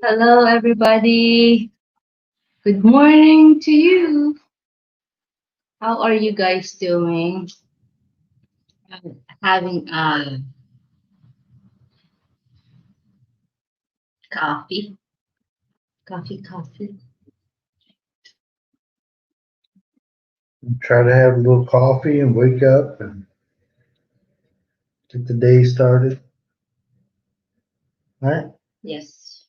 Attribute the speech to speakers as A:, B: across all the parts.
A: Hello, everybody. Good morning to you. How are you guys doing? Having a coffee, coffee.
B: Try to have a little coffee and wake up and get the day started. All right.
A: Yes.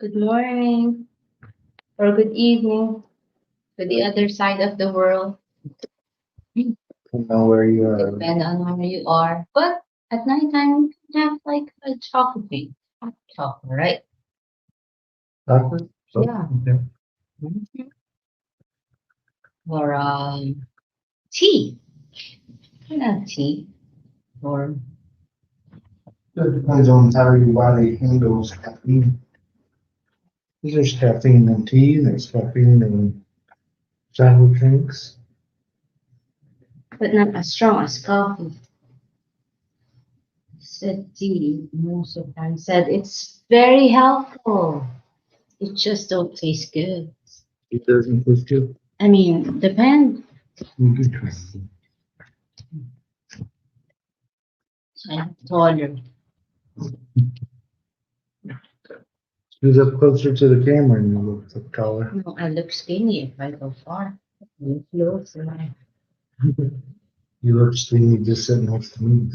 A: Good morning or good evening to the other side of the world.
B: Don't know where you are.
A: Depend on where you are. But at nighttime, you can have like a chocolate, hot chocolate, right?
B: Chocolate?
A: Yeah.
B: Okay.
A: Mhm. Or tea. You can have tea or
B: It depends on how your body handles caffeine. There's caffeine in tea, there's caffeine in chocolate drinks.
A: but not as strong as coffee. Said tea most of the time said it's very helpful. It just don't taste good.
B: It doesn't taste good.
A: I mean, depend.
B: You can try it.
A: I told her,
B: Scoot up closer to the camera and you look taller.
A: no, I look skinny if I go far. You close and I
B: You look skinny just sitting next to me.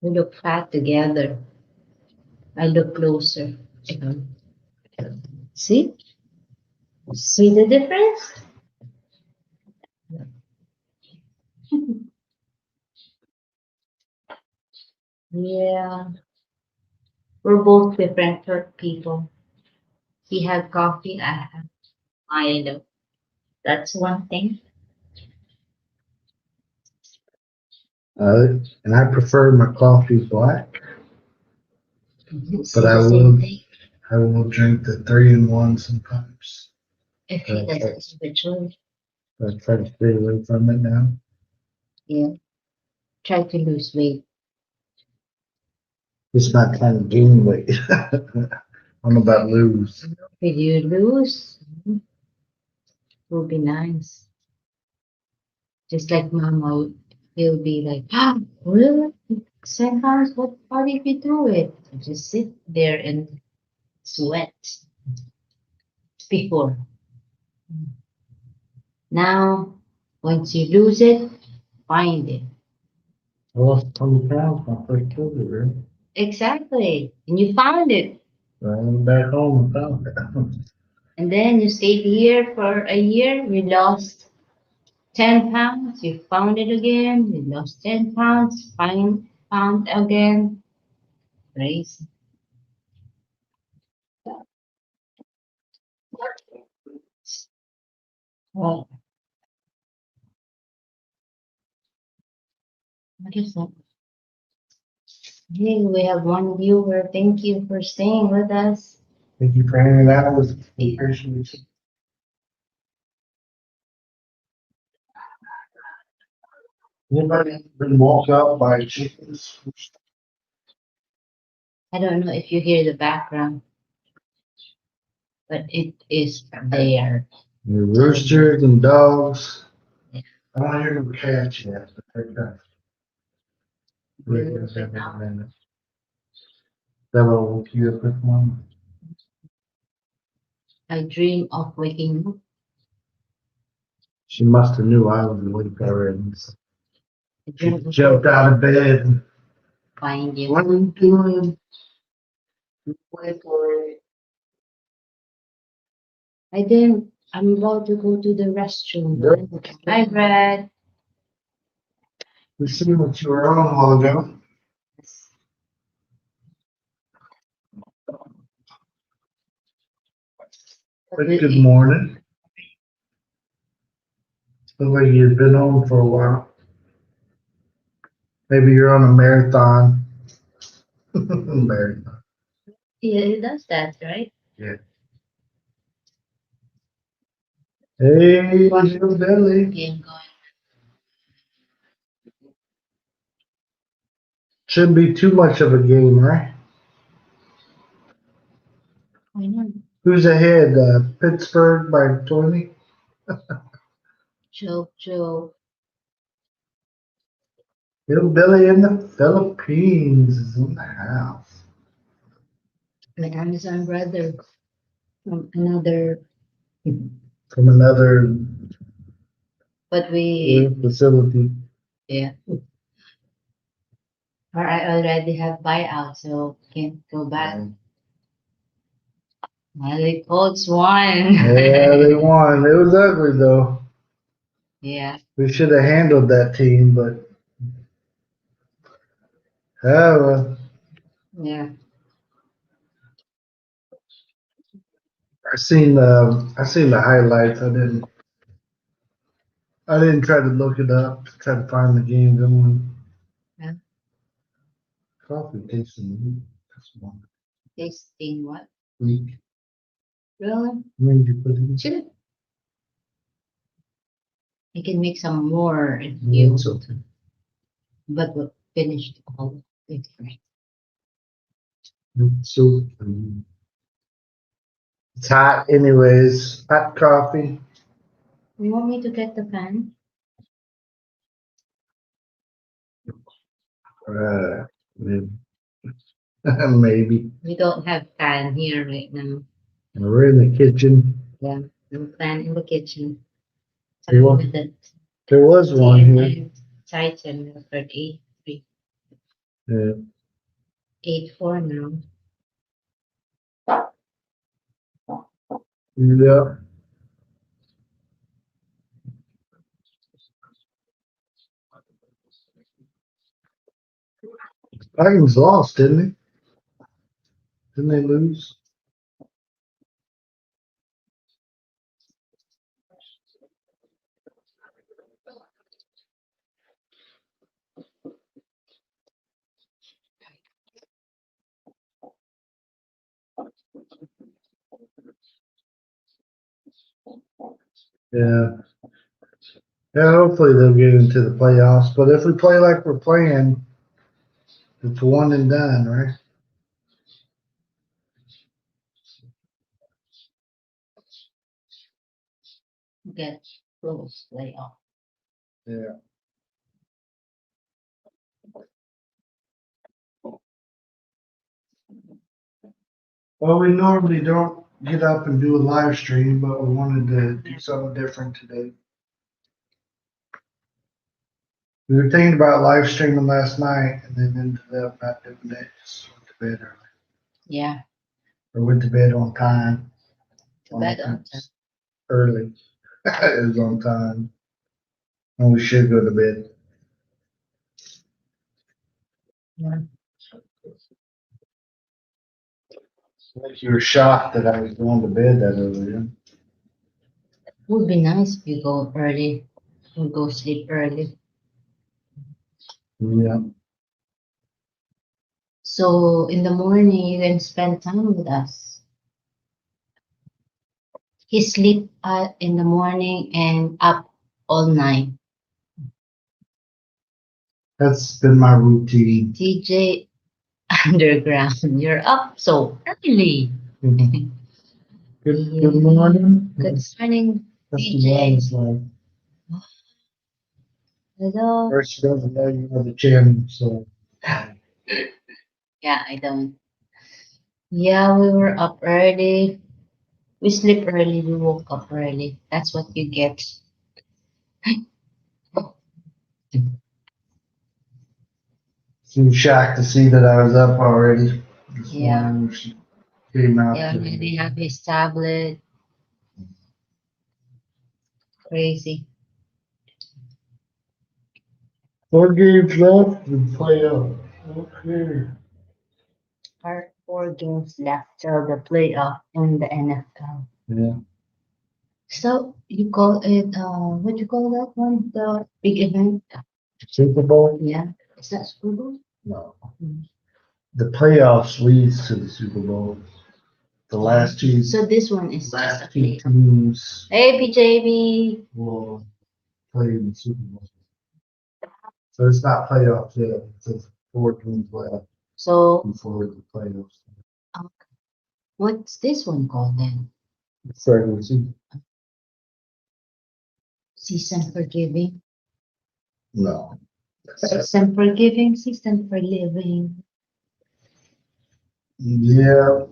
A: we look fat together. I look closer. See? See the difference? Yeah. We're both different people. He had coffee, I have Milo. That's one thing.
B: And I prefer my coffee black,
A: It's
B: but
A: the
B: I
A: same
B: will
A: thing.
B: I will drink the 3-in-1 sometimes.
A: If he doesn't switch,
B: I try to stay away from it now.
A: yeah, try to lose weight.
B: It's not trying to gain weight. I'm about lose.
A: If you lose, will be nice. Just like mama will be like, ah, really? 10 pounds? What? How did you do it? You just sit there and sweat before. Now, once you lose it, find it.
B: I lost 20 pounds my first COVID, right?
A: Exactly. And you found it.
B: So I went back home and found it.
A: And then you stayed here for a year, you lost 10 pounds, you found it again, you lost 10 pounds, found again. Crazy. Well, what is that? Hey, we have one viewer. Thank you for staying with us.
B: Thank you for hanging out with me. Appreciate you. Anybody been walked out by chickens?
A: I don't know if you hear the background, but it is there.
B: The roosters and dogs.
A: Yeah.
B: I don't hear no cats yet, but they're kind
A: Really?
B: of. That will woke you up with one.
A: I dream of waking up.
B: She must have knew I was awake already.
A: I
B: She
A: dream of
B: jumped out of bed. And,
A: find you.
B: what are you doing? Wait for it.
A: I didn't. I'm about to go to the restroom. Hi, Brad.
B: We seen what you were on a while ago. But good morning. Look like you've been on for a while. Maybe you're on a marathon. Marathon.
A: He does that, right?
B: Hey,
A: What?
B: little Billy.
A: Game going.
B: Shouldn't be too much of a game, right?
A: Why not?
B: Who's ahead? Pittsburgh by 20.
A: Joe.
B: Little Billy in the Philippines is in the house.
A: My Amazon brother from another,
B: From another
A: but we,
B: facility.
A: yeah. Or I already have buyout, so can't go back. Well, the Colts won.
B: Yeah, they won. It was ugly though.
A: Yeah.
B: We should have handled that team, but well,
A: Yeah.
B: I seen the highlights. I didn't try to look it up to try to find the game going.
A: Yeah.
B: Coffee tasting. That's one
A: Tasting what?
B: week.
A: Really?
B: When did you put it in?
A: Should I can make some more if
B: Yeah,
A: you,
B: it's okay.
A: but we'll finish all different.
B: So it's hot, anyways. Hot coffee.
A: You want me to get the fan?
B: Maybe. Maybe.
A: We don't have fan here right now.
B: We're in the kitchen.
A: Yeah. No fan in the kitchen.
B: There was,
A: With the
B: there was one here.
A: Titan for 8-3.
B: Yeah.
A: 8-4 now.
B: Yeah. Titans lost, didn't they? Didn't they lose? Yeah. Yeah, hopefully they'll get into the playoffs. But if we play like we're playing, it's one and done, right?
A: Get close playoff.
B: Yeah. Well, we normally don't get up and do a live stream, but we wanted to do something different today. We were thinking about live streaming last night and then ended up not doing it. Just went to bed early.
A: Yeah.
B: Or went to bed on time.
A: To bed on time.
B: Early. It was on time. And we should go to bed.
A: Yeah.
B: Like you were shocked that I was going to bed that early. Huh?
A: Would be nice if you go early. You go sleep early.
B: Yeah.
A: So in the morning you can spend time with us. He sleep in the morning and up all night.
B: That's been my routine.
A: TJ Underground, you're up so early.
B: Good morning.
A: Good morning,
B: That's
A: TJ.
B: the honest life.
A: Hello.
B: Or she doesn't know you have the channel, so.
A: Yeah, I don't. Yeah, we were up early. We sleep early, we woke up early. That's what you get.
B: She was shocked to see that I was up already. This
A: Yeah.
B: morning when she came out.
A: Yeah, they have his tablet. Crazy.
B: 4 games left to play out. Okay.
A: Our 4 games left till the playoff in the NFL.
B: Yeah.
A: So you call it what you call that one? The big event?
B: Super Bowl?
A: Yeah. Is that Super Bowl?
B: No. the playoffs leads to the Super Bowl. The last two,
A: So this one is just a
B: last two
A: play.
B: teams
A: Hey, PJB.
B: will play in the Super Bowl. So it's not playoffs yet. It's just 4 teams left
A: So
B: before the playoffs.
A: what's this one called then?
B: It's regular season.
A: Season for giving.
B: No.
A: Season for giving. Season for living.
B: Yeah.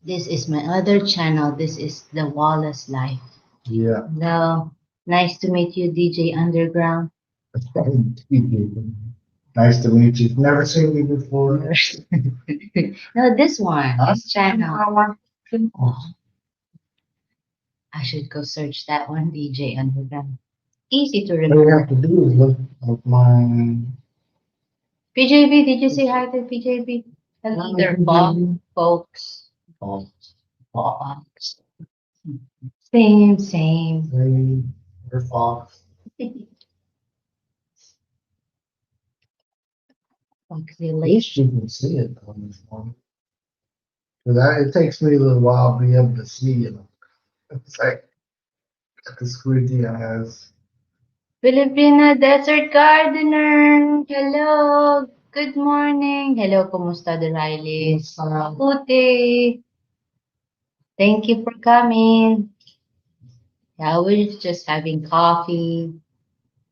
A: This is my other channel. This is the Wallace Life.
B: Yeah.
A: Hello. Nice to meet you, DJ Underground.
B: Nice to meet you. Never seen me before.
A: No, this one. This channel.
B: Oh,
A: I should go search that one, DJ Underground. Easy to
B: all you
A: remember.
B: have to do is look at my.
A: PJB, did you say hi to PJB? Hello there, Bob, folks.
B: Oh,
A: Fox. Same, same.
B: hey, or Fox.
A: Foxy
B: At
A: Lake.
B: least you can see it on this one. It takes me a little while to be able to see it. It's like the squinty eyes.
A: Filipina Desert Gardener. Hello. Good morning. Hello, kumusta TheRileys? Mabuti. Thank you for coming. Yeah, we're just having coffee.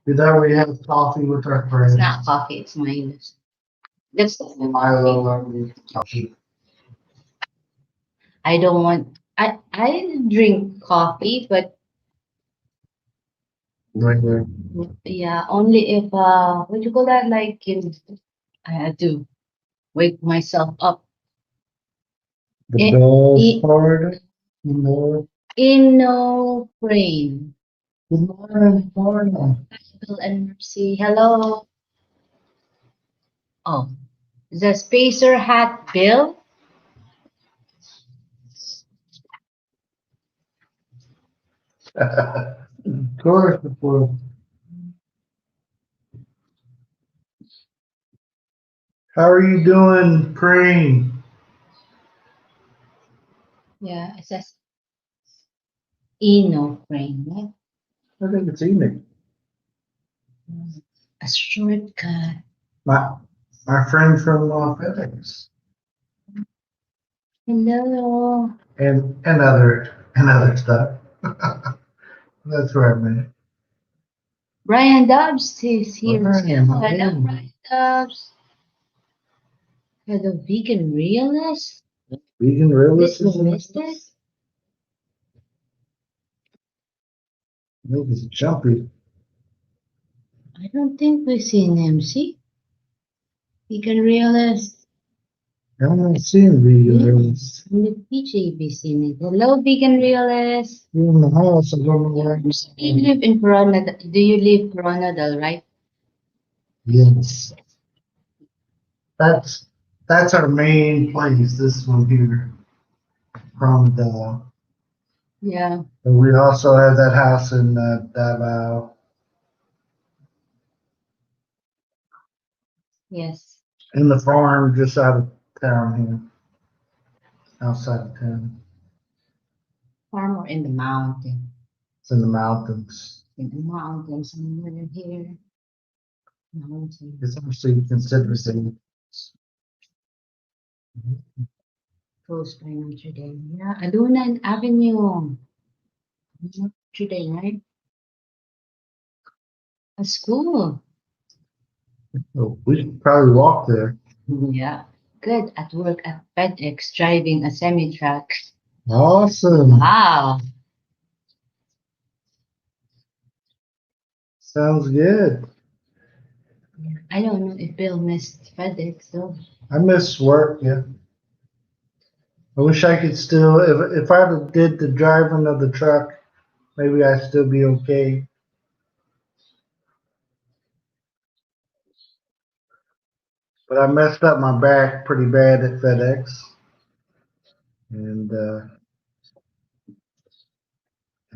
B: We thought we had coffee with our
A: It's
B: friends.
A: not coffee, it's Milo's. That's
B: Milo, coffee.
A: I don't want I drink coffee, but
B: Right there.
A: yeah, only if what do you call that? Like I had to wake myself up.
B: The
A: In,
B: best part, you know.
A: in no brain.
B: Good morning, morning.
A: Bill and Mercy. Hello. Oh, the spacer hat Bill.
B: Of course, before. How are you doing, praying?
A: Yeah, it says no brain, right?
B: I think it's evening.
A: A shortcut.
B: My friend from FedEx
A: Hello.
B: and other stuff. That's where I met.
A: Brian Dobbs is here.
B: Brian,
A: Hello,
B: hello.
A: Brian Dobbs. Hello, vegan realist.
B: Vegan realist.
A: This we missed it.
B: Maybe it's jumpy.
A: I don't think we've seen him. See, vegan realist.
B: I haven't seen vegan realist.
A: Only PJB seen it. Hello, vegan realist.
B: You're in the house. I don't know where I'm
A: You live in Coronadal. Do you live Koronadal, right?
B: Yes. That's our main place, this one here. From the
A: Yeah.
B: and we also have that house in Davao.
A: Yes.
B: In the farm just out of town here. Outside of town.
A: Farm or in the mountain?
B: It's in the mountains.
A: In the mountains, somewhere here. Mountain.
B: It's actually considered a
A: Close by Notre Dame. Yeah, Alunan Avenue. Notre Dame, right? A school.
B: oh, we should probably walk there.
A: Yeah. Good. At work at FedEx, driving a semi-truck.
B: Awesome.
A: Wow.
B: Sounds good.
A: I don't know if Bill missed FedEx though.
B: I miss work, yeah. I wish I could still if I did the driving of the truck, maybe I'd still be okay. But I messed up my back pretty bad at FedEx. And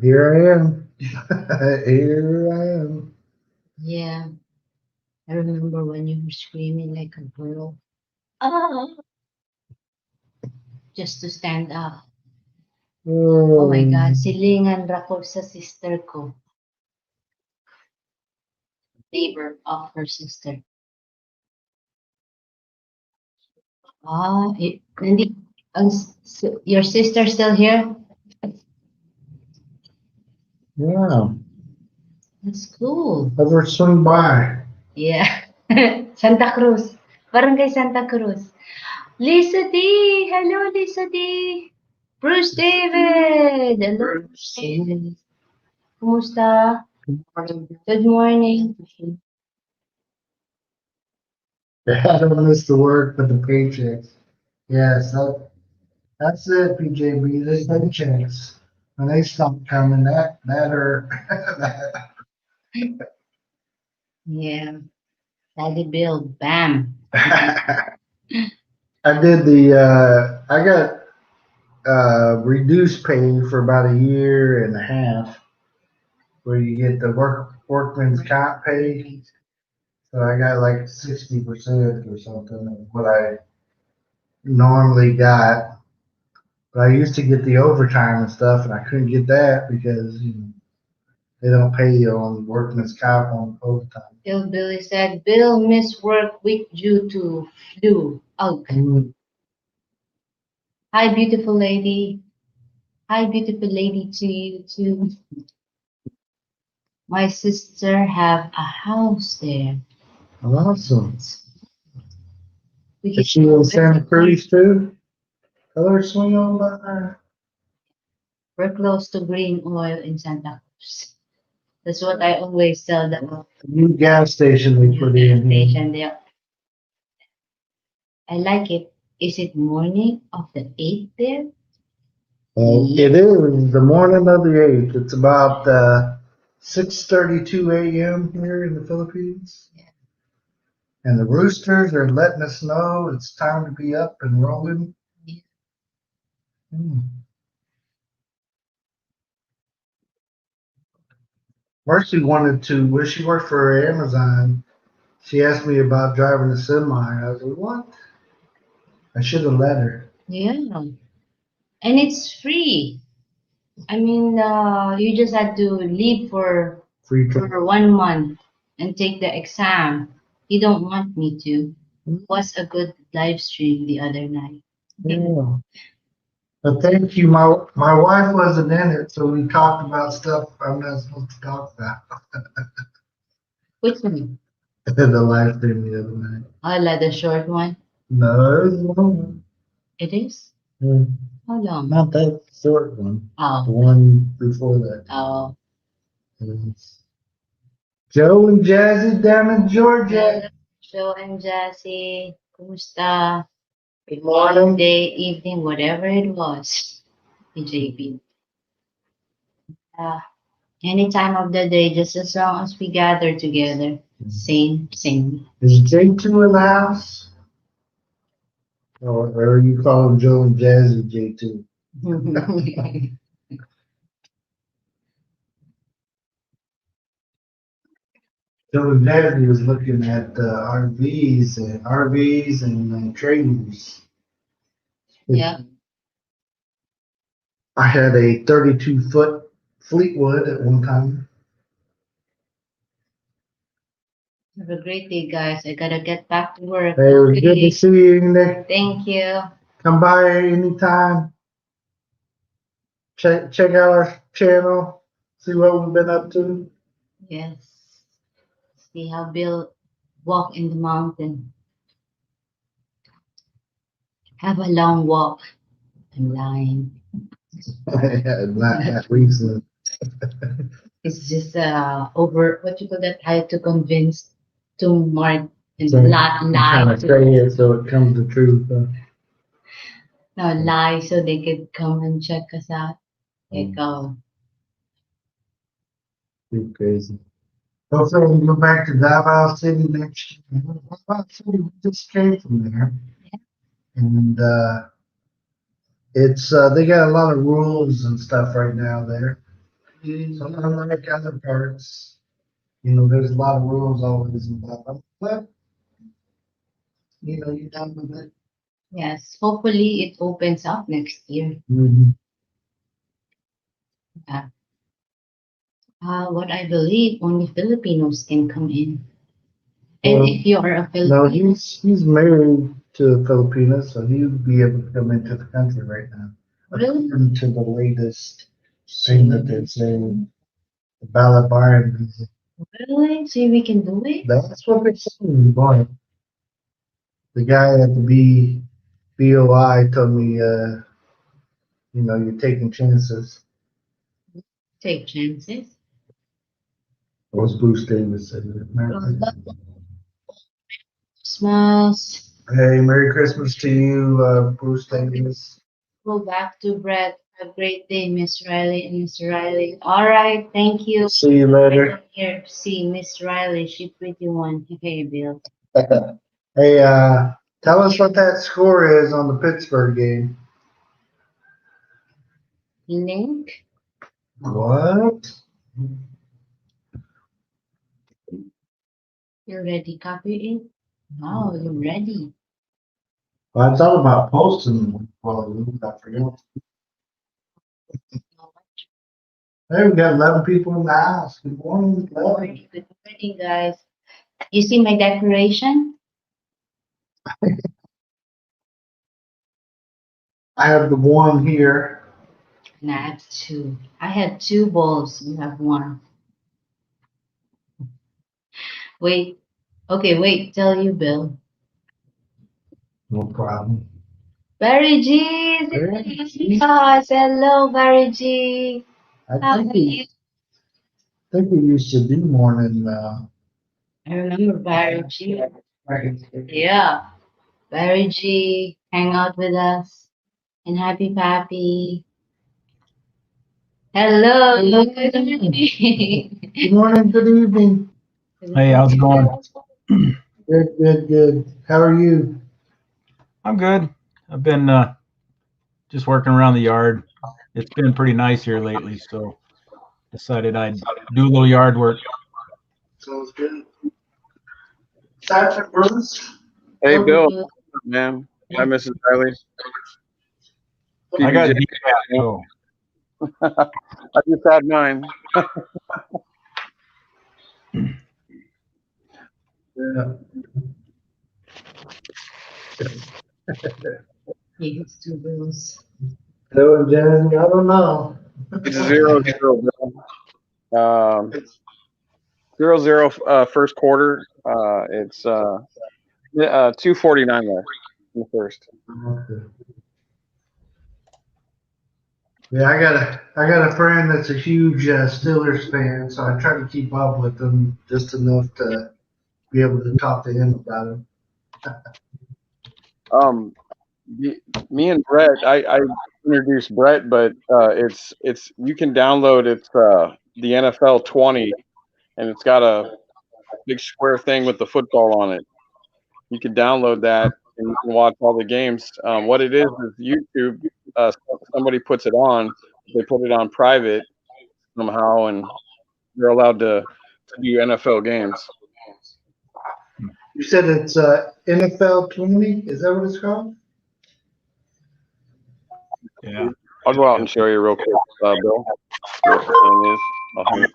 B: here I am. Here I am.
A: Yeah. I remember when you were screaming like a girl. Oh, just to stand up. Oh my God, silingan ra ko sa sister ko. Neighbor of her sister. Ah, hindi, your sister still here?
B: Yeah.
A: That's cool.
B: Ever swing by?
A: Yeah. Santa Cruz. Barangay Santa Cruz. Lisa D. Hello, Lisa D. Bruce David. Hello, Bruce David. Kumusta? Good morning.
B: I don't miss the work, but the paychecks. Yes, that's it, PJB. There's paychecks. When they stop coming, that hurt.
A: Yeah. Daddy Bill. Bam.
B: I did I got reduced pay for about a year and a half, where you get the workman's comp pay. So I got like 60% or something of what I normally got. But I used to get the overtime and stuff, and I couldn't get that because they don't pay you on workman's comp on overtime.
A: Billy said, Bill missed work week due to flu. Oh. Hi, beautiful lady. Hi, beautiful lady to you too. My sister have a house there.
B: Awesome.
A: We
B: Is she in Santa Cruz too? Tell her to swing on by.
A: We're close to Green Oil in Santa Cruz. That's what I always tell them.
B: New gas station they put in here.
A: Station there. I like it. Is it morning of the 8th there?
B: It is the morning of the 8th. It's about 6:32 a.m. here in the Philippines.
A: Yeah.
B: And the roosters are letting us know it's time to be up and rolling.
A: Yeah.
B: Mercy wanted to, when she worked for Amazon, she asked me about driving a semi. I was like, what? I should have let her.
A: Yeah. And it's free. I mean, you just had to leave for 1 month and take the exam. You don't want me to. It was a good live stream the other night.
B: Yeah. But thank you. My wife wasn't in it, so we talked about stuff I'm not supposed to talk about.
A: Which one?
B: The live stream the other night.
A: Oh, like the short one?
B: No, it was a long one.
A: It is? How long?
B: Not that short one.
A: Oh.
B: The one before that.
A: Oh.
B: Yes. Joe and Jazzy down in Georgia.
A: Joe and Jazzy, kumusta?
B: Good morning.
A: Day, evening, whatever it was. JB. Any time of the day, just as long as we gather together. Same.
B: Is J2 in the house? Or are you calling Joe and Jazzy J2? Joe and Jazzy was looking at RVs and trailers.
A: Yeah.
B: I had a 32-foot Fleetwood at one time.
A: Have a great day, guys. I gotta get back to work.
B: Hey, it was good to see you, Nick.
A: Thank you.
B: Come by anytime. Check out our channel. See what we've been up to.
A: Yes. See how Bill walk in the mountain. Have a long walk. I'm lying.
B: Not recent.
A: It's just over what you call that? I had to convince to Mark and
B: So,
A: lie
B: kind of say it so it comes the truth.
A: No, lie so they could come and check us out. Ikaw.
B: Too crazy. Hopefully we go back to Davao City next year. Davao City, we just came from there.
A: Yeah.
B: And it's they got a lot of rules and stuff right now there. So unlike other parts, there's a lot of rules always in Davao. But you're done with it.
A: Yes, hopefully it opens up next year.
B: Mhm.
A: Yeah. What I believe, only Filipinos can come in. And
B: Well,
A: if you are a
B: no,
A: Filipino,
B: he's married to a Filipina, so he would be able to come into the country right now.
A: really?
B: According to the latest thing that they're saying, the ballot bar visa.
A: Really? So we can do it?
B: That's what they're saying, boy. The guy at the BOI told me, you're taking chances.
A: Take chances.
B: What was Bruce Davis said?
A: Christmas.
B: Hey, Merry Christmas to you, Bruce Davis.
A: Go back to Brett. Have a great day, Miss Riley and Mr. Riley. All right, thank you.
B: See you later.
A: Here to see Miss Riley. She pretty one. Okay, Bill.
B: Hey, tell us what that score is on the Pittsburgh game.
A: Link.
B: What?
A: You're ready. Copy it. Oh, you're ready.
B: Well, I thought about posting. Well, I forgot. Hey, we got 11 people in the house. Good morning.
A: Good morning. Good morning, guys. You see my decoration?
B: I have the one here.
A: And I have two. I have two bowls. You have one. Wait. Okay, wait. Tell you, Bill.
B: No problem.
A: Barry G. Yes, hello, Barry G.
B: I
A: How
B: think
A: are you?
B: we used to do morning.
A: I remember Barry G. Yeah, Barry G. Hang out with us. And Happy Pappy. Hello. Good evening.
B: Good morning. Good evening.
C: Hey, how's it going?
B: Good, good, good. How are you?
C: I'm good. I've been just working around the yard. It's been pretty nice here lately, so decided I'd do a little yard work.
B: Sounds good. Sergeant Bruce.
D: Hey,
A: Hello,
D: Bill,
A: Bill.
D: man. Hi, Mrs. Riley.
C: I got
D: PBJ.
C: decaf, so
D: I just had mine.
B: Yeah.
A: Yes, two bills.
B: Hello, Jen. I don't know.
D: It's 0-0, Bill. 0-0 first quarter. It's 2:49 left in the first.
B: Okay. Yeah, I got a friend that's a huge Steelers fan, so I try to keep up with them just enough to be able to talk to him about him.
D: Um, me and Brett, I introduced Brett, but it's you can download it's the NFL 20, and it's got a big square thing with the football on it. You can download that and you can watch all the games. What it is YouTube. Somebody puts it on. They put it on private somehow, and you're allowed to do NFL games.
B: You said it's NFL 20. Is that what it's called?
C: yeah.
D: I'll go out and show you real quick, Bill. What the thing is. I'll hang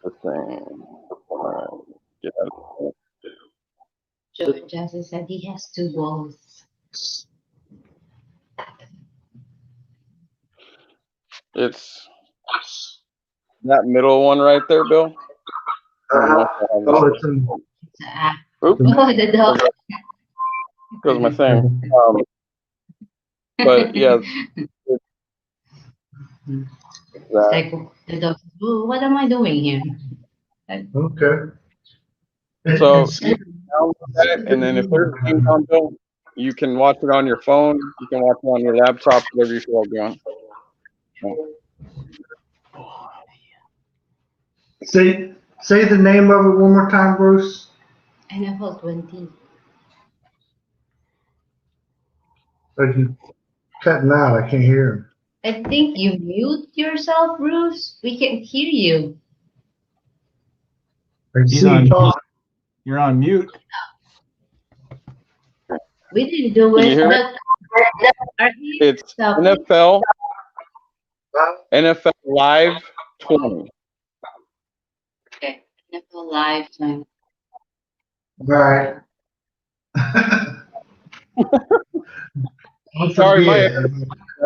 D: the thing. All right. Get out of
A: Joe Jesse said he has two balls.
D: It's that middle one right there, Bill. I don't know if I have
B: Oh,
D: it.
B: it's in.
D: Oops,
A: Oh, the dog.
D: goes my thing. But yeah, it's
A: It's
D: that.
A: like the dog. "Ooh, what am I doing here?
B: Okay.
D: So
B: And
D: you can download that, and then if there's games on, Bill, you can watch it on your phone. You can watch it on your laptop, whatever you feel like doing.
B: say the name of it one more time, Bruce.
A: NFL 20.
B: Like you cutting out. I can't hear him.
A: I think you mute yourself, Bruce. We can hear you.
B: I
C: He's
B: see
C: on.
B: you talk.
C: You're on mute.
A: We didn't do
D: Can you
A: it,
D: hear me?
A: but our hands
D: It's
A: up.
D: NFL Live 20.
A: Okay, NFL lifetime.
B: Right. Don't
D: Sorry, my
B: forget.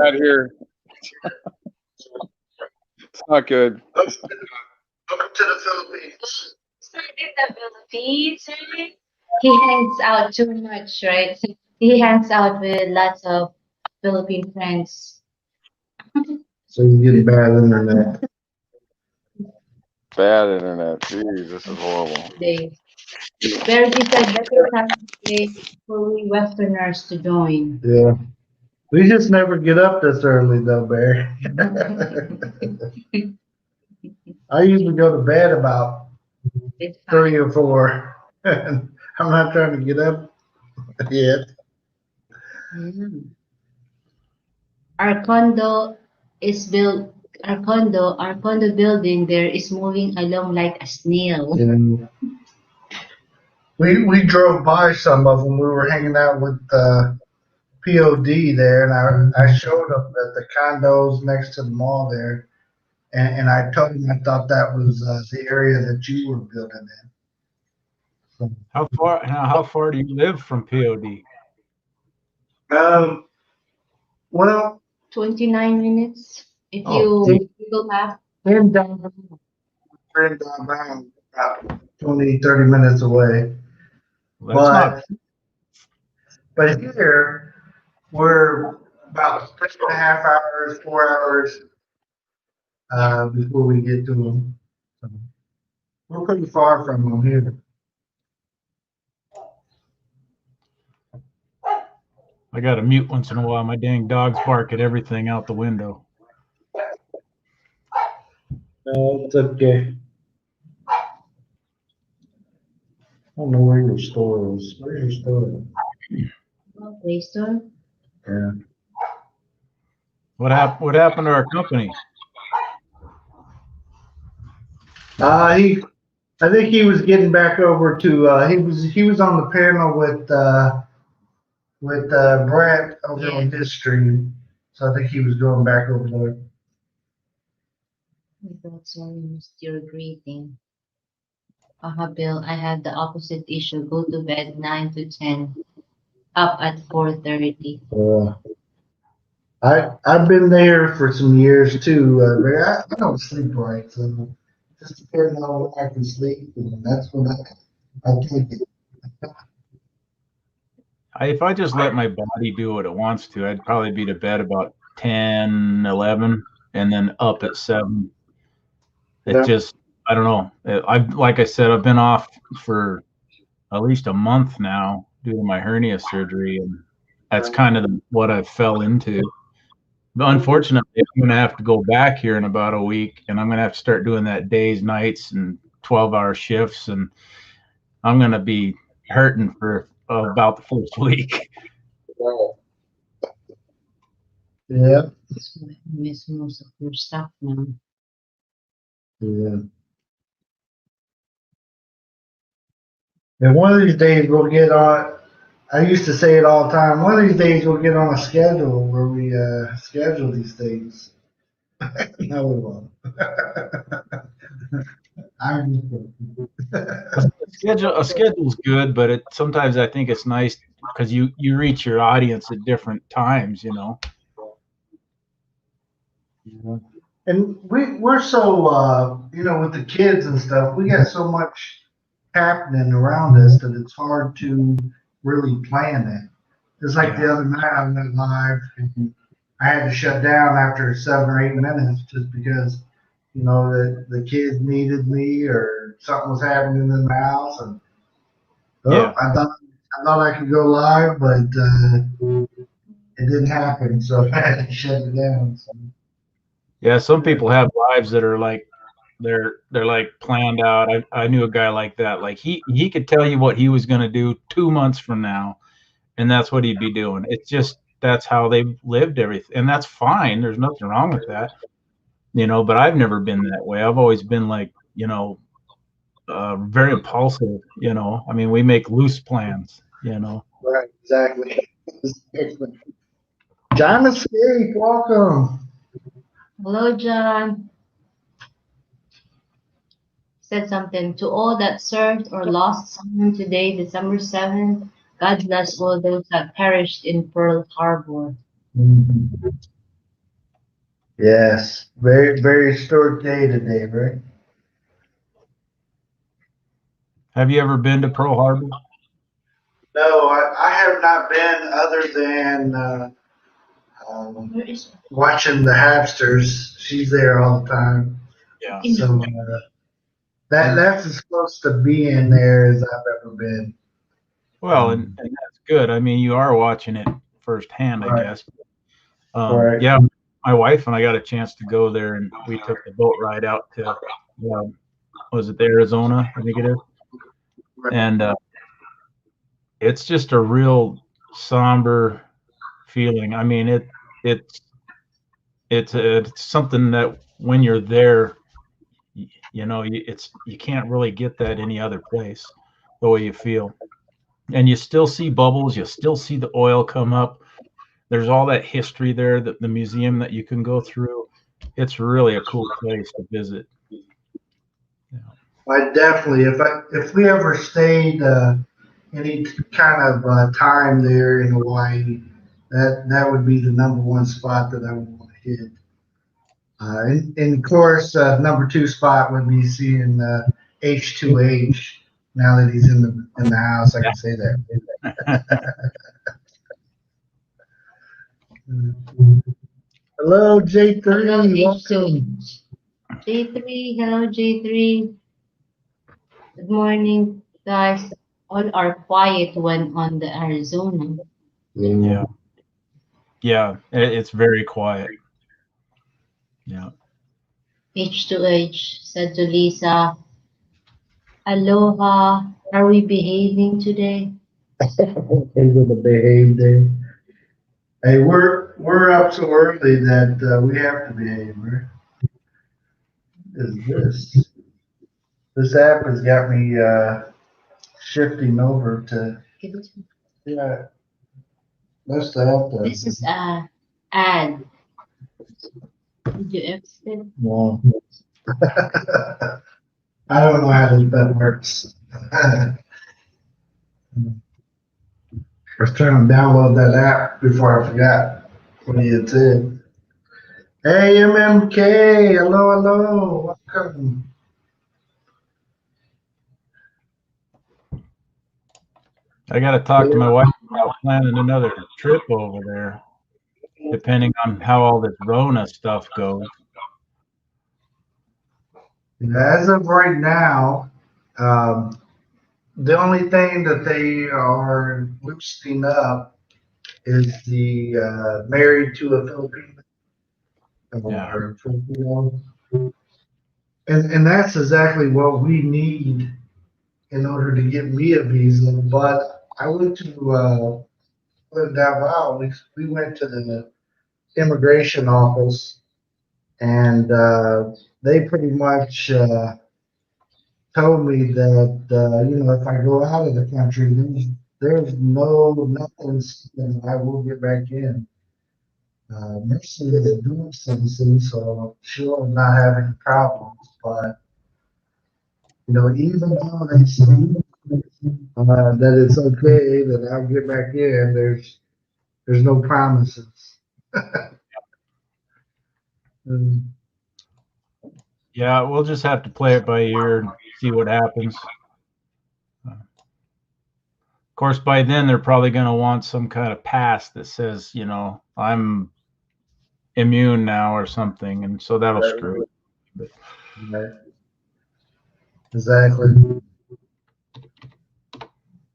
D: out here. It's not good.
B: Welcome to the Philippines.
A: In the Philippines, right? He hangs out too much, right? He hangs out with lots of Philippine friends.
B: So you get bad internet.
D: Bad internet. Jeez, this is horrible.
A: They Bear decide better time to play for we Westerners to join.
B: Yeah. We just never get up this early though, Barry. I usually go to bed about
A: It's
B: 3 or 4. I'm not trying to get up yet.
A: Mm. Our condo is built. Our condo building there is moving along like a snail.
B: And we drove by some of them. We were hanging out with POD there, and I showed them that the condos next to the mall there, and I told him I thought that was the area that you were building in. So,
C: How far do you live from POD?
B: well,
A: 29 minutes. If
C: Oh,
A: you Google Map,
B: been down about 20, 30 minutes away.
C: that's not.
B: But here we're about 3.5 hours, 4 hours before we get to them. So we're pretty far from them here.
C: I got to mute once in a while. My dang dogs bark at everything out the window.
B: No, it's okay. I don't know where your store is. Where's your store?
A: Play Store.
B: Yeah.
C: What happened to our company?
B: I think he was getting back over to he was on the panel with Brett over on his stream. So I think he was going back over there.
A: That's why you missed your greeting. Bill, I had the opposite issue. Go to bed 9 to 10, up at 4:30.
B: I've been there for some years too. But I don't sleep right, so just depending on when I can sleep, and that's when I take it.
C: If I just let my body do what it wants to, I'd probably be to bed about 10, 11, and then up at 7.
B: Yeah.
C: I don't know. Like I said, I've been off for at least a month now due to my hernia surgery, and that's kind of what I fell into. But unfortunately, I'm going to have to go back here in about a week, and I'm going to have to start doing that days, nights, and 12-hour shifts, and I'm going to be hurting for about the first week.
B: Yeah.
A: So I miss most of your stuff now.
B: Yeah. And one of these days we'll get on. I used to say it all the time. One of these days we'll get on a schedule where we schedule these things. No, we won't.
C: A schedule's good, but sometimes I think it's nice because you reach your audience at different times, you know.
B: And we're so with the kids and stuff, we got so much happening around us that it's hard to really plan it. Just like the other night I went live and I had to shut down after 7 or 8 minutes just because the kids needed me or something was happening in the house, and I thought I could go live, but it didn't happen, so I had to shut it down. So.
C: Yeah, some people have lives that are like they're like planned out. I knew a guy like that. Like he could tell you what he was going to do 2 months from now, and that's what he'd be doing. It's just that's how they've lived everything, and that's fine. There's nothing wrong with that, but I've never been that way. I've always been like very impulsive. I mean, we make loose plans.
B: Right. Exactly. John Escape, welcome.
A: Hello, John. Said something to all that served or lost someone today, December 7th. God bless all those that perished in Pearl Harbor.
B: Yes, very, very historic day today, right?
C: Have you ever been to Pearl Harbor?
B: No, I have not been other than
A: Where is
B: watching the hamsters. She's there all the time.
C: Yeah.
B: So that's as close to being there as I've ever been.
C: Well, and that's good. I mean, you are watching it firsthand, I
B: Right.
C: guess.
B: Right.
C: Yeah, my wife and I got a chance to go there, and we took the boat ride out to, was it the Arizona? I think it is. And it's just a real somber feeling. I mean, it's something that when you're there, you can't really get that any other place, the way you feel. And you still see bubbles, you still see the oil come up. There's all that history there, the museum that you can go through. It's really a cool place to visit.
B: I definitely, if we ever stayed any kind of time there in Hawaii, that would be the number one spot that I would want to hit. And of course, number two spot would be seeing H2H. Now that he's in the house, I can say that. Hello, J3.
A: Hello,
B: Welcome.
A: J3? Hello, J3. Good morning, guys. All are quiet when on the Arizona.
C: Yeah. Yeah, it's very quiet. Yeah.
A: H2H said to Lisa, Aloha, are we behaving today?
B: Able to behave there. Hey, we're up so early that we have to behave. Right? Is this app has got me shifting over to yeah. That's the app.
A: This is a ad. Did you exit?
B: Well, I don't know how that works. I was trying to download that app before I forgot what you had said. Hey, MMK, hello, welcome.
C: I got to talk to my wife about planning another trip over there, depending on how all this Rona stuff goes.
B: As of right now, the only thing that they are loosening up is the married to a Filipino.
C: Yeah.
B: Or Filipino. And that's exactly what we need in order to get me a visa. But I went to Davao. We went to the immigration office, and they pretty much told me that if I go out of the country, there's nothing saying I will get back in. Mercy is a dual citizen, so she'll not have any problems. But even though they say that it's okay that I'll get back in, there's no promises. Mm,
C: Yeah, we'll just have to play it by ear and see what happens. Of course, by then they're probably going to want some kind of pass that says, I'm immune now or something, and so that'll screw it. But,
B: right. Exactly.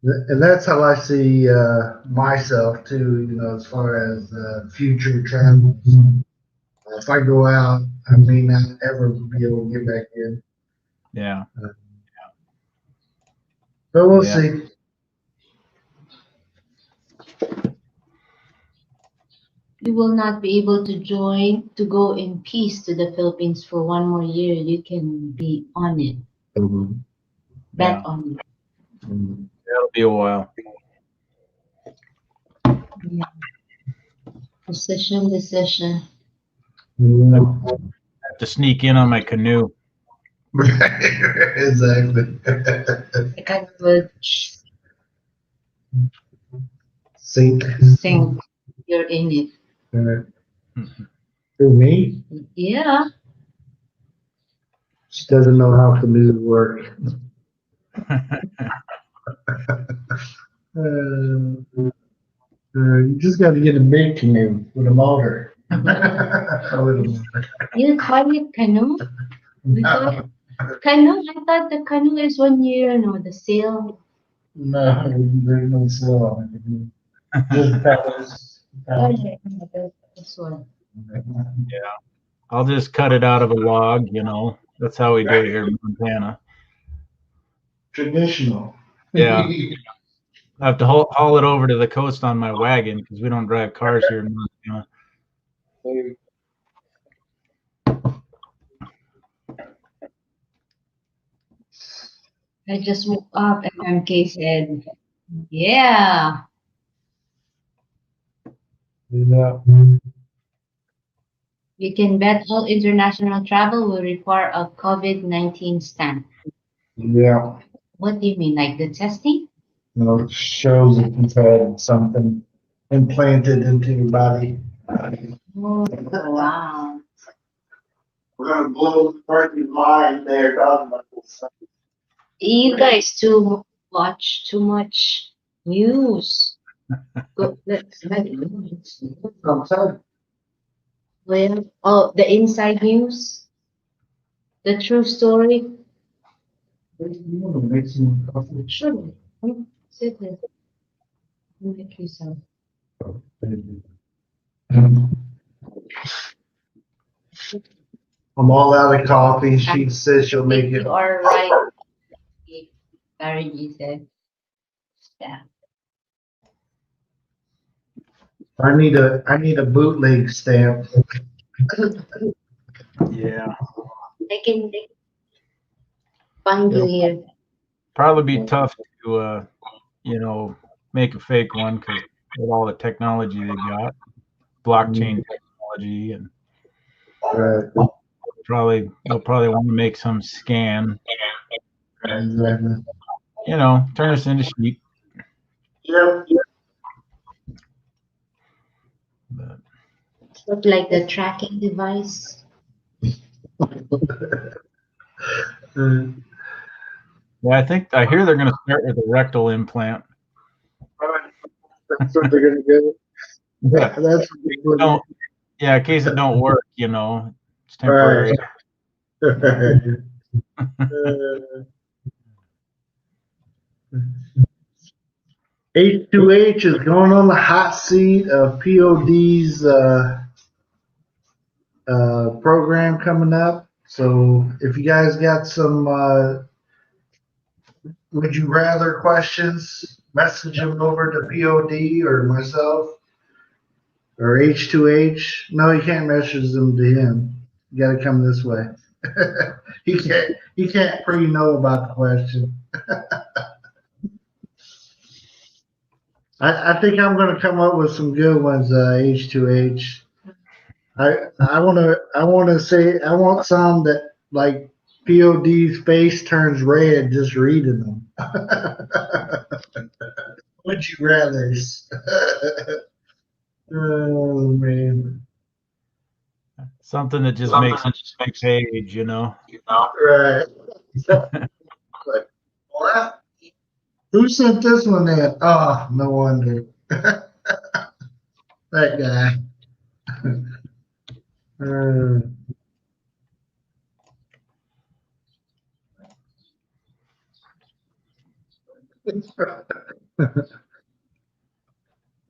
B: And that's how I see myself too, as far as future travels. If I go out, I may not ever be able to get back in.
C: yeah.
B: But we'll see.
A: You will not be able to go in peace to the Philippines for one more year. You can be on it. Bet on it.
B: Mm-hmm.
C: That'll be a while.
A: Yeah. Decision.
B: Yeah.
C: I have to sneak in on my canoe.
B: Exactly.
A: I kind of would
B: Sink.
A: think you're in it.
B: Who, me?
A: Yeah.
B: She doesn't know how canoes work. You just got to get a big canoe with a motor.
A: You call it canoe? We call it canoe? I thought the canoe is when the sail.
B: No, there's no sail on it. Just paddles.
A: Okay, this one.
C: I'll just cut it out of a log, That's how we do it here in Montana.
B: Traditional.
C: Yeah. I have to haul it over to the coast on my wagon because we don't drive cars here in Montana.
A: I just woke up and MK said, yeah.
B: Yeah.
A: You can bet all international travel will require a COVID-19 stamp.
B: Yeah.
A: What do you mean, like the testing?
B: It shows that you've had something implanted into your body.
A: Oh, wow.
B: We're gonna blow the parking line there talking about this.
A: You guys too watch too much news. Go, let's
B: Outside.
A: well, oh, the inside news, the true story.
B: Make some coffee.
A: Sure. Sit there. Make you some.
B: I'm all out of coffee. She says she'll make it.
A: You are right. Karen, said. Yeah.
B: I need a bootleg stamp.
C: Yeah.
A: I can find you here.
C: Probably be tough to, make a fake one because with all the technology they got, blockchain technology, and
B: Right.
C: they'll probably want to make some scan,
B: Exactly.
C: turn us into sheep.
B: Yep.
C: But,
A: Look like the tracking device.
C: yeah, I hear they're going to start with a rectal implant.
B: That's what they're gonna get.
C: Yeah.
B: That's what
C: Yeah, in case it don't work, it's
B: right.
C: temporary.
B: H2H is going on the hot seat of POD's program coming up. So if you guys got some would you rather questions, message them over to POD or myself or H2H. No, you can't message them to him. You got to come this way. He can't pre-know about the question. I think I'm going to come up with some good ones, H2H. I want some that like POD's face turns red just reading them. Would you rather? Oh man.
C: Something that just makes a page,
B: Right. Like, what? Who sent this one in? Oh, no wonder. That guy.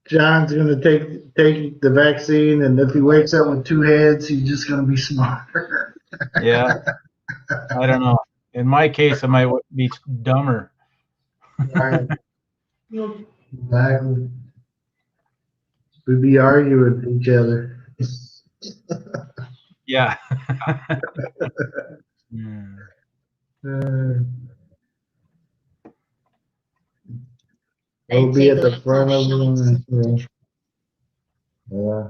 B: John's gonna take the vaccine, and if he wakes up with two heads, he's just gonna be smarter.
C: Yeah. I don't know. In my case, I might be dumber.
B: Right. Exactly. We'd be arguing with each other.
C: Yeah.
B: We'll be at the front of the line. Yeah.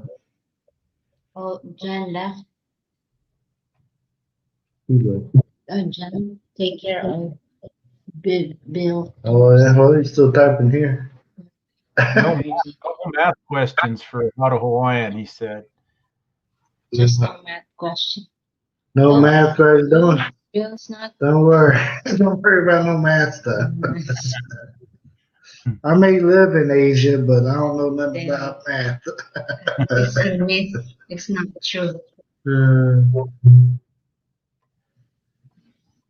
A: Oh, Jen left.
B: He did.
A: Jen, take care of Bill.
B: Oh, yeah. Well, he's still typing here.
C: No math questions for how to Hawaiian, he said.
A: Just a math question.
B: No math, guys.
A: Bill's not.
B: Don't worry. Don't worry about no math stuff. I may live in Asia, but I don't know nothing about math.
A: It's a myth. It's not true.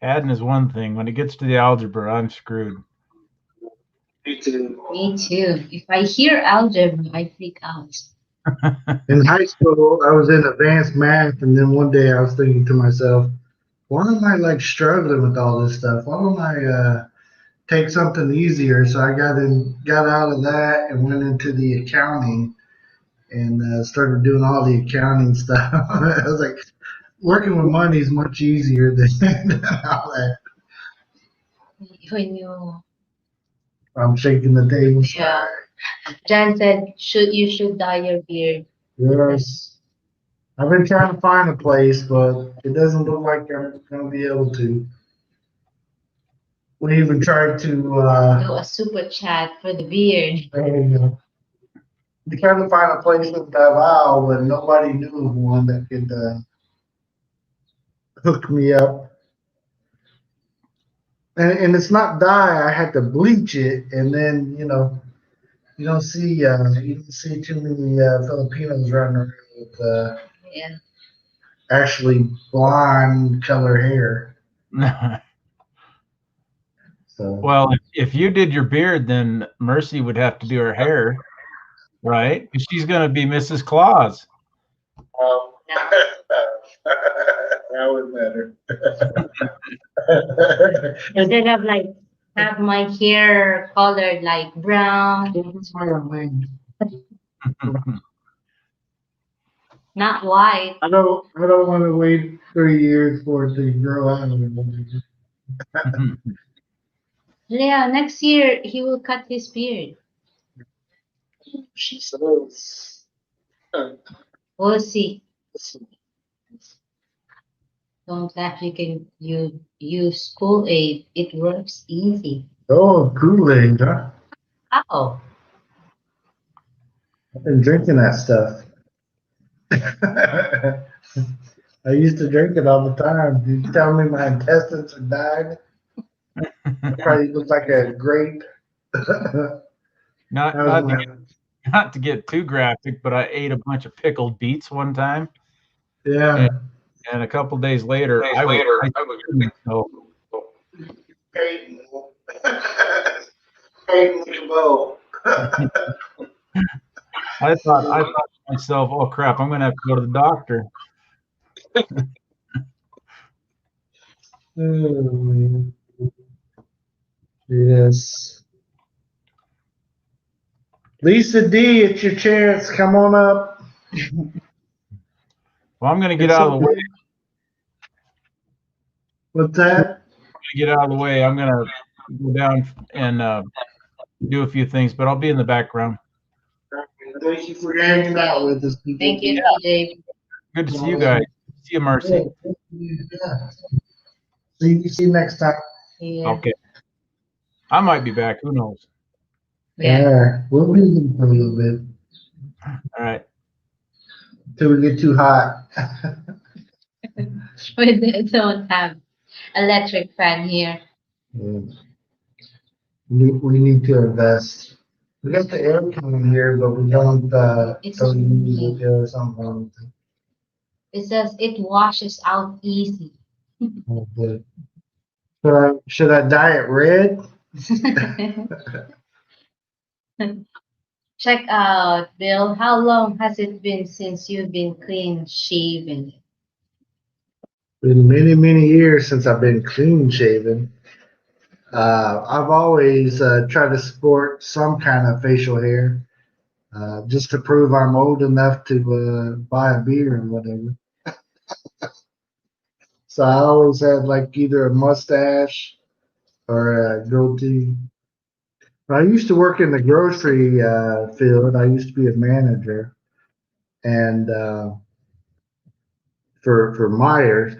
C: Adding is one thing. When it gets to the algebra, I'm screwed.
B: Me too.
A: Me too. If I hear algebra, I freak out.
B: In high school, I was in advanced math, and then one day I was thinking to myself, why am I like struggling with all this stuff? Why don't I take something easier? So I got out of that and went into the accounting and started doing all the accounting stuff. I was like, working with money is much easier than all that.
A: When you,
B: I'm shaking the table.
A: yeah. Jan said, you should dye your beard.
B: Yes. I've been trying to find a place, but it doesn't look like I'm going to be able to. We even tried to
A: Do a super chat for the beard.
B: We tried to find a place with Davao, but nobody knew of one that could hook me up. And it's not dye. I had to bleach it, and then you don't see too many Filipinos running around with actually blonde color hair. So.
C: Well, if you did your beard, then Mercy would have to do her hair, right? Because she's going to be Mrs. Claus.
B: That was better.
A: Instead of like have my hair colored like brown. Not white.
B: I don't want to wait 3 years for it to grow out.
A: Yeah, next year he will cut his beard.
B: She says.
A: We'll see. Don't laugh. You use Kool-Aid. It works easy.
B: Oh, Kool-Aid, huh?
A: How?
B: I've been drinking that stuff. I used to drink it all the time. You tell me my intestines are dying. It probably looks like a grape.
C: Not to get too graphic, but I ate a bunch of pickled beets one time.
B: Yeah.
C: And a couple days later, I was I thought to myself, oh crap, I'm gonna have to go to the doctor.
B: Yes. Lisa D, it's your chance. Come on up.
C: Well, I'm gonna get out of the way.
B: What's that?
C: Get out of the way. I'm gonna go down and do a few things, but I'll be in the background.
B: Thank you for hanging out with us.
A: Thank you, PJ.
C: Good to see you guys. See you, Mercy.
B: Yeah. See you next time.
A: Yeah.
C: Okay. I might be back. Who knows?
B: Yeah. We'll be in for a little bit.
C: All right.
B: Till we get too hot.
A: We don't have electric fan here.
B: Yeah. We need to invest. We got the air coming here, but we don't use it or something.
A: It says it washes out easy.
B: Oh, good. Should I dye it red?
A: Check out, Bill. How long has it been since you've been clean shaven?
B: Been many, many years since I've been clean shaven. I've always tried to sport some kind of facial hair, just to prove I'm old enough to buy a beer or whatever. So I always had like either a mustache or a goatee. I used to work in the grocery field. I used to be a manager, and for Myers.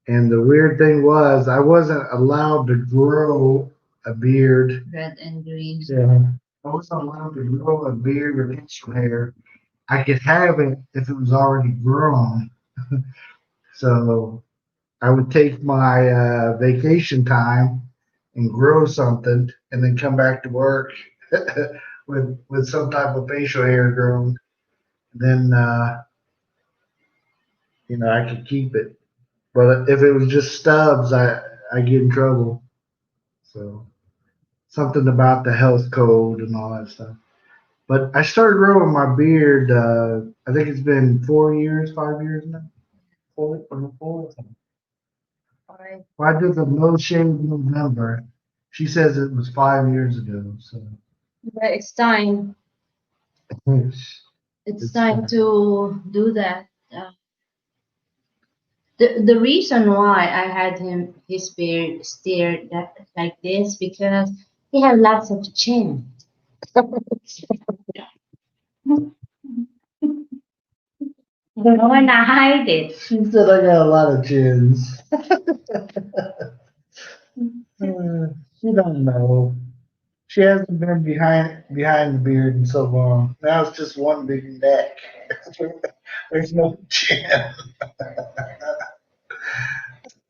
B: And the weird thing was, I wasn't allowed to grow a beard.
A: Red and green.
B: Yeah. I wasn't allowed to grow a beard or facial hair. I could have it if it was already grown. So I would take my vacation time and grow something, and then come back to work with some type of facial hair grown. Then I could keep it. But if it was just stubs, I get in trouble. So something about the health code and all that stuff. But I started growing my beard. I think it's been 4 years, 5 years now. Four.
A: Alright.
B: Well, I did the no shave November. She says it was 5 years ago. So
A: But it's time. It's time to do that. The reason why I had his beard steered like this because he had lots of chin. Don't wanna hide it.
B: She said I got a lot of chins. She don't know. She hasn't been behind the beard in so long. Now it's just one big neck. There's no chin.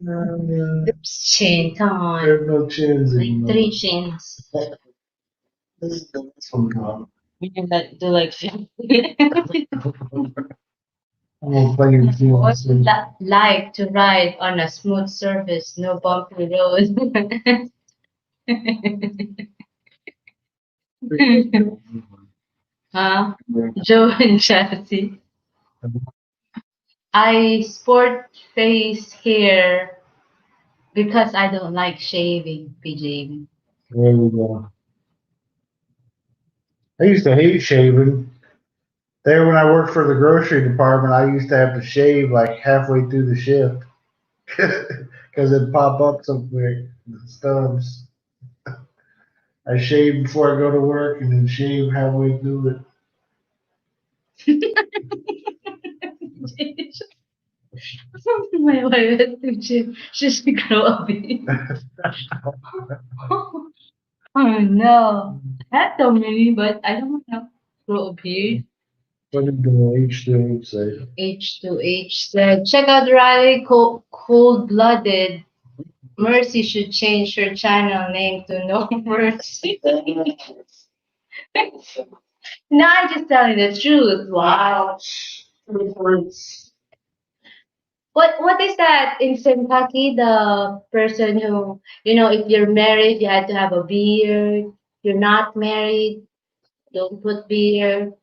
A: Oops, chin time.
B: There's no chins
A: Like
B: anymore.
A: 3 chins.
B: This one gone.
A: We can do like
B: I'm gonna play your field.
A: What's that like to ride on a smooth surface, no bumpy road? Huh? Joe and Chelsea. I sport face hair because I don't like shaving, PJ.
B: There we go. I used to hate shaving. There, when I worked for the grocery department, I used to have to shave like halfway through the shift because it'd pop up so quick, the stubs. I shave before I go to work and then shave halfway through it.
A: My wife has to gym. She's grow a beard. Oh no. I have so many, but I don't want to grow a beard.
B: What did the H2H say?
A: H2H said, check out Riley Cold-Blooded. Mercy should change her channel name to No Mercy. No, I'm just telling the truth. Wow. What is that in Kentucky? The person who, if you're married, you had to have a beard. You're not married, don't put beard.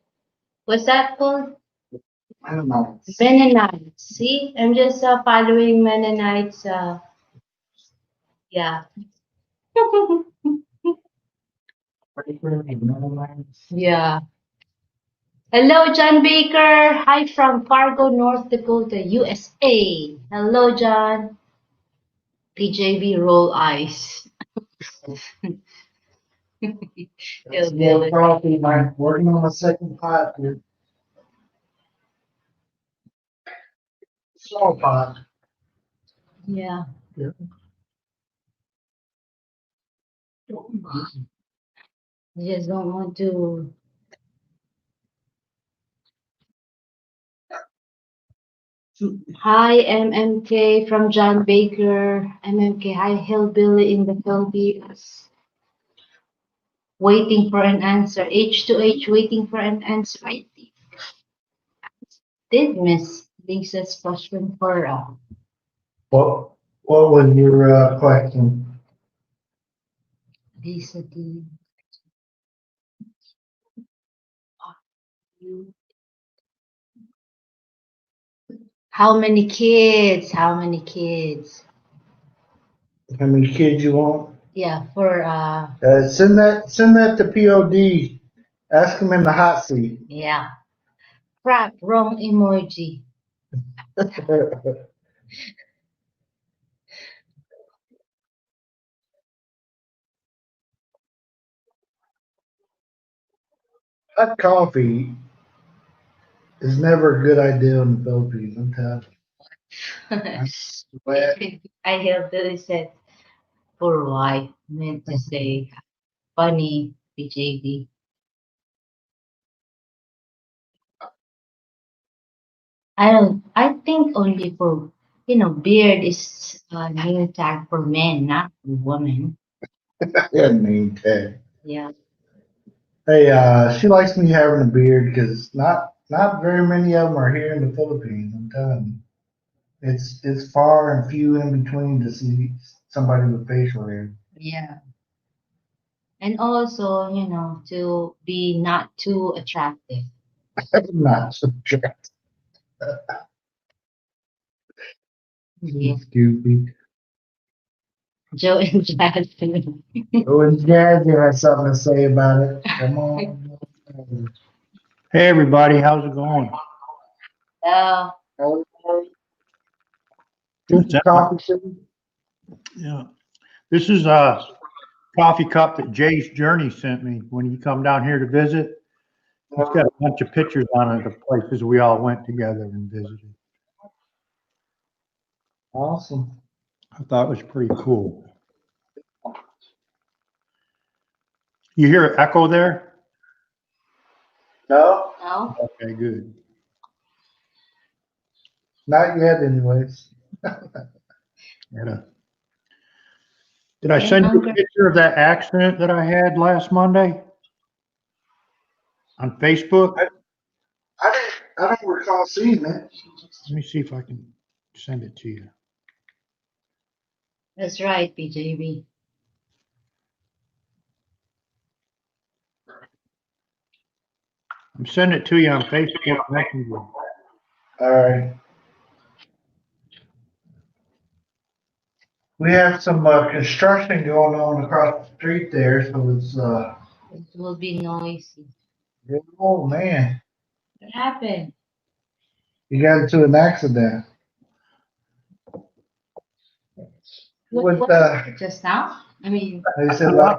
A: What's that called?
B: Mennonites.
A: Mennonites. See, I'm just following Mennonites. Yeah. Yeah. Hello, John Baker. Hi from Fargo, North Dakota, USA. Hello, John. PJB roll eyes.
B: More coffee, Mike. Working on my second pot here. Small pot.
A: Yeah.
B: Yeah.
A: I just don't want to. Hi, MMK from John Baker. MMK, hi, Hillbilly in the Philippines. Waiting for an answer. H2H, waiting for an answer. I did miss Lisa's question for
B: What was your question?
A: Lisa D. How many kids? How many kids?
B: How many kids you want?
A: Yeah, for
B: Send that to POD. Ask him in the hot seat.
A: yeah. Crap, wrong emoji.
B: Hot coffee is never a good idea in the Philippines. I'm telling you. I swear.
A: I have to said for why meant to say funny BJD. I think only for beard is a name tag for men, not for women.
B: Yeah, name tag.
A: Yeah.
B: Hey, she likes me having a beard because not very many of them are here in the Philippines. I'm telling you. It's far and few in between to see somebody with facial hair.
A: Yeah. And also, to be not too attractive.
B: Not so attractive.
A: Yeah.
B: Stupid.
A: Joe and Jasmine.
B: Oh, and Jazzy has something to say about it. Come on.
E: Hey everybody, how's it going?
A: Uh,
B: Drink your coffee, too.
E: Yeah, this is a coffee cup that Jay's Journey sent me when he come down here to visit. It's got a bunch of pictures on it of places we all went together and visited.
B: Awesome.
E: I thought it was pretty cool. You hear an echo there?
B: No,
A: no.
E: Okay, good.
B: not yet, anyways.
E: Yeah. Did I send you a picture of that accident that I had last Monday on Facebook?
B: I don't recall seeing that.
E: Let me see if I can send it to you.
A: That's right, BJB.
E: I'm sending it to you on Facebook Messenger.
B: All right. We have some construction going on across the street there, so it's
A: It will be noisy.
B: oh man,
A: What happened?
B: you got into an accident. With
A: Just now? I mean,
B: they said like,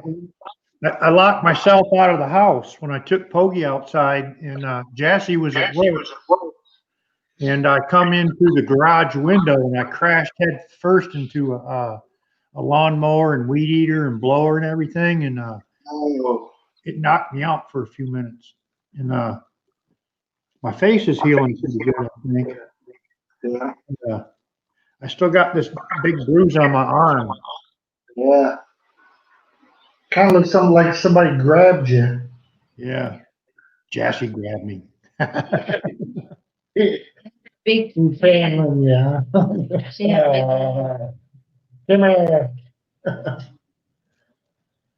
E: I locked myself out of the house when I took Poggy outside, and Jassy was at work. And I come in through the garage window, and I crashed head first into a lawnmower and weed eater and blower and everything, and
B: oh,
E: it knocked me out for a few minutes. And my face is healing pretty good, I think.
B: yeah,
E: I still got this big bruise on my arm.
B: yeah. Kind of looks something like somebody grabbed you.
E: Yeah, Jassy grabbed me.
A: big
B: Family, yeah.
A: She had
B: Come here.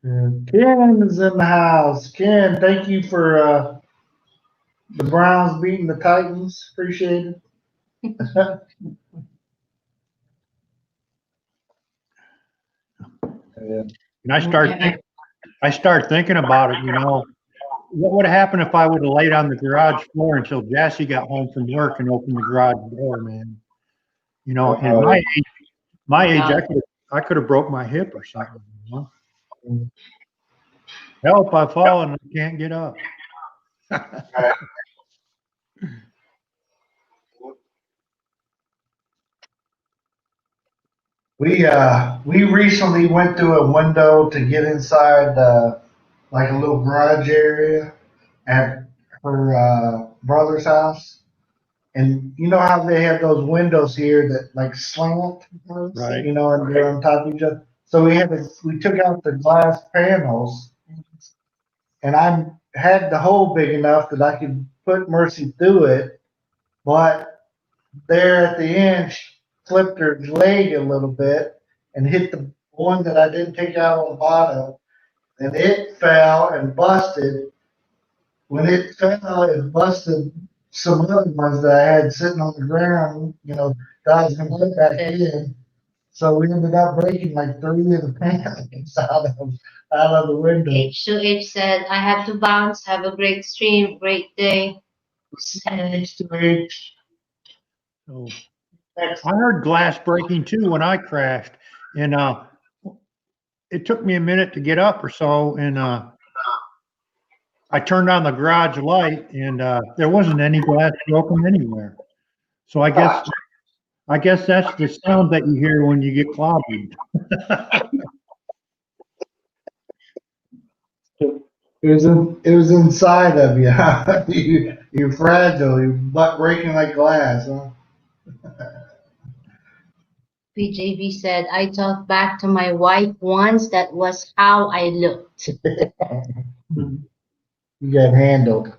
B: Ken is in the house. Ken, thank you for the Browns beating the Titans. Appreciate it. Yeah.
E: And I start thinking about it, what would have happened if I would have laid on the garage floor until Jassy got home from work and opened the garage door, man? At my age, I could have broke my hip or something. Help! I've fallen. I can't get up.
B: We recently went through a window to get inside like a little garage area at her brother's house. And you know how they have those windows here that like slant,
E: Right.
B: and they're on top of each other. So we took out the glass panels, and I had the hole big enough that I could put Mercy through it, but there at the end, she flipped her leg a little bit and hit the one that I didn't take out on the bottom, and it fell and busted. When it fell, it busted some other ones that I had sitting on the ground, that I was going to put back in. So we ended up breaking like 3 of the panels out of the window.
A: H2H said, I have to bounce. Have a great stream, great day.
B: H2H.
E: So I heard glass breaking too when I crashed, and it took me a minute to get up or so, and I turned on the garage light, and there wasn't any glass broken anywhere. So I guess that's the sound that you hear when you get clobbered.
B: It was inside of you. You're fragile. You're butt breaking like glass, huh?
A: PJV said, I talked back to my wife once. That was how I looked.
B: You got handled.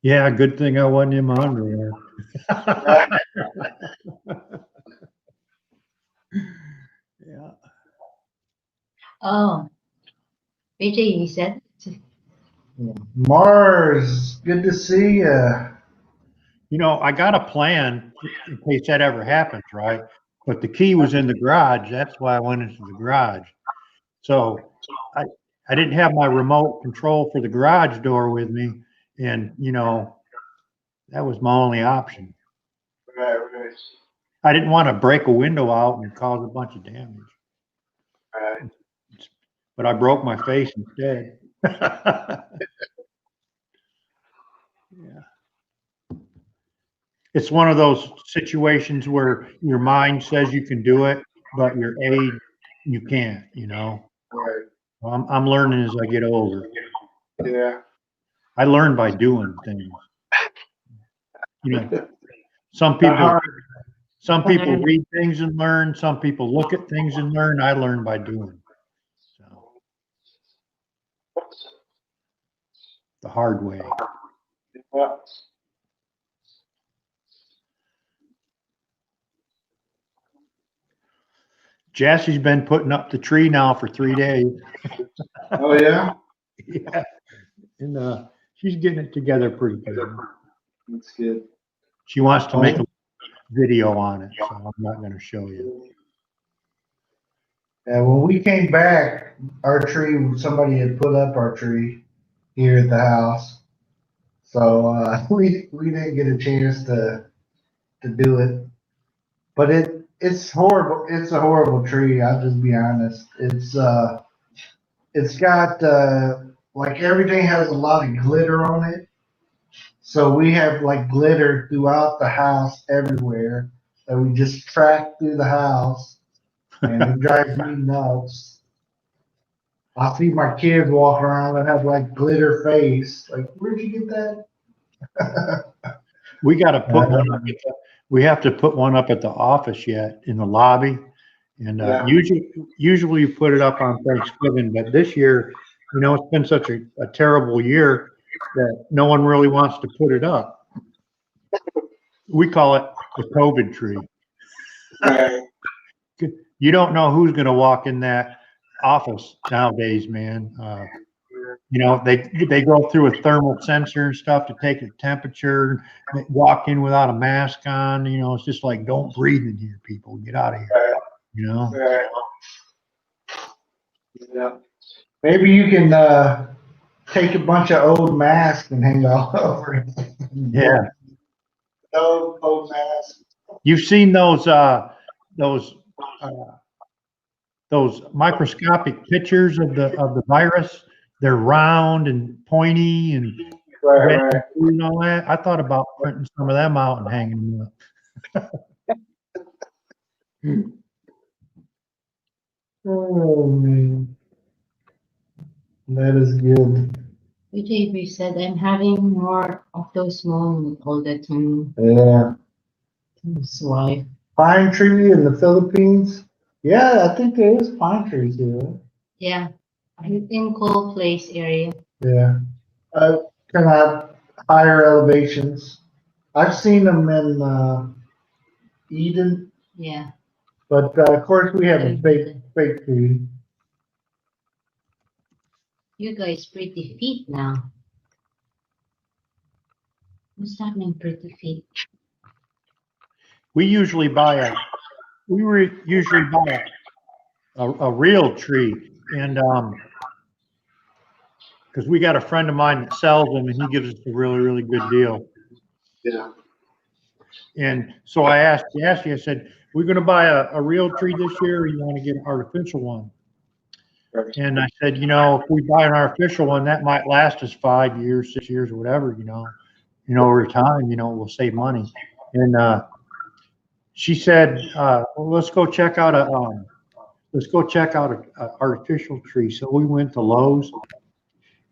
E: Yeah, good thing I wasn't in my underwear. Yeah.
A: Oh, PJV said,
B: Mars, good to see you.
E: You know, I got a plan in case that ever happens, right? But the key was in the garage. That's why I went into the garage. So I didn't have my remote control for the garage door with me, and you know, that was my only option.
B: Right.
E: I didn't want to break a window out and cause a bunch of damage.
B: Right.
E: But I broke my face instead. Yeah. It's one of those situations where your mind says you can do it, but your aid, you can't, you know.
B: Right.
E: Well, I'm learning as I get older.
B: Yeah.
E: I learn by doing things. You know, some people read things and learn. Some people look at things and learn. I learn by doing. So the hard way.
B: Yeah.
E: Jassie's been putting up the tree now for 3 days.
B: Oh yeah.
E: Yeah, and she's getting it together pretty good.
B: That's good.
E: She wants to make a video on it, so I'm not going to show you.
B: Yeah, when we came back, our tree, somebody had put up our tree here at the house. So we didn't get a chance to do it. But it's horrible. It's a horrible tree, I'll just be honest. It's got like everything has a lot of glitter on it. So we have like glitter throughout the house everywhere that we just track through the house, and it drives me nuts. I see my kids walk around that have like glitter face. Like, where'd you get that?
E: We got to put one up. We have to put one up at the office yet in the lobby, and
B: Yeah.
E: usually you put it up on Thanksgiving, but this year, you know, it's been such a terrible year that no one really wants to put it up. We call it the COVID tree.
B: Right.
E: You don't know who's going to walk in that office nowadays, man. You know, they go through a thermal sensor and stuff to take the temperature. They walk in without a mask on. You know, it's just like, don't breathe in here, people. Get out of here. You know.
B: Right. Yeah. Maybe you can take a bunch of old masks and hang all over it.
E: Yeah.
B: Old masks.
E: You've seen those microscopic pictures of the virus. They're round and pointy and red
B: Right.
E: and blue and all that. I thought about printing some of them out and hanging them up.
B: Oh man, that is good.
A: PJV said, I'm having more of those moments all the time.
B: Yeah.
A: That's why.
B: Pine tree in the Philippines. Yeah, I think there is pine trees here. Right?
A: Yeah. I'm in cold place area.
B: Yeah. Kind of higher elevations. I've seen them in Eden,
A: Yeah.
B: but of course we have a fake tree.
A: You guys pretty fit now. What's happening, pretty fit?
E: We usually buy a real tree, and because we got a friend of mine that sells them, and he gives us a really good deal.
B: Yeah.
E: And so I asked Cassie, I said, we're going to buy a real tree this year, or you want to get an artificial one? And I said, you know, if we buy an artificial one, that might last us 5 years, 6 years, or whatever, you know, over time, you know, we'll save money. And she said, well, let's go check out a artificial tree. So we went to Lowe's,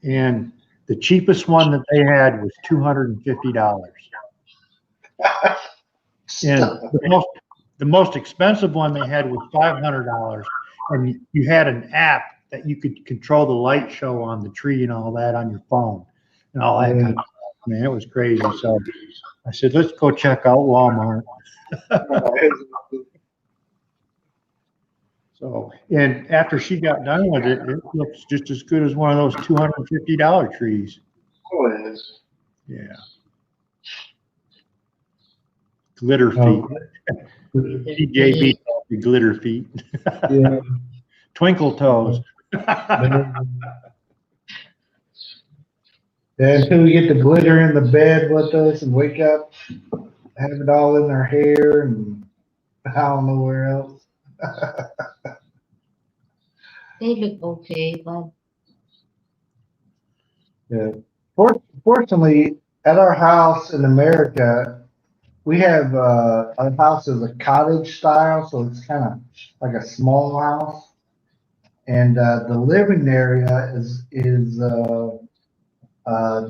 E: and the cheapest one that they had was $250. And the most expensive one they had was $500. And you had an app that you could control the light show on the tree and all that on your phone and all that kind of stuff. Man, it was crazy. So I said, let's go check out Walmart. So, and after she got done with it, it looks just as good as one of those $250 trees.
B: Oh, it is.
E: Yeah. Glitter feet. TJB glitter feet.
B: Yeah.
E: Twinkle toes.
B: Until we get the glitter in the bed with us and wake up, have it all in our hair and I don't know where else.
A: They look okay, but
B: Yeah. Fortunately, at our house in America, we have our house is a cottage style, so it's kind of like a small house, and the living area is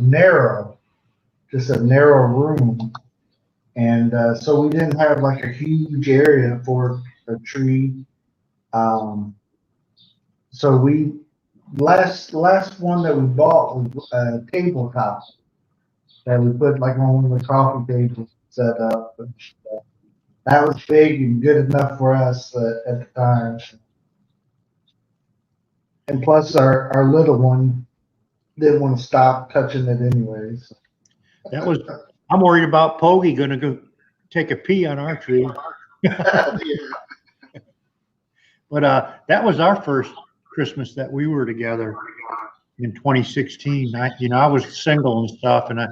B: narrow, just a narrow room, and so we didn't have like a huge area for a tree. So we last one that we bought was a tabletop that we put like on one of the coffee tables set up. That was big and good enough for us at the time. And plus, our little one didn't want to stop touching it anyways.
E: That was, I'm worried about Poggy going to go take a pee on our tree. But that was our first Christmas that we were together in 2016. I was single and stuff, and I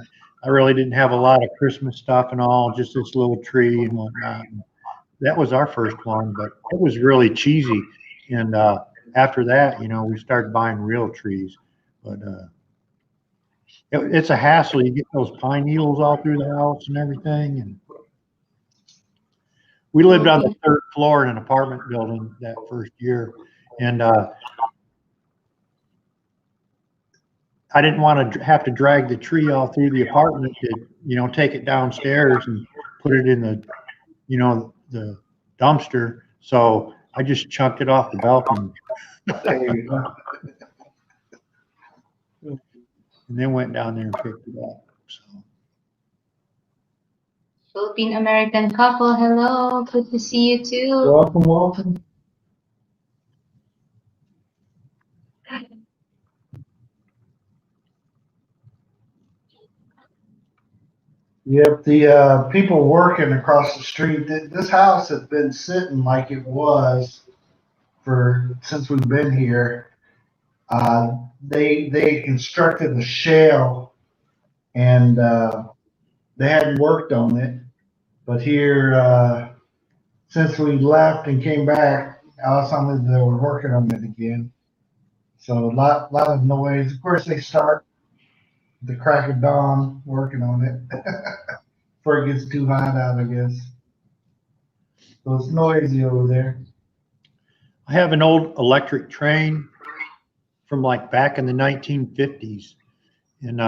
E: really didn't have a lot of Christmas stuff and all, just this little tree and whatnot. And that was our first one, but it was really cheesy. And after that, we started buying real trees. But it's a hassle. You get those pine needles all through the house and everything. And we lived on the 3rd floor in an apartment building that first year. And I didn't want to have to drag the tree all through the apartment to, take it downstairs and put it in the, the dumpster. So I just chucked it off the balcony.
B: There you go.
E: And then went down there and picked it up. So.
A: Philippine American couple, hello, good to see you too.
B: Welcome, welcome. Yep, the people working across the street. This house has been sitting like it was since we've been here. They constructed a shell, and they hadn't worked on it. But here, since we left and came back, all of a sudden they were working on it again. So a lot of noise. Of course, they start the crack of dawn working on it before it gets too hot out, I guess. So it's noisy over there.
E: I have an old electric train from like back in the 1950s, and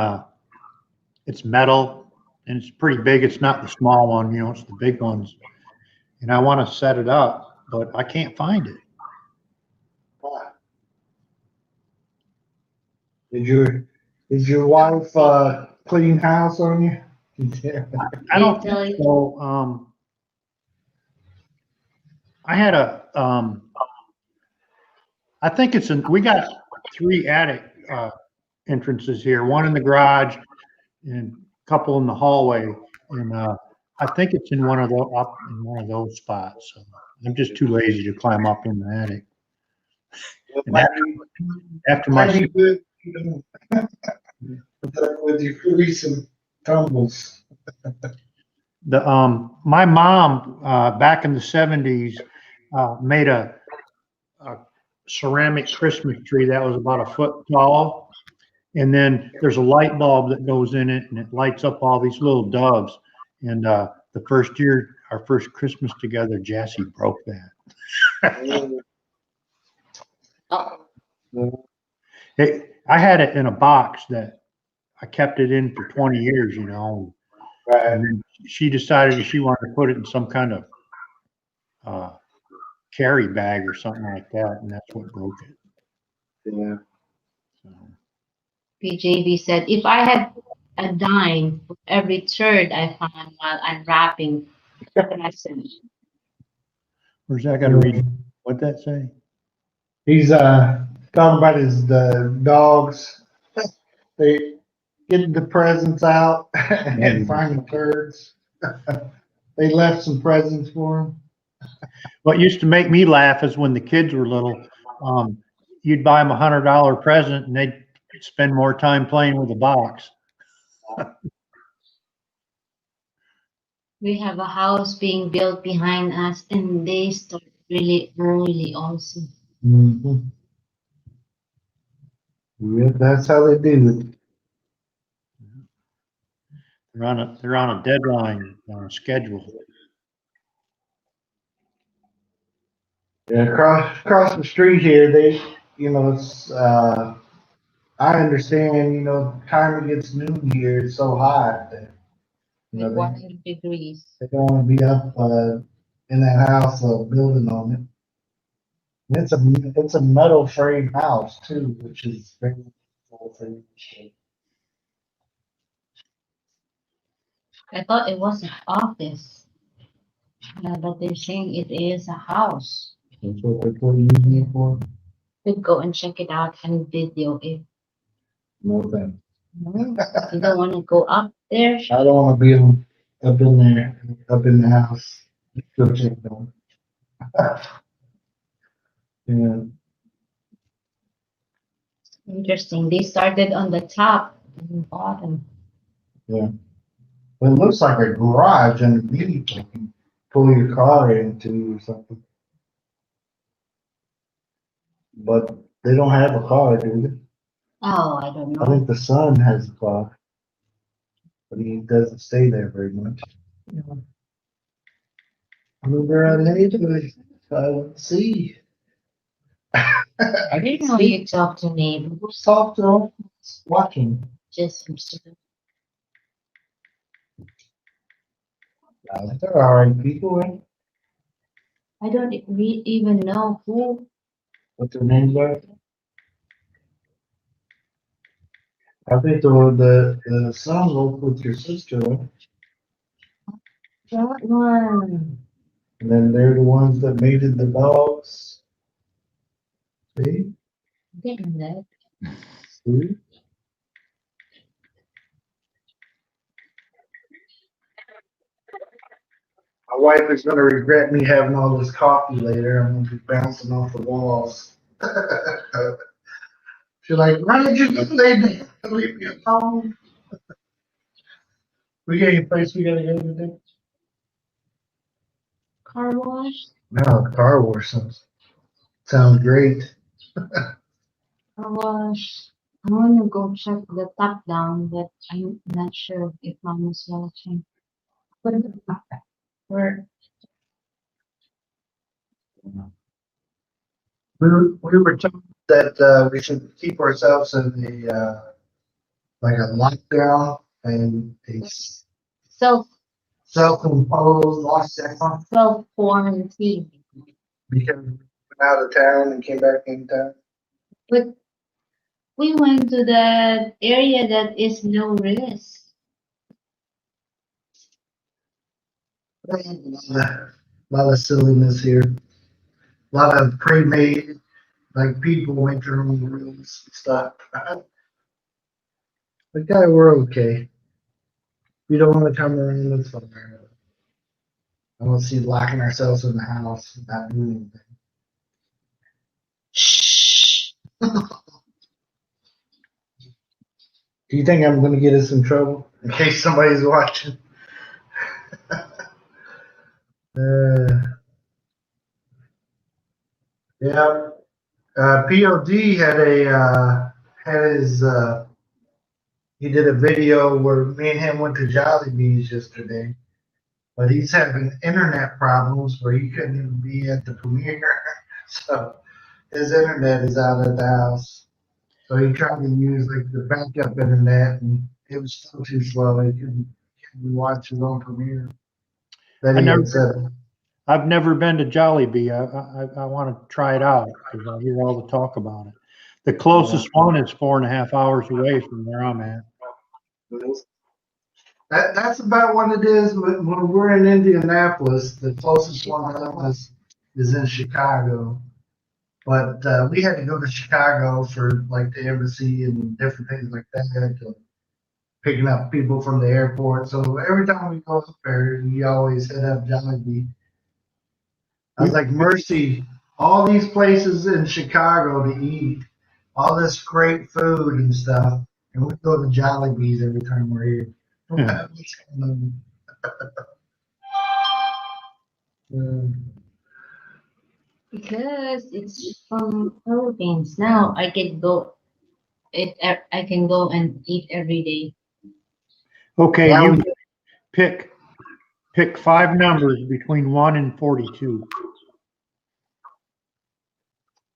E: it's metal and it's pretty big. It's not the small one, it's the big ones. And I want to set it up, but I can't find it.
B: Is your wife clean house on you?
E: I don't think so. I had I think we got 3 attic entrances here, one in the garage and a couple in the hallway. And I think it's in one of those spots. So I'm just too lazy to climb up in the attic. After my
B: with your recent tumbles.
E: My mom back in the 70s made a ceramic Christmas tree that was about a foot tall. And then there's a light bulb that goes in it and it lights up all these little doves. And the first year, our first Christmas together, Jassy broke that. I had it in a box that I kept it in for 20 years, you know. And then she decided she wanted to put it in some kind of carry bag or something like that, and that's what broke it.
B: Yeah.
E: So,
A: PJB said, if I had a dime for every turd I found while unwrapping the present.
E: where's that going to read? What'd that say?
B: He's talking about his dogs. They get the presents out and find the turds. They left some presents for him.
E: What used to make me laugh is when the kids were little, you'd buy them $100 present and they'd spend more time playing with the box.
A: We have a house being built behind us, and they start really early also.
B: Mm-hmm. Yeah, that's how they do it.
E: They're on a deadline, on a schedule.
B: Yeah, across the street here, they, it's I understand, time it gets noon here, it's so hot that,
A: Like
B: they
A: 100 degrees.
B: don't want to be up in that house building on it. And it's a metal frame house too, which is very cool for you.
A: I thought it was an office. But they're saying it is a house.
B: That's what they're using it for.
A: Could go and check it out and video it.
B: No thanks.
A: No, you don't want to go up there.
B: I don't want to be up in there, up in the house. Go check it out. Yeah.
A: Interesting. They started on the top and the bottom.
B: Yeah. Well, it looks like a garage underneath, like you pull your car into or something. But they don't have a car, do they?
A: Oh, I don't
B: I
A: know.
B: think the son has a car, but he doesn't stay there very much. Move around neighborhood, I would see. I
A: I didn't know you talk to neighbors.
B: Let's talk to them, watching.
A: Just
B: They're all right people, right?
A: I don't even know who.
B: What their names are? I think the son lives with your sister, right?
A: That one.
B: And then they're the ones that mated the dogs. See?
A: Didn't that?
B: See? My wife is gonna regret me having all this coffee later. I'm gonna be bouncing off the walls. She's like, why did you lay down? Leave me alone. We got any place we gotta go today?
A: Car wash?
B: No, car wash sounds great.
A: Car wash. I want to go check the top down, but I'm not sure if mom is watching. Where?
B: We were told that we should keep ourselves in the like a lockdown and a
A: Self
B: self-imposed lockdown
A: quarantine.
B: because we went out of town and came back in town.
A: But we went to that area that is no risk.
B: A lot of silliness here. A lot of pre-made, like people went their own rules and stuff. But guy, we're okay. We don't want to come around this fire. I don't see locking ourselves in the house and not doing anything. Shh. Do you think I'm going to get us in trouble in case somebody's watching? Yeah. POD had his he did a video where me and him went to Jollibee's yesterday, but he's having internet problems where he couldn't even be at the premiere. So his internet is out at the house. So he tried to use like the backup internet, and it was still too slow. He couldn't watch his own premiere that he had set up.
E: I've never been to Jollibee. I want to try it out because I hear all the talk about it. The closest one is 4.5 hours away from where I'm at.
B: That's about what it is when we're in Indianapolis. The closest one to us is in Chicago. But we had to go to Chicago for like the embassy and different things like that, to picking up people from the airport. So every time we go up there, we always hit up Jollibee. I was like, Mercy, all these places in Chicago to eat, all this great food and stuff, and we go to Jollibee's every time we're here.
E: Yeah.
A: Because it's from Philippines. Now I can go. I can go and eat every day.
E: Okay,
B: Yeah,
E: you pick 5 numbers between 1 and 42.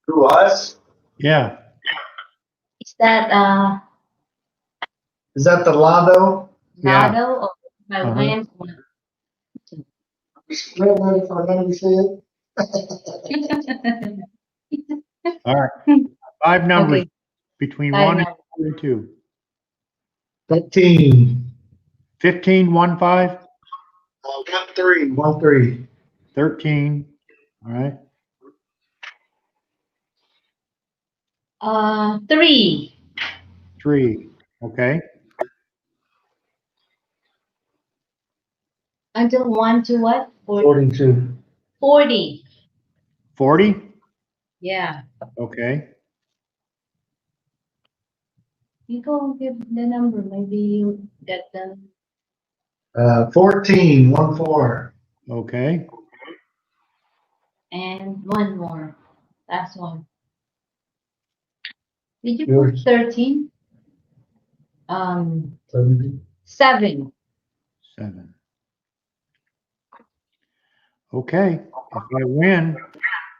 B: to us?
E: Yeah.
A: Is that
B: Is that the Lotto?
E: Yeah.
A: Lotto or I
E: Uh-huh.
A: went?
B: Ready for let me see it?
E: All right. 5 numbers
A: Okay,
E: between 1
A: 5
E: and
A: numbers.
E: 42.
B: 15.
E: 15, 1, 5,
B: 1-3. 1-3.
E: 13. All right.
A: 3
E: 3. Okay.
A: until 1 to what?
B: 42.
A: 40.
E: 40.
A: Yeah.
E: Okay.
A: You go give the number. Maybe you get them.
B: 14. 1-4.
E: Okay.
A: And one more. Last one. Did you
B: Yours.
A: put 13?
B: 17.
A: 7.
E: 7. Okay. If I win,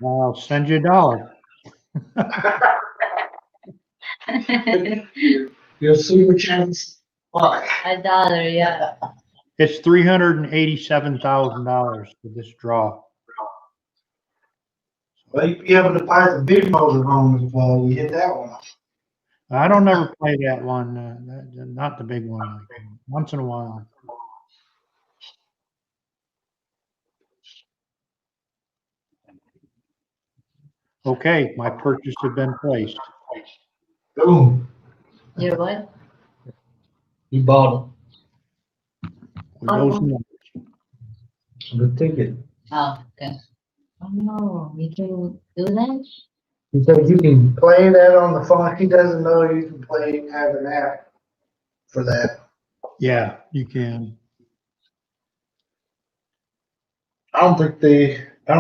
E: I'll send you $1.
B: Your super chance. Fuck.
A: $1, yeah.
E: It's $387,000 for this draw.
B: Well, you'd be able to buy the big motor home if you hit that one.
E: I don't ever play that one, not the big one. Once in a while. Okay, my purchase has been placed.
B: Boom.
A: Your what?
B: You bought
E: With those
A: Oh.
E: numbers.
B: the ticket.
A: Oh, okay. Oh no, you can do that?
B: He said you can play that on the phone. He doesn't know you can play, have an app for that.
E: Yeah, you can.
B: I don't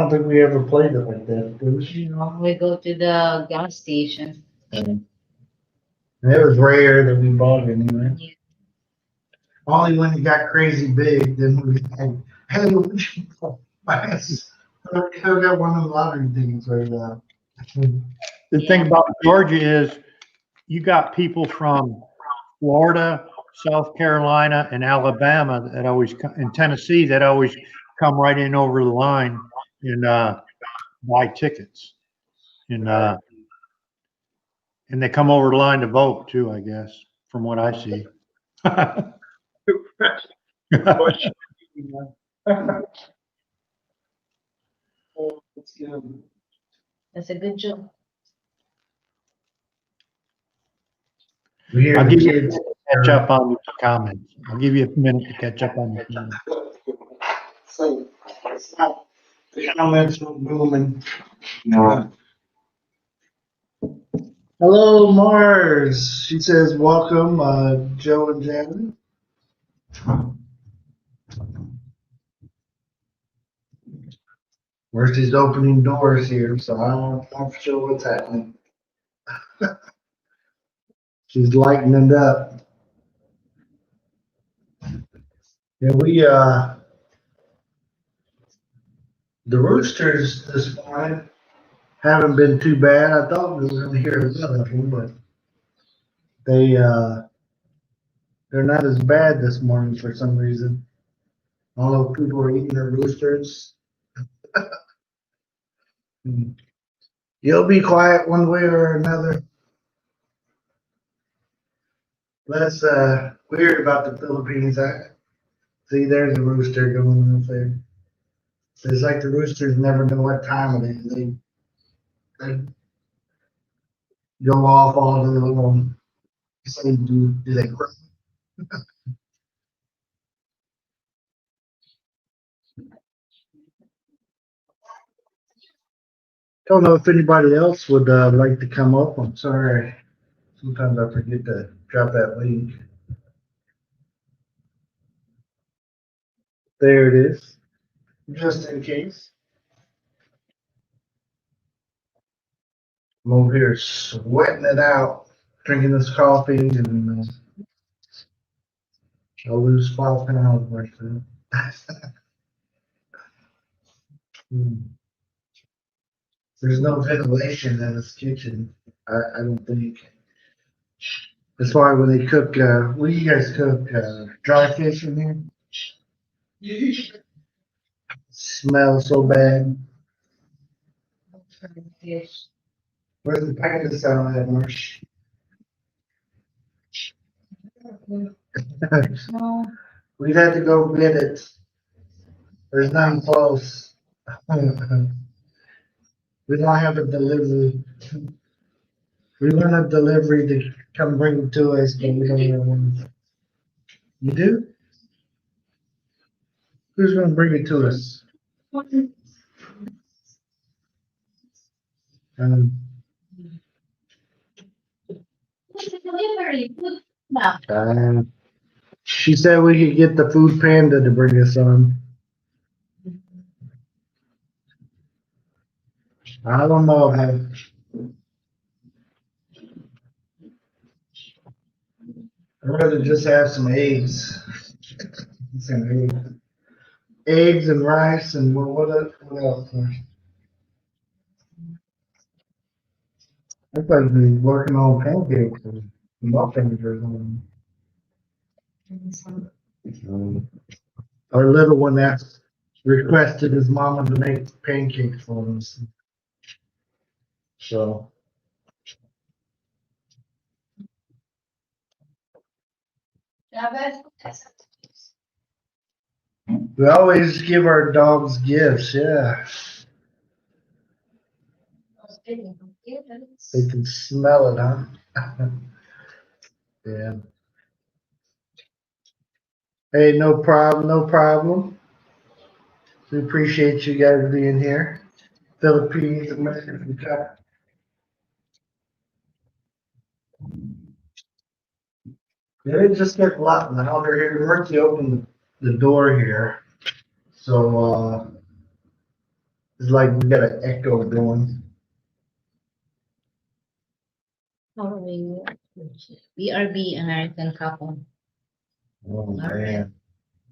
B: think we ever played it like that. It was,
A: You know, we go to the gas station.
B: it was rare that we bought it anyway.
A: Yeah.
B: Only when it got crazy big, then we had, hey, we should buy us. I got one of the lottery things right now.
E: The thing about Georgia is you got people from Florida, South Carolina, and Alabama that always come, and Tennessee that always come right in over the line and buy tickets. And they come over the line to vote too, I guess, from what I see.
A: That's a good job.
B: We
E: I'll
B: hear
E: give
B: the
E: you a
B: kids.
E: minute to catch up on your comments. I'll give you a minute to catch up on your comments.
B: So, the comments were booming. Hello, Mars. She says, welcome, Joe and Jasmine. Mercy's opening doors here, so I'm not sure what's happening. She's lightening it up. Yeah, the roosters this morning haven't been too bad. I thought we were going to hear a lot of them, but they're not as bad this morning for some reason. I don't know if people are eating their roosters. You'll be quiet one way or another. That's weird about the Philippines. I see there's a rooster going up there. It's like the roosters never know what time it is. They go off all day long. You say, do they cry? Don't know if anybody else would like to come up. I'm sorry. Sometimes I forget to drop that link. There it is, just in case. I'm over here sweating it out, drinking this coffee, and I'll lose 5 pounds like that. There's no ventilation in this kitchen. I don't think. That's why when they cook, what do you guys cook? Dry fish in here? Smells so bad. Where's the package sound at, Marsh? We'd have to go get it. There's none close. We don't have a delivery. We want a delivery to come bring it to us, but we don't have one. You do? Who's gonna bring it to us? Um, she said we could get the food panda to bring us on. I don't know, man. I'd rather just have some eggs. Some eggs. Eggs and rice and what else? I thought you'd be working on pancakes and muffins or something. Our little one asked, requested his mama to make pancakes for us. So we always give our dogs gifts, yeah. They can smell it, huh? Yeah. Hey, no problem, no problem. We appreciate you guys being here. Philippines, American Cup. Yeah, it just gets a lot louder here. Mercy opened the door here. So it's like we got an echo going.
A: How are you? BRB American couple.
B: Oh man.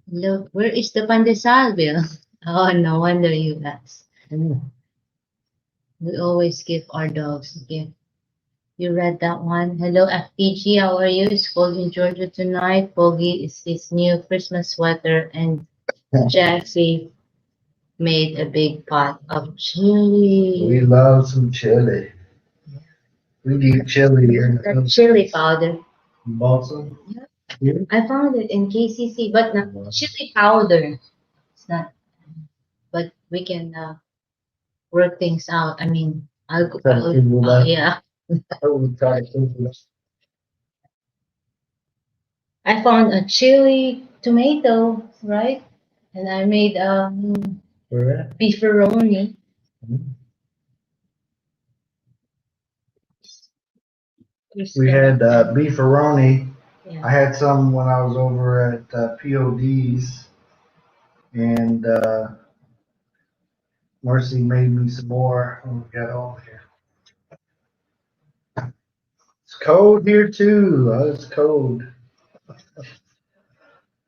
A: Look, where is the pandesal, Bill? Oh, no wonder you asked. We always give our dogs a gift. You read that one? Hello, FPG. How are you? It's cold in Georgia tonight. Bogey is his new Christmas sweater, and Jaxie made a big pot of chili.
B: We love some chili. We need chili here.
A: That chili powder.
B: You bought some?
A: Yeah. I found it in KCC, but not chili powder. It's not. But we can work things out. I mean, yeah. I found a chili tomato, right? And I made beefaroni.
B: We had beefaroni.
A: Yeah.
B: I had some when I was over at POD's, and Marcy made me some more when we got home here. It's cold here too. Oh, it's cold.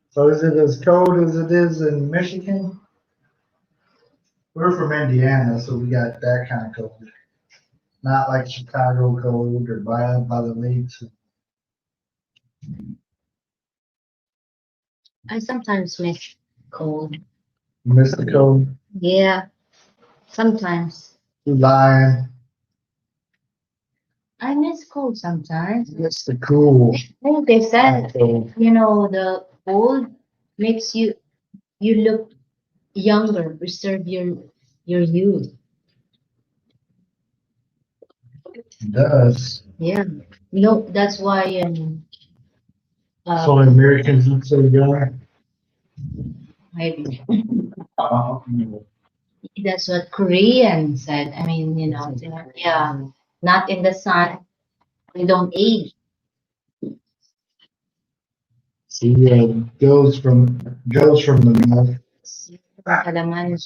B: So is it as cold as it is in Michigan? We're from Indiana, so we got that kind of cold. Not like Chicago cold or by the lakes.
A: I sometimes miss cold.
B: You miss the cold?
A: Yeah, sometimes.
B: You lying.
A: I miss cold sometimes.
B: You miss the cool.
A: Like they said,
B: Cold.
A: the cold makes you look younger, preserve your youth.
B: It does.
A: Yeah. No, that's why
B: So Americans look so young.
A: maybe
B: Uh,
A: that's what Korean said. I mean, yeah, not in the sun. We don't age.
B: See, Joe's from the north.
A: Kalaman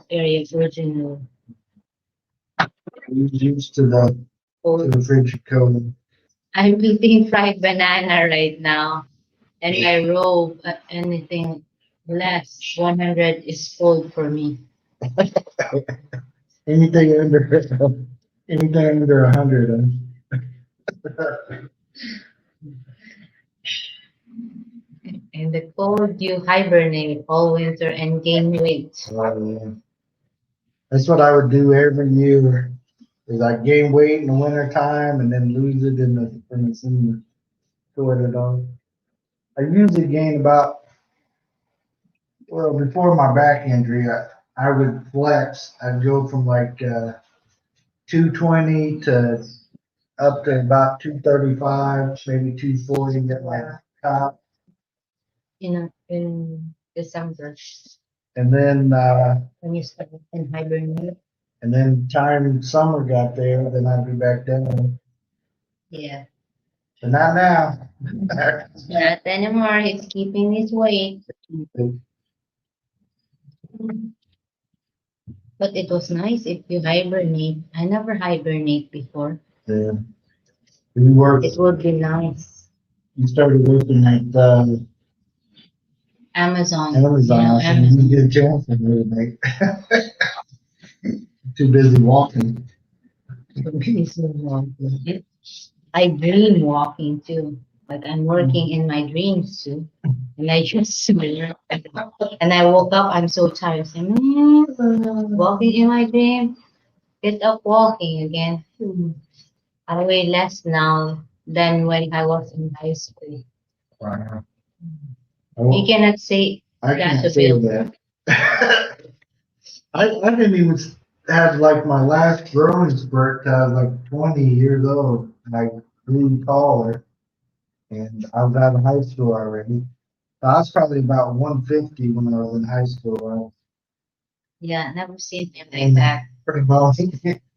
A: area original.
B: He's used to the
A: Cold.
B: frigid cold.
A: I'm eating fried banana right now, and my robe, anything less 100 is cold for me.
B: Anything under 100.
A: In the cold, you hibernate all winter and gain weight.
B: That's what I would do every year. Is I gain weight in the winter time and then lose it in the summer. Sort it on. I usually gain about before my back injury, I would flex. I'd go from like 220 to up to about 235, maybe 240 at my top.
A: In December,
B: And then
A: when you start in hibernate.
B: and then time summer got there, then I'd be back down.
A: Yeah.
B: But not now.
A: Not anymore. He's keeping his weight. But it was nice if you hibernate. I never hibernate before.
B: Yeah. You work.
A: It would be nice.
B: You started working at
A: Amazon.
B: Amazon, so
A: Amazon.
B: you get a chance to hibernate. Too busy walking.
A: I dream walking too. Like I'm working in my dreams too. And I just and I woke up, I'm so tired. I walking in my dream, get up walking again. I weigh less now than when I was in high school.
B: Wow.
A: You cannot say
B: I
A: that
B: can't
A: to
B: say
A: Bill.
B: that. I didn't even have like my last growing spurt till I was like 20 years old, and I grew taller, and I was out of high school already. So I was probably about 150 when I was in high school.
A: Yeah, never seen him like that.
B: Pretty well,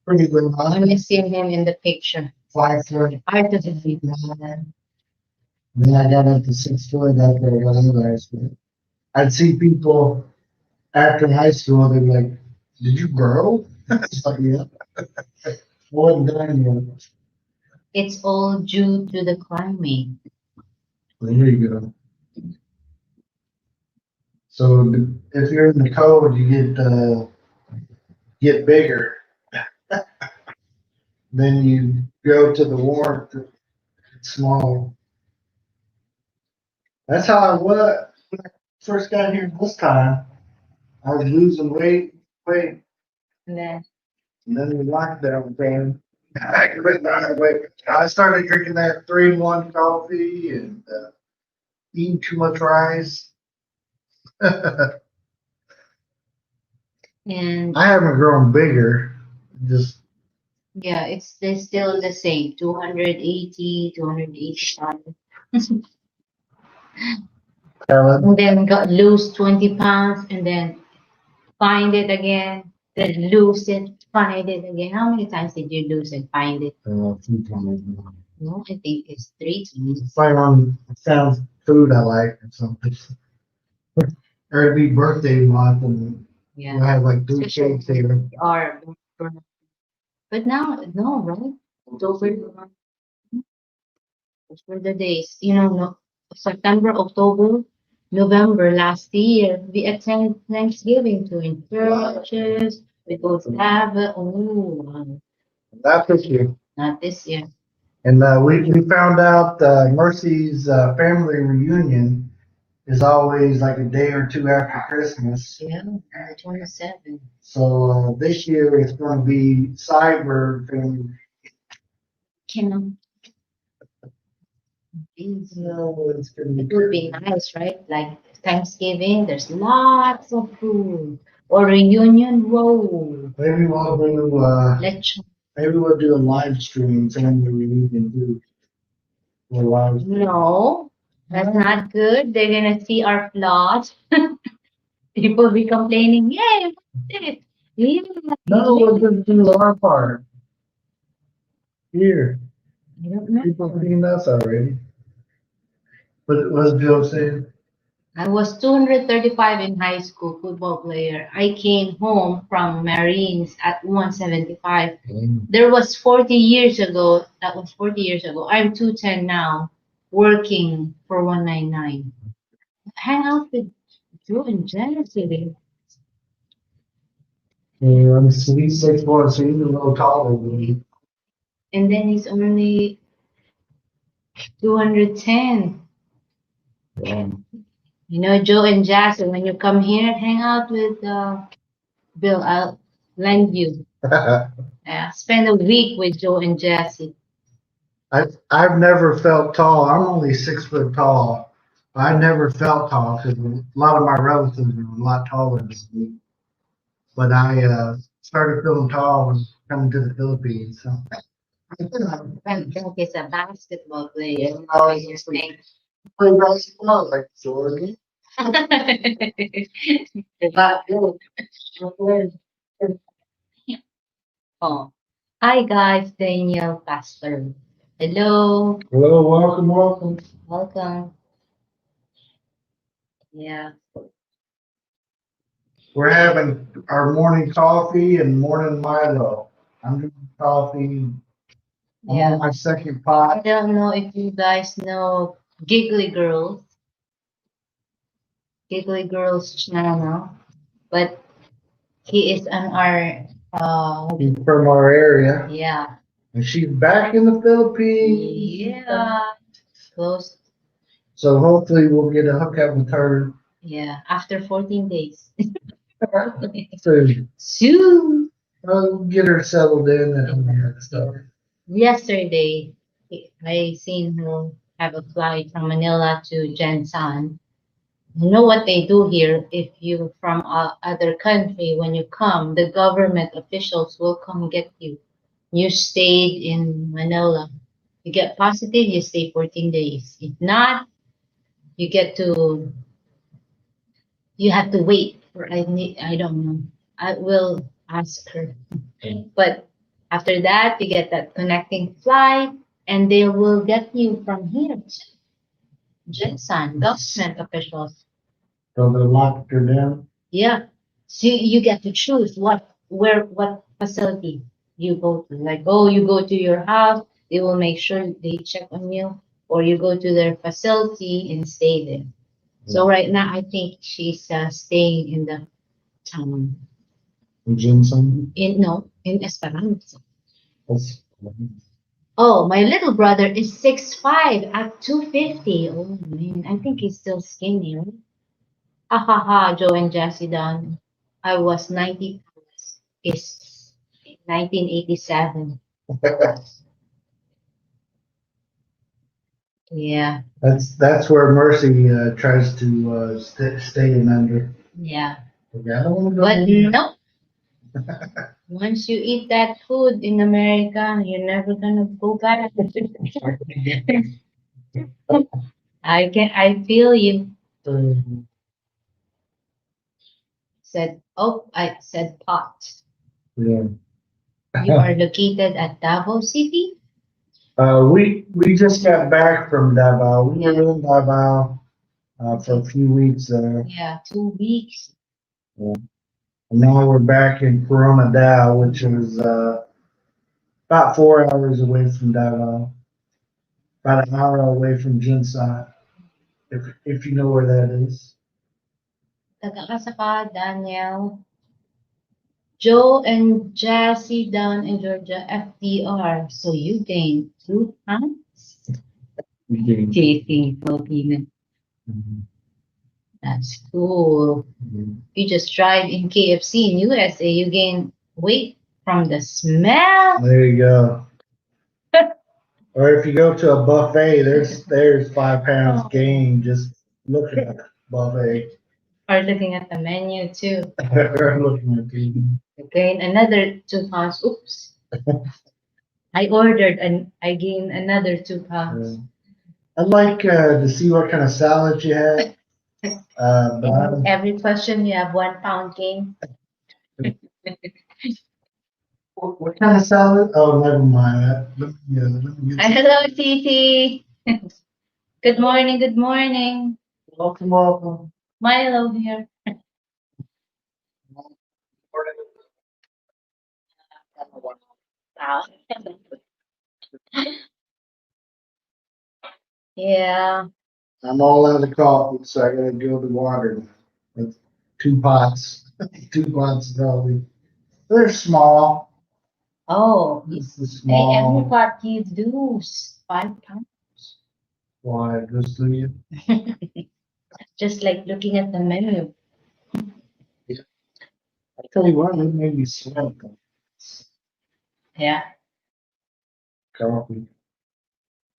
B: pretty good.
A: I only seen him in the picture.
B: 5 foot.
A: Hard to believe that.
B: Then I got up to 6 foot after I got into high school. I'd see people after high school, they'd be like, "Did you grow?" It's like, yeah. Wasn't done yet.
A: It's all due to the climate.
B: Well, here you go. So if you're in the cold, you get bigger. Then you go to the warmth, it's small. That's how I was when I first got here this time. I was losing weight,
A: And then
B: and then the lockdown came. I quit losing weight. I started drinking that 3-in-1 coffee and eating too much rice. I
A: and
B: haven't grown bigger. Just
A: yeah, they're still the same. 280, 285. And then lose 20 pounds and then find it again. Then lose it, find it again. How many times did you lose and find it?
B: 3 times.
A: No, I think it's 3 times.
B: If I found food I like or something. Or it'd be birthday month and
A: Yeah.
B: We'll have like 3 kids there.
A: Or, but now, no, right? October, those were the days. No, September, October, November last year, we attend Thanksgiving too in churches. We go to have
B: Not this year.
A: not this year.
B: And we found out Mercy's family reunion is always like a day or two after Christmas.
A: Yeah, on the 27th.
B: So this year it's going to be Cyber family.
A: Can
B: So it's going to
A: it would be nice, right? Like Thanksgiving, there's lots of food. Or reunion, whoa.
B: Maybe we'll do
A: Let's
B: maybe we'll do a live stream family reunion too. Or live stream.
A: no, that's not good. They're gonna see our flaws. People be complaining, yay, what's this? Yeah,
B: No, we'll just do our part. Here,
A: I don't know.
B: people seen us already. What was Joe saying?
A: I was 235 in high school, football player. I came home from Marines at 175. There was 40 years ago. That was 40 years ago. I'm 210 now, working for 199. Hang out with Joe and Genesis.
B: Yeah, I'm 6'1", so he's a little taller than me.
A: And then he's only 210.
B: Yeah.
A: Joe and Jackson, when you come here, hang out with Bill. I'll lend you. Spend a week with Joe and Jesse.
B: I've never felt tall. I'm only 6 foot tall. I never felt tall because a lot of my relatives are a lot taller than me. But I started feeling tall when coming to the Philippines. So.
A: Jack is a basketball player.
B: Yeah, I used to play basketball like Jordan.
A: Oh, hi guys, Daniel Pastor. Hello,
B: Hello, welcome.
A: welcome. Yeah,
B: We're having our morning coffee and morning Milo. I'm drinking coffee. I'm
A: yeah.
B: on my second
A: I
B: pot.
A: don't know if you guys know Giggly Girls channel, but he is on our
B: She's from our area.
A: yeah.
B: And she's back in the Philippines.
A: Yeah, close.
B: So hopefully we'll get a hookup with her
A: Yeah, after 14 days.
B: soon.
A: Soon.
B: We'll get her settled in and stuff.
A: Yesterday, I seen her have a flight from Manila to Jensan. You know what they do here? If you from other country, when you come, the government officials will come get you. You stayed in Manila. You get positive, you stay 14 days. If not, you get to you have to wait for I don't know. I will ask her. But after that, you get that connecting flight, and they will get you from here to Jensen, government officials.
B: So they locked her down.
A: Yeah. So you get to choose what facility you go to. Like, oh, you go to your house, they will make sure they check on you, or you go to their facility and stay there. So right now, I think she's staying in the town.
B: In Jensen.
A: In Esperanza. Oh, my little brother is 6'5" at 250. Oh man, I think he's still skinny, right? Ha ha ha, Joe and Jesse Dunn. I was 90 pounds. Is 1987. Yeah,
B: That's where Mercy tries to stay in under.
A: yeah.
B: I don't want to go
A: But
B: in.
A: no, once you eat that food in America, you're never gonna go back. I feel you. I said pot.
B: Yeah.
A: You are located at Davao City?
B: We just got back from Davao. We were in Davao for a few weeks there.
A: Yeah, 2 weeks.
B: Yeah. And now we're back in Koronadal, which is about 4 hours away from Davao, about an hour away from Ginsai, if you know where that is.
A: Taga-asa ka, Daniel. Joe and Jassy down in Georgia, FDR. So you gained 2 pounds? JC, Filipino. That's cool. You just tried in KFC in USA, you gain weight from the smell.
B: There you go. Or if you go to a buffet, there's 5 pounds gained just looking at the buffet.
A: Or looking at the menu too.
B: Or looking at the
A: Gain another 2 pounds. Oops. I ordered and I gained another 2 pounds.
B: I'd like to see what kind of salad you had.
A: Every question you have 1 pound gain.
B: What kind of salad? Oh, never mind. Let me get
A: Hello, Titi. Good morning, good morning.
B: welcome.
A: Milo here. Wow. Yeah.
B: I'm all out of coffee, so I gotta go to water. That's 2 pots. 2 pots of coffee. They're small.
A: Oh,
B: This is
A: hey, every
B: small.
A: pot you do 5 pounds.
B: Why it goes through you?
A: Just like looking at the menu.
B: I tell you what, it made me sweat.
A: Yeah.
B: Coffee.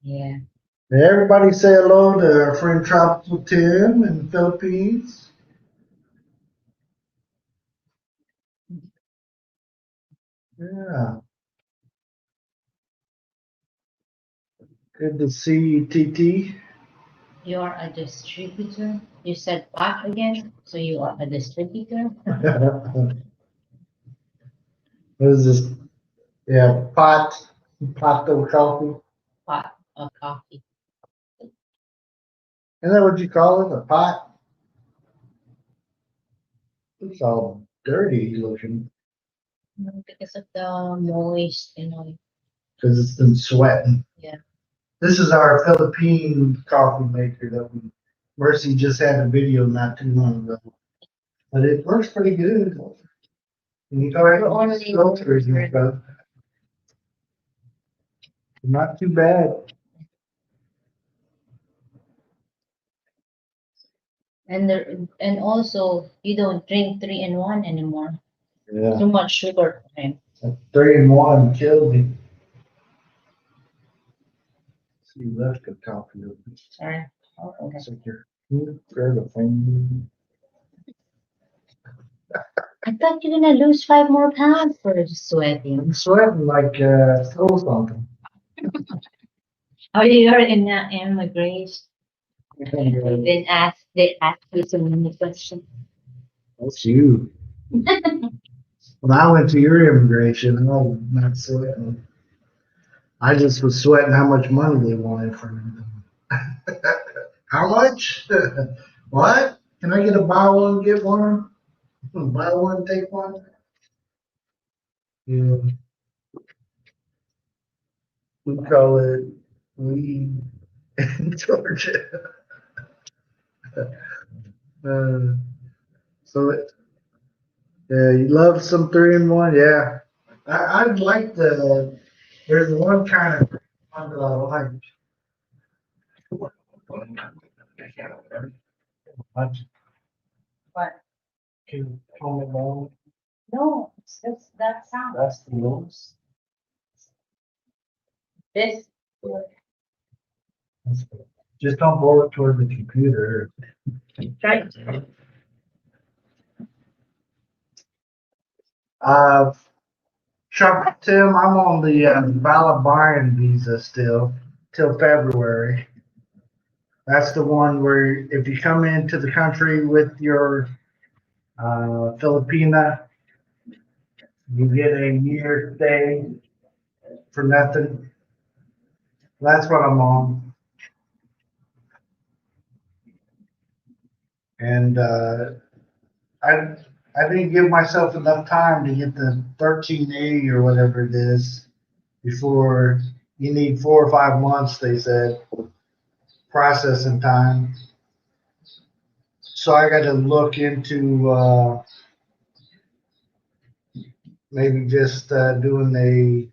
A: Yeah.
B: Hey, everybody say hello to our friend Tropical Tim in the Philippines. Yeah. Good to see you, TT.
A: You're a distributor. You said pot again, so you are a distributor.
B: What is this? Yeah, pot of coffee.
A: Pot of coffee.
B: Isn't that what you call it? A pot? It's all dirty looking
A: Because of the moist,
B: because it's been sweating.
A: Yeah.
B: This is our Philippine coffee maker that Mercy just had a video not too long ago. But it works pretty good. And you go ahead and use filters and stuff. Not too bad.
A: And also you don't drink 3-in-1 anymore.
B: Yeah.
A: Too much sugar for him.
B: 3-in-1 killed me. See, you left the coffee.
A: Sorry. Oh, okay.
B: It's like you're grab the phone.
A: I thought you're gonna lose 5 more pounds for sweating.
B: I'm sweating like oh something.
A: Oh, you're in immigration. They ask you so many questions.
B: That's you. When I went to your immigration, I was not sweating. I just was sweating how much money they wanted from me. How much? What? Can I get a buy one, get one? Buy one, take one? Yeah. We call it weed in Georgia. So yeah, you love some 3-in-1? Yeah. I'd like there's one kind of one that I like.
A: What?
B: Can you tell me about
A: No, it's that sound.
B: That's the lowest.
A: This.
B: Just don't blow it toward the computer.
A: Right.
B: Tim, I'm on the Balabayan visa still till February. That's the one where if you come into the country with your Filipina, you get a year stay for nothing. That's what I'm on. And I I didn't give myself enough time to get the 13A or whatever it is before. You need 4 or 5 months, they said, processing time. So I got to look into maybe just doing a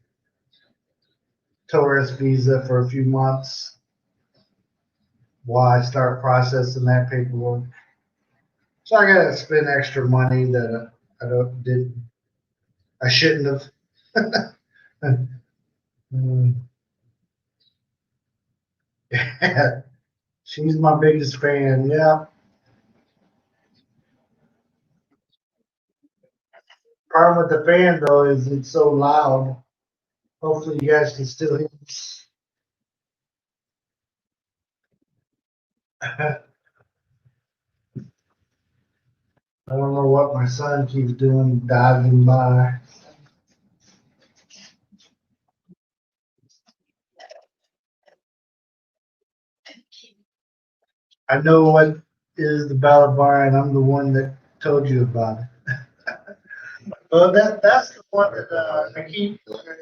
B: tourist visa for a few months while I start processing that paperwork. So I got to spend extra money that I shouldn't have. She's my biggest fan. Yeah. Problem with the fan though is it's so loud. Hopefully you guys can still hear this. I don't know what my son keeps doing, diving by. I know what is the ballot bar, and I'm the one that told you about it. Well, that's the one that I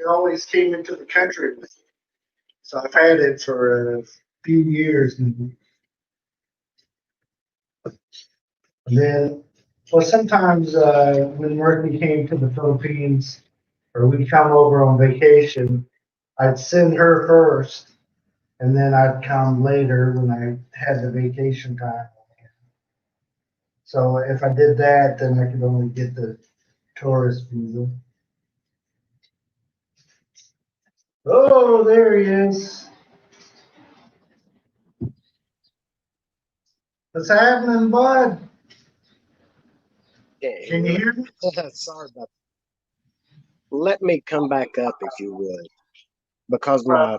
B: always came into the country with. So I've had it for a few years. And then, well, sometimes when Murphy came to the Philippines, or we come over on vacation, I'd send her first, and then I'd come later when I had the vacation time. So if I did that, then I could only get the tourist visa. Oh, there he is. What's happening, bud? Can you hear me?
F: Sorry about that. Let me come back up if you would, because my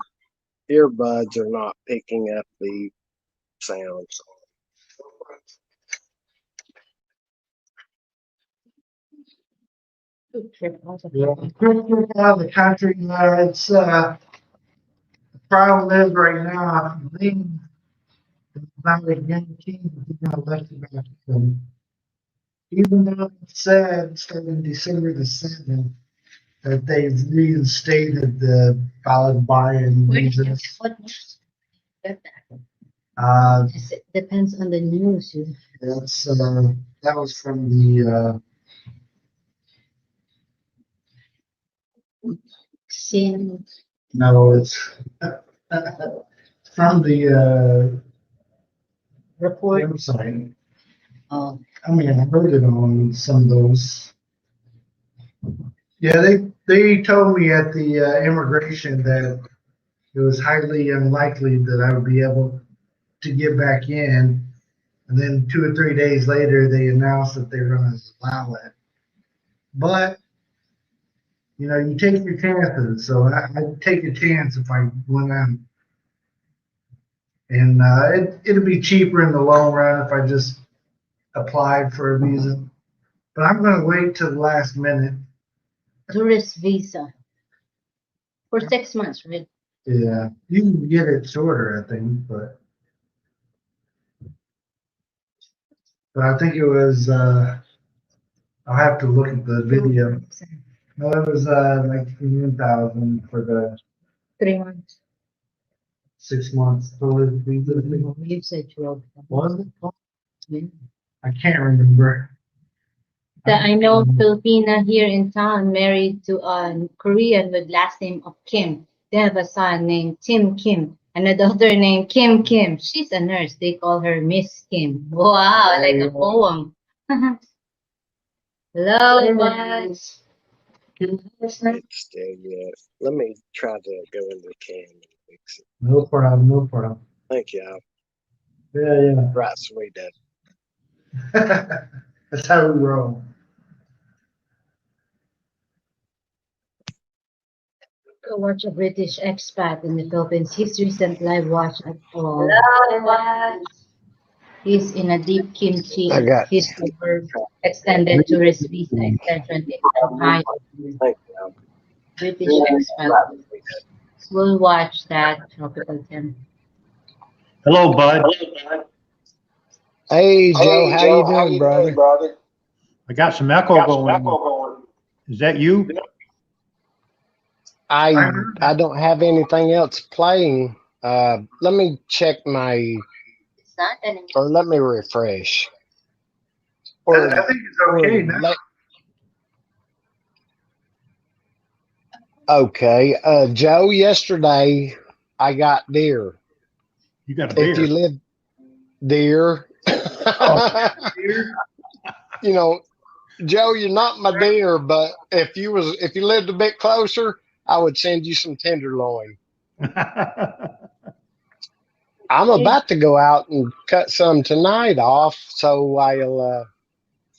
F: earbuds are not picking up the sound.
B: Yeah, Christmas out of the country. It's problem is right now. Lean is not a guarantee that you're not elected back in. Even though it said starting December the 7th that they've reinstated the ballot buy-in visas.
A: What that
B: Uh,
A: it depends on the news.
B: that's that was from the
A: CNN
B: no, it's from the
A: report.
B: website.
A: Oh,
B: I mean, I heard it on some of those. Yeah, they told me at the immigration that it was highly unlikely that I would be able to get back in. And then 2 or 3 days later, they announced that they're going to allow it. But, you know, you take your chances. So I'd take a chance if I went in. And it'd be cheaper in the long run if I just applied for a visa. But I'm going to wait till the last minute.
A: tourist visa for 6 months, right?
B: Yeah, you can get it shorter, I think, but I think it was. I'll have to look at the video. No, it was like 1,000 for the
A: 3 months.
B: 6 months. So
A: You said 12.
B: was it?
A: Yeah.
B: I can't remember.
A: That I know Filipina here in town married to a Korean with last name of Kim. They have a son named Tim Kim and a daughter named Kim Kim. She's a nurse. They call her Miss Kim. Wow, like a poem. Hello, guys.
F: It's still, yeah. Let me try to go into the cam and fix it.
B: No problem. No problem.
F: Thank you, Al.
B: Yeah,
F: Right, sweet dad.
B: yeah. That's how we roll.
A: Go watch a British expat in the Philippines. His recent live watch at all. He's in a deep kimchi
F: I got
A: for extended tourist visa extension in Ohio.
F: Thank you, Al.
A: British expat. We'll watch that tropical Tim.
E: Hello, bud.
F: Hey, Joe, how you doing, brother?
E: I got some echo going. Is that you?
F: I don't have anything else playing. Let me check my,
A: It's not anymore.
F: or let me refresh.
B: I
F: Or,
B: think it's okay now.
F: Okay. Joe, yesterday I got deer.
E: You got a deer.
F: If you live deer,
B: Here,
F: you know, Joe, you're not my deer, but if you lived a bit closer, I would send you some tenderloin. I'm about to go out and cut some tonight off, so I'll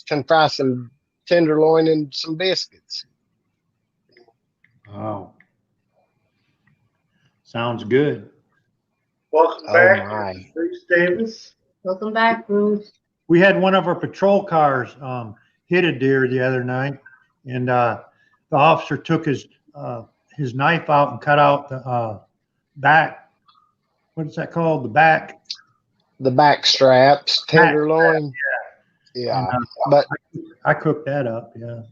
F: can fry some tenderloin and some biscuits.
E: Oh, sounds good.
B: welcome
F: Oh
B: back,
F: my!
B: Bruce Davis.
A: Welcome back, Bruce.
E: We had one of our patrol cars hit a deer the other night, and the officer took his knife out and cut out the back. What is that called?
F: The back straps, tenderloin. Yeah,
E: And,
F: but
E: I cooked that up. Yeah.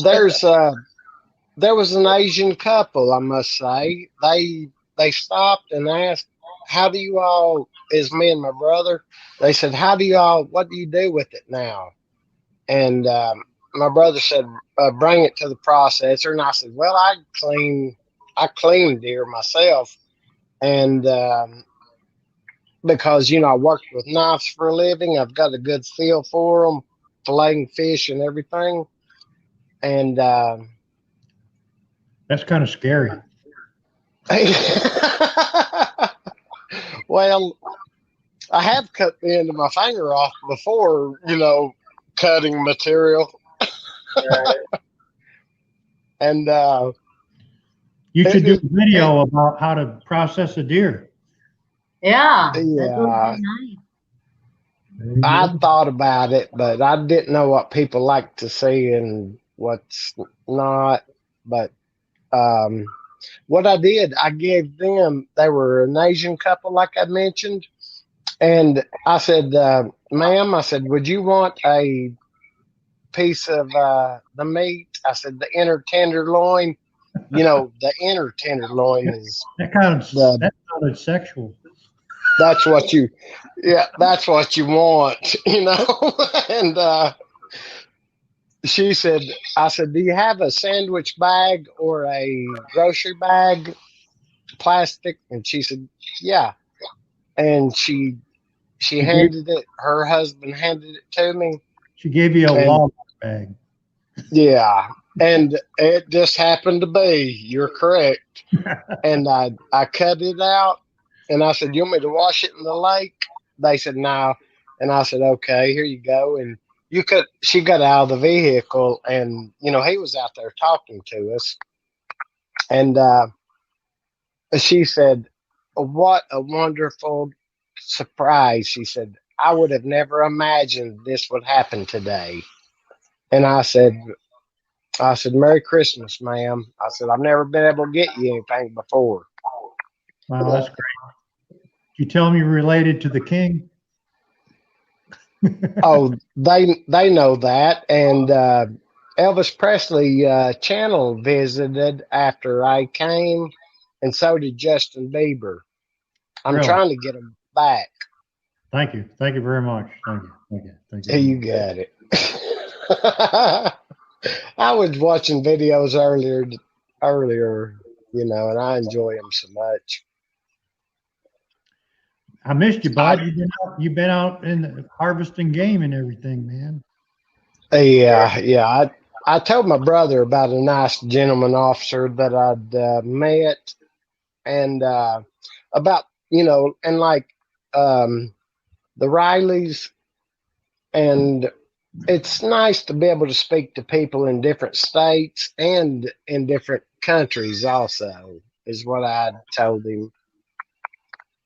F: there was an Asian couple, I must say. They stopped and asked, "How do you all?" Is me and my brother. They said, "How do you all? What do you do with it now?" And my brother said, "Bring it to the processor." And I said, "Well, I clean deer myself, and because I worked with knives for a living, I've got a good feel for them, filleting fish and everything." And
E: That's kind of scary.
F: well, I have cut the end of my finger off before, cutting material. And
E: You should do a video about how to process a deer.
A: Yeah, that
F: yeah,
A: would be nice.
F: I thought about it, but I didn't know what people like to see and what's not. But what I did, I gave them, they were an Asian couple, like I mentioned. And I said, "Ma'am," I said, "would you want a piece of the meat?" I said, "The inner tenderloin." The inner tenderloin is
E: That sounded sexual.
F: that's what you want, And she said, I said, "Do you have a sandwich bag or a grocery bag, plastic?" And she said, "Yeah." And she handed it, her husband handed it to me.
E: She gave you a Walmart bag.
F: Yeah. And it just happened to be, you're correct. And I cut it out and I said, "You want me to wash it in the lake?" They said, "No." And I said, "Okay, here you go." And she got out of the vehicle and, he was out there talking to us. And she said, "What a wonderful surprise." She said, "I would have never imagined this would happen today." And I said, "Merry Christmas, ma'am." I said, "I've never been able to get you anything before."
E: Wow, that's great. Did you tell them you're related to the king?
F: Oh, they know that. And Elvis Presley channel visited after I came, and so did Justin Bieber. I'm
E: Really?
F: trying to get them back.
E: Thank you. Thank you very much. Thank you.
F: You got it. I was watching videos earlier, and I enjoy them so much.
E: I missed you, bud. You've been out in harvesting game and everything, man.
F: Yeah. I told my brother about a nice gentleman officer that I'd met, and about and like the Rileys, and it's nice to be able to speak to people in different states and in different countries also, is what I told him.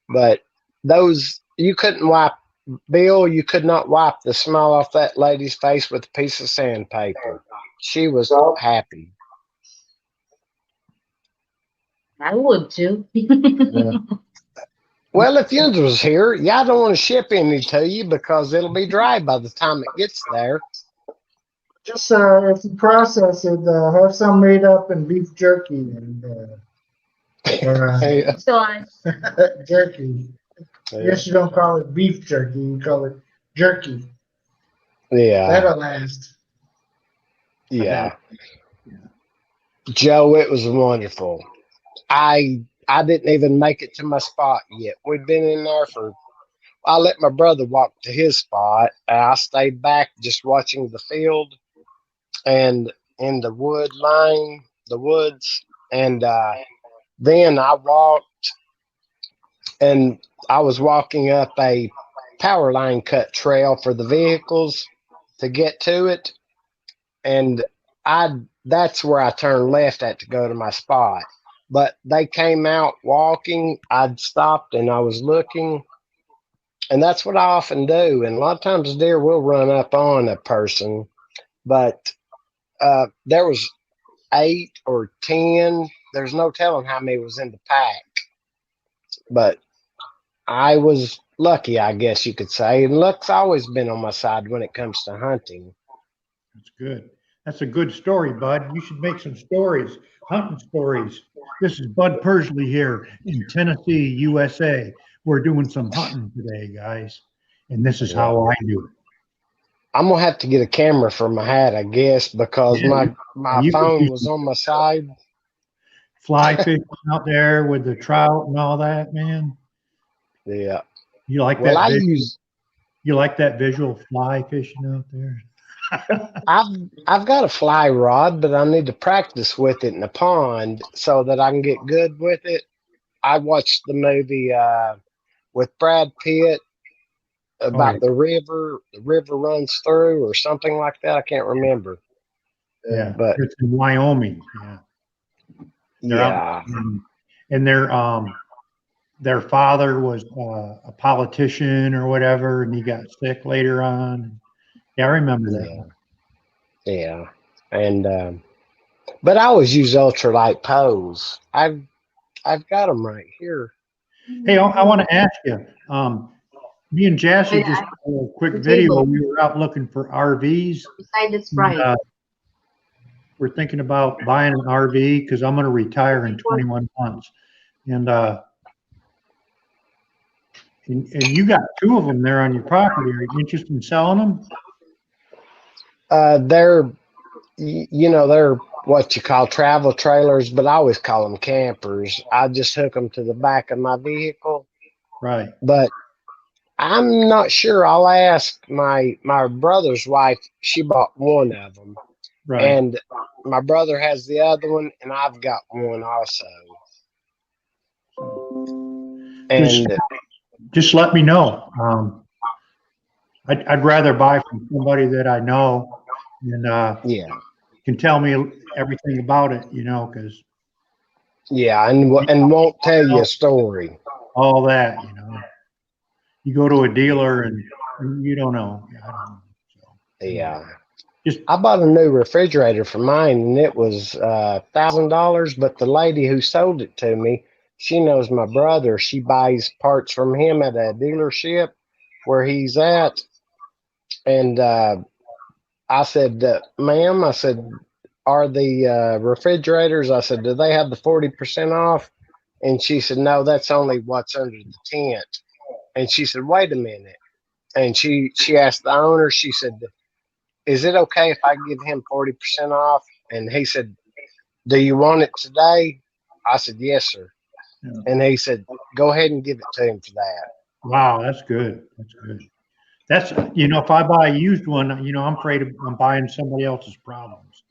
F: But you couldn't wipe, Bill, you could not wipe the smile off that lady's face with a piece of sandpaper. She was happy.
A: I would too.
F: Yeah. Well, if yours was here, I don't want to ship any to you because it'll be dry by the time it gets there.
B: Just if you process it, have some made up in beef jerky and or
F: Yeah.
A: So on.
B: jerky. I guess you don't call it beef jerky, you call it jerky.
F: Yeah.
B: That'll last.
F: Yeah. Joe, it was wonderful. I didn't even make it to my spot yet. We'd been in there for. I let my brother walk to his spot. I stayed back just watching the field and in the woods, and then I walked, and I was walking up a power line cut trail for the vehicles to get to it, and that's where I turned left at to go to my spot. But they came out walking. I'd stopped and I was looking, and that's what I often do. And a lot of times deer will run up on a person, but there was 8 or 10. There's no telling how many was in the pack, but I was lucky, I guess you could say. And luck's always been on my side when it comes to hunting.
E: That's good. That's a good story, Bud. You should make some stories, hunting stories. This is Bud Pursley here in Tennessee, USA. We're doing some hunting today, guys. And this is how I do it.
F: I'm gonna have to get a camera for my hat, I guess, because
E: Yeah,
F: my
E: you could
F: phone
E: do
F: was
E: some
F: on my side.
E: fly fishing out there with the trout and all that, man.
F: Yeah.
E: You like
F: Well,
E: that you like that visual fly fishing out there?
F: I've got a fly rod, but I need to practice with it in the pond so that I can get good with it. I watched the movie with Brad Pitt about the river. The river runs through, or something like that. I can't remember.
E: Yeah,
F: But
E: it's in Wyoming. Yeah, they're out, and their father was a politician or whatever, and he got sick later on. Yeah, I remember that.
F: Yeah, and but I always use ultralight poles. I've got them right here.
E: Hey, I want to ask you. Me and Jassy just did a quick video. We were out looking for RVs.
A: Beside the Sprite.
E: We're thinking about buying an RV because I'm going to retire in 21 months. And you got 2 of them there on your property. Are you interested in selling them?
F: They're they're what you call travel trailers, but I always call them campers. I just hook them to the back of my vehicle.
E: Right.
F: But I'm not sure. I'll ask my brother's wife. She bought one of them.
E: Right.
F: And my brother has the other one, and I've got one also. And
E: just let me know. I'd rather buy from somebody that I know and can tell me everything about it, because
F: and won't tell you a story.
E: All that, you go to a dealer and you don't know. I don't know.
F: I bought a new refrigerator for mine, and it was $1,000. But the lady who sold it to me, she knows my brother. She buys parts from him at a dealership where he's at. And I said, ma'am, I said, are the refrigerators, I said, do they have the 40% off? And she said, no, that's only what's under the tent. And she said, wait a minute. And she asked the owner, she said, is it okay if I give him 40% off? And he said, do you want it today? I said, yes, sir. Yeah. And he said, go ahead and give it to him for that.
E: Wow, that's good. That's good. That's, if I buy a used one, I'm afraid I'm buying somebody else's problems.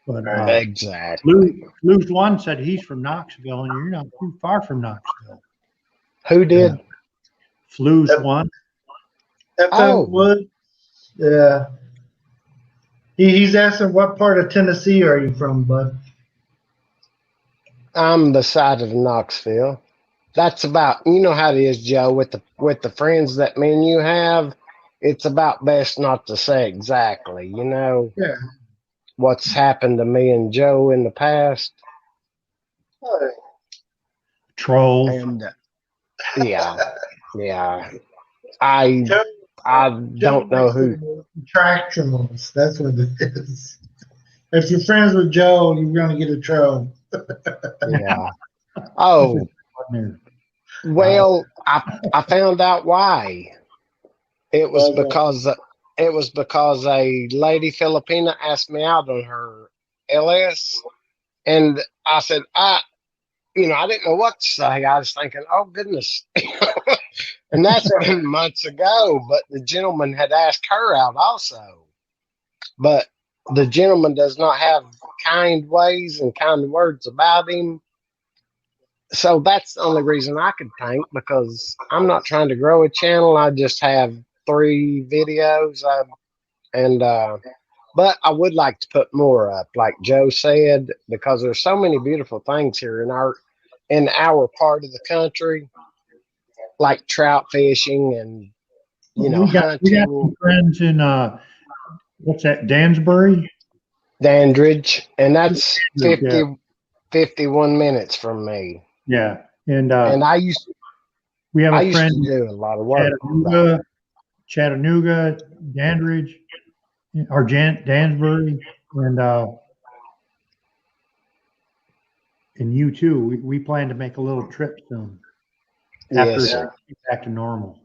E: But
F: exactly.
E: Lou's one said he's from Knoxville, and you're not too far from Knoxville.
F: Who did?
E: Flu's one.
B: Wood. Yeah. He's asking what part of Tennessee are you from, bud?
F: I'm the side of Knoxville. That's about, how it is, Joe, with the friends that me and you have. It's about best not to say exactly, what's happened to me and Joe in the past.
E: Trolls.
F: And yeah. I I don't know who.
B: Tractionals. That's what it is. If you're friends with Joe, you're gonna get a troll.
F: Yeah. Oh, well, I found out why. It was because a lady Filipina asked me out on her LS, and I said I didn't know what to say. I was thinking, oh goodness, and that's been months ago. But the gentleman had asked her out also, but the gentleman does not have kind ways and kind words about him. So that's the only reason I could think, because I'm not trying to grow a channel. I just have 3 videos, but I would like to put more up, like Joe said, because there's so many beautiful things here in our part of the country, like trout fishing and
E: we got
F: hunting.
E: some friends in what's that, Dansbury?
F: Dandridge, and that's
E: Yeah.
F: 51 minutes from me.
E: Yeah, and
F: we have
E: a
F: used
E: friend
F: to do a lot of work.
E: Chattanooga, Dandridge, or Dansbury, and you too. We plan to make a little trip soon after
F: Yes,
E: it's back to normal.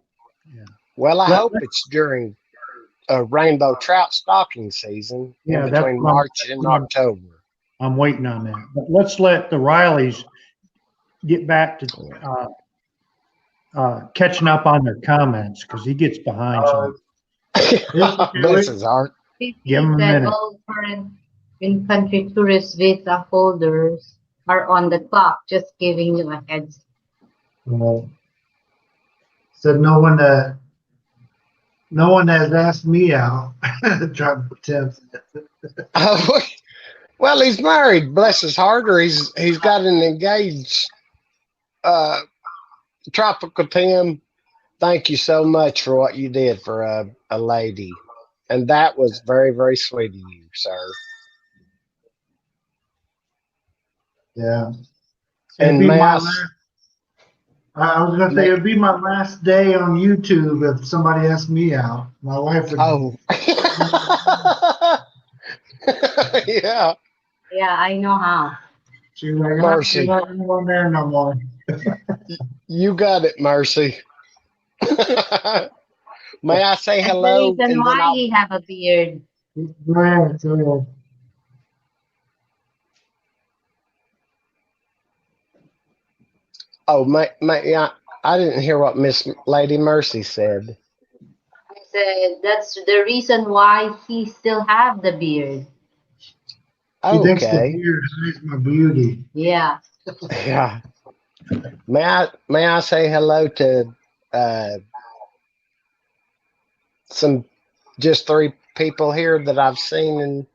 E: Yeah.
F: Well, I hope it's during a rainbow trout stocking season in between March and October.
E: I'm waiting on that. But let's let the Rileys get back to catching up on their comments, because he gets behind some.
F: Bless his heart.
E: Give him a minute.
A: All current in-country tourist visa holders are on the clock. Just giving you a heads.
B: Said no one has asked me out. Trying to pretend.
F: Well, he's married, bless his heart, or he's got an engaged tropical Tim. Thank you so much for what you did for a lady. And that was very, very sweet of you, sir.
B: Yeah.
F: And
B: I was gonna say it'd be my last day on YouTube if somebody asked me out. My wife would.
F: Oh. Yeah.
A: Yeah, I know how.
B: She's like,
F: Mercy.
B: I'm not going there no more.
F: You got it, Mercy. May I say hello?
A: The reason why he have a beard.
B: Go ahead.
F: Oh, I didn't hear what Miss Lady Mercy said.
A: I said that's the reason why he still have the beard.
B: He thinks the beard hides my beauty.
A: Yeah.
F: Yeah. May I say hello to just 3 people here that I've seen in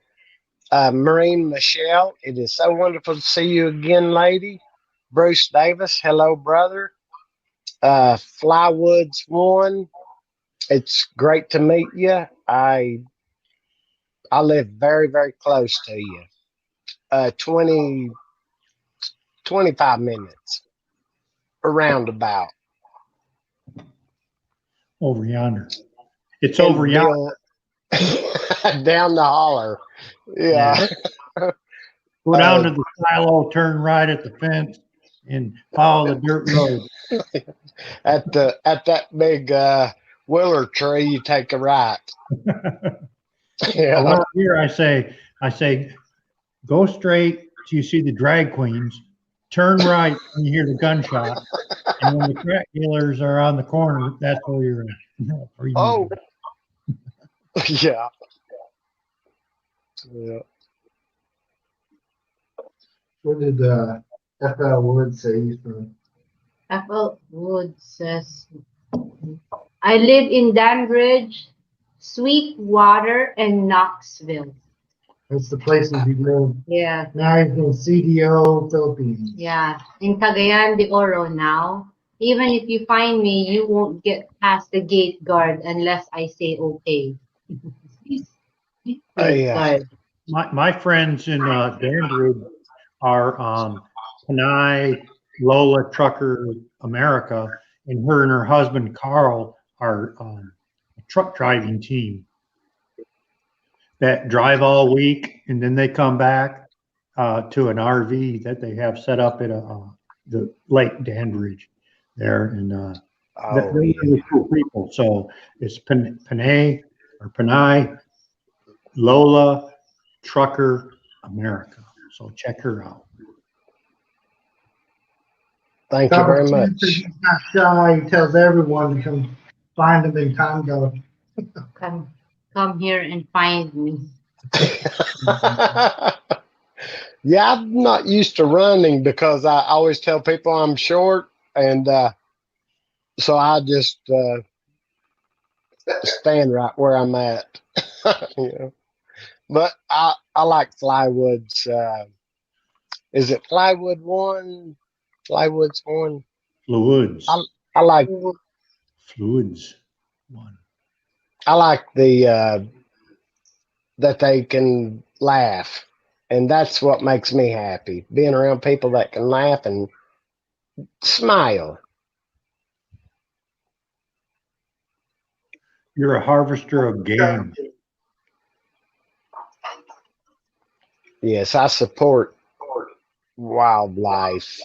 F: Maureen Michelle. It is so wonderful to see you again, lady. Bruce Davis, hello, brother. Flywoods 1, it's great to meet you. I live very, very close to you. 25 minutes around about.
E: Over yonder. It's over yonder.
F: Down the holler. Yeah.
E: Go down to the silo, turn right at the fence, and follow the dirt road.
F: At that big willow tree, you take a right. Yeah.
E: Around here, I say, go straight till you see the drag queens. Turn right when you hear the gunshot, and when the crack dealers are on the corner, that's where you're at.
F: Oh. Yeah. Yeah.
B: What did F.L. Wood say he's from?
A: F.L. Wood says, I live in Danbridge, Sweetwater, and Knoxville.
B: That's the places he lived.
A: Yeah.
B: Now he's in CDO Philippines.
A: Yeah. In Cagayan de Oro now. Even if you find me, you won't get past the gate guard unless I say okay.
F: Yeah.
E: My friends in Danbridge are Panay, Lola Trucker America, and her husband Carl are truck driving team that drive all week, and then they come back to an RV that they have set up at the Lake Danbridge there, and they're really cool people. So it's Panay or Panay Lola Trucker America. So check her out.
F: Thank you very much.
B: He's not shy. He tells everyone to come find him in Congo.
A: Come here and find me.
F: Yeah, I'm not used to running because I always tell people I'm short, and so I just stand right where I'm at. You know? But I like Flywood's. Is it Flywood One? Flywood's One.
E: Fluids.
F: I like
E: Fluids One.
F: I like the that they can laugh, and that's what makes me happy. Being around people that can laugh and smile.
E: You're a harvester of game.
F: Yes, I support wildlife.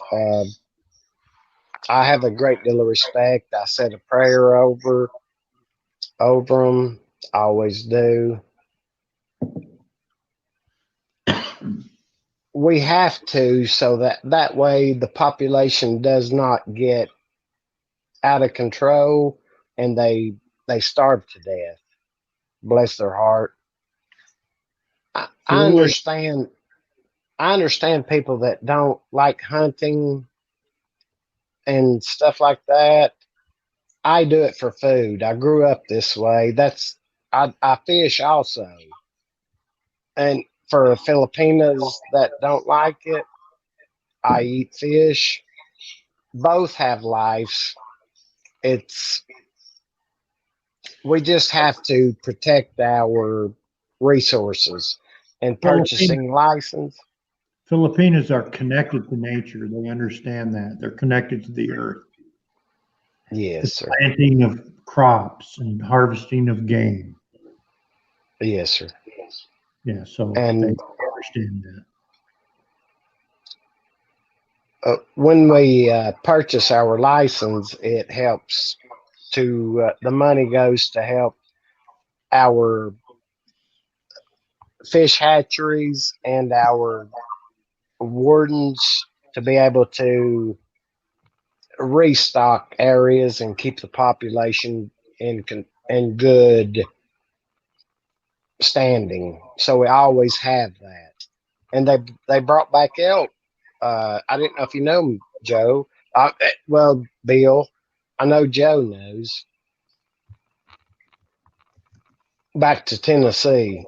F: I have a great deal of respect. I said a prayer over them. I always do. We have to, so that way the population does not get out of control and they starve to death. Bless their heart. I understand people that don't like hunting and stuff like that. I do it for food. I grew up this way. I fish also. And for Filipinos that don't like it, I eat fish. Both have lives. We just have to protect our resources and purchasing license.
E: Filipinos are connected to nature. They understand that. They're connected to the earth.
F: Yes, sir.
E: Planting of crops and harvesting of game.
F: Yes, sir.
E: Yeah, so
F: and
E: they understand that.
F: When we purchase our license, it helps to, the money goes to help our fish hatcheries and our wardens to be able to restock areas and keep the population in good standing. So we always have that. And they brought back elk. I didn't know if you know Joe. Well, Bill, I know Joe knows. Back to Tennessee.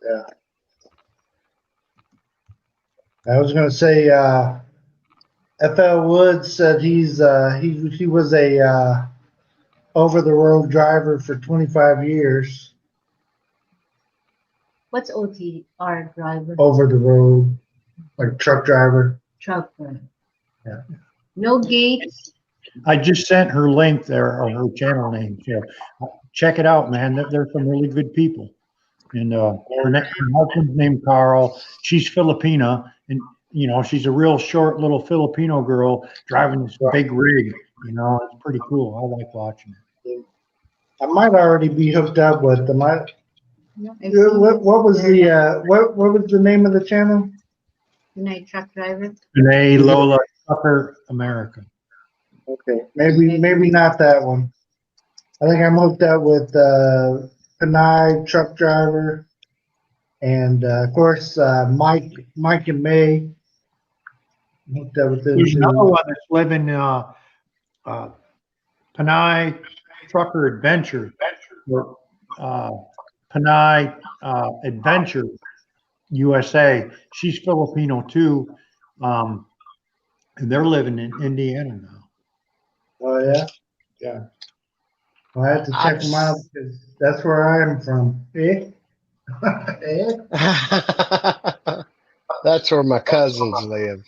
B: Yeah. I was going to say, F.L. Woods said he was a over-the-road driver for 25 years.
A: What's OTR driver?
B: Over the road, like truck driver.
A: Truck driver.
B: Yeah.
A: No gates.
E: I just sent her link there, or her channel name. So check it out, man. They're some really good people. And her husband's named Carl. She's Filipina, and she's a real short little Filipino girl driving this big rig. It's pretty cool. I like watching it.
B: I might already be hooked up with them. What was the name of the channel?
A: Night Truck Driver.
E: Panay Lola Trucker America.
B: Okay, maybe not that one. I think I'm hooked up with Panay Truck Driver, and of course Mike and May. I'm hooked up with them.
E: There's another one that's living Panay Trucker Adventure, or Panay Adventure USA. She's Filipino too, and they're living in Indiana now.
B: Oh yeah,
E: yeah.
B: Well, I have to check them out because that's where I am from.
F: That's where my cousins live.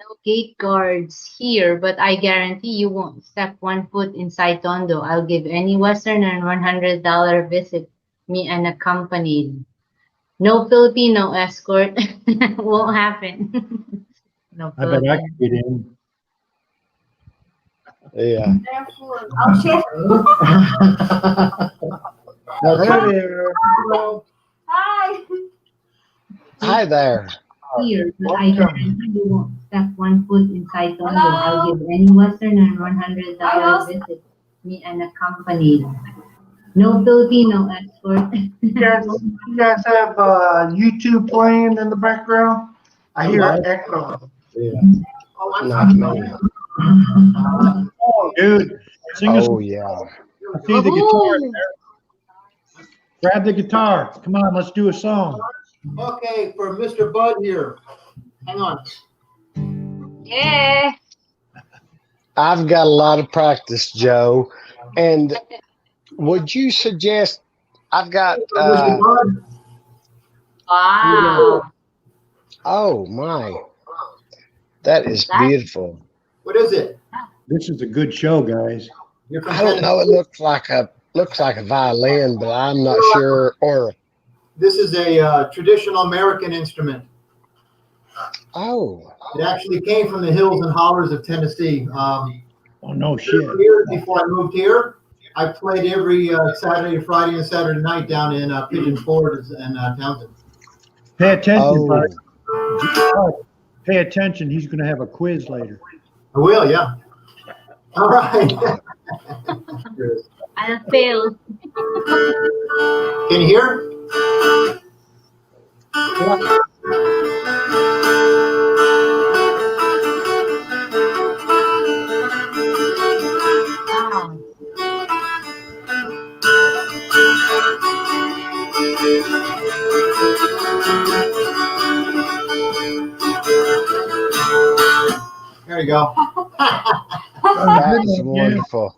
A: No gate guards here, but I guarantee you won't step one foot inside Tondo. I'll give any Westerner $100 visit, me unaccompanied. No Filipino escort. Won't happen. No
E: I bet I
A: Filipino.
E: could get in.
F: Yeah.
A: I'll share.
B: That's
E: Hey
B: right.
E: there.
A: Hi.
F: Hi there.
A: Here, but I guarantee you won't step one foot inside Tondo. I'll give any Westerner $100 visit, me unaccompanied. No Filipino escort.
B: You guys have YouTube playing in the background? I hear an echo.
F: Yeah. Not me.
E: Oh, dude. Sing us.
F: Oh, yeah.
E: I see the guitar there. Grab the guitar. Come on, let's do a song.
G: Okay, for Mr. Bud here. Hang on.
A: Yeah.
F: I've got a lot of practice, Joe. And would you suggest I've got
G: Mr. Bud,
A: Wow.
F: oh my. That is beautiful.
G: what is it?
E: This is a good show, guys.
G: You're from
F: I don't know, it looks like a violin, but I'm not sure. Or
G: This is a traditional American instrument.
F: oh,
G: It actually came from the hills and hollers of Tennessee.
E: Oh, no shit.
G: Years before I moved here, I played every Saturday, Friday, and Saturday night down in Pigeon Forge and Townsend.
E: Pay attention,
F: oh,
E: bud. Pay attention. He's going to have a quiz later.
G: I will, yeah. All right.
A: I'll fail.
G: Can you hear?
A: Wow.
G: There you go.
F: that's wonderful.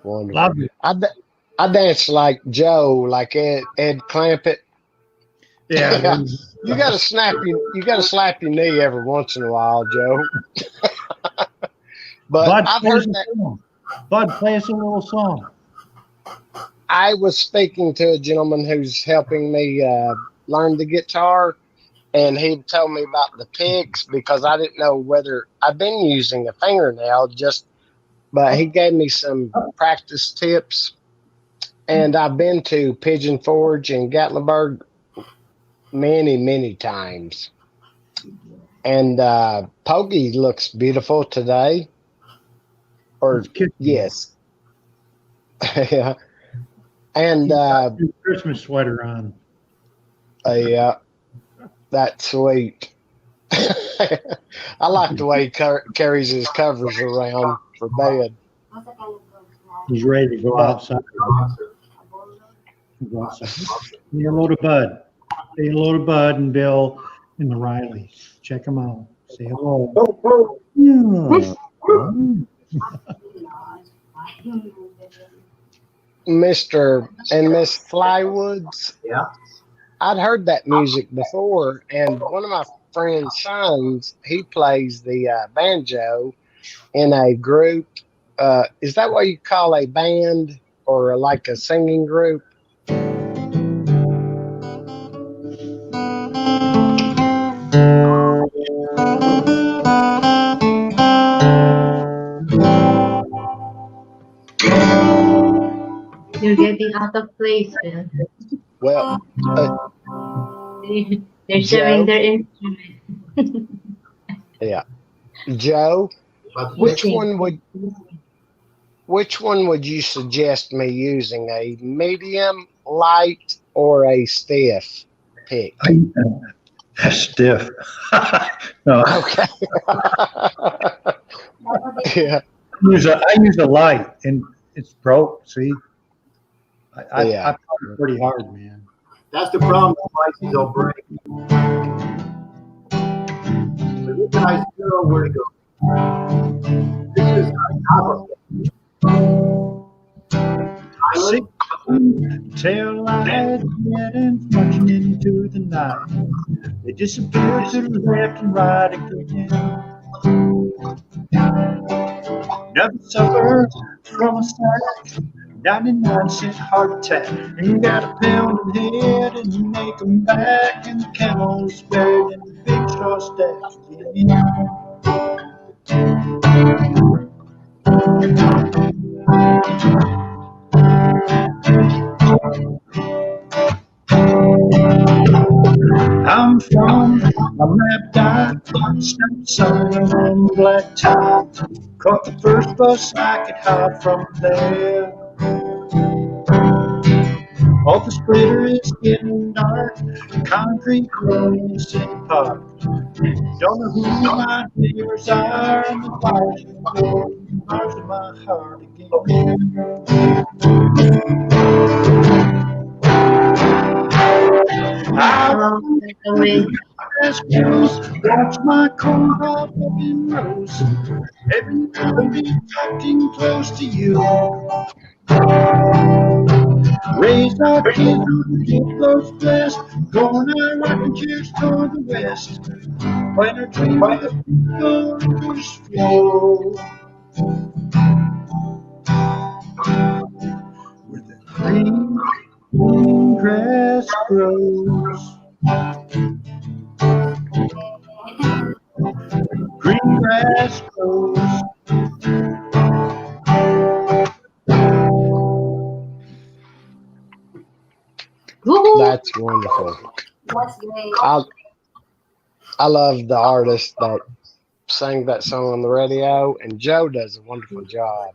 F: Wonderful.
E: Love it.
F: I dance like Joe, like Ed Clampett.
E: Yeah.
F: You gotta slap your knee every once in a while, Joe. But
E: Bud,
F: I've
E: play us
F: heard
E: a
F: that.
E: song. Bud, play us a little song.
F: I was speaking to a gentleman who's helping me learn the guitar, and he told me about the picks because I didn't know whether I've been using a fingernail but he gave me some practice tips, and I've been to Pigeon Forge and Gatlinburg many, many times. And Poggy looks beautiful today. Or yes. Yeah. And
E: Christmas sweater on.
F: yeah, that's sweet. I like the way he carries his covers around for bed.
E: He's ready to go outside. Say hello to Bud. Say hello to Bud and Bill and the Rileys. Check them out. Say hello. Yeah.
F: Mr. and Miss Flywoods.
G: Yeah.
F: I'd heard that music before, and one of my friend's sons, he plays the banjo in a group. Is that what you call a band or like a singing group?
A: You're getting out of place, Bill.
F: Well,
A: They're showing their instrument.
F: yeah. Joe, which one would you suggest me using? A medium, light, or a stiff pick?
E: Stiff. No.
F: Okay. Yeah.
E: I use a light, and it's broke. See, I fought it pretty hard, man.
G: That's the problem with license, they'll break. But you guys know where to go. This is Island.
E: Till I had getting marching into the night. They disappeared to the left and right again. Another supper from a sack, 99-cent heart attack, and got a pound in head and make 'em back, and the camels buried in the big straw stack again. I'm from a map dot, snap sun and black tie. Caught the first bus I could hide from there. All the splitter is getting dark, concrete room in City Park. Don't know who my neighbors are, and the fires in the bars of my heart again. I watch my corn pop up in rows. Every now and then getting close to you. Raised our kids on the close blessed, going out rocking chairs toward the west. Plant our tree with the rivers flow. Where the green grass grows. Green grass grows.
A: Woohoo!
F: That's wonderful.
H: That's great.
F: I love the artist that sang that song on the radio, and Joe does a wonderful job.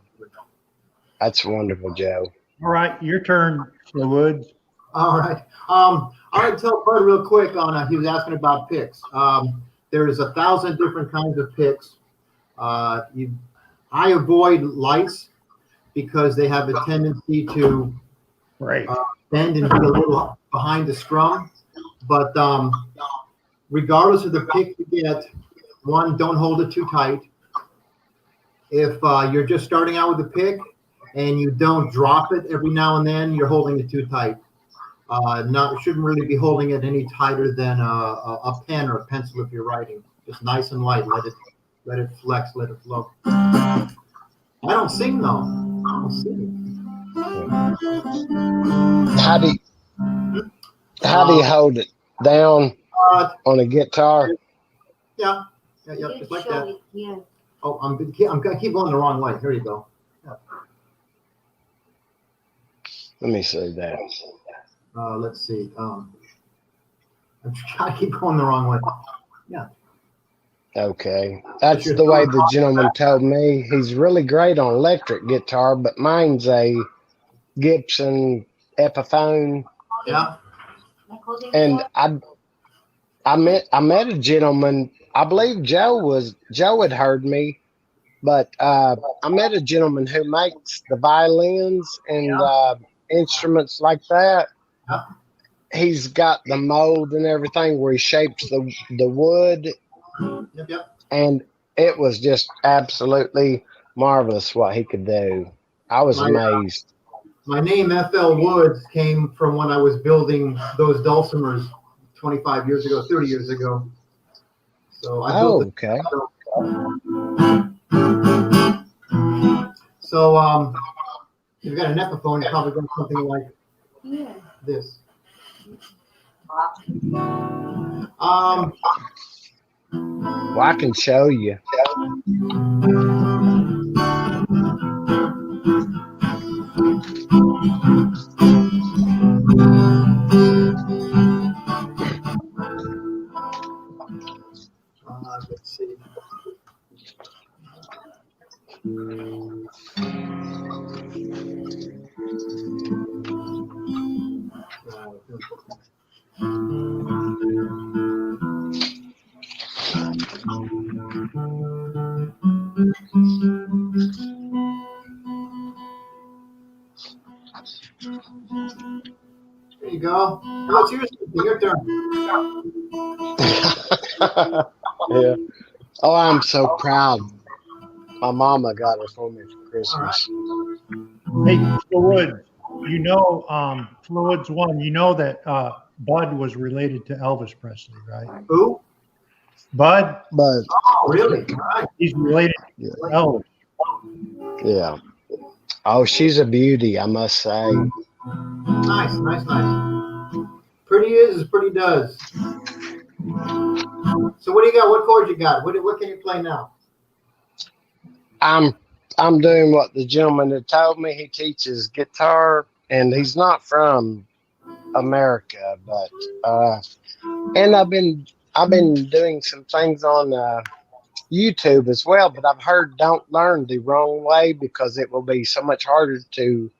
F: That's wonderful, Joe.
E: All right, your turn, Woods.
G: All right. I would tell Bud real quick on. He was asking about picks. There's 1,000 different kinds of picks. I avoid lights because they have a tendency to bend and be a little behind the scrum. But regardless of the pick you get, one, don't hold it too tight. If you're just starting out with a pick and you don't drop it every now and then, you're holding it too tight. Shouldn't really be holding it any tighter than a pen or a pencil if you're writing. Just nice and light. Let it flex. Let it flow. I don't sing though. I don't sing.
F: How do you hold it down on a guitar?
G: Yeah, just like that.
H: Yeah.
G: Oh, I'm gonna keep going the wrong way. Here you go. Yeah.
F: Let me see that.
G: Let's see. I'm trying to keep going the wrong way. Yeah.
F: Okay. That's the way the gentleman told me. He's really great on electric guitar, but mine's a Gibson Epiphone.
G: Yeah.
F: And I met a gentleman. I believe Joe had heard me, but I met a gentleman who makes the violins and instruments like that.
G: Yeah.
F: He's got the mold and everything where he shapes the wood.
G: Yep.
F: And it was just absolutely marvelous what he could do. I was amazed.
G: My name, F.L. Woods, came from when I was building those dulcimers 25 years ago, 30 years ago. So I built it.
F: Okay.
G: So if you've got an Epiphone, you're probably going something like this.
F: Well, I can show you.
G: Let's see. There you go. Now it's your turn.
F: Yeah. Oh, I'm so proud. My mama got it for me for Christmas.
E: Hey, Woods, you know, Fluids One, you know that Bud was related to Elvis Presley, right?
G: Who?
E: Bud?
F: But
G: Oh, really? Right.
E: He's related to Elvis.
F: Yeah. Oh, she's a beauty, I must say.
G: Nice, nice, nice. Pretty is as pretty does. So what do you got? What chords you got? What can you play now?
F: I'm doing what the gentleman had told me. He teaches guitar, and he's not from America, but and I've been doing some things on YouTube as well. But I've heard don't learn the wrong way because it will be so much harder to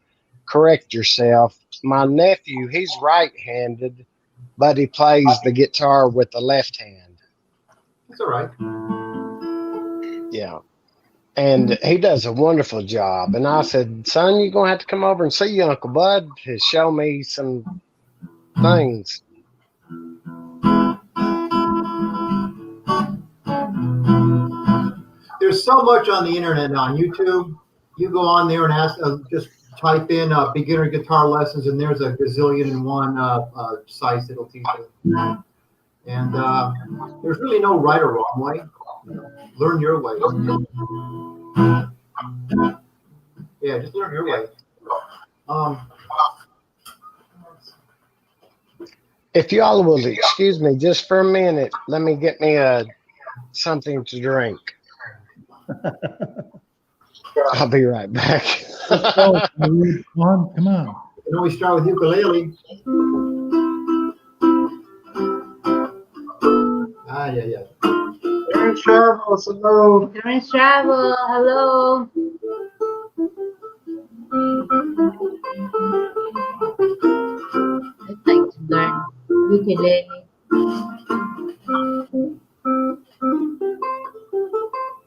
F: correct yourself. My nephew, he's right-handed, but he plays the guitar with the left hand.
G: That's all right.
F: Yeah. And he does a wonderful job. And I said, son, you're going to have to come over and see Uncle Bud to show me some things.
G: There's so much on the internet now, on YouTube. You go on there and ask, just type in beginner guitar lessons, and there's a gazillion and one sites that'll teach you. And there's really no right or wrong way. Learn your way. Yeah, just learn your way.
F: If y'all will excuse me just for a minute, let me get me something to drink. I'll be right back.
E: Come on.
G: You can always start with ukulele. Yeah.
B: Parents travel, hello.
A: Parents travel, hello. I'd like to learn ukulele.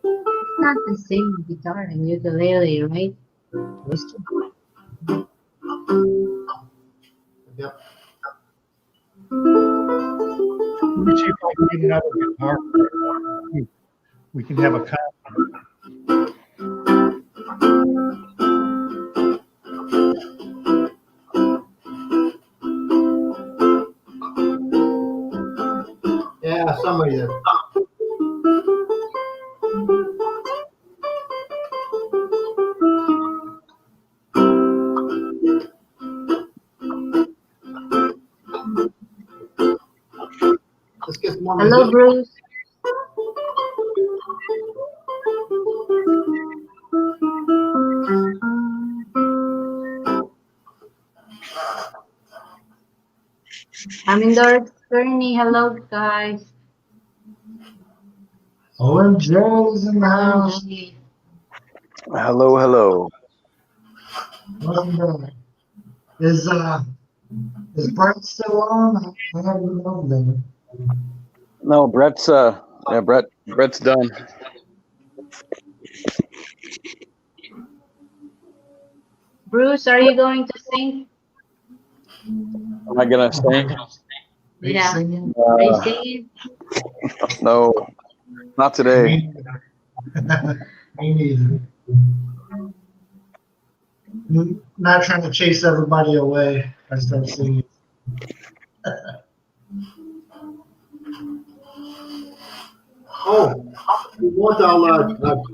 A: It's not the same guitar and ukulele, right?
G: Yep.
E: Let me see if I can get another guitar. We can have a concert.
G: Yeah, somebody there. Let's get some more
A: Hello,
G: music.
A: Bruce. I'm indoors, Bernie. Hello, guys.
B: OMJ is in the house.
D: Hello, hello.
B: And, is Brett still on? I haven't known them.
D: No, Brett's Brett's done.
A: Bruce, are you going to sing?
D: Am I gonna sing?
B: Are you
A: Yeah.
B: singing?
A: Are you singing?
D: No, not today.
B: Me neither. Not trying to chase everybody away. I start singing.
G: Oh, if you want, I'll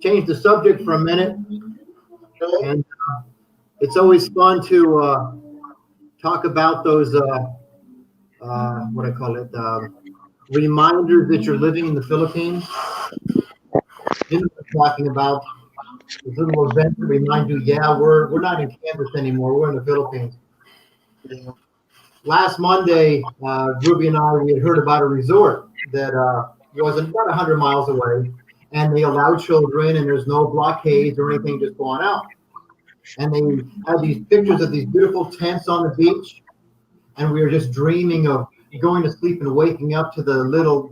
G: change the subject for a minute. And it's always fun to talk about those, what I call it, reminders that you're living in the Philippines. You know what I'm talking about. This little event to remind you, yeah, we're not in Kansas anymore. We're in the Philippines. Last Monday, Ruby and I, we had heard about a resort that was about 100 miles away, and they allow children, and there's no blockades or anything just going out. And they had these pictures of these beautiful tents on the beach, and we were just dreaming of going to sleep and waking up to the little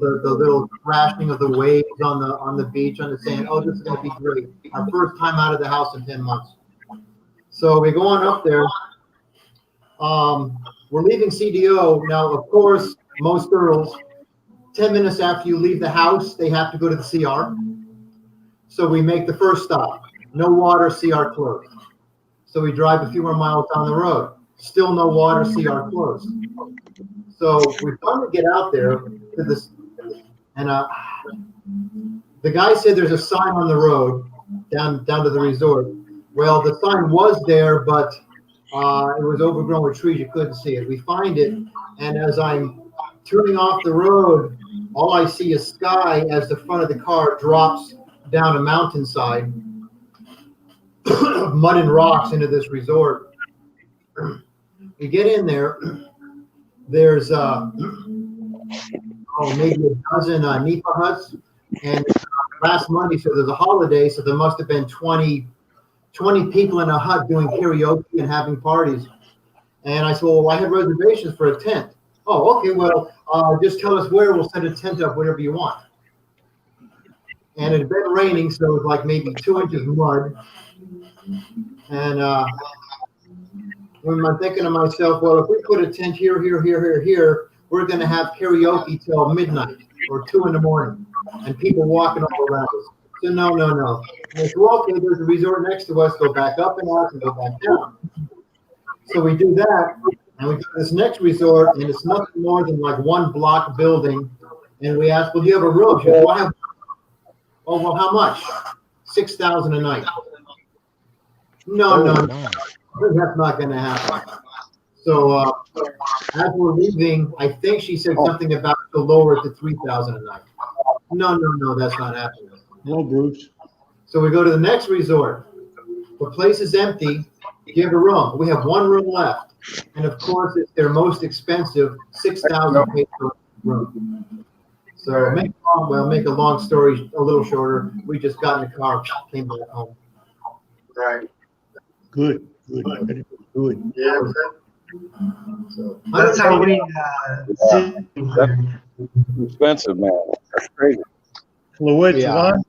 G: crashing of the waves on the beach on the sand. Oh, this is going to be great. Our first time out of the house in 10 months. So we go on up there. We're leaving CDO. Now, of course, most girls, 10 minutes after you leave the house, they have to go to the CR. So we make the first stop. No water, CR closed. So we drive a few more miles down the road. Still no water, CR closed. So we finally get out there to this, and the guy said there's a sign on the road down to the resort. Well, the sign was there, but it was overgrown with trees. You couldn't see it. We find it, and as I'm turning off the road, all I see is sky as the front of the car drops down a mountainside of mud and rocks into this resort. We get in there. There's maybe a dozen Nipa huts, and last Monday, so there's a holiday, so there must have been 20 people in a hut doing karaoke and having parties. And I said, well, I have reservations for a tent. Oh, okay, well, just tell us where, we'll set a tent up, whatever you want. And it had been raining, so it was like maybe 2 inches of mud. And when I'm thinking to myself, well, if we put a tent here, we're going to have karaoke till midnight or 2 in the morning, and people walking all around us. So no. And I said, well, okay, there's a resort next to us. Go back up and out and go back down. So we do that, and we go to this next resort, and it's nothing more than like one block building. And we ask, well, do you have a room? She goes, well, I have. Oh, well, how much? $6,000 a night. No, that's not going to happen. So as we're leaving, I think she said something about to lower it to $3,000 a night. No, that's not happening.
E: Hello, Bruce.
G: So we go to the next resort. The place is empty. You have a room. We have one room left, and of course, it's their most expensive, $6,000 paid per room. So make a long story a little shorter. We just got in the car, came back home.
B: Right.
E: Good.
B: Yeah.
G: So
B: That's how we see.
D: Expensive, man. That's crazy.
E: Fluids
F: Yeah.
E: one.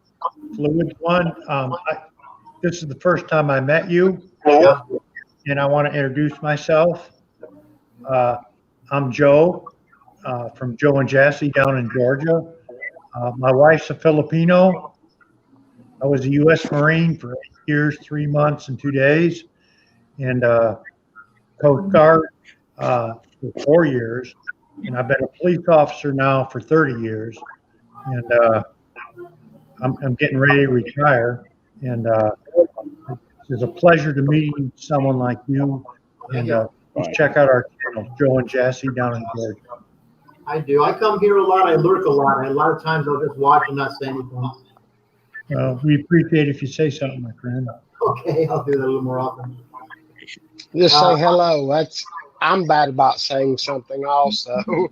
E: This is the first time I met you, and I want to introduce myself. I'm Joe, from Joe and Jassy down in Georgia. My wife's a Filipino. I was a U.S. Marine for 8 years, 3 months, and 2 days, and Coast Guard for 4 years, and I've been a police officer now for 30 years, and I'm getting ready to retire, and it's a pleasure to meet someone like you, and please check out our channel, Joe and Jassy down in Georgia.
G: I do. I come here a lot. I lurk a lot. A lot of times I'll just watch and not say anything.
E: We appreciate if you say something, my friend.
G: Okay, I'll do that a little more often.
F: Just say hello. I'm bad about saying something also.
G: A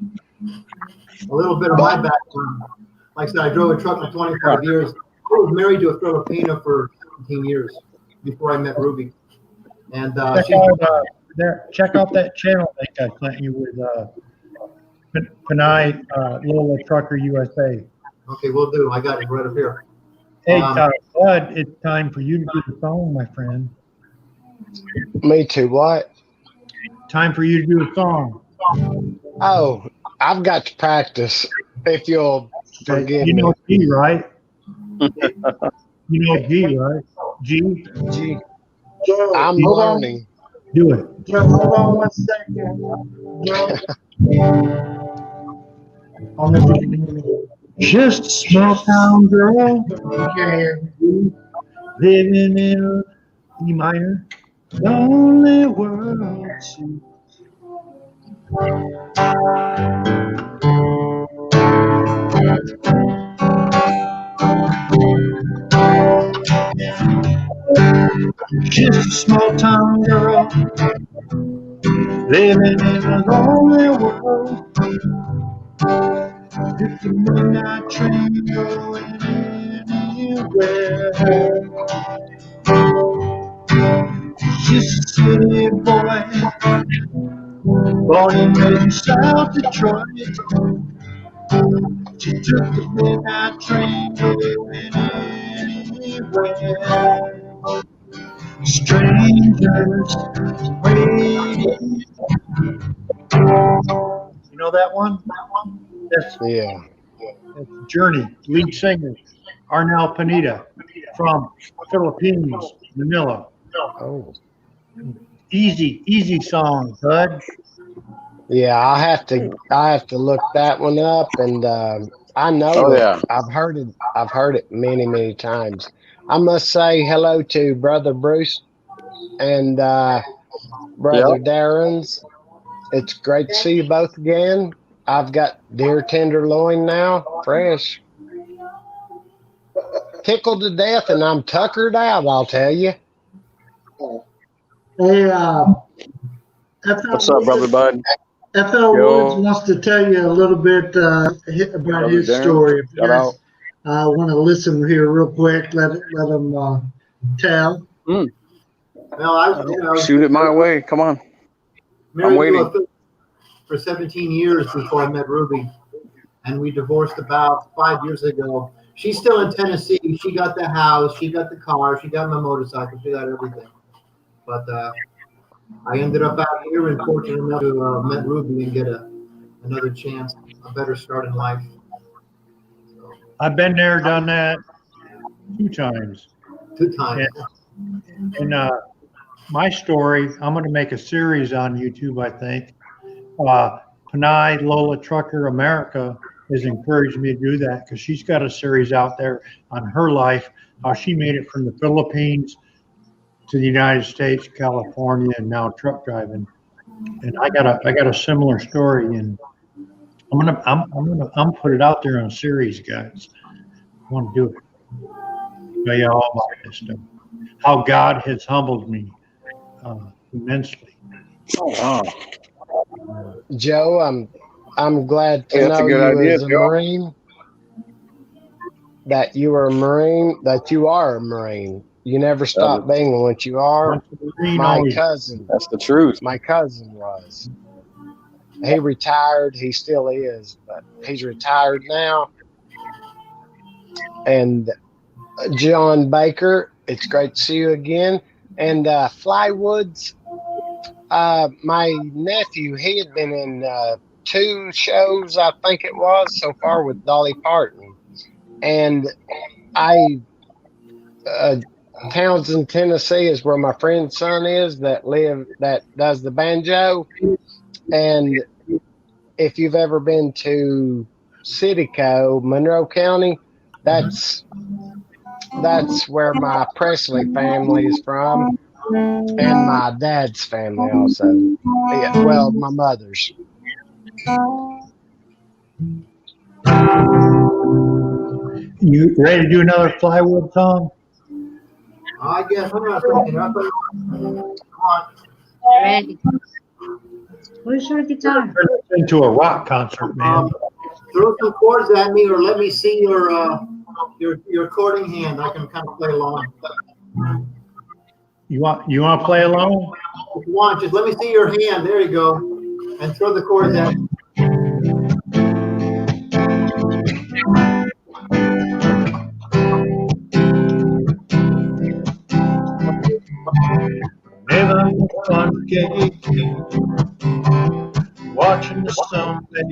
G: little bit of my background. Like I said, I drove a truck for 25 years. I was married to a Filipino for 17 years before I met Ruby. And
E: check out that channel link I sent you with Panay Lola Trucker USA.
G: Okay, we'll do. I got it right up here.
E: Hey, Bud, it's time for you to do the song, my friend.
F: Me too. What?
E: Time for you to do a song.
F: Oh, I've got to practice. If you'll forgive
E: You know
F: me.
E: G, right? You know G, right? G?
F: Gee, I'm learning.
E: Do it.
B: Joe, hold on 1 second. Joe.
E: Just a small town girl
B: Here.
E: living in E minor, lonely world. Just a small town girl living in a lonely world. If the midnight train going anywhere, just a city boy, born and raised in South Detroit. She took the midnight train going anywhere. Strangers waiting. You know that one? That's Journey, lead singer, Arnel Pineda from Philippines, Manila.
F: Oh.
E: Easy song, bud.
F: Yeah, I have to look that one up, and I know
D: Oh,
F: it.
D: yeah.
F: I've heard it many times. I must say hello to Brother Bruce and Brother Darren's. It's great to see you both again. I've got deer tenderloin now, fresh. Tickled to death, and I'm tuckered out, I'll tell you.
B: Hey,
D: What's up, brother Bud?
B: FL
D: Yo.
B: Woods wants to tell you a little bit about his
D: Darren.
B: story. If you
D: Shout
B: guys
D: out.
B: want to listen here real quick, let him tell.
G: Well,
D: Shoot it my way. Come on. I'm waiting.
G: For 17 years before I met Ruby, and we divorced about 5 years ago. She's still in Tennessee. She got the house, she got the car, she got my motorcycle, she got everything. But I ended up out here and fortunate enough to met Ruby and get another chance, a better start in life.
E: I've been there, done that 2 times.
G: 2 times.
E: And my story, I'm going to make a series on YouTube, I think. Panay Lola Trucker America has encouraged me to do that because she's got a series out there on her life, how she made it from the Philippines to the United States, California, and now truck driving. And I got a similar story, and I'm gonna put it out there on a series, guys. I want to do it. Tell you all about this stuff. How God has humbled me immensely.
D: Oh, wow.
F: Joe, I'm glad to know you as a Marine. That you are a Marine. That you are a Marine. You never stop being what you are. My cousin.
D: That's the truth.
F: My cousin was. He retired. He still is, but he's retired now. And John Baker, it's great to see you again. And Flywoods, my nephew, he had been in 2 shows, I think it was, so far with Dolly Parton. And Townsend, Tennessee is where my friend's son is that does the banjo. And if you've ever been to Cityco, Monroe County, that's where my Presley family is from, and my dad's family also. Yeah, well, my mother's.
E: You ready to do another Flywood song?
G: I guess I'm not thinking. Come on.
A: Ready. Where's your guitar?
E: Turn this into a rock concert, man.
G: Throw some chords at me, or let me see your chording hand. I can kind of play along.
E: You want to play along?
G: If you want, just let me see your hand. There you go, and throw the chords at me.
E: Living on cake, watching the sunset.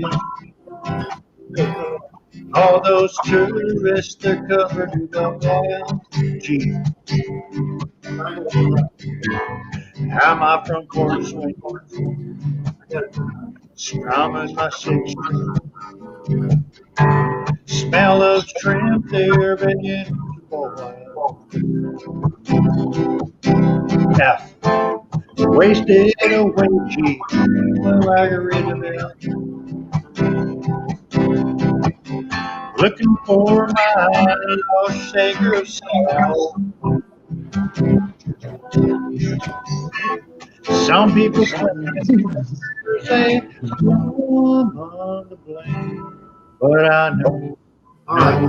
E: All those tourists, they're covered in LG. How my front porch swing, strumming my 6-string. Smell of shrimp there, begging for F. Wasted away, G. Margaritaville. Looking for my lost shaker of soul. Some people say I'm on the blame, but I know
G: All right.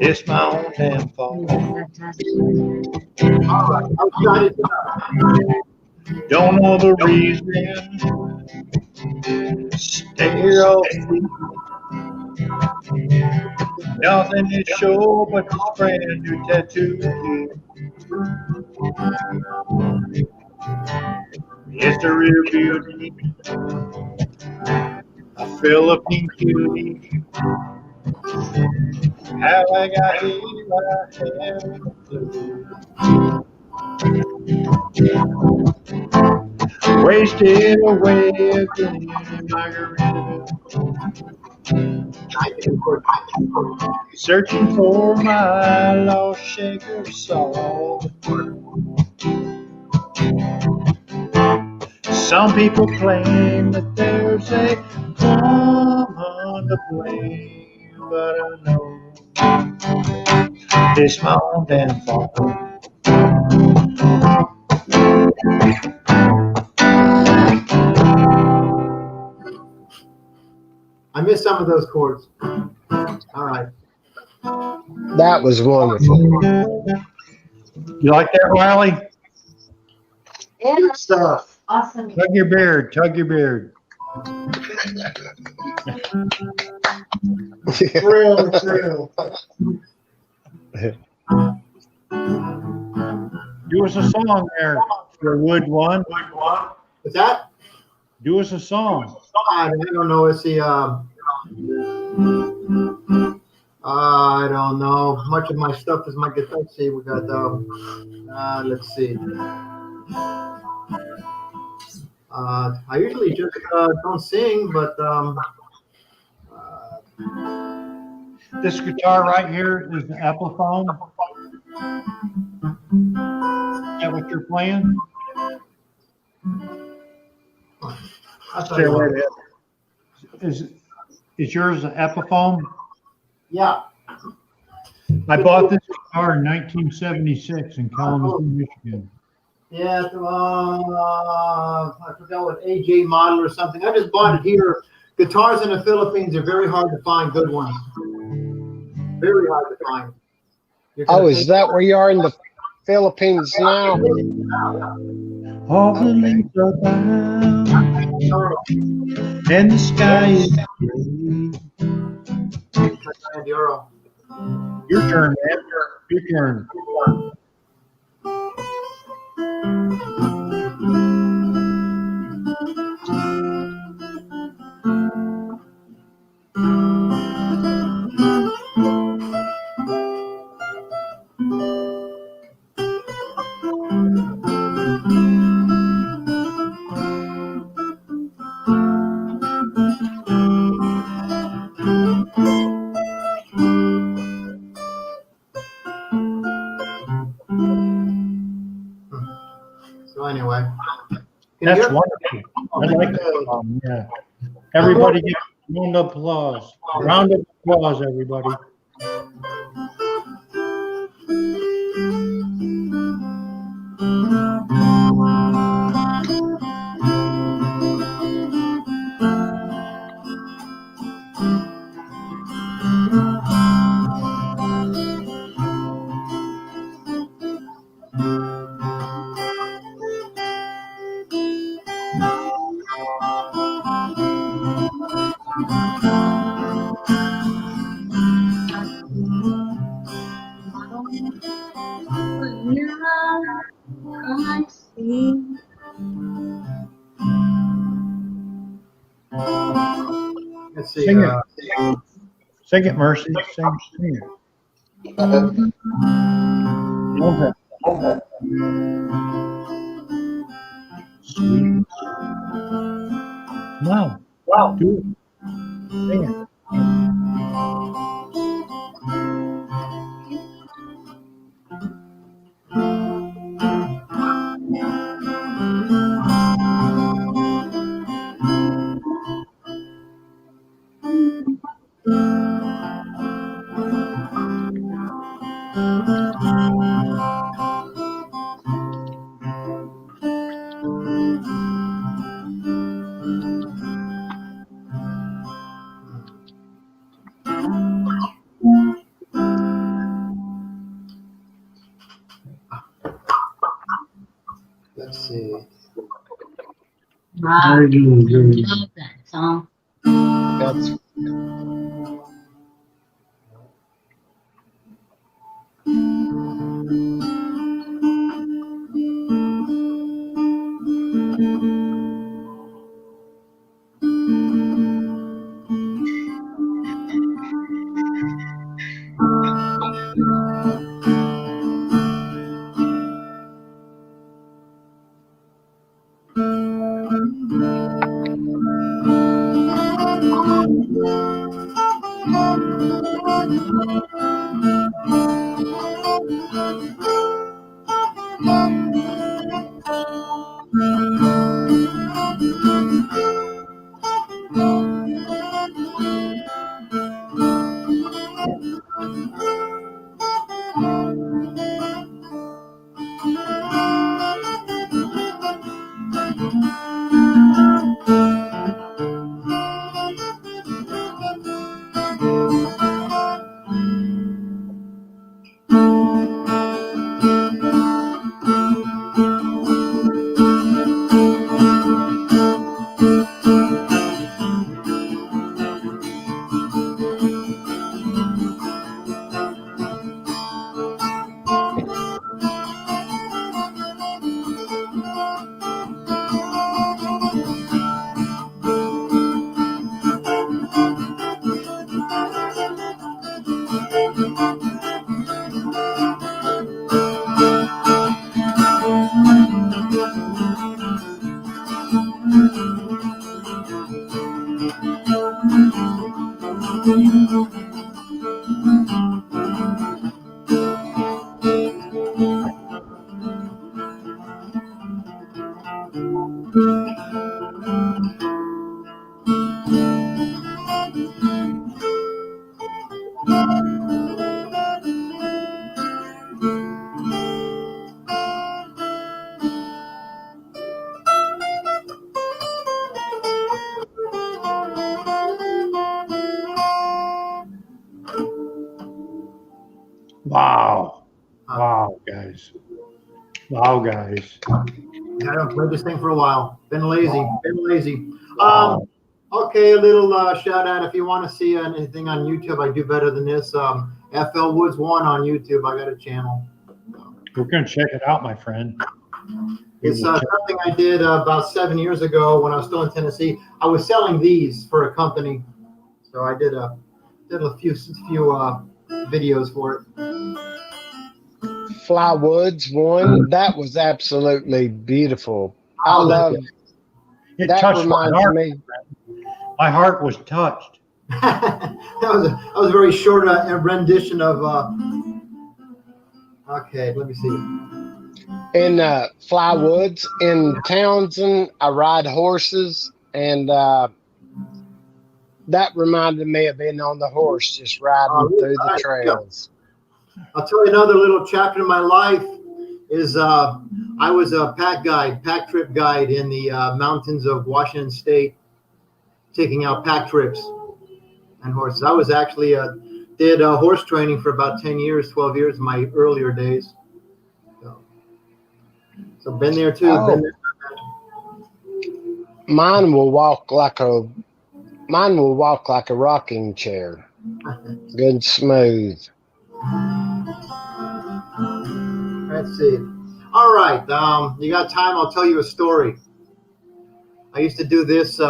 E: it's my own damn fault.
G: All right. Outside
E: Don't know the reason. Stay here all week. Nothing to show but this brand new tattoo. It's a real beauty, a Philippine cutie. How I got here, I have no clue. Wasted away again in Margaritaville. Searching for my lost shaker soul. Some people claim that there's a woman to blame, but I know it's my own damn fault.
G: I missed some of those chords. All right.
F: That was wonderful.
E: You like that, Riley?
A: Yeah,
B: Stuff.
A: awesome.
E: Tug your beard, tug your beard.
B: Thrill.
E: Do us a song there for Wood One.
G: What's that?
E: Do us a song.
G: I don't know. Let's see. I don't know. Much of my stuff is my guitar. Let's see. We got. Let's see. I usually just don't sing, but
E: This guitar right here is the Epiphone. Is that what you're playing?
G: I'll tell
E: Stay
G: you what.
E: right ahead. Is yours an Epiphone?
G: Yeah.
E: I bought this guitar in 1976 in Kalamazoo, Michigan.
G: Yeah. I forgot what AJ model or something. I just bought it here. Guitars in the Philippines are very hard to find good ones. Very hard to find.
F: Oh, is that where you are in the Philippines now?
E: All the leaves are brown and the sky is gray.
G: Euro.
E: Your turn, man. Your turn.
G: So anyway.
E: That's wonderful. I like that song. Yeah. Everybody give a round of applause. Round of applause, everybody.
A: I see.
G: Let's see.
E: Sing it. Sing it, Mercy. Sing it. Okay. Sweet. Wow. Wow. Do it. Sing it.
G: Let's see.
A: Wow. I love that song.
F: That's
E: Wow. Wow, guys. Wow, guys.
G: I haven't played this thing for a while. Been lazy.
E: Wow.
G: Okay, a little shout out. If you want to see anything on YouTube, I do better than this. FL Woods 1 on YouTube. I got a channel.
E: We're going to check it out, my friend.
G: It's something I did about 7 years ago when I was still in Tennessee. I was selling these for a company, so I did a few videos for it.
F: Flywoods one, that was absolutely beautiful. I love
E: It
F: that.
E: touched my
F: Reminds
E: heart.
F: me.
E: My heart was touched.
G: that was a very short rendition of. Okay, let me see.
F: In Flywoods in Townsend, I ride horses, and that reminded me of being on the horse, just riding through the trails.
G: I'll tell you another little chapter in my life is I was a pack trip guide in the mountains of Washington State, taking out pack trips and horses. I was actually did horse training for about 10 years, 12 years in my earlier days. So been there too.
F: Oh.
G: Been there.
F: Mine will walk like a rocking chair. Good and smooth.
G: Let's see. All right. You got time? I'll tell you a story. I used to do this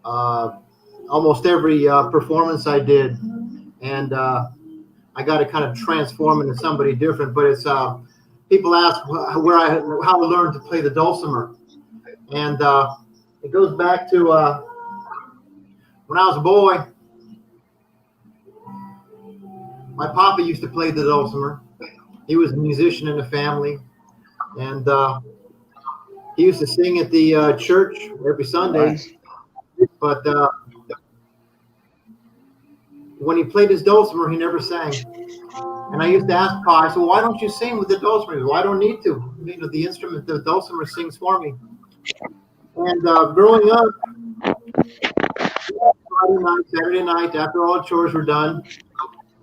G: almost every performance I did, and I got to kind of transform into somebody different. But it's people ask how I learned to play the dulcimer, and it goes back to when I was a boy. My papa used to play the dulcimer. He was a musician in the family, and he used to sing at the church every Sunday. But when he played his dulcimer, he never sang. And I used to ask Pa, I said, "Why don't you sing with the dulcimer?" He said, "Well, I don't need to. You know, the instrument, the dulcimer sings for me." And growing up, Friday night, Saturday night, after all the chores were done,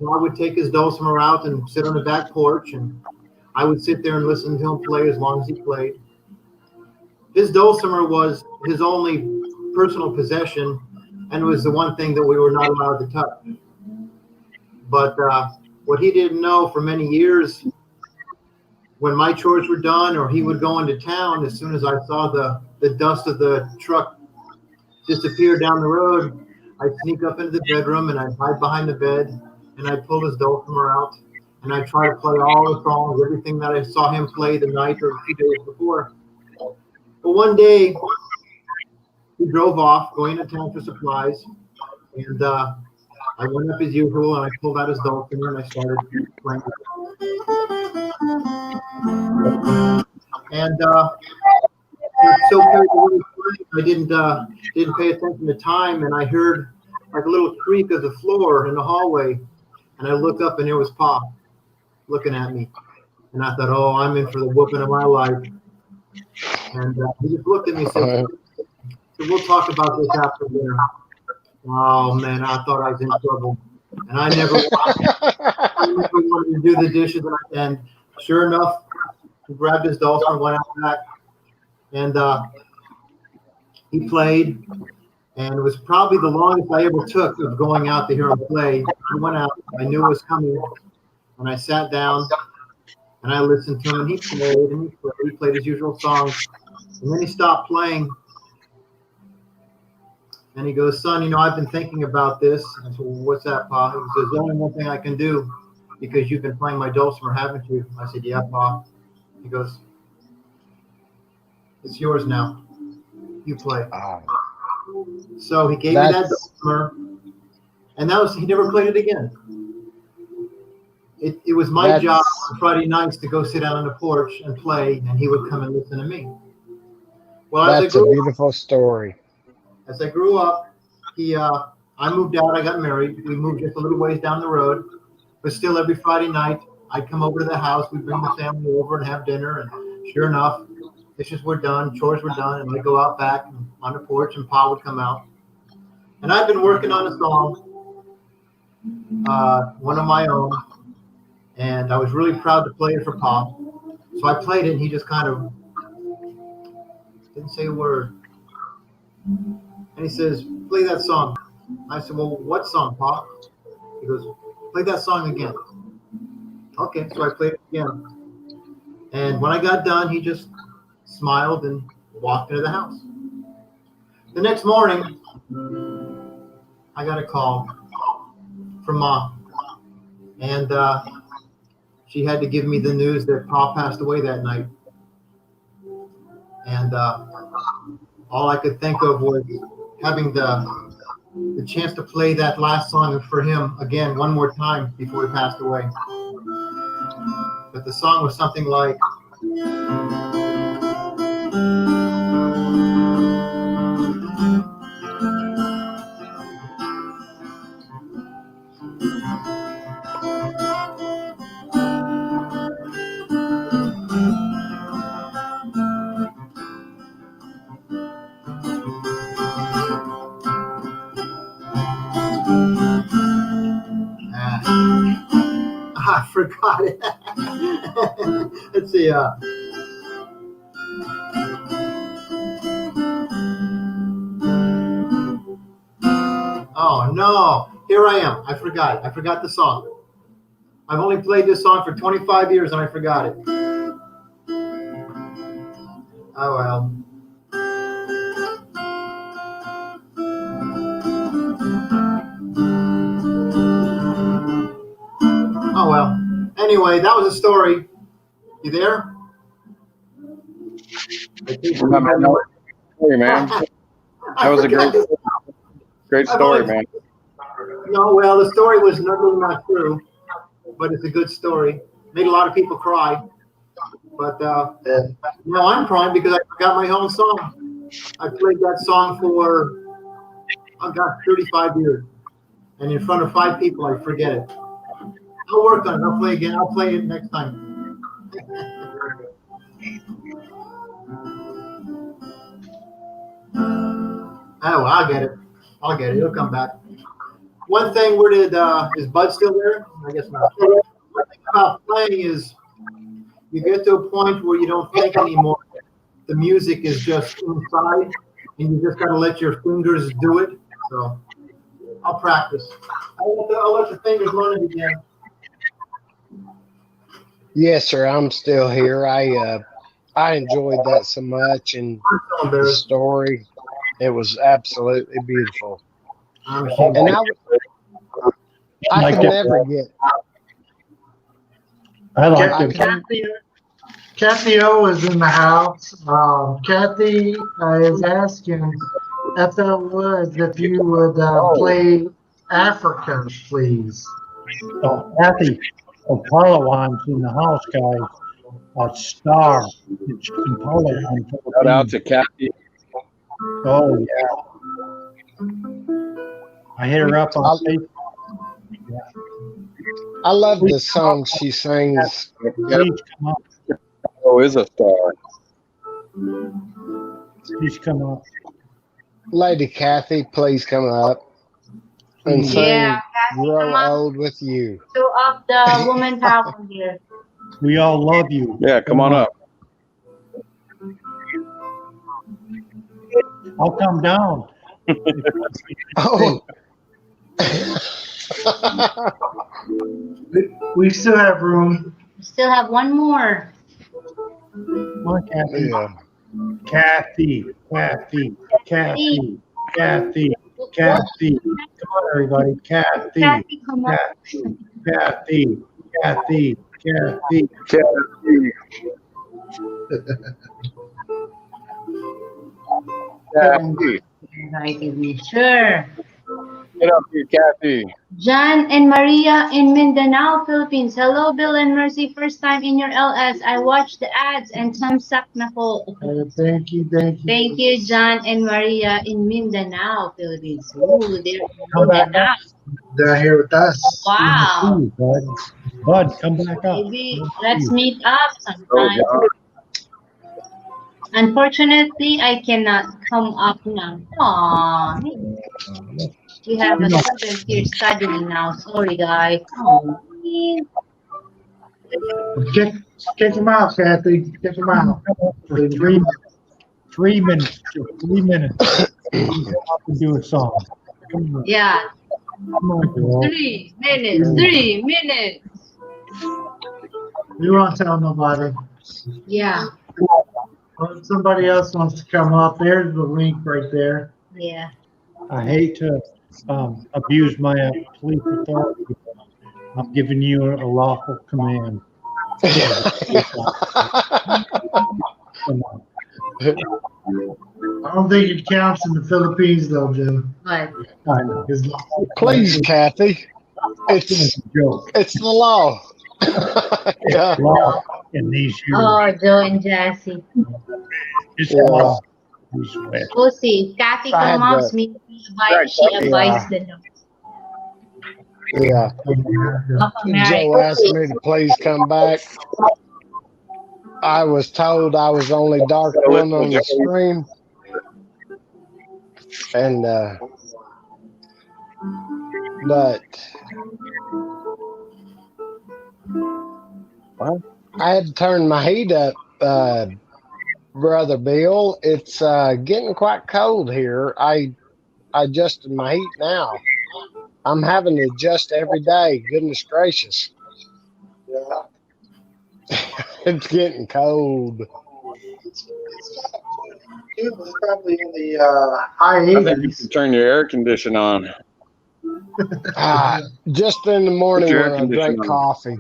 G: I would take his dulcimer out and sit on the back porch, and I would sit there and listen to him play as long as he played. His dulcimer was his only personal possession, and it was the one thing that we were not allowed to touch. But what he didn't know for many years, when my chores were done or he would go into town, as soon as I saw the dust of the truck disappear down the road, I'd sneak up into the bedroom and I'd hide behind the bed, and I'd pull his dulcimer out, and I'd try to play all the songs, everything that I saw him play the night or a few days before. But one day, he drove off, going to town for supplies, and I went up as usual, and I pulled out his dulcimer, and I started playing. And so carried away playing, I didn't pay attention to time, and I heard like a little creak of the floor in the hallway, and I looked up, and there was Pa looking at me, and I thought, "Oh, I'm in for the whooping of my life." And he just looked at me and said, "We'll talk about this after dinner." Oh man, I thought I was in trouble, and I never wanted to do the dishes. And sure enough, he grabbed his dulcimer, went out back, and he played. And it was probably the longest I ever took of going out to hear him play. I went out, I knew it was coming, and I sat down, and I listened to him, and he played his usual songs, and then he stopped playing. And he goes, "Son, you know, I've been thinking about this." I said, "Well, what's that, Pa?" He says, "There's only one thing I can do, because you've been playing my dulcimer, haven't you?" I said, "Yeah, Pa." He goes, "It's yours now. You play." So he gave me that dulcimer, and he never played it again. It was my job on Friday nights to go sit out on the porch and play, and he would come and listen to me. Well,
F: that's a beautiful story.
G: As I grew up, I moved out. I got married. We moved just a little ways down the road, but still every Friday night I'd come over to the house. We'd bring the family over and have dinner. And sure enough, dishes were done, chores were done, and I'd go out back on the porch, and Pa would come out. And I've been working on a song one of my own, and I was really proud to play it for Pop. So I played it, and he just kind of didn't say a word. And he says, "Play that song." I said, "Well, what song, Pop?" He goes, "Play that song again." Okay, so I played it again. And when I got done, he just smiled and walked into the house. The next morning, I got a call from Mom. And she had to give me the news that Pop passed away that night. And all I could think of was having the chance to play that last song for him again one more time before he passed away. But the song was something like, I forgot it. Let's see. Oh no! Here I am. I forgot it. I forgot the song. I've only played this song for 25 years and I forgot it. Oh well. Oh well. Anyway, that was a story. You there?
D: Story, man. That was a great story, man.
G: No, well, the story was really not true, but it's a good story. Made a lot of people cry. But now I'm crying because I forgot my own song. I played that song for, oh God, 35 years. And in front of 5 people, I forget it. I'll work on it. I'll play again. I'll play it next time. Oh, I'll get it. I'll get it. It'll come back. One thing, where did, is Bud still there? I guess not. One thing about playing is you get to a point where you don't think anymore. The music is just inside, and you just got to let your fingers do it. So I'll practice. I'll let the fingers learn it again.
F: Yes, sir. I'm still here. I enjoyed that so much, and
G: I'm so
F: the
G: embarrassed.
F: story, it was absolutely beautiful.
G: I'm ashamed.
F: And I could never get.
E: I like
F: I
E: to.
F: can,
B: Kathy O is in the house. Kathy is asking if you would play Africa, please.
E: Oh, Kathy Palawan's in the house, guys. A star. It's in Palawan.
D: Shout out to Kathy.
E: Oh, yeah. I hit her up on Facebook.
F: I love the song she sings.
E: Please come up.
D: Oh, is a star.
E: Please come up.
F: Lady Kathy, please come up and sing
A: Yeah, Kathy,
F: Grow
A: come up.
F: Old with You.
A: Show up the woman power here.
E: We all love you.
D: Yeah, come on up.
E: I'll come down.
F: Oh.
B: We still have room.
A: We still have one more.
E: Come on, Kathy.
F: Yeah.
E: Kathy. Come on, everybody. Kathy.
A: Kathy, come up.
E: Kathy.
D: Kathy. Kathy.
A: Invited me. Sure.
D: Get up here, Kathy.
A: John and Maria in Mindanao, Philippines. Hello, Bill and Mercy. First time in your LS. I watched the ads and thumbs-up na po.
B: Thank you.
A: Thank you, John and Maria in Mindanao, Philippines. Ooh, they're
E: Come back
A: Mindanao.
B: Down here with us.
A: Wow.
E: Ooh, Bud, come back up.
A: Maybe let's meet up
D: Oh,
A: sometime.
D: John.
A: Unfortunately, I cannot come up now. Aww. We have a student here studying now. Sorry, guys. Oh, man.
B: Kick him out, Kathy. Kick him out.
E: For 3 minutes. Just 3 minutes. You have to do a song. Come on.
A: Yeah.
E: Come on, girl.
A: 3 minutes. 3 minutes.
B: You won't tell nobody.
A: Yeah.
B: Well, if somebody else wants to come up, there's the link right there.
A: Yeah.
E: I hate to abuse my police authority. I'm giving you a lawful command. Come on.
B: I don't think it counts in the Philippines, though, Jim.
A: But
E: I know.
F: Please, Kathy.
E: It's a joke.
F: It's the law. Yeah.
E: Law in these years.
A: oh, Joe and Jessie.
E: It's
F: Yeah.
E: law. We swear.
A: We'll see. Kathy
F: I had
A: comes,
F: to-
A: maybe she advised the no.
F: Yeah. Joe asked me to please come back. I was told I was only dark one on the screen. And but I had to turn my heat up, Brother Bill. It's getting quite cold here. I adjusted my heat now. I'm having to adjust every day. Goodness gracious. It's getting cold.
B: It was probably in the high
D: I think you
B: 80s.
D: can turn your air condition on.
F: Just in the morning
D: Put your
F: when I
D: air
F: drink
D: conditioner
F: coffee.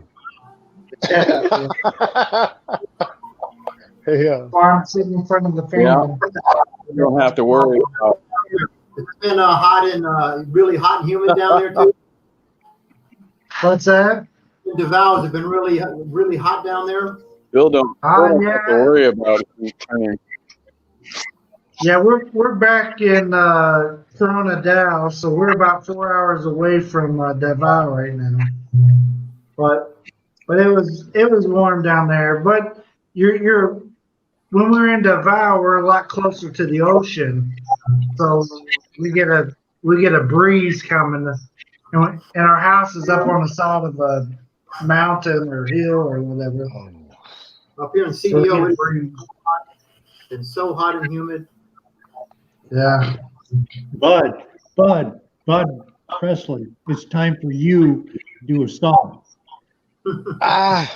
F: Yeah.
B: Farm sitting in front of the fan.
D: Yeah. You don't have to worry about
G: It's been hot and really hot and humid down there too.
B: What's that?
G: In Davao, has it been really hot down there?
D: Bill. Don't have to
B: Yeah.
D: worry about it turning.
B: Yeah, we're back in Koronadal, so we're about 4 hours away from Davao right now. But it was warm down there. But you're when we're in Davao, we're a lot closer to the ocean, so we get a breeze coming, and our house is up on the side of a mountain or hill or whatever.
G: Up here in
B: So we get
G: CDO,
B: a breeze.
G: it's so hot and humid.
B: Yeah.
E: Bud Presley, it's time for you to do a song.
F: I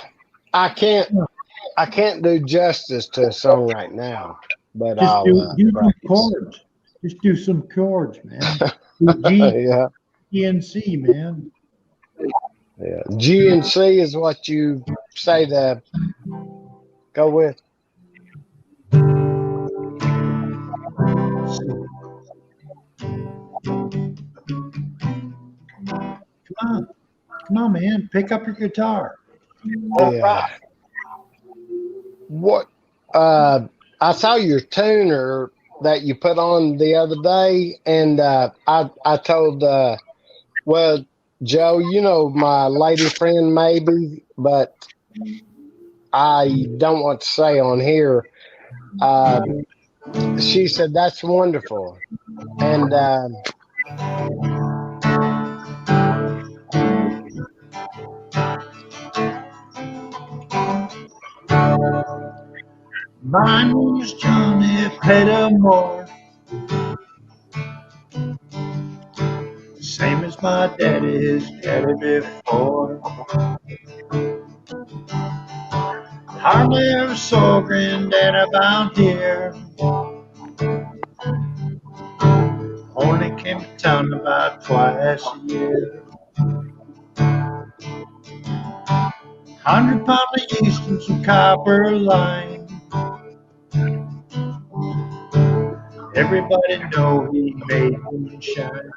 F: can't do justice to a song right now, but
E: Just
F: I'll
E: do
F: practice.
E: chords. Just do some chords, man. Do G,
F: Yeah,
E: E, and C, man.
F: yeah. G and C is what you say to go with.
E: Come on, man. Pick up your guitar.
F: Yeah. What? I saw your tuner that you put on the other day, and I told well, Joe, you know my lady friend maybe, but I don't want to say on here. She said that's wonderful, and
E: My name's Johnny Pettimore. Same as my daddy's daddy before. Hardly ever saw granddad about here. Only came to town about twice a year. 100 pound of yeast and some copper line. Everybody know he made me shine.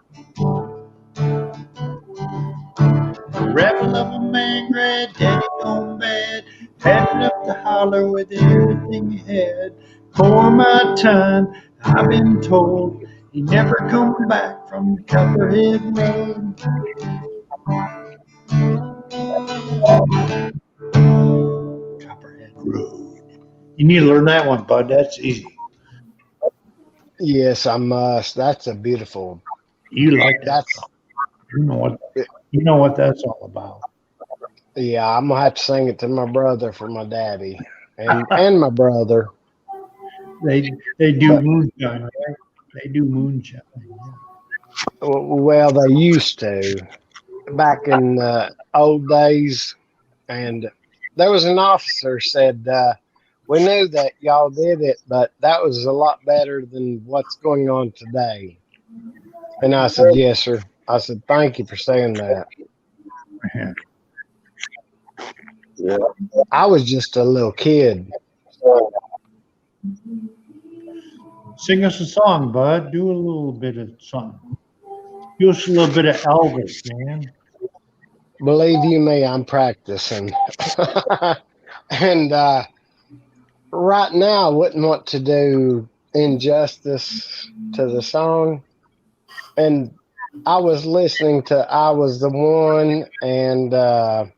E: A rebel of a man, granddaddy gone bad. Heading up the holler with everything he had. For my time, I've been told he never come back from Copperhead Road. Copperhead Road. You need to learn that one, bud. That's easy.
F: yes, I must. That's a beautiful
E: You like that?
F: That's
E: You know what that's all about.
F: yeah. I'm gonna have to sing it to my brother for my daddy and my brother.
E: They do
F: But-
E: moonshine, right? They do moonshine. Yeah.
F: Well, they used to back in the old days, and there was an officer said, "We knew that y'all did it, but that was a lot better than what's going on today." And I said, "Yes, sir." I said, "Thank you for saying that."
E: Yeah.
D: Yeah.
F: I was just a little kid.
E: Sing us a song, bud. Do a little bit of something. Do us a little bit of Elvis, man.
F: Believe you me, I'm practicing. And right now, I wouldn't want to do injustice to the song. And I was listening to I Was the One and a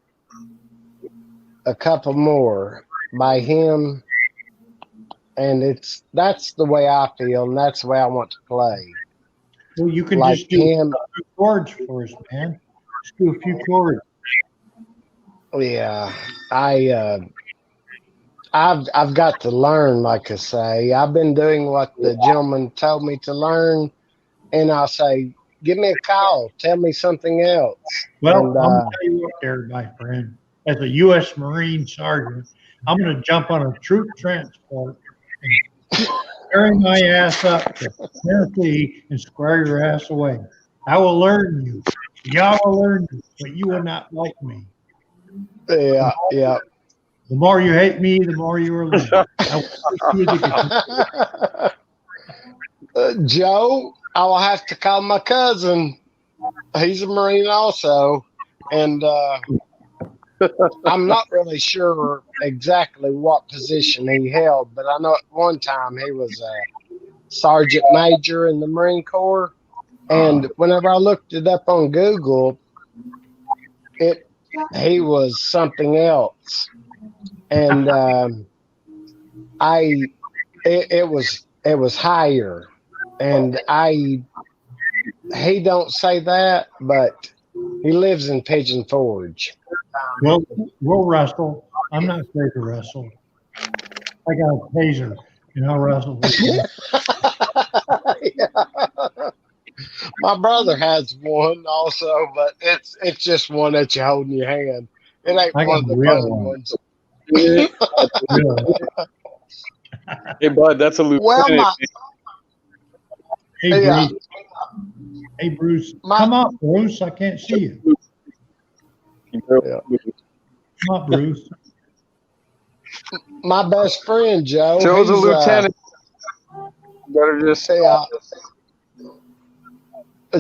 F: couple more by him. And that's the way I feel, and that's the way I want to play.
E: Well, you can
F: Like
E: just do
F: him.
E: a few chords for us, man. Just do a few chords.
F: Yeah, I've got to learn, like I say. I've been doing what the gentleman told me to learn, and I'll say, "Give me a call. Tell me something else."
E: Well,
F: And
E: I'm gonna tell you what, there, my friend. As a U.S. Marine sergeant, I'm gonna jump on a troop transport and carry my ass up to Tennessee and square your ass away. I will learn you. Y'all will learn you, but you will not like me.
F: yeah, yeah.
E: The more you hate me, the more you will learn. I will push you to get
F: Joe, I will have to call my cousin. He's a Marine also, and I'm not really sure exactly what position he held, but I know at one time he was a sergeant major in the Marine Corps. And whenever I looked it up on Google, he was something else, and it was higher, and he don't say that, but he lives in Pigeon Forge.
E: Well, we'll wrestle. I'm not afraid to wrestle. I got a taser, and I'll wrestle with you.
F: Yeah. My brother has one also, but it's just one that you hold in your hand. It ain't
E: I got
F: one of
E: a
F: the
E: real
F: fun
E: one.
F: ones.
E: Really.
D: Hey, bud, that's a
F: Well,
D: lieutenant.
E: Hey,
F: yeah.
E: Bruce. Hey, Bruce.
F: My-
E: Come up, Bruce. I can't see you.
F: Yeah.
E: Come up, Bruce.
F: My best friend Joe.
D: Joe's a
F: he's,
D: lieutenant. Better just say
F: Yeah.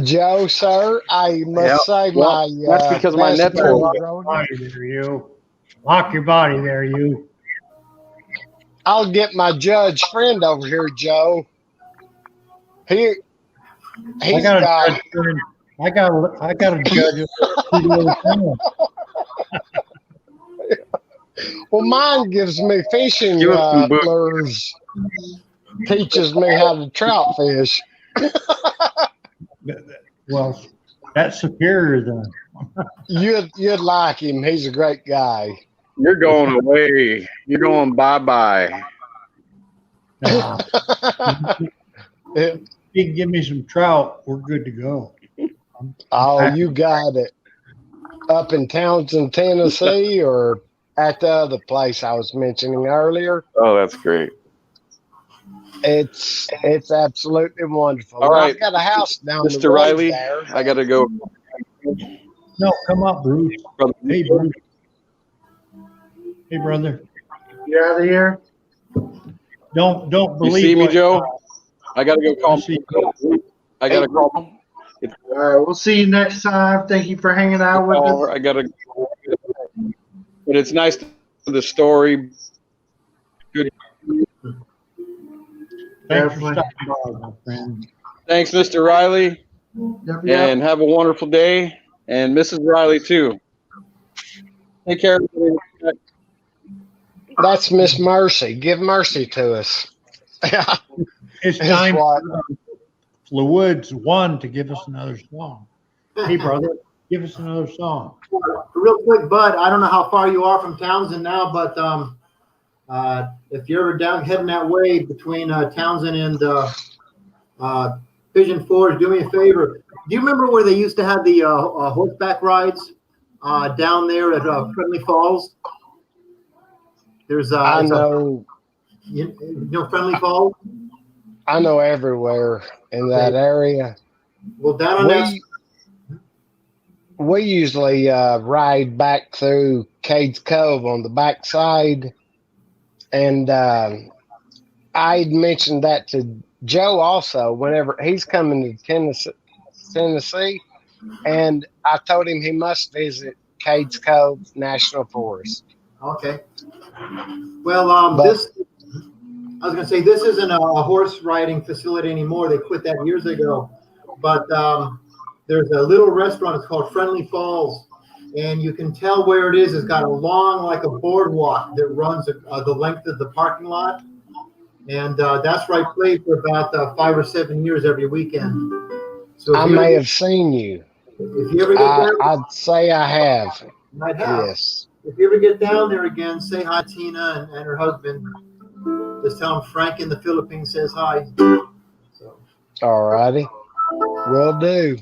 F: Joe, sir, I must say
D: Well,
F: my
D: that's because my
F: best
D: net's
F: friend,
D: horrible.
E: Lock your body there, you. Lock your body there, you.
F: I'll get my judge friend over here, Joe. He's
E: I got a
F: got
E: judge friend. I got a judge studio friend.
F: well, mine gives me fishing
D: Give us some books.
F: lures, teaches me how to trout fish.
E: Well, that's superior then.
F: You'd like him. He's a great guy.
D: You're going away. You're going bye-bye.
E: If you can give me some trout, we're good to go.
F: Oh, you got it. Up in Townsend, Tennessee, or at the other place I was mentioning earlier.
D: Oh, that's great.
F: It's absolutely wonderful.
D: All right.
F: I've got a house down the
D: Mr.
F: road
D: Riley,
F: there.
D: I got to go.
E: No, come up, Bruce. Hey, Bruce. Hey, brother.
B: You out of here?
E: Don't
D: You
E: believe
D: see me,
E: what-
D: Joe? I got to go call.
E: see.
D: I got to call.
B: All right, we'll see you next time. Thank you for hanging out with us.
D: I got to. But it's nice to the story. Good.
E: Thanks for stopping by, my friend.
D: Thanks, Mr. Riley,
B: Yep.
D: and have a wonderful day. And Mrs. Riley too. Take care. Everybody.
F: That's Miss Mercy. Give mercy to us.
E: It's
F: It's
E: time
F: what-
E: Woods 1 to give us another song. Hey, brother, give us another song.
G: Real quick, Bud, I don't know how far you are from Townsend now, but if you're ever heading that way between Townsend and Pigeon Forge, do me a favor. Do you remember where they used to have the horseback rides down there at Friendly Falls? There's
F: I know.
G: You know Friendly Falls?
F: I know everywhere in that area.
G: Well, down on that.
F: We usually ride back through Cades Cove on the backside, and I'd mentioned that to Joe also whenever he's coming to Tennessee, and I told him he must visit Cades Cove National Forest.
G: Okay. Well, I was going to say this isn't a horse riding facility anymore. They quit that years ago, but there's a little restaurant. It's called Friendly Falls, and you can tell where it is. It's got a long, like a boardwalk that runs the length of the parking lot, and that's where I played for about 5 or 7 years every weekend. So
F: I may have seen you.
G: If you ever get down,
F: I'd say I have.
G: Might have.
F: Yes.
G: If you ever get down there again, say hi to Tina and her husband. Just tell them Frank in the Philippines says hi. So.
F: All righty. Will do.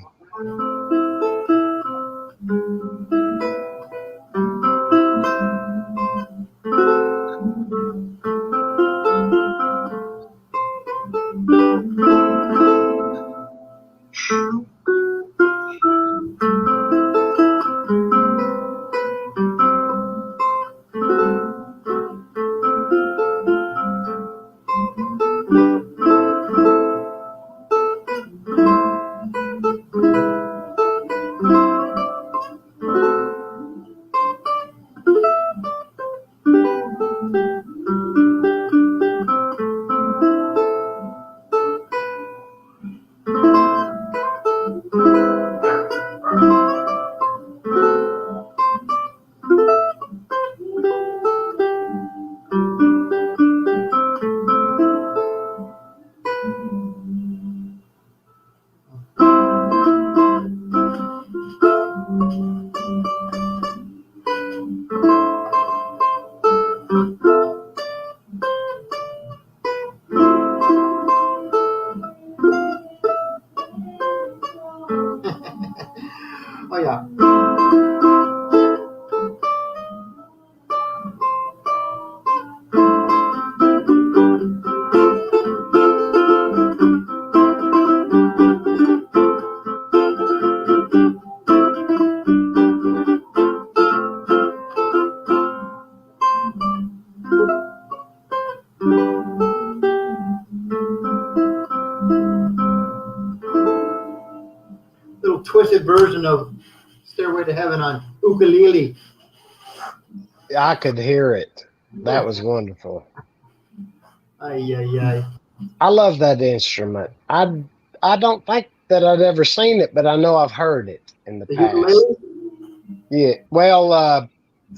G: Oh yeah. Little twisted version of Stairway to Heaven on ukulele.
F: I could hear it. That was wonderful.
G: Ay, ay, ay.
F: I love that instrument. I don't think that I'd ever seen it, but I know I've heard it in the
G: The
F: past.
G: ukulele?
F: Yeah. Well,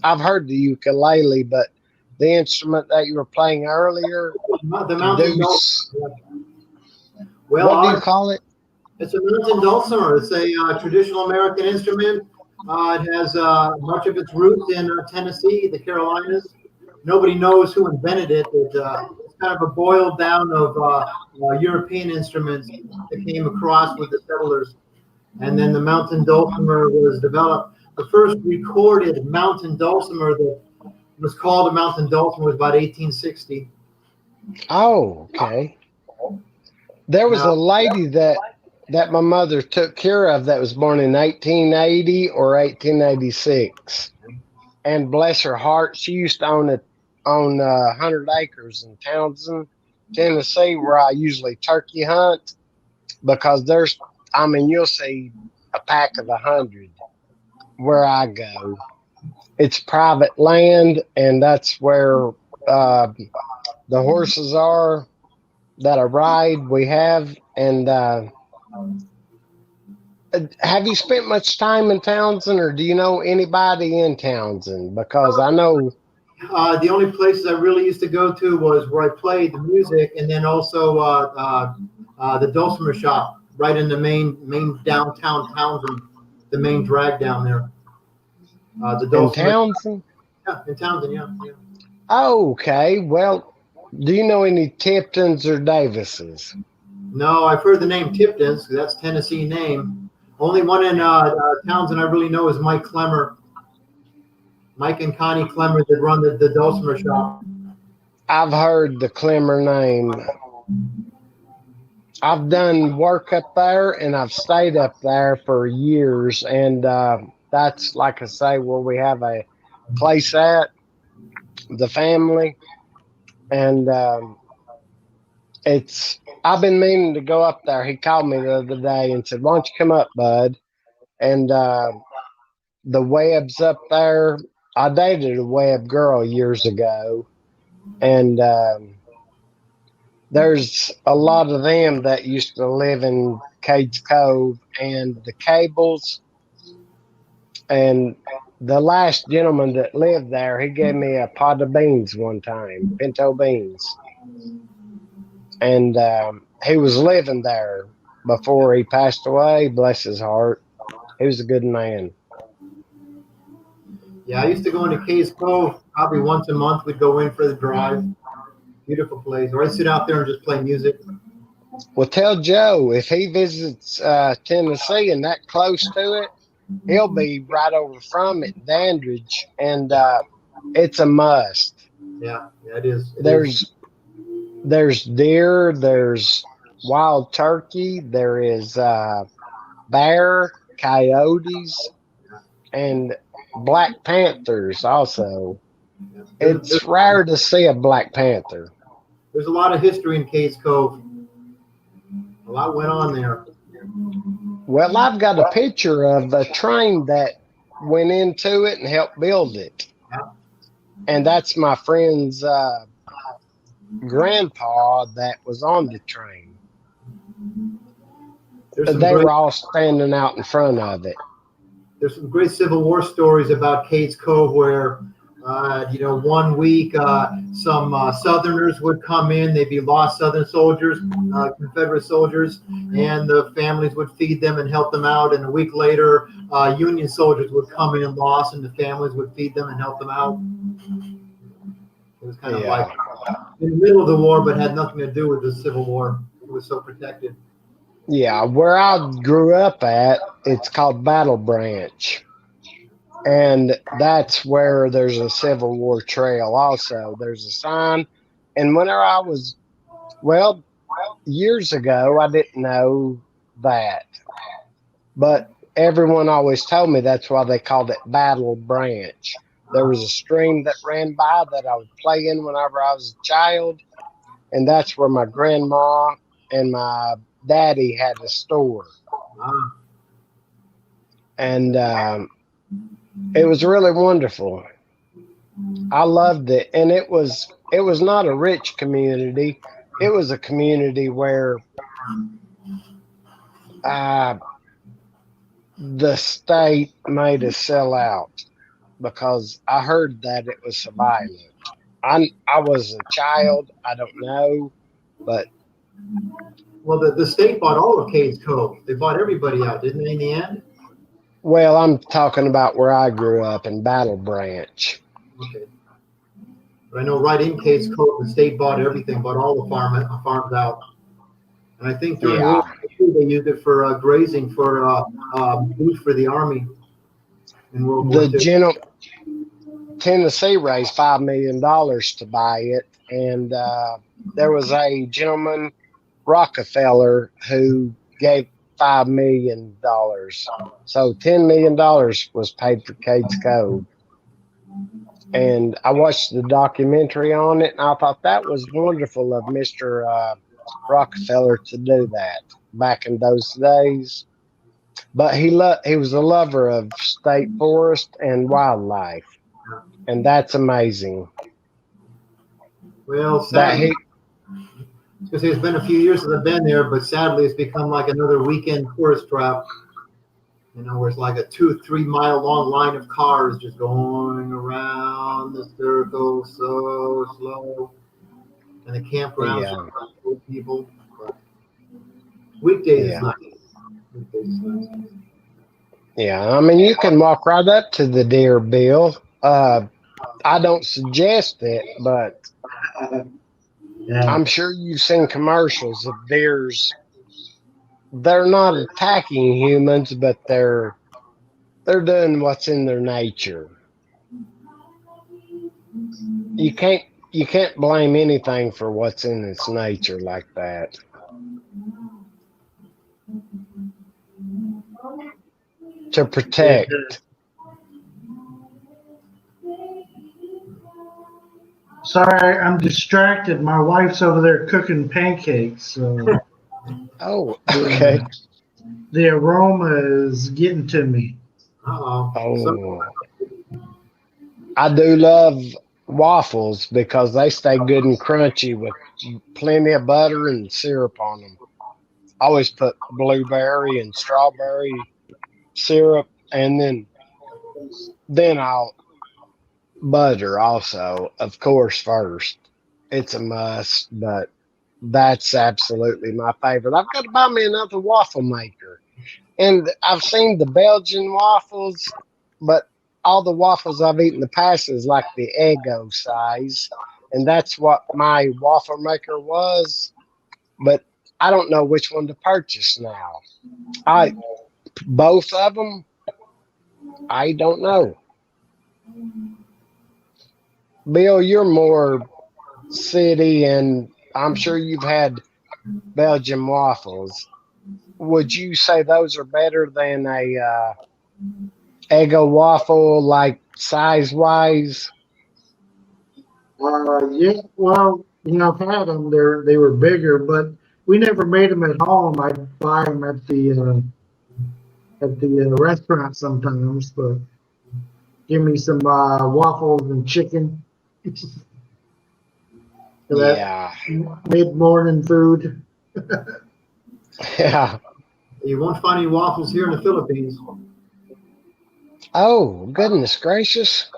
F: I've heard the ukulele, but the instrument that you were playing earlier,
G: The mountain
F: deuce.
G: dulcimer. Well,
F: What do you call it?
G: it's a mountain dulcimer. It's a traditional American instrument. It has much of its roots in Tennessee, the Carolinas. Nobody knows who invented it. It's kind of a boiled down of European instruments that came across with the settlers. And then the mountain dulcimer was developed. The first recorded mountain dulcimer that was called a mountain dulcimer was about 1860.
F: Oh, okay. There was a lady that my mother took care of that was born in 1880 or 1886. And bless her heart, she used to own 100 acres in Townsend, Tennessee, where I usually turkey hunt, because you'll see a pack of 100 where I go. It's private land, and that's where the horses are that I ride. We have, and have you spent much time in Townsend, or do you know anybody in Townsend? Because I know
G: the only places I really used to go to was where I played the music, and then also the dulcimer shop. right in the main downtown Townsend, the main drag down there. The
F: In
G: Dulcimer.
F: Townsend?
G: Yeah, in Townsend, yeah.
F: Oh, okay. Well, do you know any Tiptons or Davises?
G: No, I've heard the name Tipton's. That's Tennessee name. Only one in Townsend I really know is Mike Clemmer. Mike and Connie Clemmer that run the Dulcimer shop.
F: I've heard the Clemmer name. I've done work up there and I've stayed up there for years. And that's, like I say, where we have a place at, the family. And I've been meaning to go up there. He called me the other day and said, "Why don't you come up, bud?" And the Webb's up there. I dated a Webb girl years ago, and there's a lot of them that used to live in Cades Cove, and the Cables. And the last gentleman that lived there, he gave me a pot of beans one time, pinto beans. And he was living there before he passed away. Bless his heart. He was a good man.
G: Yeah, I used to go into Case Cove probably once a month. We'd go in for the drive. Beautiful place. Or I'd sit out there and just play music.
F: Well, tell Joe if he visits Tennessee and that close to it, he'll be right over from it, Dandridge, and it's a must.
G: Yeah, it is.
F: There's deer, there's wild turkey, there is bear, coyotes, and black panthers also.
G: Yeah.
F: It's rare to see a black panther.
G: There's a lot of history in Case Cove. A lot went on there.
F: Well, I've got a picture of a train that went into it and helped build it.
G: Yeah.
F: And that's my friend's grandpa that was on the train. They were all standing out in front of it.
G: There's some great Civil War stories about Cades Cove where, 1 week some Southerners would come in. They'd be lost Southern soldiers, Confederate soldiers, and the families would feed them and help them out. And a week later, Union soldiers would come in lost, and the families would feed them and help them out. It was kind of like in the middle of the war, but had nothing to do with the Civil War. It was so protected.
F: Yeah, where I grew up at, it's called Battle Branch. And that's where there's a Civil War trail also. There's a sign. And whenever I was, years ago, I didn't know that. But everyone always told me that's why they called it Battle Branch. There was a stream that ran by that I would play in whenever I was a child. And that's where my grandma and my daddy had a store. And it was really wonderful. I loved it. And it was not a rich community. It was a community where the state made us sell out because I heard that it was so violent. I was a child. I don't know, but
G: well, the state bought all of Cades Cove. They bought everybody out, didn't they? In the end.
F: Well, I'm talking about where I grew up in Battle Branch.
G: Okay. But I know right in Cades Cove, the state bought everything, bought all the farms out. And I think during World War II, they used it for grazing for food for the Army in World War II.
F: Tennessee raised $5 million to buy it. And there was a gentleman, Rockefeller, who gave $5 million. So $10 million was paid for Cades Cove. And I watched the documentary on it, and I thought that was wonderful of Mr. Rockefeller to do that back in those days. But he was a lover of state forest and wildlife, and that's amazing.
G: Well, sadly, because it's been a few years since I've been there, but sadly it's become like another weekend tourist trap. Where it's like a 2-3 mile long line of cars just going around the circle so slow. And the campgrounds are full of people. But weekdays is nice.
F: Yeah, I mean, you can walk right up to the deer, Bill. I don't suggest it, but
B: Yeah.
F: I'm sure you've seen commercials of deers. They're not attacking humans, but they're doing what's in their nature. You can't blame anything for what's in its nature like that. To protect.
B: Sorry, I'm distracted. My wife's over there cooking pancakes, so
F: Oh, okay.
B: the aroma is getting to me.
F: Oh, I do love waffles because they stay good and crunchy with plenty of butter and syrup on them. I always put blueberry and strawberry syrup, and then I'll butter also, of course, first. It's a must, but that's absolutely my favorite. I've got to buy me another waffle maker. And I've seen the Belgian waffles, but all the waffles I've eaten in the past is like the Eggo size. And that's what my waffle maker was. But I don't know which one to purchase now. Both of them, I don't know. Bill, you're more city, and I'm sure you've had Belgian waffles. Would you say those are better than a Eggo waffle, like size wise?
B: Yeah, well, I've had them. They were bigger, but we never made them at home. I'd buy them at the restaurant sometimes. But give me some waffles and chicken for that
F: Yeah.
B: mid-morning food.
F: Yeah.
G: You won't find any waffles here in the Philippines.
F: Oh, goodness gracious.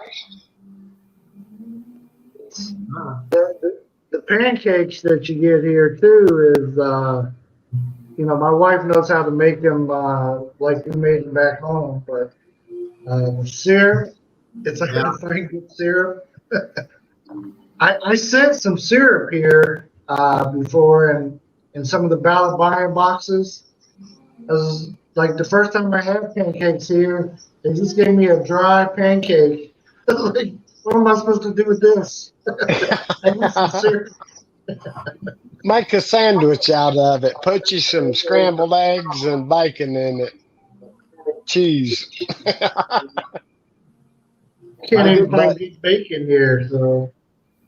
B: The pancakes that you get here too is, my wife knows how to make them like we made them back home. But syrup, it's hard to find good syrup. I sent some syrup here before, and in some of the ballot buying boxes. It was like the first time I had pancakes here, they just gave me a dry pancake. Like, what am I supposed to do with this? I need some syrup.
F: Make a sandwich out of it. Put you some scrambled eggs and bacon in it. Cheese.
B: Can't even find good bacon here, so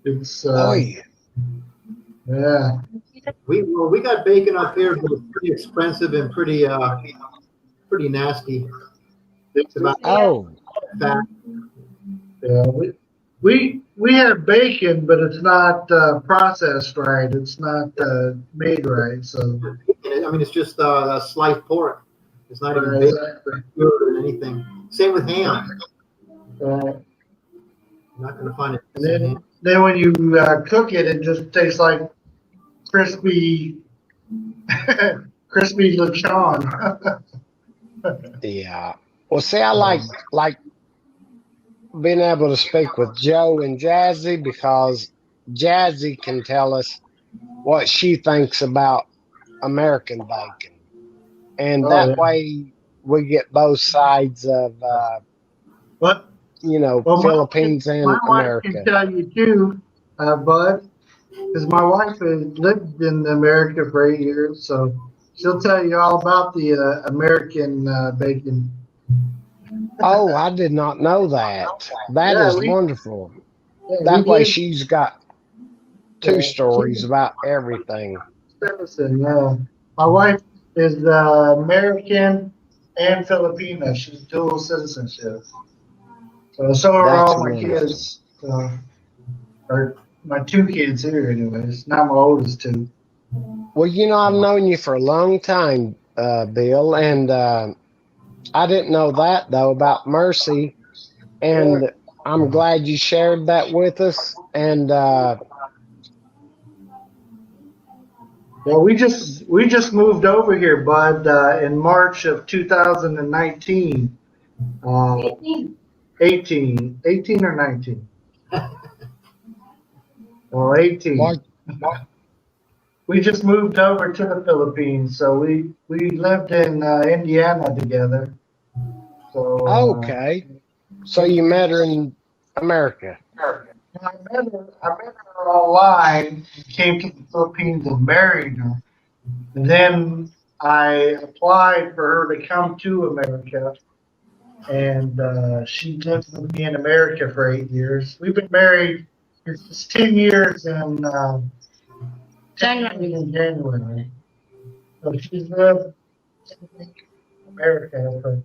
B: it's
F: Oh, yeah.
B: yeah.
G: We got bacon up here, but it's pretty expensive and pretty nasty. It's about
F: Oh,
G: fat.
B: Yeah, we have bacon, but it's not processed right. It's not made right. So
G: I mean, it's just a sliced pork. It's not even bacon
B: exactly.
G: or anything. Same with ham.
B: Uh,
G: You're not going to find it.
B: and then when you cook it, it just tastes like crispy, crispy lechon.
F: yeah. Well, see, I like being able to speak with Joe and Jazzy because Jazzy can tell us what she thinks about American bacon. And that
B: Yeah.
F: way we get both sides of,
B: But well,
F: Philippines
B: my
F: and
B: wife can
F: America.
B: tell you too, Bud, because my wife has lived in America for 8 years, so she'll tell you all about the American bacon.
F: Oh, I did not know that. That
B: Yeah,
F: is wonderful.
B: we
F: That way
B: give
F: she's got two stories about everything.
B: citizen. My wife is American and Filipino. She's dual citizenship. So are
F: That's
B: all my
F: wonderful.
B: kids. Or my two kids here, anyways. Not my oldest two.
F: Well, I've known you for a long time, Bill, and I didn't know that though about Mercy, and I'm glad you shared that with us. And
B: Well, we just moved over here, Bud, in March of 2019. 18 or 19? Well, 18.
F: Mark,
B: We just moved over to the Philippines, so we lived in Indiana together. So
F: okay. So you met her in America.
B: I met her online, came to the Philippines and married her. And then I applied for her to come to America, and she lived with me in America for 8 years. We've been married. It's 10 years in January. So she's lived in America. So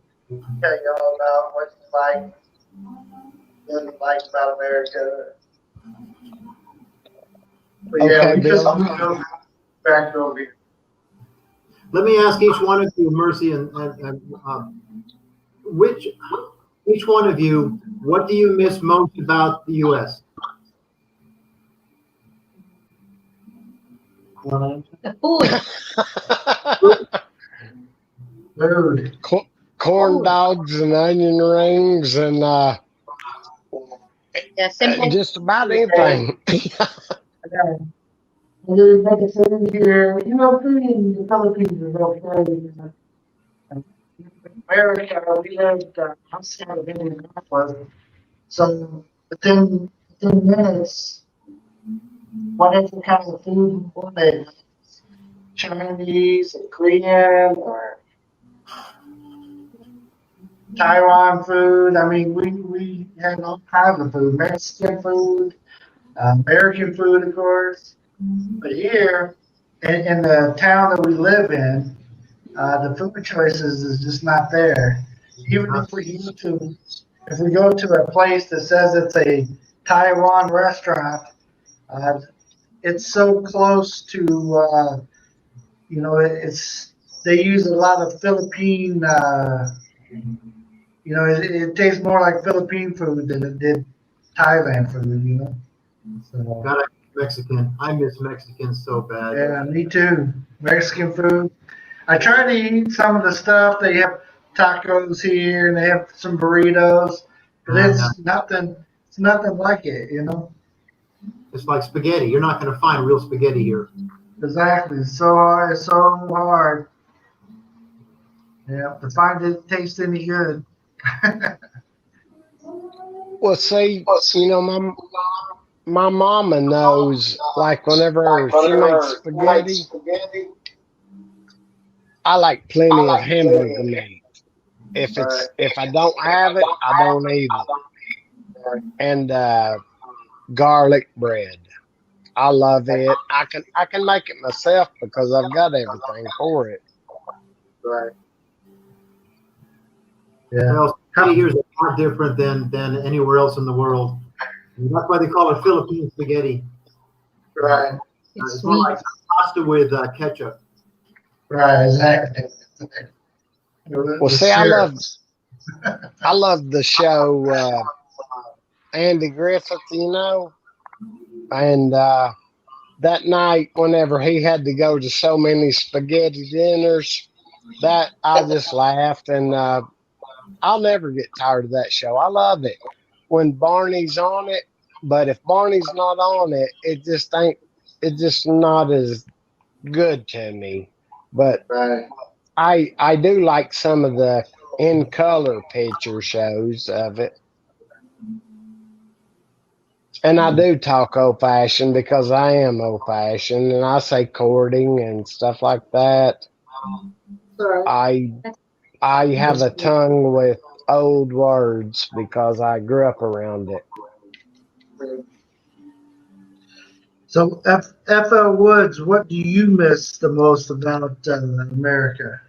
B: tell you all about what she likes, doesn't like about America. But yeah,
F: Okay,
B: we just
F: Bill.
B: moved over, back over here.
G: Let me ask each one of you, Mercy, and which each one of you, what do you miss most about the U.S.?
A: The food.
B: Food.
F: Corn dogs and onion rings and
A: Yeah, simple.
F: just about anything.
B: There's like a food here. You know, food in the Philippines is okay. In America, we lived outside of Indianapolis. So within minutes, whatever kind of food you wanted, Chinese or Korean or Taiwan food. I mean, we had all kinds of food, Mexican food, American food, of course. But here, in the town that we live in, the food choices is just not there. Even if we go to a place that says it's a Taiwan restaurant, it's so close to, they use a lot of Philippine, it tastes more like Philippine food than it did Thailand food. So,
G: Got Mexican. I miss Mexican so bad.
B: yeah, me too. Mexican food. I try to eat some of the stuff. They have tacos here, and they have some burritos, but it's nothing. It's nothing like it.
G: It's like spaghetti. You're not going to find real spaghetti here.
B: Exactly. It's so hard. It's so hard. Yeah, to find it taste any good.
F: Well, see, my mama knows, like whenever she makes spaghetti, I like plenty of hamburger meat. If I don't have it, I don't eat it. And garlic bread. I love it. I can make it myself because I've got everything for it.
B: Right. Yeah.
G: Well, spaghetti here is a lot different than anywhere else in the world. And that's why they call it Philippine spaghetti.
B: Right.
G: It's more like pasta with ketchup.
B: Right. Exactly.
F: Well, see, I love the show Andy Griffith, and that night, whenever he had to go to so many spaghetti dinners, that I just laughed, and I'll never get tired of that show. I love it when Barney's on it, but if Barney's not on it, it's just not as good to me. But
B: Right.
F: I do like some of the in color picture shows of it. And I do talk old fashioned because I am old fashioned, and I say courting and stuff like that. I have a tongue with old words because I grew up around it.
B: So, F.L. Woods, what do you miss the most about America?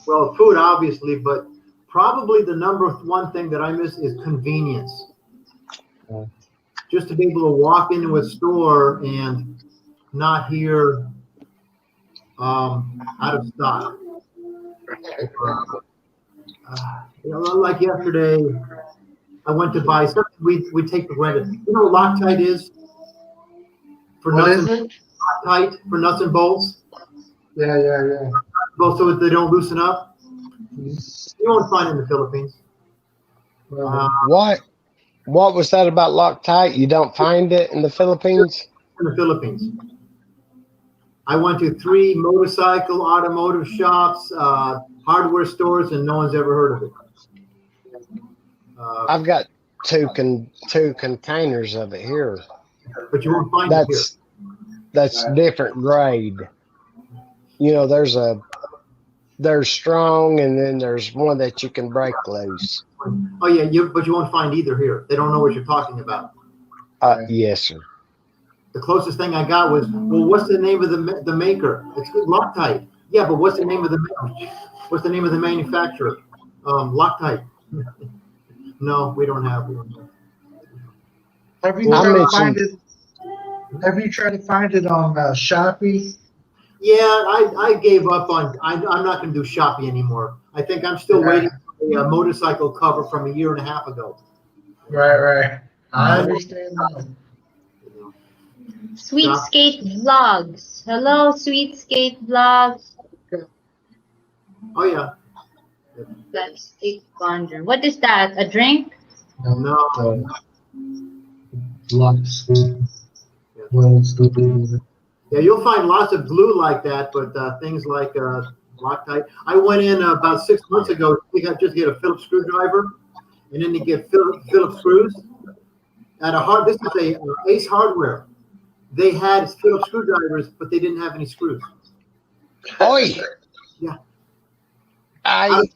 G: Well, food, obviously, but probably the number one thing that I miss is convenience. Just to be able to walk into a store and not hear out of stock. Like yesterday, I went to buy something we take for granted. You know what Loctite is? For
B: What
G: nuts
B: is
G: and
B: it?
G: tight for nuts and bolts.
B: Yeah.
G: Well, so they don't loosen up. You won't find it in the Philippines.
F: What was that about Loctite? You don't find it in the Philippines?
G: In the Philippines. I went to 3 motorcycle automotive shops, hardware stores, and no one's ever heard of it.
F: I've got two containers of it here.
G: But you won't find it here.
F: That's different grade. You know, there's strong, and then there's one that you can break loose.
G: Oh yeah, but you won't find either here. They don't know what you're talking about.
F: Yes, sir.
G: The closest thing I got was, well, what's the name of the maker? It's Loctite. Yeah, but what's the name of the manufacturer? Loctite. No, we don't have.
B: Have you tried to find it on Shopee?
G: Yeah, I gave up on. I'm not going to do Shopee anymore. I think I'm still waiting for a motorcycle cover from a year and a half ago.
B: Right. I understand that.
A: Sweet Skate Vlogs. Hello, Sweet Skate Vlogs.
G: Oh yeah.
A: That's a wonder. What is that? A drink?
G: No.
B: Lots.
G: Yeah, you'll find lots of glue like that, but things like Loctite. I went in about 6 months ago to just get a Phillips screwdriver, and then to get Phillips screws. This is a Ace Hardware. They had Phillips screwdrivers, but they didn't have any screws.
F: Oi!
G: Yeah.
F: Out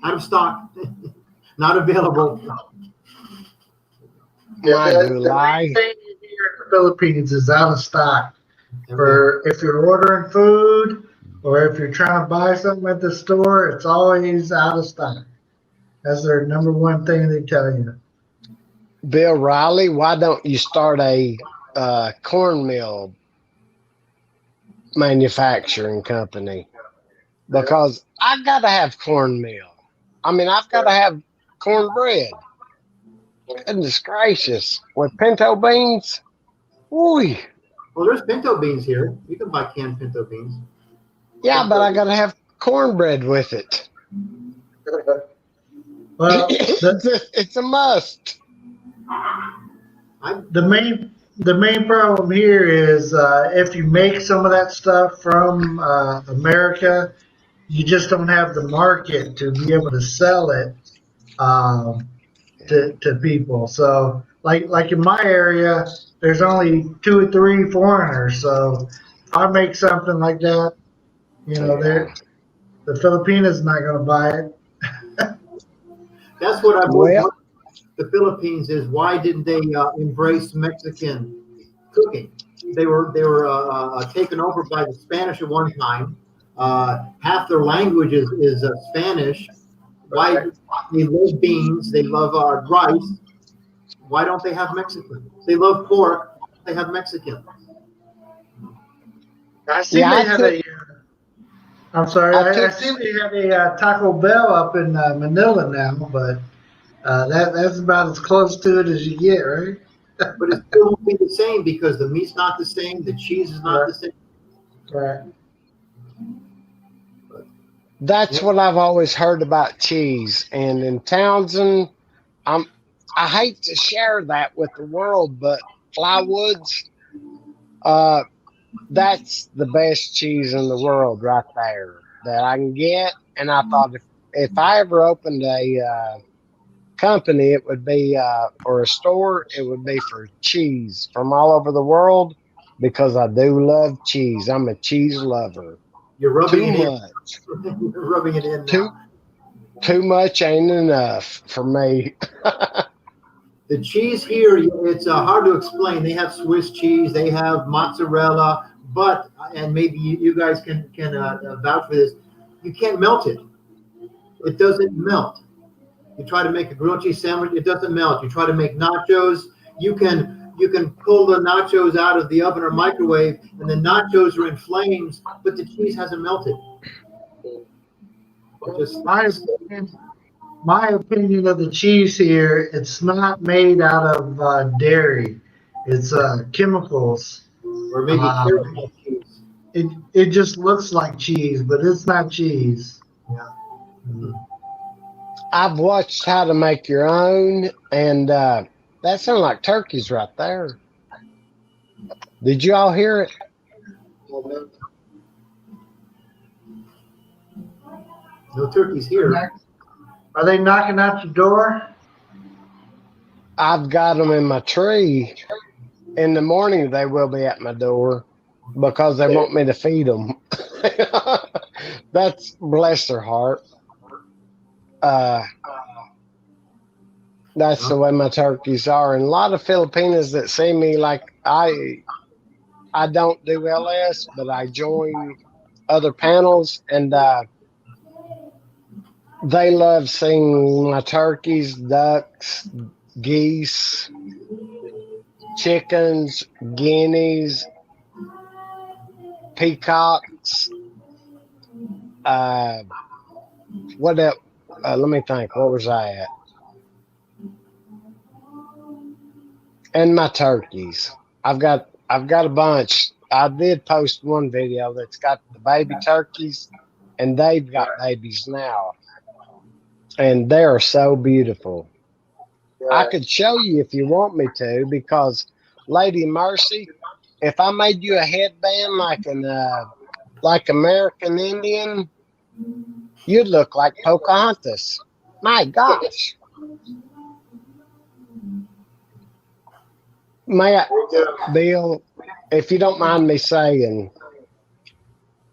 G: of stock. Not available.
B: The thing here in the Philippines is out of stock. For if you're ordering food or if you're trying to buy something at the store, it's always out of stock. That's their number one thing they tell you.
F: Bill Riley, why don't you start a cornmeal manufacturing company? Because I gotta have cornmeal. I mean, I've got to have cornbread. Goodness gracious, with pinto beans. Ooh.
G: Well, there's pinto beans here. You can buy canned pinto beans.
F: Yeah, but I gotta have cornbread with it.
B: Well,
F: it's a must.
B: The main problem here is if you make some of that stuff from America, you just don't have the market to be able to sell it to people. So, like in my area, there's only 2 or 3 foreigners. So, if I make something like that, the Filipinos not going to buy it.
G: That's what I've always wondered. The Philippines is why didn't they embrace Mexican cooking? They were taken over by the Spanish at one time. Half their language is Spanish. Why they love beans? They love rice. Why don't they have Mexican? They love pork. They have Mexican.
B: I see they have I'm sorry. I see they have a Taco Bell up in Manila now, but that's about as close to it as you get, right?
G: But it still won't be the same because the meat's not the same, the cheese is not the same.
B: Right.
F: That's what I've always heard about cheese. And in Townsend, I hate to share that with the world, but Flywoods, that's the best cheese in the world right there that I can get. And I thought if I ever opened a company, it would be, or a store, it would be for cheese from all over the world because I do love cheese. I'm a cheese lover.
G: You're rubbing
F: Too
G: it
F: much.
G: in. You're rubbing it in now.
F: Too much ain't enough for me.
G: The cheese here, it's hard to explain. They have Swiss cheese, they have mozzarella, but, and maybe you guys can vouch for this, you can't melt it. It doesn't melt. You try to make a grilled cheese sandwich, it doesn't melt. You try to make nachos, you can pull the nachos out of the oven or microwave, and the nachos are in flames, but the cheese hasn't melted.
B: My opinion of the cheese here, it's not made out of dairy. It's chemicals
G: Or maybe caramel cheese.
B: It just looks like cheese, but it's not cheese.
G: Yeah.
F: I've watched how to make your own, and that sounds like turkeys right there. Did you all hear it?
G: No turkeys here.
B: Are they knocking at your door?
F: I've got them in my tree. In the morning, they will be at my door because they want me to feed them. That's bless their heart. That's the way my turkeys are. And a lot of Filipinos that see me, like I don't do LS, but I join other panels, and they love seeing my turkeys, ducks, geese, chickens, guineas, peacocks. What else? Let me think. What was I at? And my turkeys. I've got a bunch. I did post one video that's got the baby turkeys, and they've got babies now, and they are so beautiful. I could show you if you want me to, because Lady Mercy, if I made you a headband like American Indian, you'd look like Pocahontas. My gosh. Bill, if you don't mind me saying,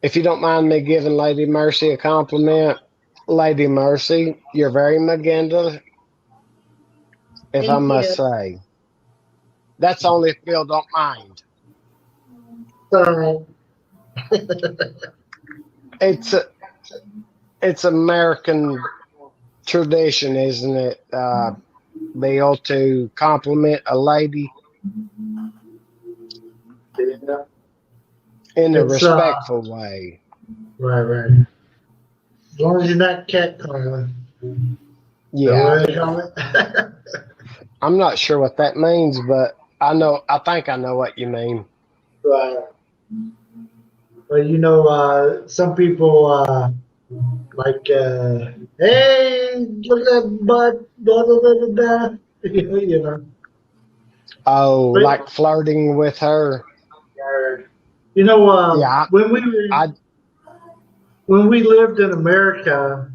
F: if you don't mind me giving Lady Mercy a compliment, Lady Mercy, you're very magenta, if I must say. That's only if Bill don't mind.
B: Sorry.
F: It's American tradition, isn't it, Bill, to compliment a lady in a respectful way.
B: Right. As long as you're not catcalling.
F: Yeah.
B: Call it?
F: I'm not sure what that means, but I think I know what you mean.
B: Right. Well, some people like, hey, look at that butt, blah, blah, blah, blah, blah. You know.
F: Oh,
B: But,
F: like flirting with her.
B: Yeah. When we lived in America,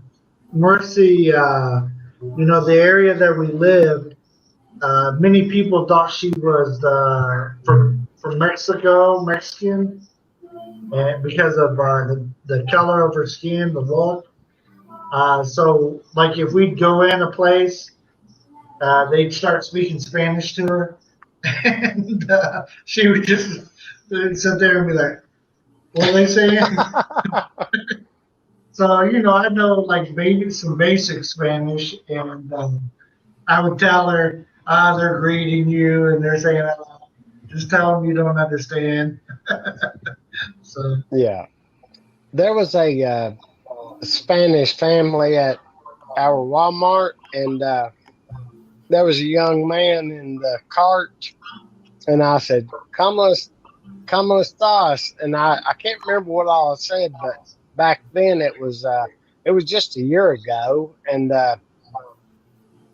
B: Mercy, the area that we lived, many people thought she was from Mexican, and because of the color of her skin, the look. So, like, if we'd go in a place, they'd start speaking Spanish to her, and she would just sit there and be like, "What are they saying?" So, I know like some basic Spanish, and I would tell her, they're greeting you, and they're saying, just tell them you don't understand. So
F: yeah, there was a Spanish family at our Walmart, and there was a young man in the cart, and I said, "Como estás?" And I can't remember what all I said, but back then it was just a year ago, and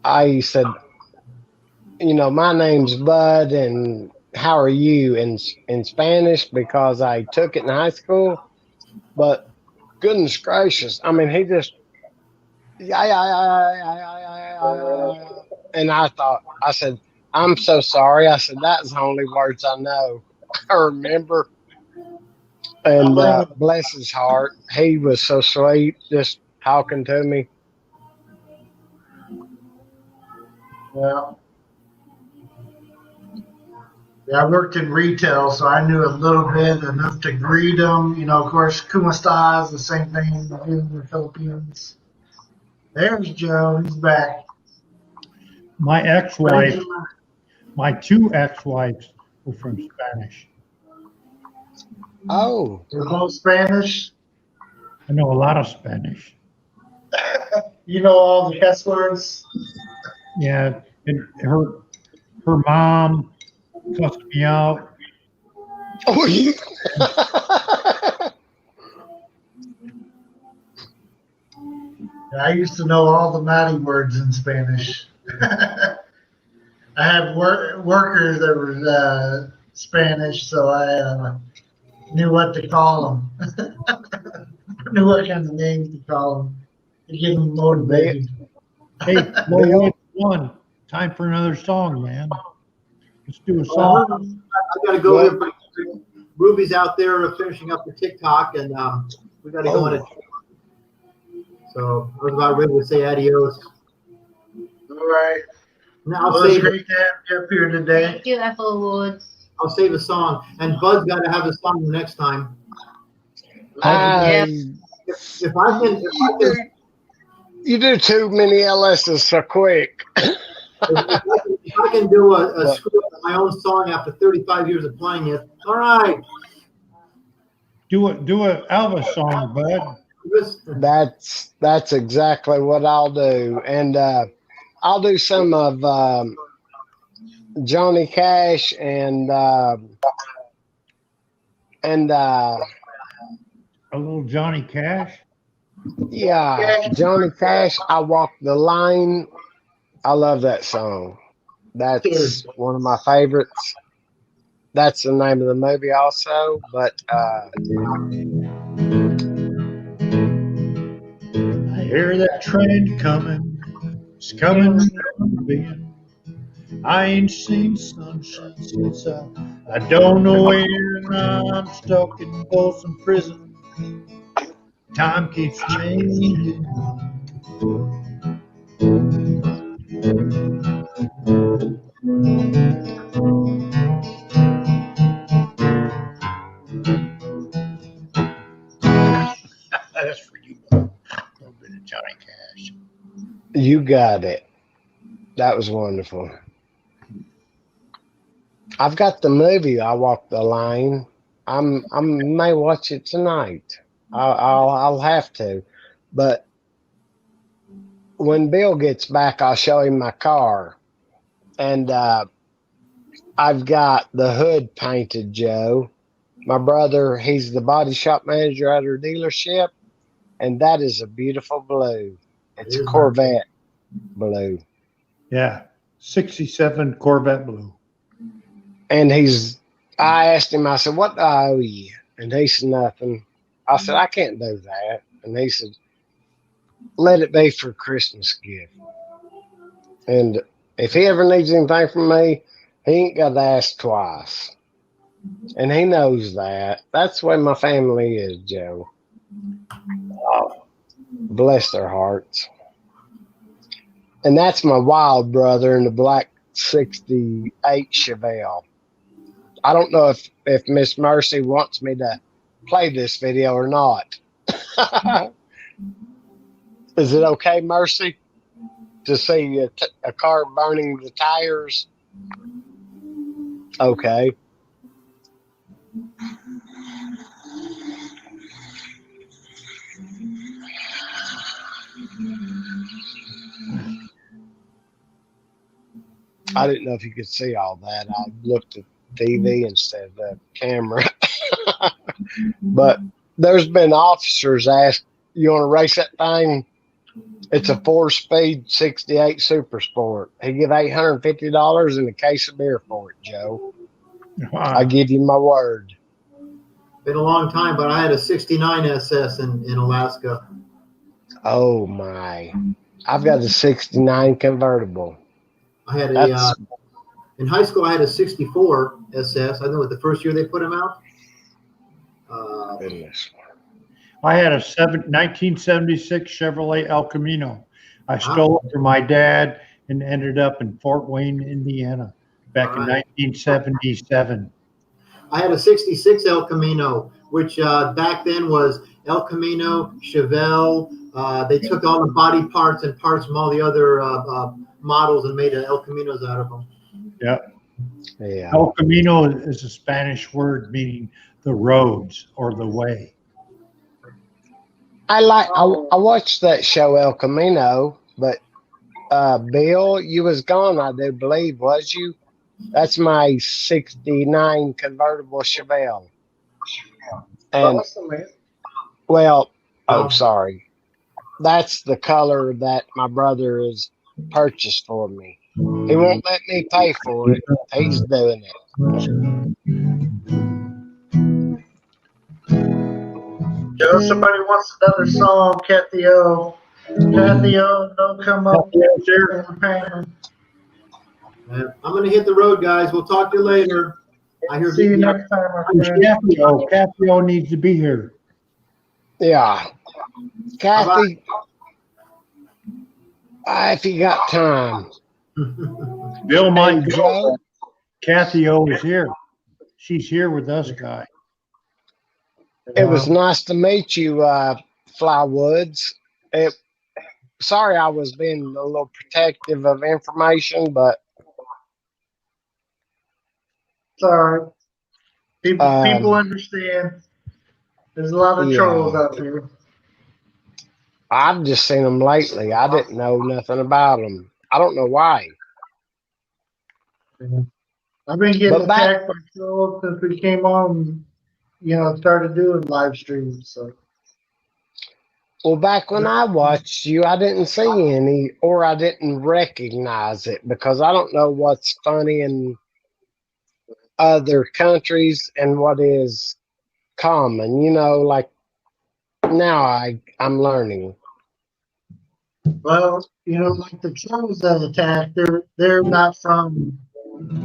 F: I said, my name's Bud, and how are you in Spanish, because I took it in high school. But goodness gracious, I mean, he just and I said, "I'm so sorry." I said, "That's the only words I know." I remember. And bless his heart, he was so sweet, just talking to me.
B: Well, yeah, I worked in retail, so I knew a little bit, enough to greet them. Of course, "Como estás?" the same thing in the Philippines. There's Joe. He's back.
E: My ex-wife, my two ex-wives were from Spanish.
F: Oh.
B: They're both Spanish?
E: I know a lot of Spanish.
B: You know all the cuss words?
E: Yeah, and her mom cussed me out
F: Oh, yeah.
B: I used to know all the naughty words in Spanish. I have workers that were Spanish, so I knew what to call them. Knew what kind of names to call them to get them motivated.
E: Hey, no way one. Time for another song, man. Let's do a song.
G: I got to go here. Ruby's out there finishing up the TikTok, and we got to go on it. So I was about ready to say adios.
B: All right.
G: Now
B: Well, it's great to have you up here today.
A: Thank you, Applewoods.
G: I'll save a song, and Bud's got to have a song next time. If I can,
F: you do too many LSs so quick.
G: if I can do a screw up my own song after 35 years of playing it, all right.
E: Do a Elvis song, Bud.
F: That's exactly what I'll do, and I'll do some of Johnny Cash and
E: a little Johnny Cash.
F: Yeah, Johnny Cash. I Walk the Line. I love that song. That's one of my favorites. That's the name of the movie also, but
E: I hear that train coming. It's coming from the bend. I ain't seen sunshine since I don't know where, and I'm stuck in Folsom Prison. Time keeps changing. That's for you. A little bit of Johnny Cash.
F: you got it. That was wonderful. I've got the movie I Walk the Line. I may watch it tonight. I'll have to, but when Bill gets back, I'll show him my car, and I've got the hood painted, Joe. My brother, he's the body shop manager at our dealership, and that is a beautiful blue. It's a Corvette blue.
E: Yeah, 67 Corvette blue.
F: And I asked him, I said, what do I owe you? And he said, nothing. I said, I can't do that. And he said, let it be for a Christmas gift. And if he ever needs anything from me, he ain't got to ask twice. And he knows that. That's the way my family is, Joe. Oh, bless their hearts. And that's my wild brother in the black 68 Chevelle. I don't know if Miss Mercy wants me to play this video or not. Is it okay, Mercy, to see a car burning the tires? Okay. I didn't know if you could see all that. I looked at TV instead of the camera. But there's been officers ask, you want to race that thing? It's a 4-speed 68 Super Sport. He give $850 and a case of beer for it, Joe.
E: Wow.
F: I give you my word.
G: Been a long time, but I had a 69 SS in Alaska.
F: Oh my. I've got a 69 convertible.
G: I had in high school, I had a 64 SS. I know it the first year they put them out.
F: Goodness.
E: I had a 1976 Chevrolet El Camino. I stole it from my dad and ended up in Fort Wayne, Indiana, back in 1977. I
G: had a 66 El Camino, which back then was El Camino, Chevelle. They took all the body parts and parts from all the other models and made El Caminos out of them.
E: Yeah.
F: Yeah.
E: El Camino is a Spanish word meaning the roads or the way.
F: I watched that show El Camino, but Bill, you was gone, I do believe, was you? That's my '69 convertible Chevelle. And
B: Awesome, man.
F: well,
G: Wow.
F: sorry. That's the color that my brother has purchased for me. He won't let me pay for it. He's doing it.
B: Joe, somebody wants another song, Kathy O. Kathy O, don't come up here.
G: I'm going to hit the road, guys. We'll talk to you later. I hear
B: See you
G: BB.
B: next time, my friend.
E: Cathio. Cathio needs to be here.
F: Yeah. Kathy, if you got time.
E: Bill might
F: And
E: go.
F: Joe,
E: Cathio is here. She's here with us, Guy.
F: it was nice to meet you, Flywoods. Sorry I was being a little protective of information, but
B: Sorry. People understand. There's a lot of trolls out there.
F: I've just seen them lately. I didn't know nothing about them. I don't know why.
B: I've been getting attacked by trolls since we came on, started doing live streams. So.
F: Well, back when I watched you, I didn't see any, or I didn't recognize it because I don't know what's funny in other countries and what is common. Like now I'm learning.
B: Well, like the trolls that attack, they're not from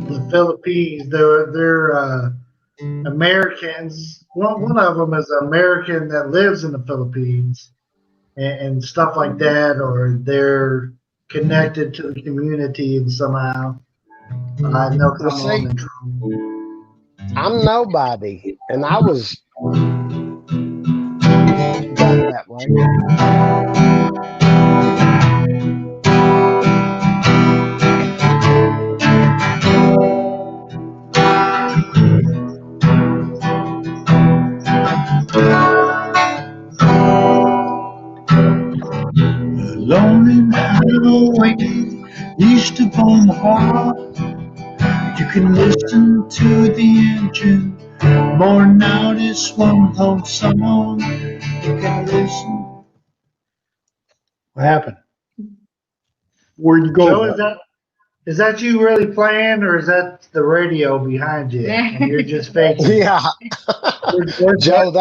B: the Philippines. They're Americans. One of them is an American that lives in the Philippines and stuff like that, or they're connected to the community and somehow. They'll come on and troll.
F: I'm nobody, and I was done that way.
H: Lonely highway east of Omaha. You can listen to the engine more now. This one whole song. You can listen.
E: What happened? Where'd you go?
B: Joe, is that you really playing, or is that the radio behind you and you're just faking?
F: Yeah. Joe,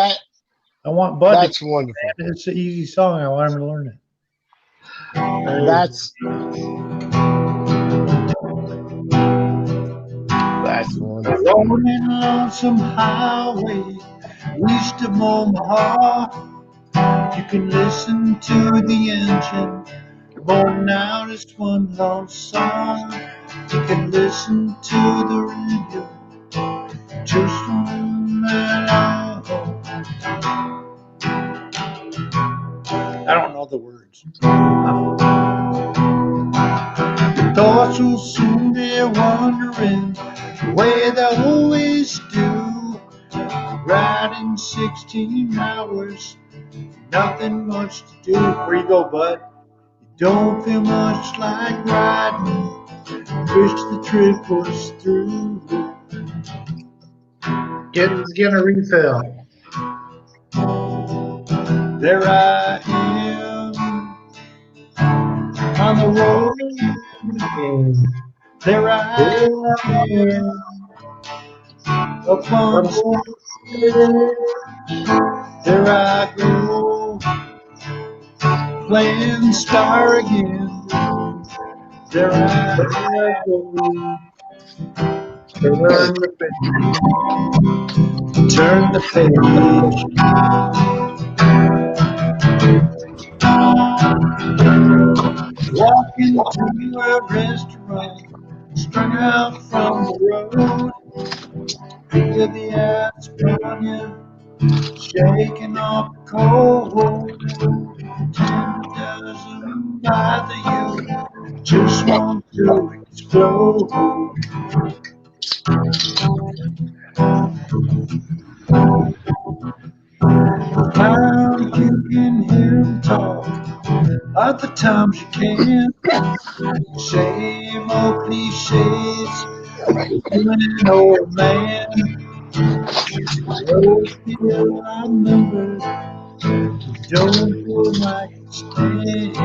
E: I want Bud.
F: That's wonderful.
E: It's an easy song. I want him to learn it.
F: That's wonderful.
H: Rolling lonesome highway east of Omaha. You can listen to the engine more now. This one long song. You can listen to the radio. Just one alone.
E: I don't know the words.
H: Your thoughts will soon be wandering the way they always do. Riding 16 hours, nothing much to do.
E: Where you go, Bud?
H: You don't feel much like riding. Wish the trip was through.
B: Get a refill.
H: There I am on the road. There I am up on the road. There I go, playing star again. There I go. Turn the page. Walk into a restaurant, strung out from the road. Feel the ice on you, shaking off the cold. 10 doesn't bother you, just want to explode. Now you can hear him talk, other times you can't. Same old cliches, You an old man, road still outnumbered, don't feel like a stand.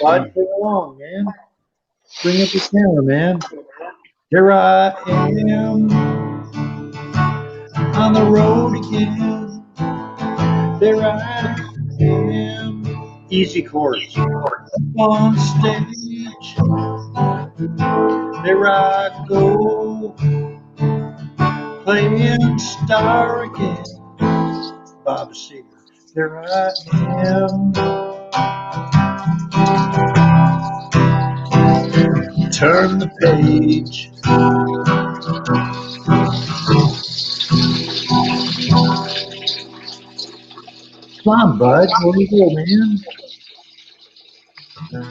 H: Bud, play along, man. Bring up the camera, man. Here I am on the road again. There I am. Easy chords. On stage. There I go. Playing star again. Bob Seger. There I am. Turn the page. Come on, bud. Where do you go, man? There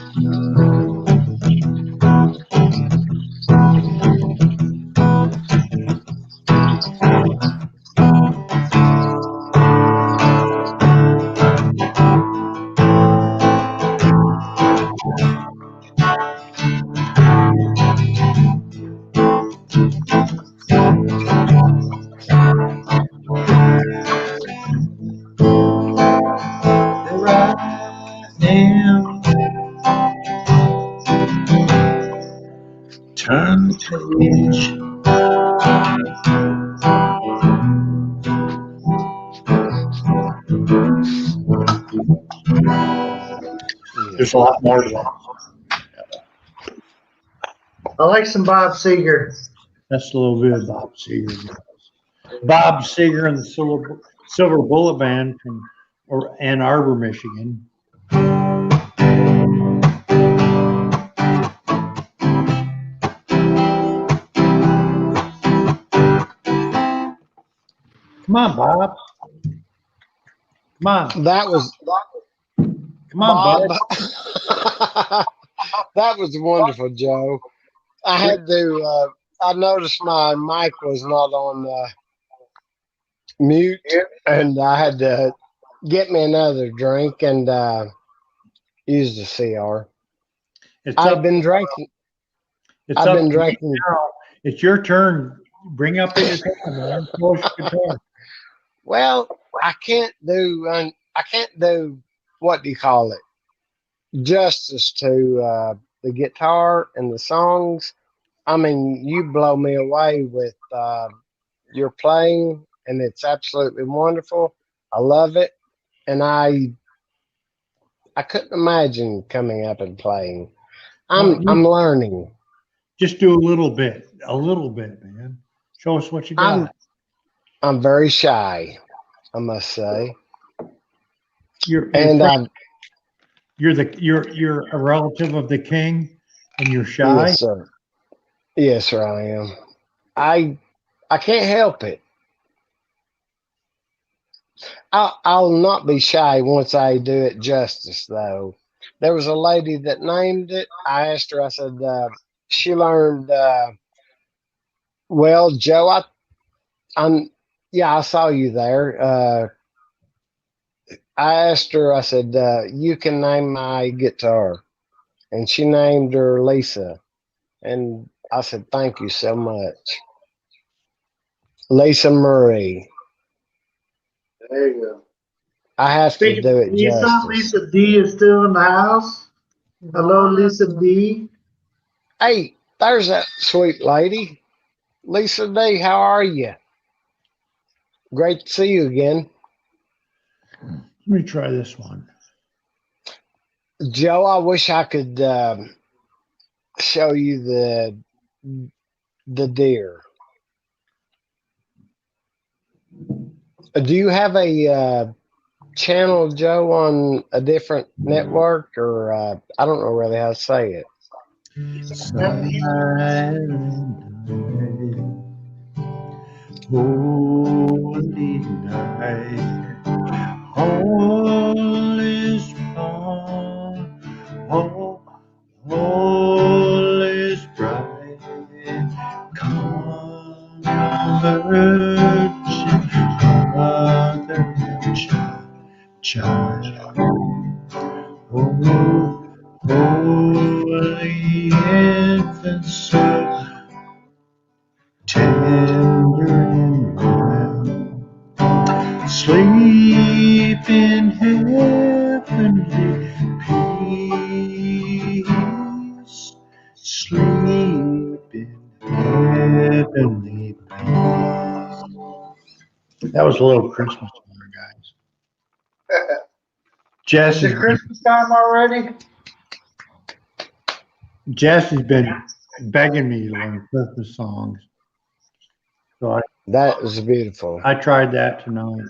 H: I am. Turn the page. There's a lot more to that.
B: I like some Bob Seger.
H: That's a little bit of Bob Seger. Bob Seger and the Silver Bullet Band from Ann Arbor, Michigan. Come on, Bob. Come on.
F: That was
H: Come on,
F: Bob.
H: Bob.
F: That was wonderful, Joe. I had to. I noticed my mic was not on mute, and I had to get me another drink and use the CR. I've been drinking. I've been drinking.
H: Now. It's your turn. Bring up the guitar, man. Close your guitar.
F: Well, I can't do what do you call it? Justice to the guitar and the songs. I mean, you blow me away with your playing, and it's absolutely wonderful. I love it, and I couldn't imagine coming up and playing. I'm learning.
H: Just do a little bit, man. Show us what you got.
F: I'm very shy, I must say.
H: You're a relative of the king, and you're shy.
F: Yes, sir. Yes, sir, I am. I can't help it. I'll not be shy once I do it justice, though. There was a lady that named it. I asked her. I said she learned. Well, Joe, I saw you there. I asked her. I said, "You can name my guitar," and she named her Lisa, and I said, "Thank you so much, Lisa Marie."
B: There you go.
F: I have to do it justice.
B: Lisa D is still in the house. Hello, Lisa D.
F: Hey, there's that sweet lady. Lisa D, how are you? Great to see you again.
H: Let me try this one.
F: Joe, I wish I could show you the deer. Do you have a channel, Joe, on a different network, or I don't know really how to say it?
H: Holy night, all is gone, all is bright. Come, virgin mother, child, Oh, the infant so tender and mild, sleep in heavenly peace, sleep in heavenly peace. That was a little Christmas song, guys.
B: Is it Christmas time already?
E: Jesse's been begging me to learn Christmas songs. So
F: That is beautiful.
E: I tried that tonight.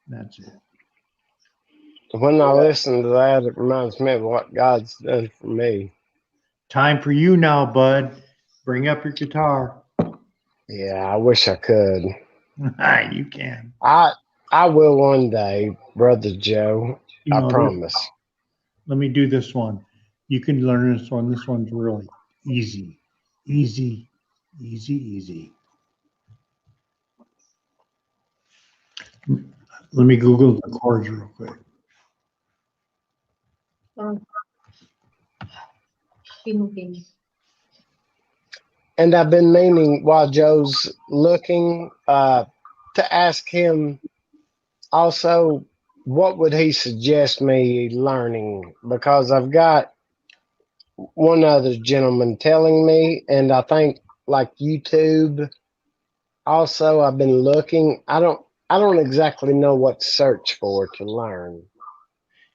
E: That's it.
F: When I listen to that, it reminds me of what God's done for me.
E: Time for you now, bud. Bring up your guitar.
F: Yeah, I wish I could.
E: You can.
F: I will one day, Brother Joe.
E: You
F: I
E: know,
F: promise.
E: Let me do this one. You can learn this one. This one's really easy. Easy, easy, easy. Let me Google the chords real quick.
F: And I've been meaning, while Joe's looking, to ask him also, what would he suggest me learning? Because I've got one other gentleman telling me, and I think like YouTube. Also, I've been looking. I don't exactly know what to search for to learn.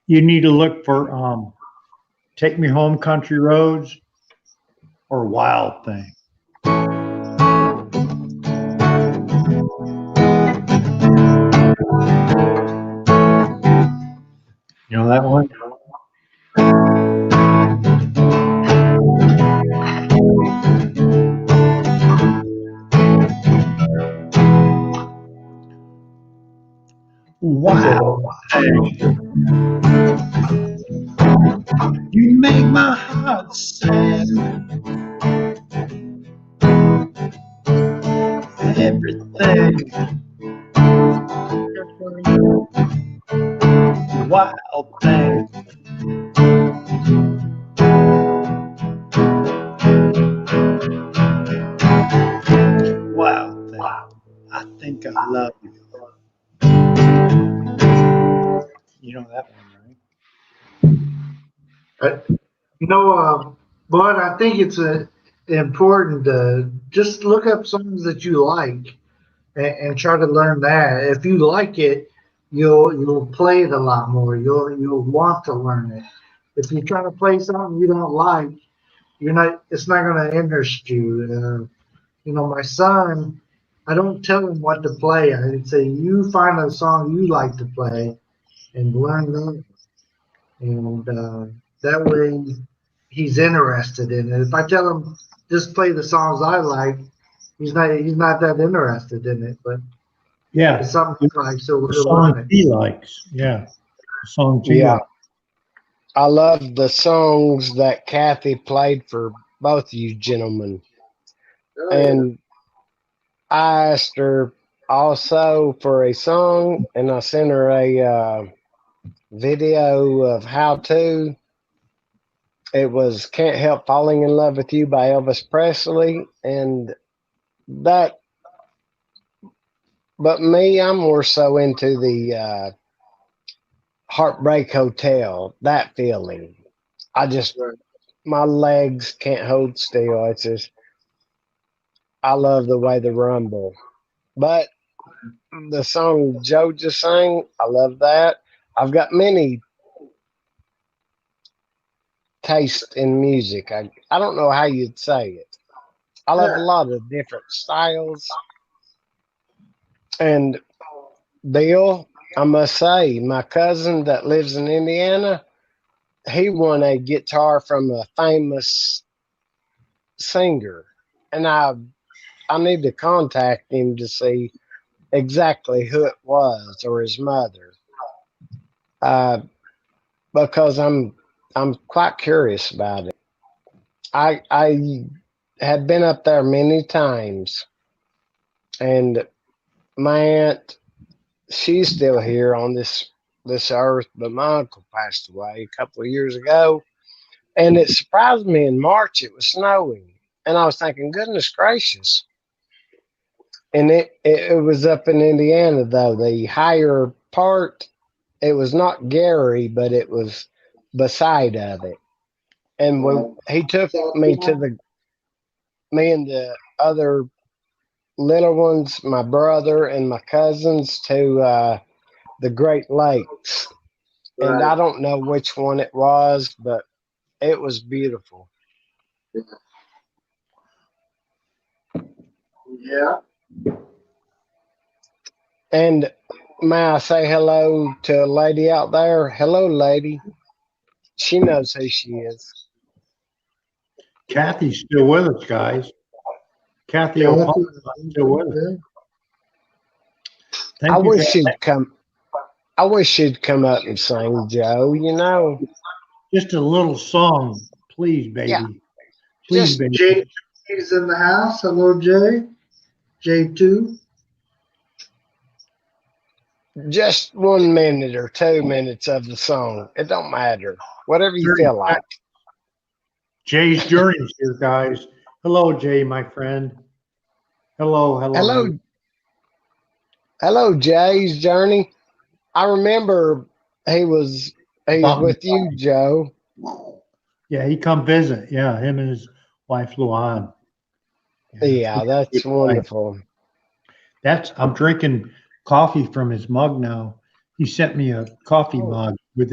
E: You need to look for Take Me Home Country Roads or Wild Thing. You know that one? Wow. You make my heart sing. Everything. Wild thing. Wild thing. I think I love you. You know that one, right?
B: But I think it's important to just look up songs that you like and try to learn that. If you like it, you'll play it a lot more. You'll want to learn it. If you try to play something you don't like, it's not going to interest you. My son, I don't tell him what to play. I say, you find a song you like to play and learn that. And that way he's interested in it. If I tell him just play the songs I like, he's not that interested in it. But
E: Yeah.
B: it's something he likes, so
E: The
B: he'll
E: song
B: learn it.
E: he likes. Yeah. The song he
F: Yeah.
E: likes.
F: I love the songs that Kathy played for both of you gentlemen. And I asked her also for a song, and I sent her a video of how to. It was Can't Help Falling in Love with You by Elvis Presley. And that, but me, I'm more so into the Heartbreak Hotel, that feeling. My legs can't hold still. It's just, I love the way they rumble. But the song Joe just sang, I love that. I've got many tastes in music. I don't know how you'd say it. I love a lot of different styles. And Bill, I must say, my cousin that lives in Indiana, he won a guitar from a famous singer. And I need to contact him to see exactly who it was or his mother. Because I'm quite curious about it. I had been up there many times, and my aunt, she's still here on this this earth, but my uncle passed away a couple of years ago. And it surprised me in March it was snowing. And I was thinking, goodness gracious. And it was up in Indiana, though. The higher part, it was not Gary, but it was beside of it. And he took me me and the other little ones, my brother and my cousins, to the Great Lakes. And I don't know which one it was, but it was beautiful.
B: Yeah.
F: And may I say hello to a lady out there? Hello, lady. She knows who she is.
E: Kathy's still with us, guys. Kathy O'Connor is still with us. Thank
F: I
E: you,
F: wish
E: Kathy.
F: she'd come. I wish she'd come up and sing, Joe. You know,
E: Just a little song, please, baby.
F: Yeah.
E: Please,
F: Just
E: baby.
B: Jay is in the house. Hello, Jay. J2.
F: just 1 minute or 2 minutes of the song. It don't matter. Whatever you feel like.
E: Jay's Journey's here, guys. Hello, Jay, my friend. Hello.
F: Hello, Jay's Journey. I remember he's with you, Joe.
E: Yeah, he come visit. Yeah, him and his wife, Luan.
F: Yeah, that's wonderful.
E: I'm drinking coffee from his mug now. He sent me a coffee mug with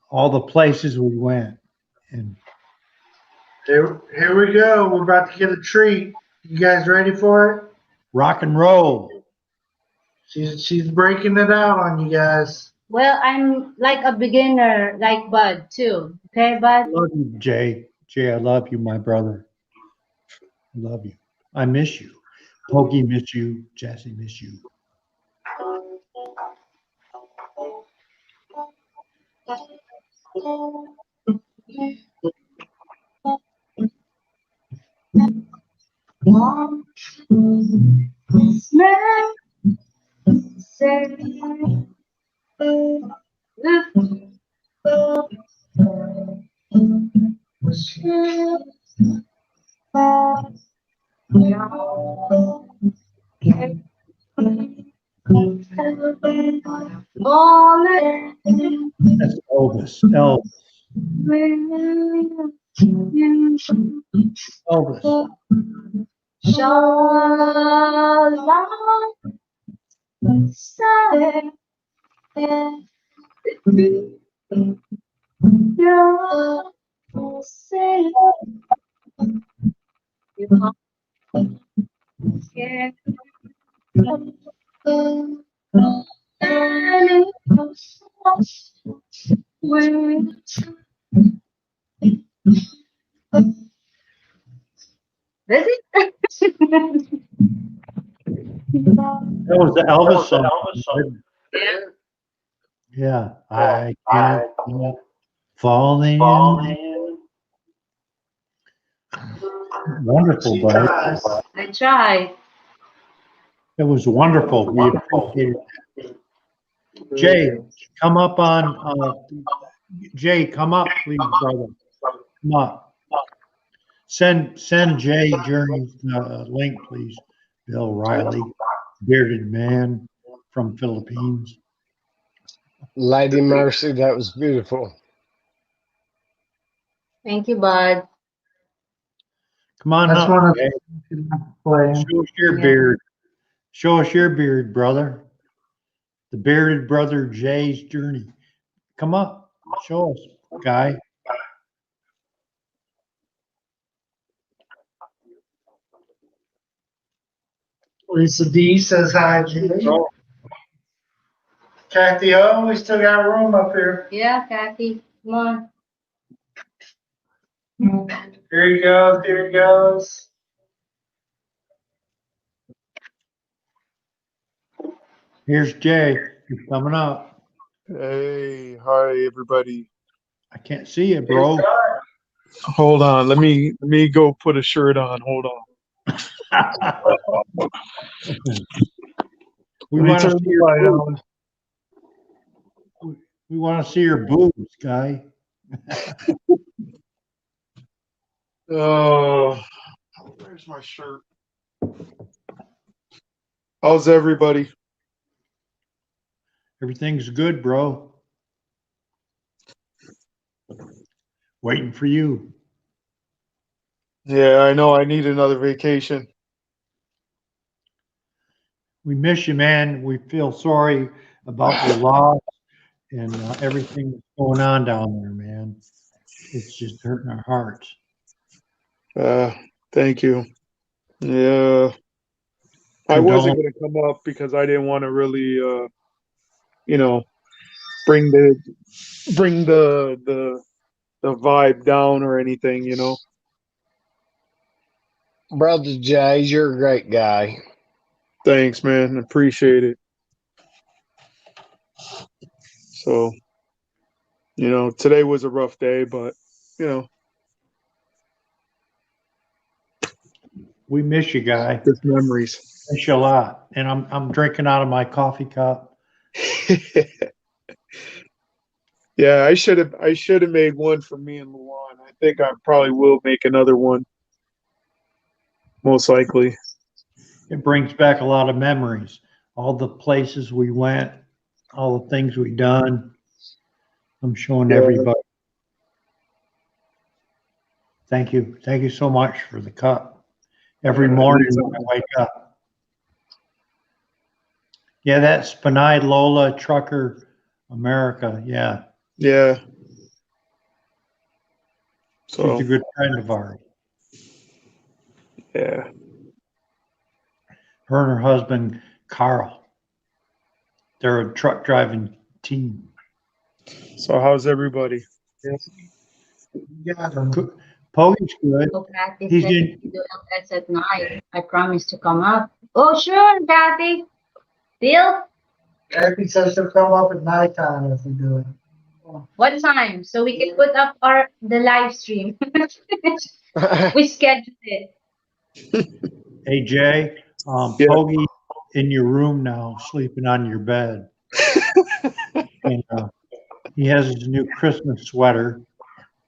E: all the places we went. And
B: Here we go. We're about to get a treat. You guys ready for it?
E: rock and roll.
B: She's breaking it out on you guys.
A: Well, I'm like a beginner, like Bud too. Okay, Bud?
E: I love you, Jay. Jay, I love you, my brother. I love you. I miss you. Pokey miss you. Jassy miss you. That's Elvis. Elvis.
A: Is it?
E: That was the Elvis song. Yeah. I can't keep falling. Wonderful, buddy.
A: I tried.
E: It was wonderful. We appreciate it. Jay, come up Jay, come up, please, brother. Come up. Send Jay Journey's link, please. Bill Riley, bearded man from Philippines.
F: Lady Mercy, that was beautiful.
A: Thank you, Bud.
E: Come on
B: That's
E: up,
B: one of
E: Jay.
B: playing.
E: Show us your beard. Show us your beard, brother. The bearded brother Jay's Journey. Come up. Show us, guy.
B: Lisa D says hi, Jay. Kathy O, we still got room up here.
A: Yeah, Kathy. Come on.
B: Here he goes. Here he goes.
E: Here's Jay. He's coming up.
I: Hey, hi everybody.
E: I can't see you, bro.
I: Hold on, let me go put a shirt on. Hold on.
E: We
I: Let me
E: want to
I: turn
E: see
I: the
E: your
I: light
E: boots.
I: on.
E: We want to see your boobs, guy.
I: Oh, where's my shirt? How's everybody?
E: Everything's good, bro. Waiting for you.
I: Yeah, I know. I need another vacation.
E: We miss you, man. We feel sorry about your loss and everything that's going on down there, man. It's just hurting our hearts.
I: Thank you. Yeah, I wasn't going to come up because I didn't want to really, you know, bring the vibe down or anything, you know.
F: Brother Jay, you're a great guy.
I: Thanks, man. Appreciate it. So, you know, today was a rough day, but you know,
E: we miss you, guy.
I: just memories.
E: Miss you a lot. And I'm drinking out of my coffee cup.
I: Yeah, I should have made one for me and Luan. I think I probably will make another one. Most likely.
E: It brings back a lot of memories. All the places we went, all the things we done. I'm showing everybody. Thank you. Thank you so much for the cup. Every morning when I wake up. Yeah, that's Panay Lola Trucker America. Yeah.
I: Yeah. So
E: she's a good friend of ours.
I: Yeah.
E: Her and her husband, Carl. They're a truck driving team.
I: So how's everybody?
E: Yeah. Poggy's good.
A: So Kathy
E: He's
A: said
E: in.
A: you do LS at night. I promise to come up. Oh, sure, Kathy. Deal?
B: Kathy says she'll come up at nighttime if we do it.
A: What time? So we can put up the live stream. We scheduled it.
E: Hey, Jay,
I: Yeah.
E: Poggy in your room now, sleeping on your bed. And he has his new Christmas sweater,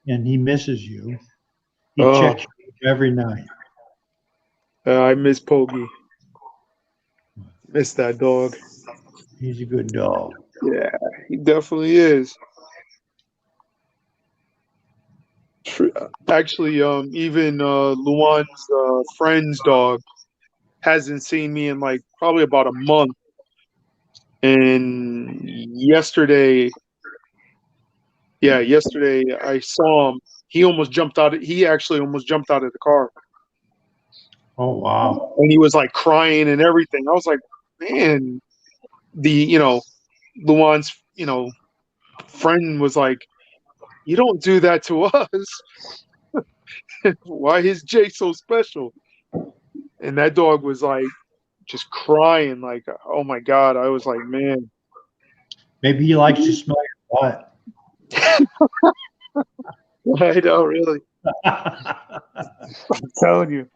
E: and he misses you. He checks you every night.
I: I miss Poggy. Miss that dog.
E: He's a good dog.
I: Yeah, he definitely is. Actually, even Luan's friend's dog hasn't seen me in like probably about a month. And yesterday I saw him. He actually almost jumped out of the car.
E: Oh, wow.
I: And he was like crying and everything. I was like, man, Luan's, friend was like, you don't do that to us. Why is Jay so special? And that dog was like just crying, like, oh my God. I was like, man.
E: Maybe he likes to smell your butt.
I: I know, really. I'm telling you.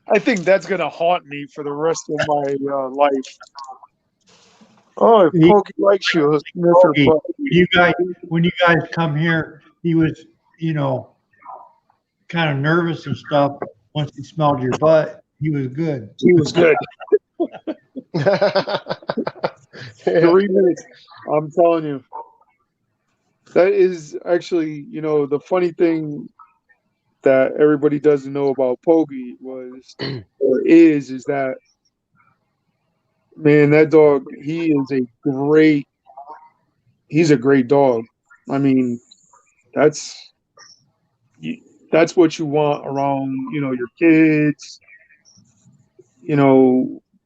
I: I think that's going to haunt me for the rest of my life. Oh, if Pokey likes you, he'll sniff her butt.
E: When you guys come here, he was, kind of nervous and stuff. Once he smelled your butt, he was good.
I: He was good. 3 minutes. I'm telling you. That is actually, the funny thing that everybody doesn't know about Poggy is that, man, that dog, he's a great dog. I mean, that's what you want around, your kids,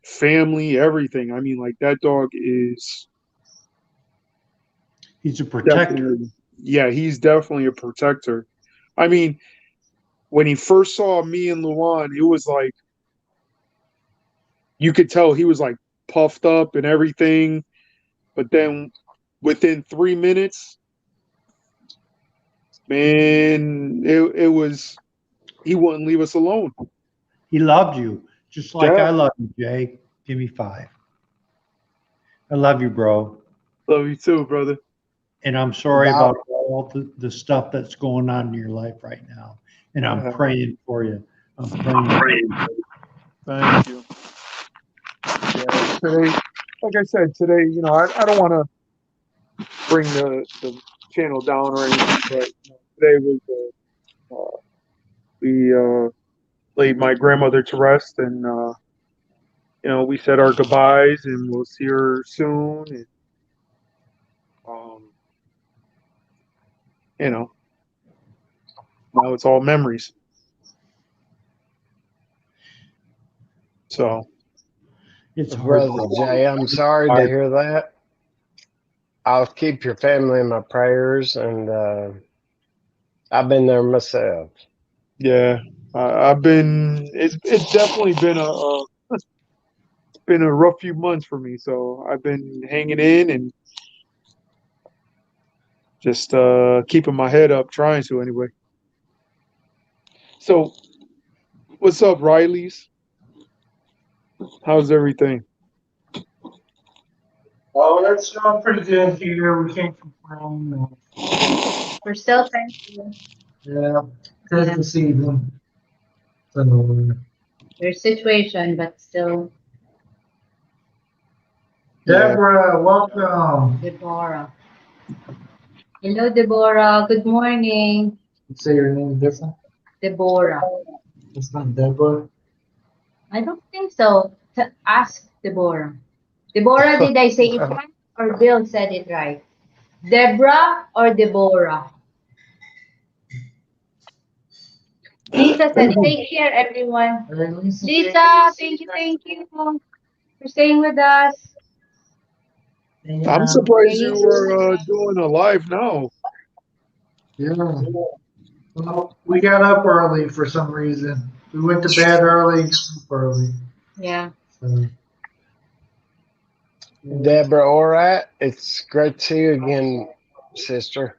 I: family, everything. I mean, like that dog is.
E: He's a protector.
I: Yeah, he's definitely a protector. I mean, when he first saw me and Luan, it was like, you could tell he was like puffed up and everything. But then within 3 minutes, man, it was, he wouldn't leave us alone.
E: He loved you, just like I love you, Jay. Give me 5. I love you, bro.
I: Love you too, brother.
E: And I'm sorry
F: About-
E: about all the stuff that's going on in your life right now. And I'm praying for you. I'm praying for you.
I: Thank you. Yeah, today, like I said, today, you know, I don't want to bring the channel down or anything, but today was we laid my grandmother to rest, and you know, we said our goodbyes, and we'll see her soon. And you know, now it's all memories. So
E: It's hard.
F: Brother Jay, I'm sorry to hear that. I'll keep your family in my prayers, and I've been there myself.
I: yeah, I've been. It's definitely been a rough few months for me. So I've been hanging in and just keeping my head up, trying to anyway. So, what's up, Rileys? How's everything?
B: Oh, that's going pretty good here. We can't complain.
A: We're still thankful.
B: Yeah, good to see them. So,
A: Their situation, but still,
B: Deborah, welcome.
A: Deborah. Hello, Deborah. Good morning.
B: You say your name different?
A: Deborah.
B: It's not Deborah.
A: I don't think so. Ask Deborah. Deborah, did I say it right? Or Bill said it right? Deborah or Deborah? Lisa said, take care, everyone. Lisa, thank you for staying with us.
I: I'm surprised you were doing a live now.
B: Yeah. Well, we got up early for some reason. We went to bed early, got up early.
A: Yeah.
B: So,
F: Deborah Orat, it's great to see you again, sister.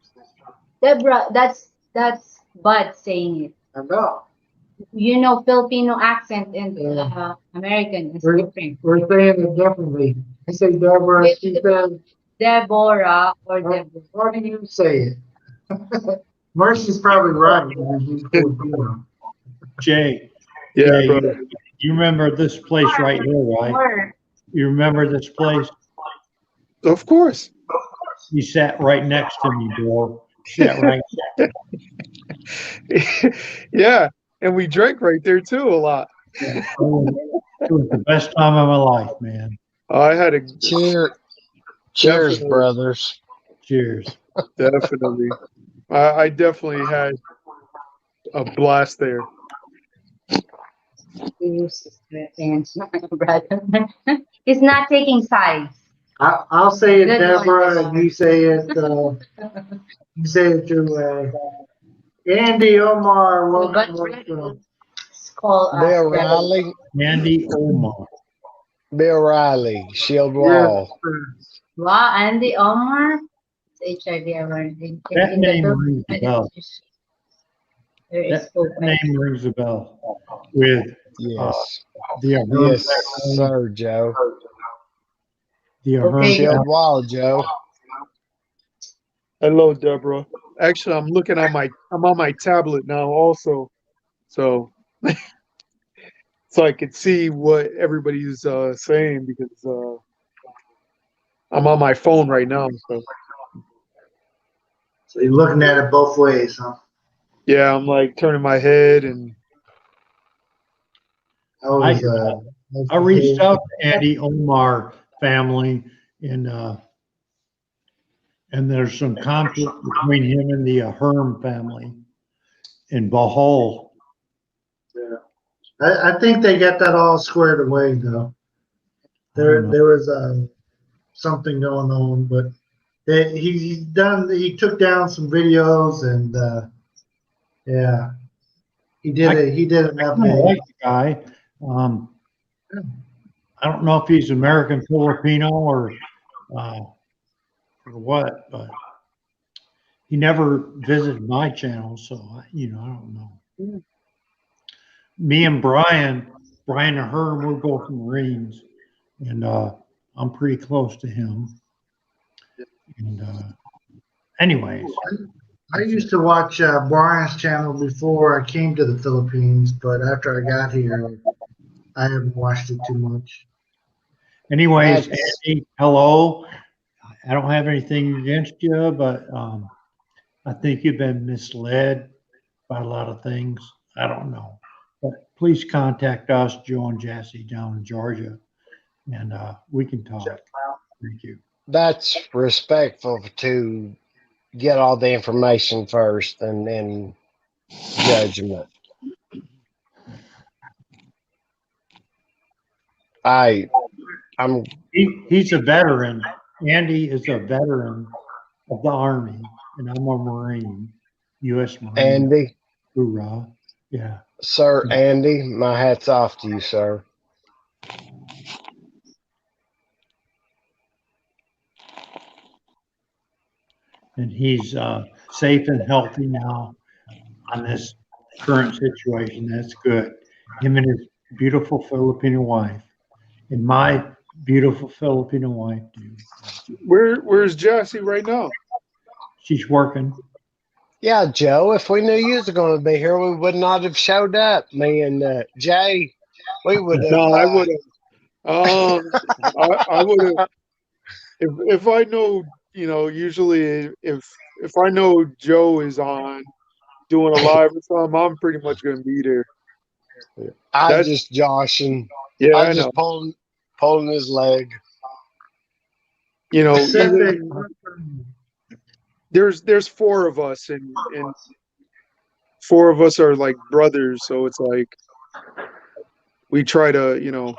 A: Deborah, that's Bud saying it.
B: I know.
A: You know, Filipino accent and American is different.
B: We're saying it differently. I say Deborah, she says,
A: Deborah or Deborah.
B: why do you say it? Mercy's probably right. Because you told Deborah.
E: Jay,
I: Yeah,
E: Jay,
I: bro.
E: you remember this place right here, right? You remember this place?
I: Of course.
E: You sat right next to me, bro. Sat right.
I: Yeah, and we drank right there too a lot.
E: It was the best time of my life, man.
I: I had a
F: Cheers,
I: Definitely.
F: brothers.
E: Cheers.
I: definitely. I definitely had a blast there.
A: He's not taking sides.
B: I'll say it,
A: Good
B: Deborah,
A: one.
B: and you say it. You say it to Andy Omar. Welcome.
A: It's called
F: Bill Riley,
E: Andy Omar.
F: Bill Riley, Shield
B: Yes,
F: Wall.
B: sir.
A: Wow, Andy Omar. It's HIV awareness.
E: That name rings a bell.
A: There is
E: That
A: hope.
E: name rings a bell with
F: Yes.
E: the Ahern
F: Yes,
E: family.
F: sir, Joe.
E: The Ahern
A: Okay.
F: Shield
E: family.
F: Wall, Joe.
I: Hello, Deborah. Actually, I'm on my tablet now also, so I could see what everybody's saying because I'm on my phone right now.
B: So you're looking at it both ways, huh?
I: Yeah, I'm like turning my head and
E: I reached out to Andy Omar family, and there's some conflict between him and the Ahern family in Bohol.
B: Yeah. I think they got that all squared away though. There was something going on, but he took down some videos and yeah, he did an
E: I
B: update.
E: like the guy. I don't know if he's American Filipino or what, but he never visited my channel, so I don't know. Me and Brian Ahern, we're both Marines, and I'm pretty close to him. And anyways,
B: I used to watch Brian's channel before I came to the Philippines, but after I got here, I haven't watched it too much.
E: anyways,
F: That's
E: Andy, hello. I don't have anything against you, but I think you've been misled by a lot of things. I don't know. But please contact us, Joe and Jassy down in Georgia, and we can talk. Thank you.
F: that's respectful to get all the information first and then judgment. I'm
E: He's a veteran. Andy is a veteran of the Army, and I'm a Marine, U.S. Marine.
F: Andy,
E: Hoorah. Yeah.
F: Sir Andy, my hat's off to you, sir.
E: And he's safe and healthy now on this current situation. That's good. Him and his beautiful Filipino wife, and my beautiful Filipino wife, too.
I: Where's Jassy right now?
E: She's working.
F: Yeah, Joe, if we knew you was going to be here, we would not have showed up. Me and Jay, we would have.
I: No, I would have. I would have. If I know, usually if I know Joe is on doing a live or something, I'm pretty much going to be there.
F: I just joshing.
I: Yeah,
F: I
I: I
F: just
I: know.
F: pulling his leg.
B: Pacific.
I: There's four of us, and four of us are like brothers, so it's like we try to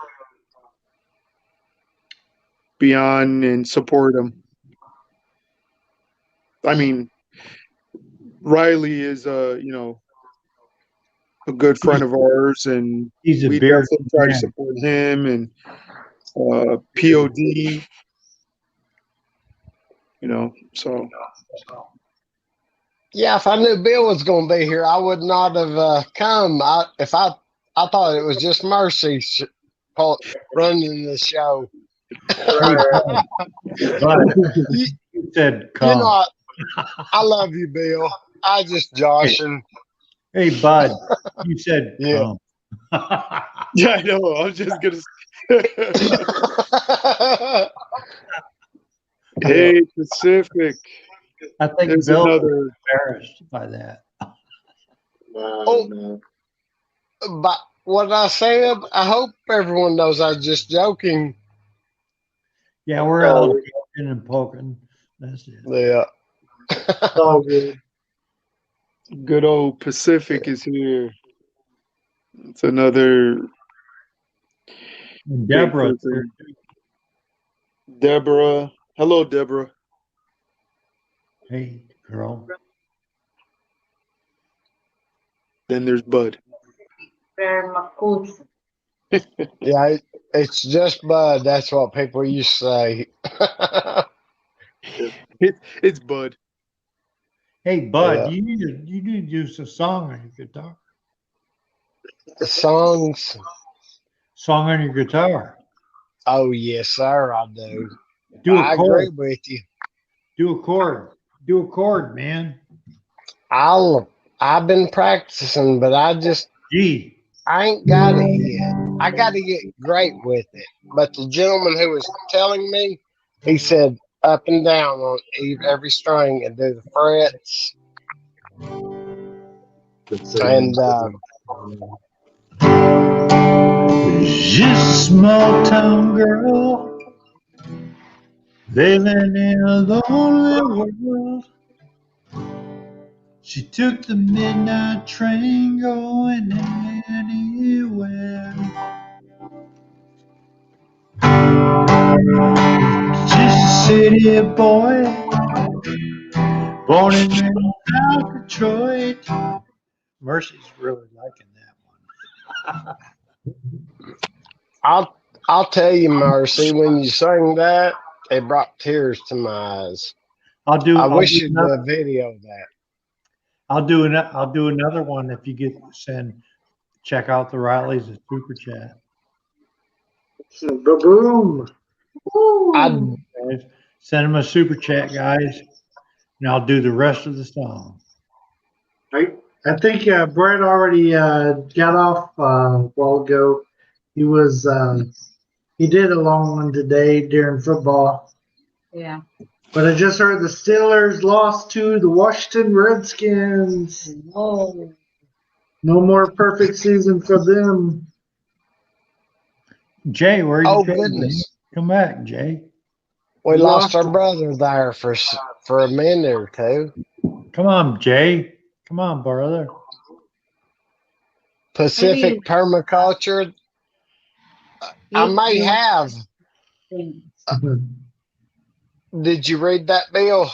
I: be on and support them. I mean, Riley is a good friend of ours, and
E: He's a
I: we
E: bearded
I: definitely try to
E: man.
I: support him, and POD, so.
F: Yeah, if I knew Bill was going to be here, I would not have come. I thought it was just Mercy running the show.
E: You said come.
F: You know, I love you, Bill. I just joshing.
E: Hey, bud, you said
F: Yeah.
E: come.
I: Yeah, I know. I was just gonna. Hey, Pacific.
E: I think
I: There's
E: Bill
I: another.
E: was embarrassed by that.
F: Oh, but what I said, I hope everyone knows I was just joking.
E: Yeah, we're out poking and poking. That's it.
F: Yeah.
B: All good.
I: Good old Pacific is here. It's another.
E: And Deborah,
I: big person. Deborah. Hello, Deborah.
E: hey, girl.
I: Then there's Bud.
F: Yeah, it's just Bud. That's what people used to say.
I: It's Bud.
E: Hey, Bud,
F: Yeah.
E: you need to use a song on your guitar.
F: Songs.
E: Song on your guitar.
F: Oh, yes, sir, I do.
E: Do
F: I
E: a chord.
F: agree with you.
E: Do a chord. Do a chord, man.
F: I've been practicing, but I ain't got it yet. I got to get great with it. But the gentleman who was telling me, he said up and down on every string and do the frets. And
H: Just a small town girl living in a lonely world. She took the midnight train going anywhere. Just a city boy, born and raised out Detroit.
E: Mercy's really liking that one.
F: I'll tell you, Mercy, when you sang that, it brought tears to my eyes. I wish you'd do a video of that.
E: I'll do another one if you send check out the Rileys a super chat.
B: Boom.
E: Send them a super chat, guys. and I'll do the rest of the song.
B: I think Brett already got off a while ago. He did a long one today during football.
A: Yeah.
B: But I just heard the Steelers lost to the Washington Redskins.
A: Oh.
B: No more perfect season for them.
E: Jay, where you
F: Oh,
E: going?
F: goodness.
E: Come back, Jay.
F: We lost our
B: Lost-
F: brother there for a minute or two.
E: Come on, Jay. Come on, brother.
F: Pacific permaculture. I may have. Did you read that, Bill?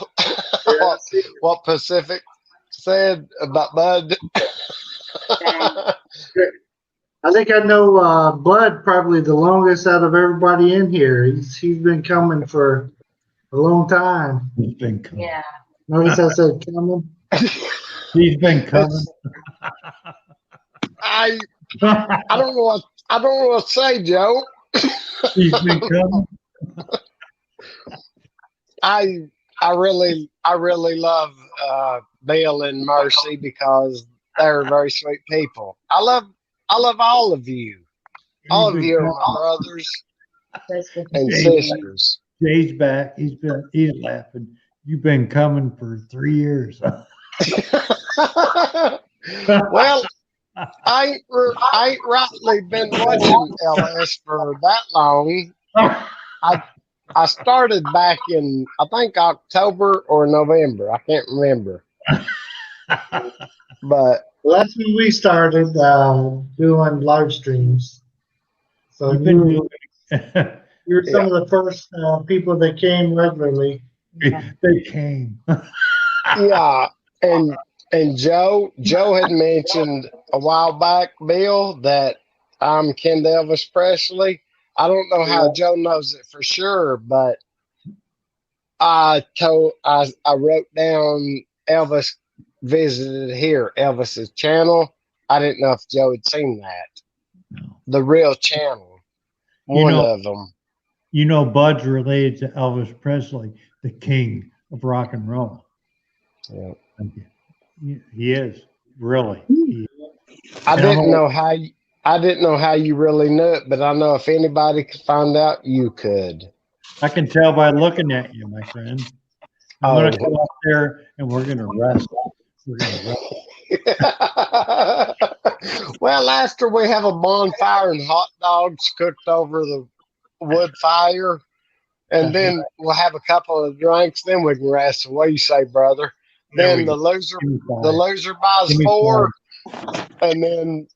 F: What Pacific said about Bud?
B: I think I know Bud probably the longest out of everybody in here. He's been coming for a long time.
E: He's been coming.
A: Yeah.
B: Notice I said coming.
E: He's been coming.
F: I don't know what to say, Joe.
E: He's been coming.
F: I really love Bill and Mercy because they're very sweet people. I love all of you. All of you are my brothers and sisters.
E: Jay's back. He's laughing. You've been coming for 3 years.
F: Well, I ain't rightly been watching LS for that long. I started back in, I think, October or November. I can't remember. But
B: Well, that's when we started doing live streams. So
E: You've been
B: you were some of the first people that came regularly.
E: They came.
F: yeah, and Joe had mentioned a while back, Bill, that I'm kin to Elvis Presley. I don't know how Joe knows it for sure, but I wrote down Elvis visited here, Elvis's channel. I didn't know if Joe had seen that. The real channel. One of them.
E: You know, Bud's related to Elvis Presley, the king of rock and roll.
F: Yeah.
E: He is, really.
F: I didn't know how you really knew it, but I know if anybody could find out, you could.
E: I can tell by looking at you, my friend. I'm going to go up there and we're going to wrestle. We're going to wrestle.
F: Well, after we have a bonfire and hot dogs cooked over the wood fire, and then we'll have a couple of drinks, then we can wrestle. What do you say, brother? Then the loser buys 4, and then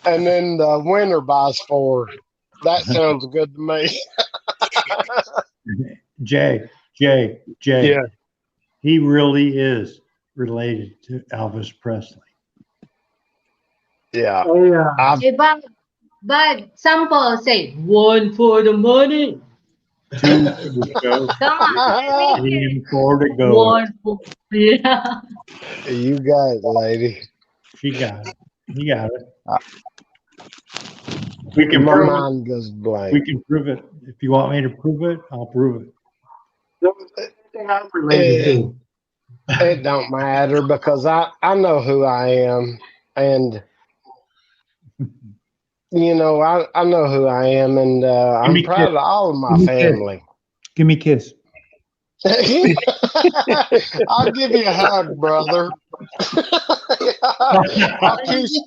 F: the winner buys 4. That sounds good to me.
E: Jay.
I: Yeah.
E: He really is related to Elvis Presley.
F: Yeah.
A: Hey, but sample say 1 for the money.
E: 2 for the show.
A: Come on.
E: 3 for the go.
A: 1 for yeah.
F: You got it, lady.
E: She got it. He got it. We can
F: My
E: prove
F: mind goes blank.
E: We can prove it. If you want me to prove it, I'll prove it.
B: I'm related to.
F: It don't matter because I know who I am, and you know I know who I am, and I'm proud of all of my family.
E: Give me a kiss.
F: I'll give you a hug, brother. I'll kiss you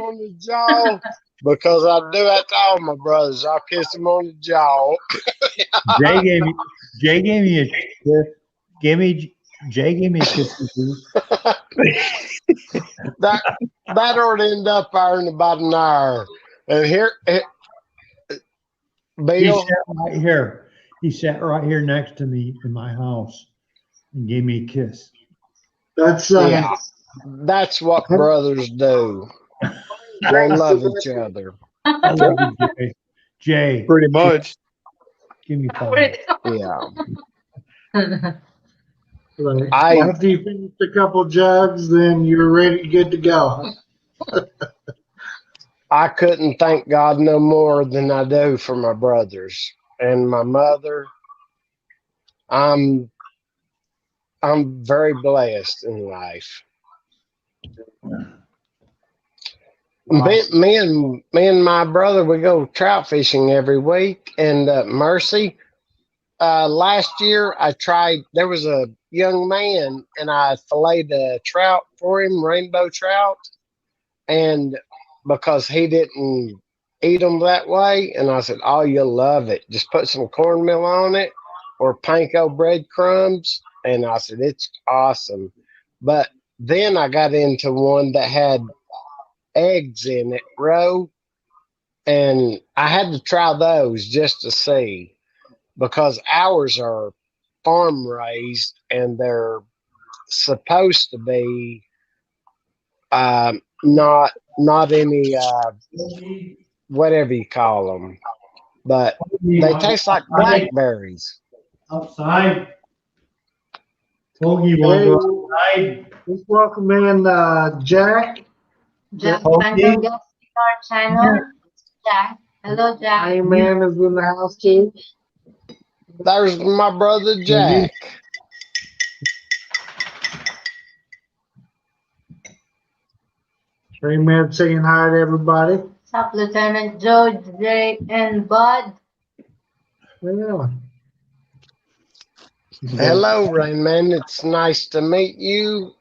F: on the jaw because I do that to all my brothers. I'll kiss them on the jaw.
E: Jay gave me a kiss. Jay gave me a kiss.
F: that ought to end up there in about an hour. And here, Bill.
E: He sat right here next to me in my house and gave me a kiss.
B: That's
F: what brothers do. They love each other.
E: I love you, Jay.
I: Pretty much.
E: Give me 5.
F: Yeah.
B: After you finish a couple jugs, then you're ready, good to go.
F: I couldn't thank God no more than I do for my brothers and my mother. I'm I'm very blessed in life. Me and my brother, we go trout fishing every week. And Mercy, last year I tried. There was a young man, and I filleted a trout for him, rainbow trout, and because he didn't eat them that way, and I said, "Oh, you'll love it. Just put some cornmeal on it or panko breadcrumbs." And I said, "It's awesome." But then I got into one that had eggs in it, roe, and I had to try those just to see, because ours are farm raised and they're supposed to be not any whatever you call them, but they taste like blackberries.
E: Outside. Bogey, you want to go outside?
B: Let's welcome in Jack.
A: Jack
E: Okay.
A: Bandang guest to our channel. Jack. Hello, Jack.
B: Hey man is in the house too.
F: There's my brother Jack.
B: Raymond saying hi to everybody.
A: What's up, Lieutenant Joe, Jay, and Bud?
B: Yeah.
F: Hello, Rain Man. It's nice to meet you.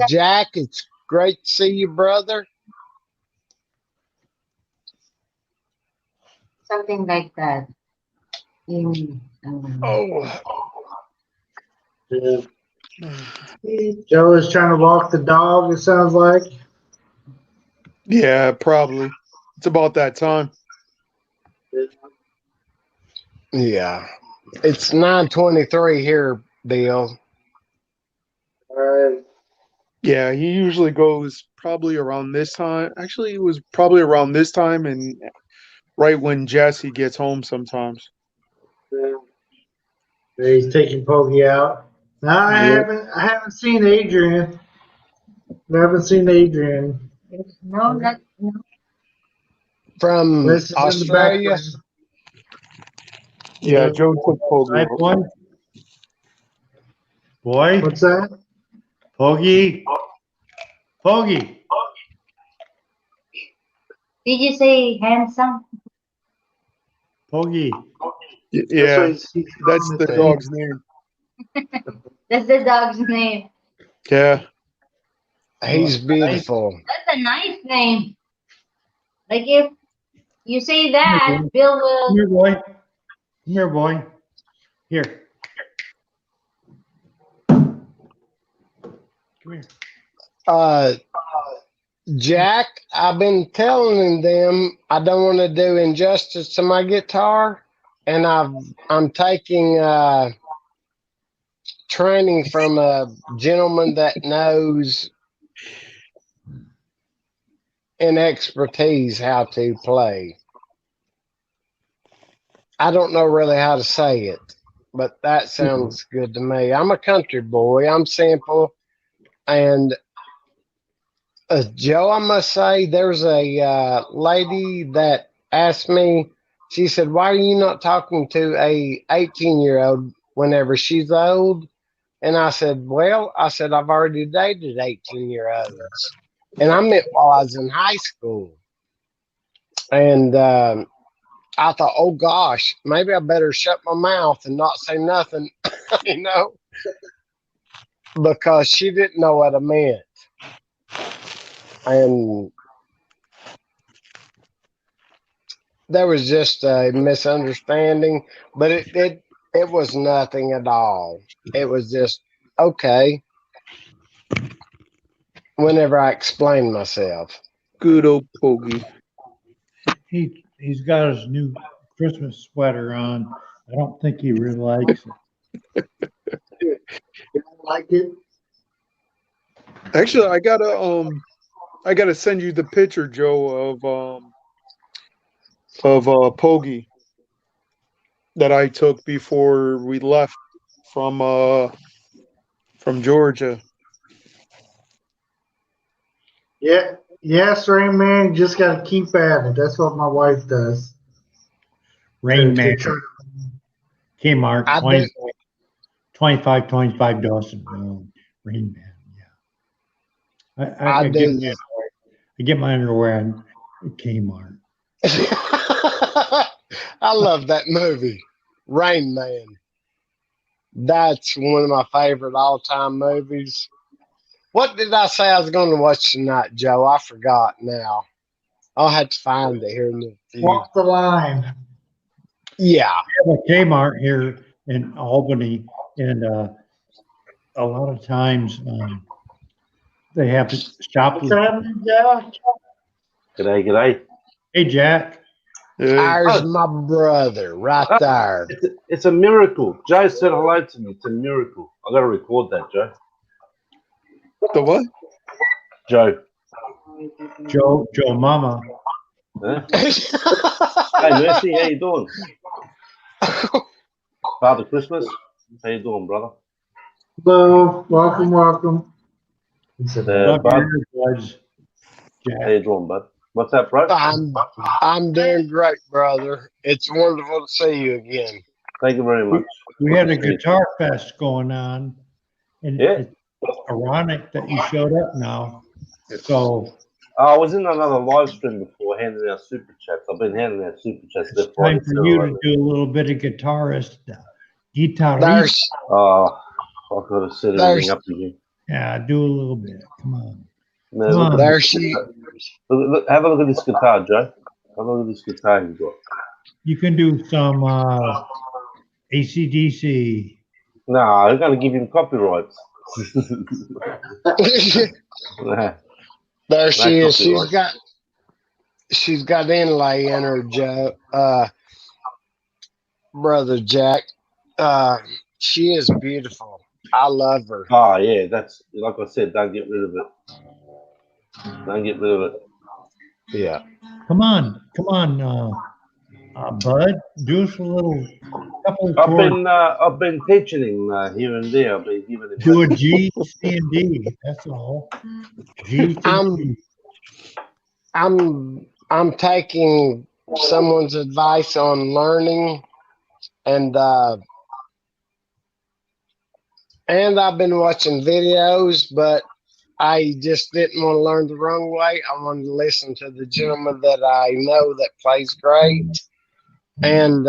F: Jack, it's great to see you, brother.
A: Something like that.
F: Oh,
B: Yeah. Joe is trying to walk the dog, it sounds like.
I: Yeah, probably. It's about that time.
F: yeah. It's 9:23 here, Bill.
I: Yeah, he usually goes probably around this time. Actually, it was probably around this time and right when Jesse gets home sometimes.
B: He's taking Pokey out. No, I
I: Yep.
B: haven't seen Adrian. I haven't seen Adrian.
A: No, not no.
F: From
B: This is in the
F: Australia.
B: background.
I: Yeah, Joe took
E: Outside,
I: Poggy.
E: boy. Boy.
B: What's that?
E: Bogey. Bogey.
A: Did you say handsome?
E: Bogey.
I: Yeah,
B: That's
I: that's the dog's name.
A: That's the dog's name.
I: Yeah.
F: He's beautiful.
A: That's a nice name. Like if you say that, Bill
E: Come
A: will.
E: here, boy. Come here, boy. Here. Come here.
F: Jack, I've been telling them I don't want to do injustice to my guitar, and I'm taking training from a gentleman that knows and expertise how to play. I don't know really how to say it, but that sounds good to me. I'm a country boy. I'm simple. And Joe, I must say, there's a lady that asked me, she said, "Why are you not talking to a 18-year-old whenever she's old?" And I said, I've already dated 18-year-olds. And I meant while I was in high school. And I thought, oh gosh, maybe I better shut my mouth and not say nothing, because she didn't know what I meant. And there was just a misunderstanding, but it was nothing at all. It was just okay whenever I explained myself.
I: Good old Poggy.
E: He's got his new Christmas sweater on. I don't think he really likes it.
B: You don't like it?
I: Actually, I gotta send you the picture, Joe, of Poggy that I took before we left from Georgia.
B: Yeah. Yes, Rain Man, you just gotta keep at it. That's what my wife does.
E: Rain Man.
B: To-
E: Kmart,
F: I did.
E: $25 Rain Man. Yeah,
F: I do.
E: I get my underwear at Kmart.
F: I love that movie, Rain Man. That's one of my favorite all-time movies. What did I say I was going to watch tonight, Joe? I forgot now. I'll have to find it here in a few.
B: Walk the line.
F: Yeah.
E: We have a Kmart here in Albany, and a lot of times they have
B: What's
E: shoplifters.
B: happening, Jack?
J: G'day.
E: Hey, Jack.
F: There's my brother right there.
J: It's a miracle. Joe said hello to me. It's a miracle. I got to record that, Joe.
I: The what?
J: Joe.
E: Joe Mama.
J: Huh? Hey, Mercy, how you doing? Father Christmas, how you doing, brother?
B: Hello, welcome.
J: He said,
E: Love
J: bud,
E: your earbuds,
J: how
E: Jack.
J: you doing, bud? What's up, bro?
F: I'm doing great, brother. It's wonderful to see you again.
J: Thank you very much.
E: We had a guitar fest going on, and
J: Yeah.
E: it's ironic that you showed up now. So
J: I was in another live stream before handing out super chats. I've been handing out super chats.
E: it's time for you to do a little bit of guitarist. Guitar.
F: There's
J: I've got to set everything up again.
E: Yeah, do a little bit. Come on.
J: No,
E: Come on.
F: there she.
J: Look, have a look at this guitar, Joe. Have a look at this guitar you got.
E: You can do some AC/DC.
J: No, I'm going to give him copyrights. Nah.
F: There she
J: Not
F: is.
J: copyright.
F: She's got inlay in her, Joe. Brother Jack. She is beautiful. I love her.
J: Oh, yeah, that's, like I said, don't get rid of it. Don't get rid of it.
F: Yeah.
E: Come on, Bud. Do us a little couple of chords.
J: I've been teaching him here and there. I've been giving him.
E: Do a G, C, and D. That's all. G, C, and D.
F: I'm taking someone's advice on learning, and I've been watching videos, but I just didn't want to learn the wrong way. I wanted to listen to the gentleman that I know that plays great. And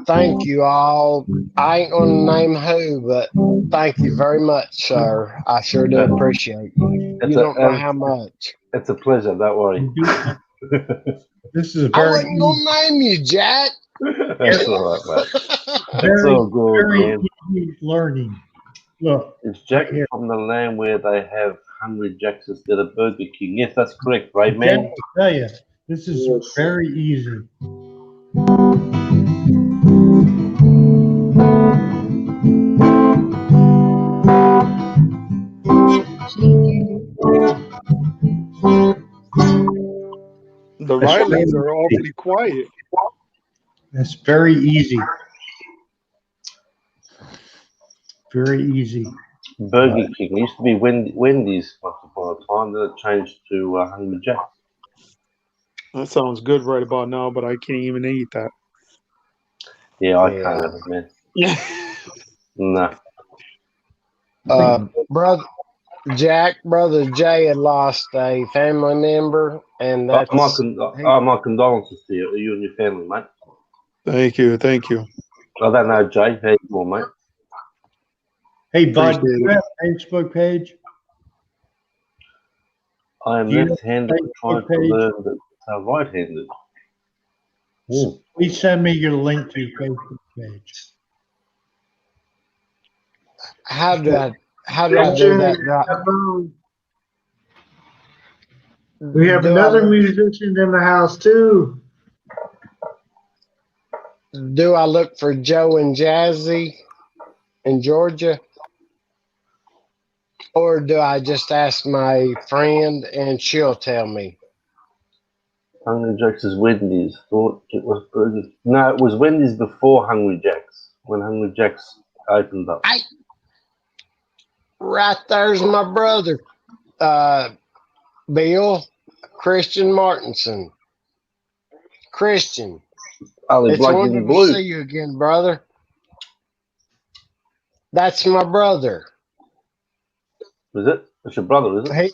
F: thank you all. I ain't gonna name who, but thank you very much, sir. I sure do appreciate you. You don't know how much.
J: It's a pleasure. Don't worry.
E: This is
F: I
E: very
F: wasn't gonna name you, Jack.
J: That's all right, mate. That's
E: very,
J: all good,
E: very
J: man.
E: easy learning. Look,
J: It's Jack from the land where they have Hungry Jacks instead of Burger King. Yes, that's correct, right, man?
E: Jack, I tell you, this is very easy.
I: The Rileys are awfully quiet.
E: That's very easy. Very easy.
J: Burger King. It used to be Wendy's once upon a time. Then it changed to Hungry Jacks.
I: That sounds good right about now, but I can't even eat that.
J: Yeah, I can't have it, man.
I: Yeah.
J: No.
F: Brother Jay had lost a family member, and that's
J: my condolences to you and your family, mate.
I: Thank you.
J: I don't know, Jay. How you doing, mate?
E: Hey, Bud, do
I: Appreciate
E: you have a Facebook page?
J: I am
E: Do you
J: left-handed
E: have a
J: trying to
E: Facebook
J: learn the right-handed.
E: Please send me your link to your Facebook page.
F: how do I do that right?
B: We have another musician in the house too.
F: Do I look for Joe and Jazzy in Georgia? Or do I just ask my friend and she'll tell me?
J: Hungry Jacks is Wendy's. Thought it was Burger. No, it was Wendy's before Hungry Jacks. When Hungry Jacks opened up.
F: Right there's my brother, Bill Christian Martinson. Christian.
J: Only
F: It's
J: bloke in
F: wonderful to
J: blue.
F: see you again, brother. That's my brother.
J: Is it? It's your brother, is it?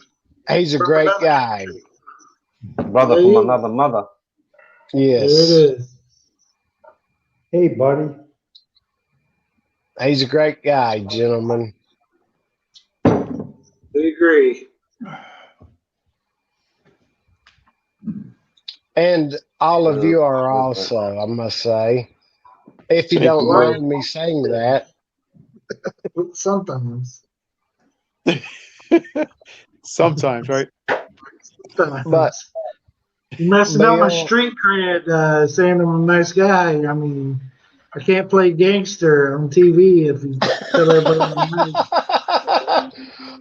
F: He's a great guy.
J: Brother from another mother.
F: Yes.
E: There it is. Hey, buddy.
F: He's a great guy, gentlemen.
B: We agree.
F: And all of you are also, I must say. If you
I: Thank
F: don't
I: you, brother.
F: mind me saying that.
B: Sometimes.
I: Sometimes, right?
F: But
B: You're messing up my
F: Bill,
B: street cred, saying I'm a nice guy. I mean, I can't play gangster on TV if you tell everybody I'm nice.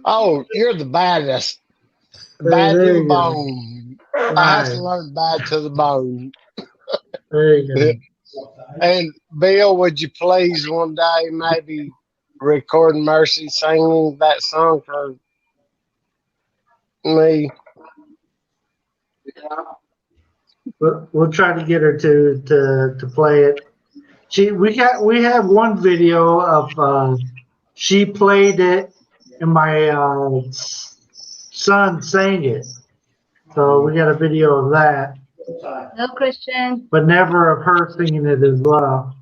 F: oh, you're the baddest.
B: There
F: Bad to the
B: you go.
F: bone. I have to
B: Right.
F: learn bad to the bone.
B: There you go.
F: And Bill, would you please one day maybe record Mercy singing that song for me?
B: We'll try to get her to play it. We have one video of she played it and my son sang it. So we got a video of that,
A: No, Christian.
B: but never of her singing it as well.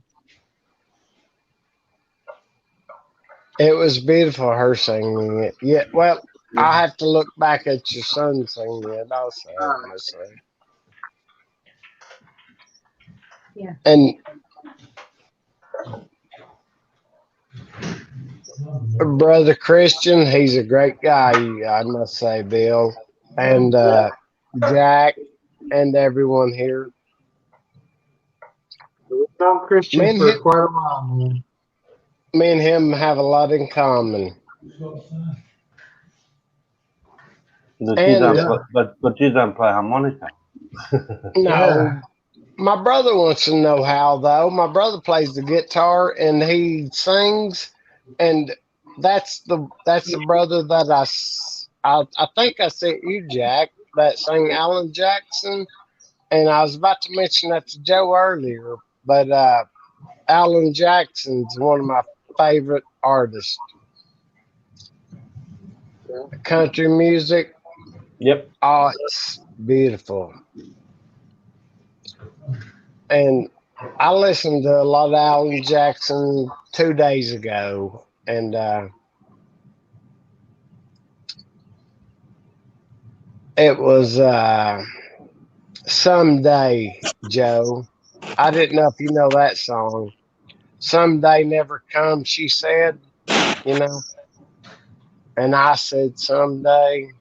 F: It was beautiful, her singing it. Yeah, well, I have to look back at your son singing it also, I must say.
A: Yeah.
F: And Brother Christian, he's a great guy, I must say, Bill. And Jack and everyone here.
B: We've known Christian for quite a while, man.
F: Me and him have a lot in common.
J: But you don't play harmonica.
F: No. My brother wants to know how, though. My brother plays the guitar and he sings, and that's the brother that I think I sent you, Jack, that sang Alan Jackson, and I was about to mention that to Joe earlier, but Alan Jackson's one of my favorite artists. Country music.
J: Yep.
F: Oh, it's beautiful. And I listened to a lot of Alan Jackson 2 days ago, and it was Someday, Joe. I didn't know if you know that song. Someday never comes, she said, you know. And I said, someday.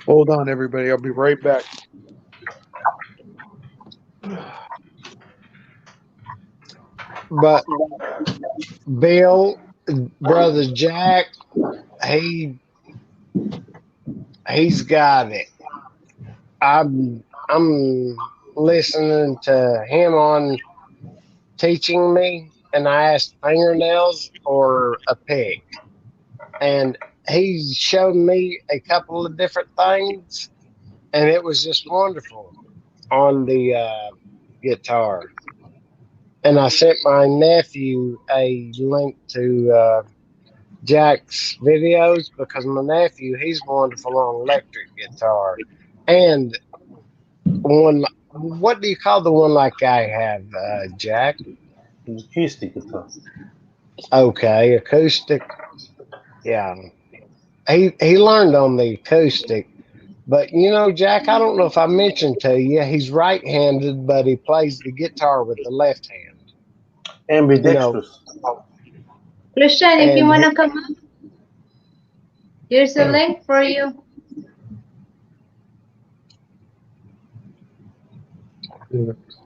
I: Hold on, everybody. I'll be right back.
F: But Bill, brother Jack, he's got it. I'm listening to him on teaching me, and I asked fingernails or a pick, and he showed me a couple of different things, and it was just wonderful on the guitar. And I sent my nephew a link to Jack's videos because my nephew, he's wonderful on electric guitar. And what do you call the one like I have, Jack?
J: Acoustic guitar.
F: Okay, acoustic. Yeah. He learned on the acoustic. But you know, Jack, I don't know if I mentioned to you, he's right-handed, but he plays the guitar with the left hand.
J: Ambidextrous.
A: Christian, if you
F: And
A: want to come up, here's a link for you.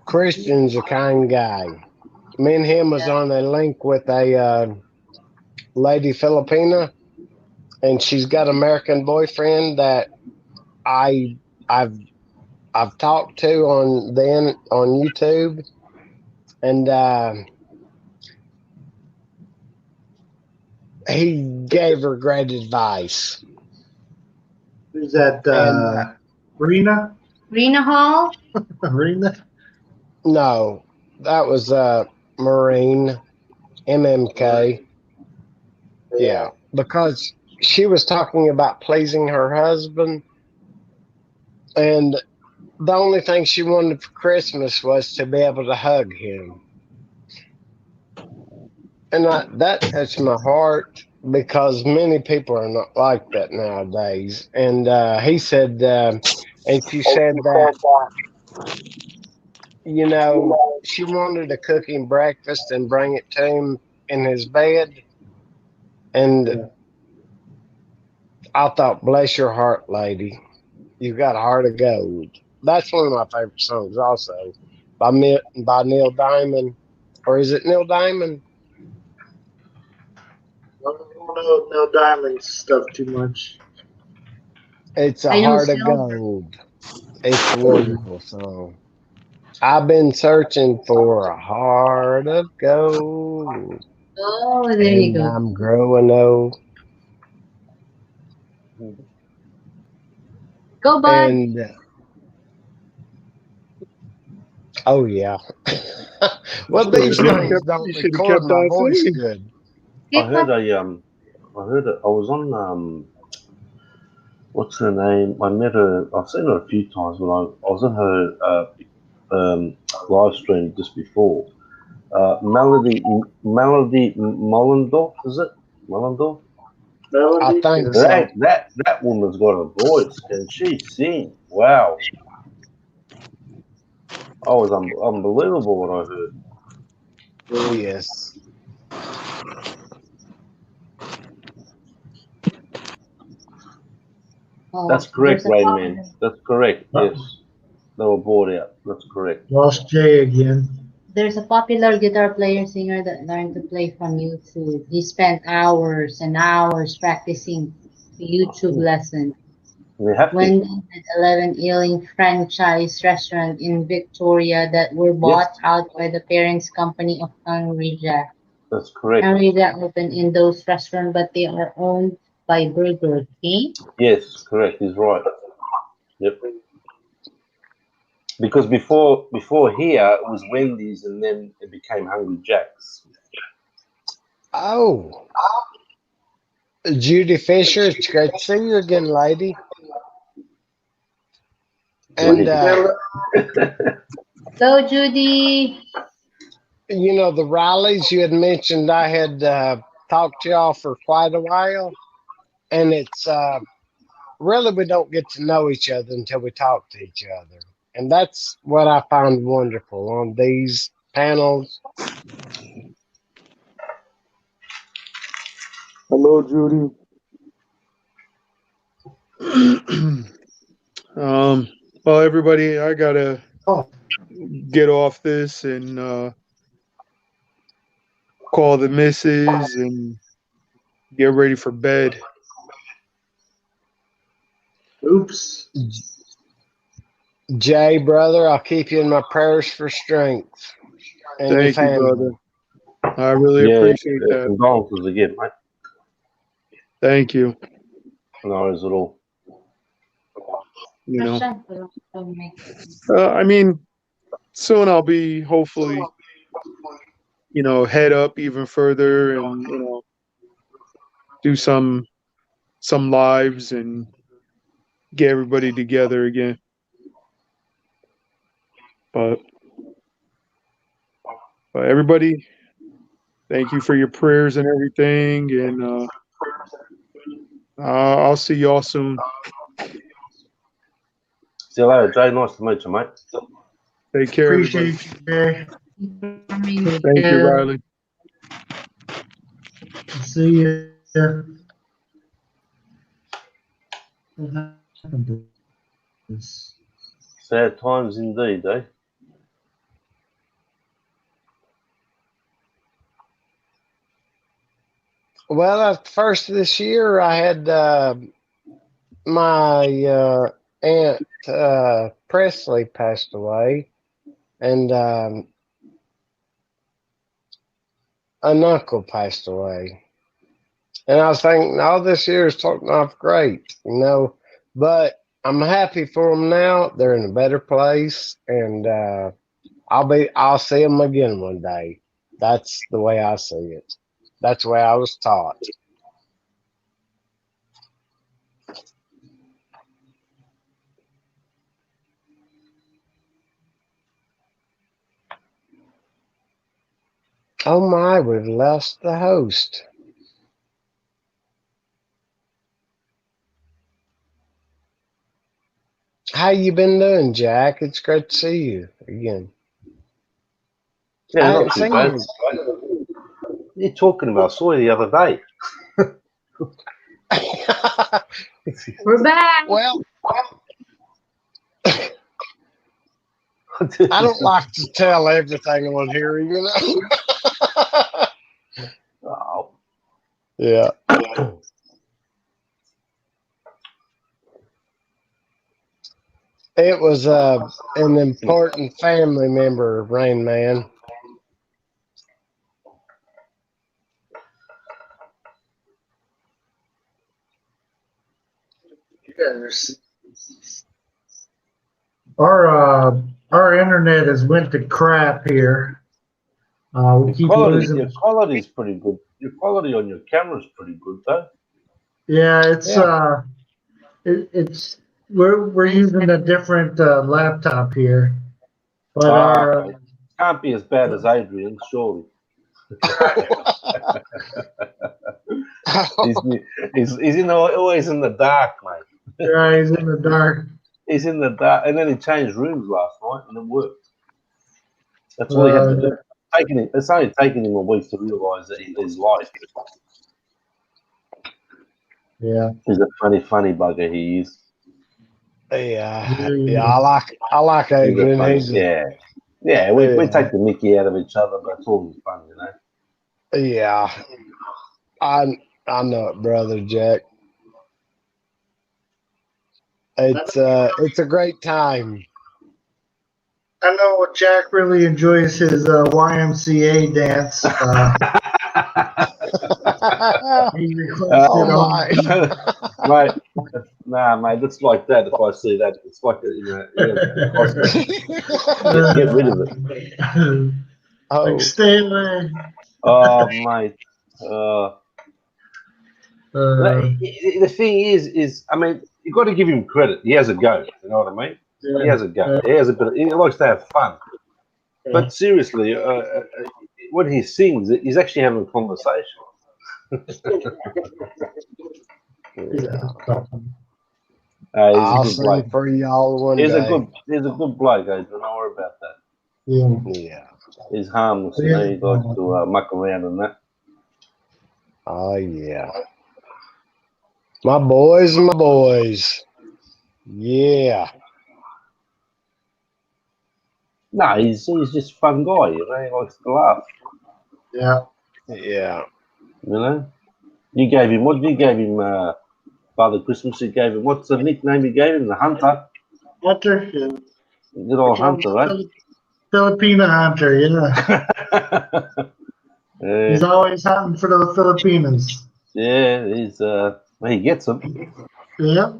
F: Christian's a kind guy. Me and him was on a link with a lady Filipina, and she's got an American boyfriend that I've talked to on YouTube, and he gave her great advice.
B: Who's that? Rena?
A: Rena Hall?
B: Rena?
F: No, that was Marine MMK. Yeah, because she was talking about pleasing her husband, and the only thing she wanted for Christmas was to be able to hug him. And that touched my heart because many people are not like that nowadays. And he said, and she said that, you know, she wanted to cook him breakfast and bring it to him in his bed. And I thought, bless your heart, lady. You've got a heart of gold. That's one of my favorite songs, also by Neil Diamond, or is it Neil Diamond?
B: I don't know no Diamond stuff too much.
F: It's a
A: I know
F: heart of
A: Silver.
F: gold. It's a wonderful song. I've been searching for a heart of gold,
A: Oh, there you
F: and
A: go.
F: I'm growing old.
A: Go, bud.
F: And oh yeah. Well, these things don't
I: You should have
F: record
I: kept
F: my
I: on
F: voice
I: singing.
F: good.
J: I heard I was on what's her name? I met her. I've seen her a few times when I was on her live stream just before. Melody Mollendorf, is it Mollendorf?
F: I
B: Melody?
F: think so.
J: That woman's got a voice. Can she sing? Wow! I was unbelievable what I heard.
F: Yes.
J: That's
A: Oh,
J: correct, Rain Man. That's correct. Yes, they were bought out. That's correct.
B: Lost Jay again.
A: there's a popular guitar player singer that learned to play from YouTube. He spent hours and hours practicing YouTube lessons.
J: They have to.
A: Wendy's had 11 Ealing franchise restaurants in Victoria that were
J: Yes,
A: bought out by the parents company of Hungry Jack.
J: that's correct.
A: Hungry Jack opened in those restaurants, but they are owned by Burger King.
J: Yes, correct. He's right. Yep. Because before here it was Wendy's, and then it became Hungry Jack's.
F: Oh, Judy Fisher, it's great to see you again, lady. And
A: Hello, Judy.
F: you know, the Rileys, you had mentioned I had talked to y'all for quite a while, and it's really we don't get to know each other until we talk to each other, and that's what I find wonderful on these panels.
I: Hello, Judy. Well, everybody, I gotta get off this and call the missus and get ready for bed.
B: Oops.
F: Jay, brother, I'll keep you in my prayers for strength and your
I: Thank you,
F: family.
I: brother. I really appreciate that.
J: Condolences again, mate.
I: Thank you.
J: No worries at all.
I: You know, I mean, soon I'll be hopefully, head up even further and do some lives and get everybody together again. But everybody, thank you for your prayers and everything, and I'll see y'all soon.
J: See you later, Jay. Nice to meet you, mate.
I: Take care,
B: Appreciate
I: everybody.
B: you, Jay.
I: Thank you, Riley.
B: See ya. What happened to this?
J: Sad times indeed, eh?
F: Well, at the first of this year, I had my aunt Presley passed away, and an uncle passed away. And I was thinking, oh, this year is starting off great, but I'm happy for them now. They're in a better place, and I'll see them again one day. That's the way I see it. That's the way I was taught. Oh my, we've lost the host. How you been doing, Jack? It's great to see you again.
J: Yeah,
F: I
J: not
F: haven't
J: too
F: seen
J: bad.
F: you.
J: What are you talking about? I saw you the other day.
A: We're back.
F: Well, I don't like to tell everything on here, you know.
J: Oh.
F: Yeah. It was an important family member, Rain Man.
B: Our internet has went to crap here. We keep losing.
J: Your quality is pretty good. Your quality on your camera is pretty good, though.
B: Yeah, it's we're using a different laptop here, but
J: Okay. Can't be as bad as Adrian, surely. he's always in the dark, mate.
B: Yeah, he's in the dark.
J: He's in the dark, and then he changed rooms last night, and it worked. That's all he had to do. It's only taken him a week to realise that he's life.
B: Yeah,
J: he's a funny bugger. He is.
F: Yeah. I like Adrian.
J: We take the Mickey out of each other, but it's all fun, you know.
F: Yeah, I know it, brother Jack. It's a great time.
B: I know Jack really enjoys his YMCA dance. He requested
J: mate. Nah, mate, that's like that. If I see that, it's like get rid of it.
B: Like, stay away.
J: Oh, mate. The thing is, I mean, you got to give him credit. He has a go. You know what I mean? Yeah. He has a go. He has a bit. He likes to have fun. Yeah. But seriously, when he sings, he's actually having a conversation.
F: I'll sing for y'all one day.
J: He's a good bloke, guys. Don't worry about that.
F: Yeah.
J: He's harmless. You know, he likes to muck around and that.
F: Oh yeah. My boys. Yeah.
J: No, he's just a fun guy, you know, he likes to laugh.
B: Yeah.
F: Yeah.
J: You know? You gave him Father Christmas, you gave him what's the nickname you gave him? The Hunter?
B: Hunter, yeah.
J: Good old Hunter, right?
B: Filipino Hunter, yeah.
J: Yeah.
B: He's always hunting for those Filipinos.
J: Yeah, he gets them.
B: Yeah.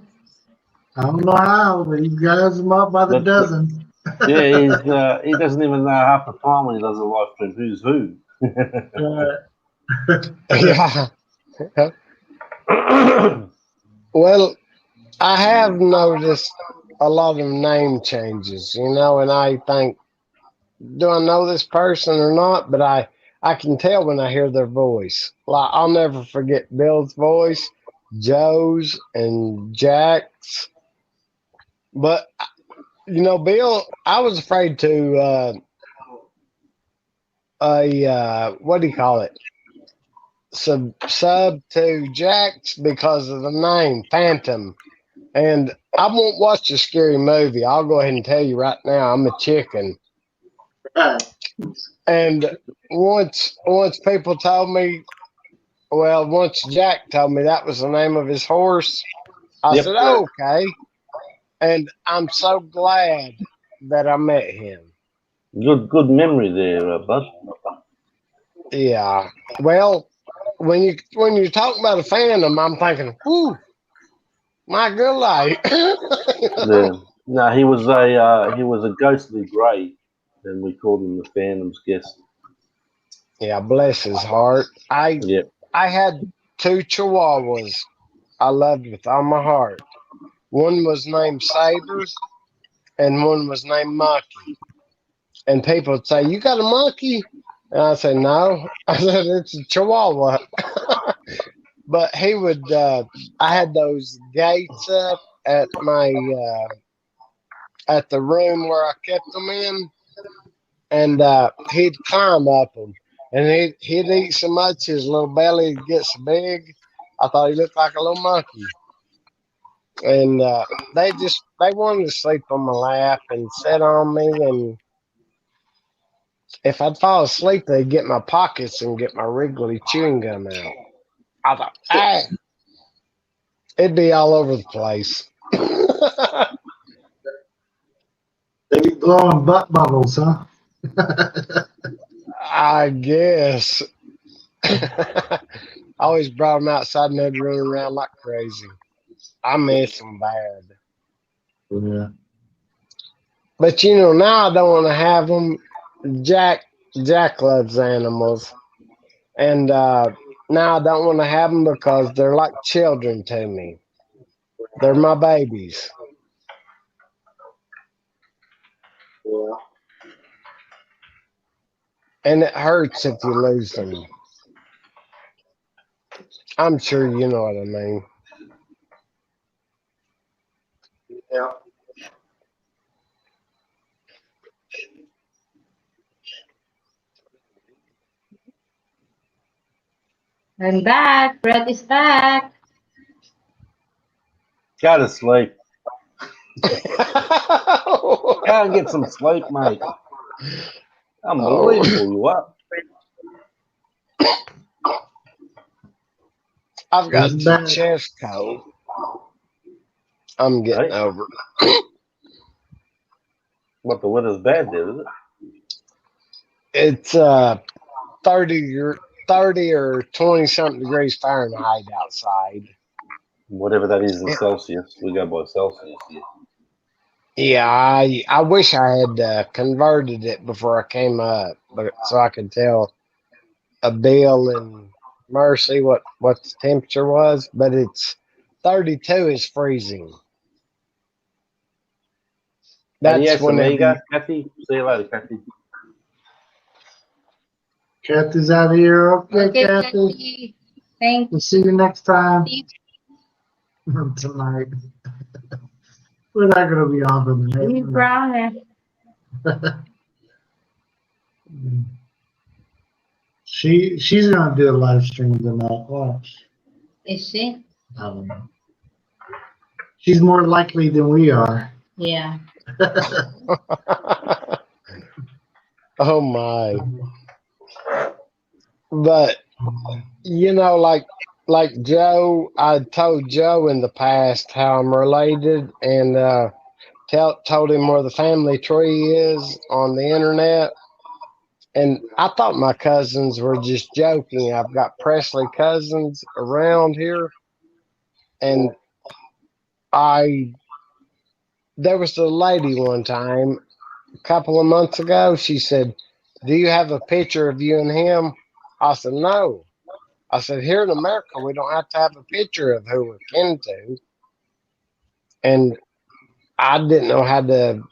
B: I don't know how, but he grabs them up by the dozen.
J: Yeah, he doesn't even know half the time when he does a live stream who's who.
F: Yeah. Well, I have noticed a lot of name changes, you know, and I think, do I know this person or not? But I can tell when I hear their voice. Like, I'll never forget Bill's voice, Joe's, and Jack's. But, you know, Bill, I was afraid to, what do you call it? Sub to Jack's because of the name, Phantom. And I won't watch a scary movie. I'll go ahead and tell you right now, I'm a chicken. And once people told me, well, once Jack told me that was the name of his horse, I said, oh, okay. And I'm so glad that I met him.
J: Good memory there, bud.
F: Yeah. Well, when you're talking about a Phantom, I'm thinking, whoo, My good light.
J: Yeah. No, he was a ghostly grey, and we called him the Phantom's Guest.
F: Yeah, bless his heart.
J: Yep.
F: I had 2 Chihuahuas I loved with all my heart. One was named Saber, and one was named Monkey. And people would say, "You got a monkey?" And I said, "No." I said, "It's a Chihuahua." But he would. I had those gates up at my at the room where I kept them in, and he'd climb up them, and he'd eat so much his little belly would get so big. I thought he looked like a little monkey. And they wanted to sleep on my lap and sit on me, and if I'd fall asleep, they'd get my pockets and get my Wrigley chewing gum out. I thought, it'd be all over the place.
B: They be blowing butt bubbles, huh?
F: I guess. I always brought them outside and they'd run around like crazy. I miss them bad.
B: Yeah.
F: But now I don't want to have them. Jack loves animals, and now I don't want to have them because they're like children to me. They're my babies.
B: Yeah.
F: And it hurts if you lose them. I'm sure you know what I mean.
B: Yeah.
A: I'm back. Brett is back.
J: Go to sleep. Go and get some sleep, mate. Unbelievable, you are.
F: I've got
B: Isn't
F: some
B: that-
F: chest cold. I'm getting
J: Right.
F: over it.
J: What, the weather's bad there, is it?
F: It's 30 or 20 something degrees Fahrenheit outside.
J: Whatever that is in Celsius. We go by Celsius here.
F: Yeah, I wish I had converted it before I came up, but so I could tell Bill and Mercy what the temperature was. But it's 32 is freezing. That's
J: Adios,
F: whenever.
J: amiga. Kathy. See you later, Kathy.
B: Kathy's out here. Okay,
A: Okay,
B: Kathy.
A: Kathy. Thank
B: We'll see you next time
A: you.
B: tonight. We're not going to be on tonight.
A: You promise.
B: She's going to do a live stream tonight. Watch.
A: Is she?
B: I don't know. She's more likely than we are.
A: Yeah.
F: Oh my! But like Joe, I told Joe in the past how I'm related, and told him where the family tree is on the internet. And I thought my cousins were just joking. I've got Presley cousins around here, and there was a lady one time a couple of months ago. She said, "Do you have a picture of you and him?" I said, "No." I said, "Here in America, we don't have to have a picture of who we're kin to." And I didn't know how to.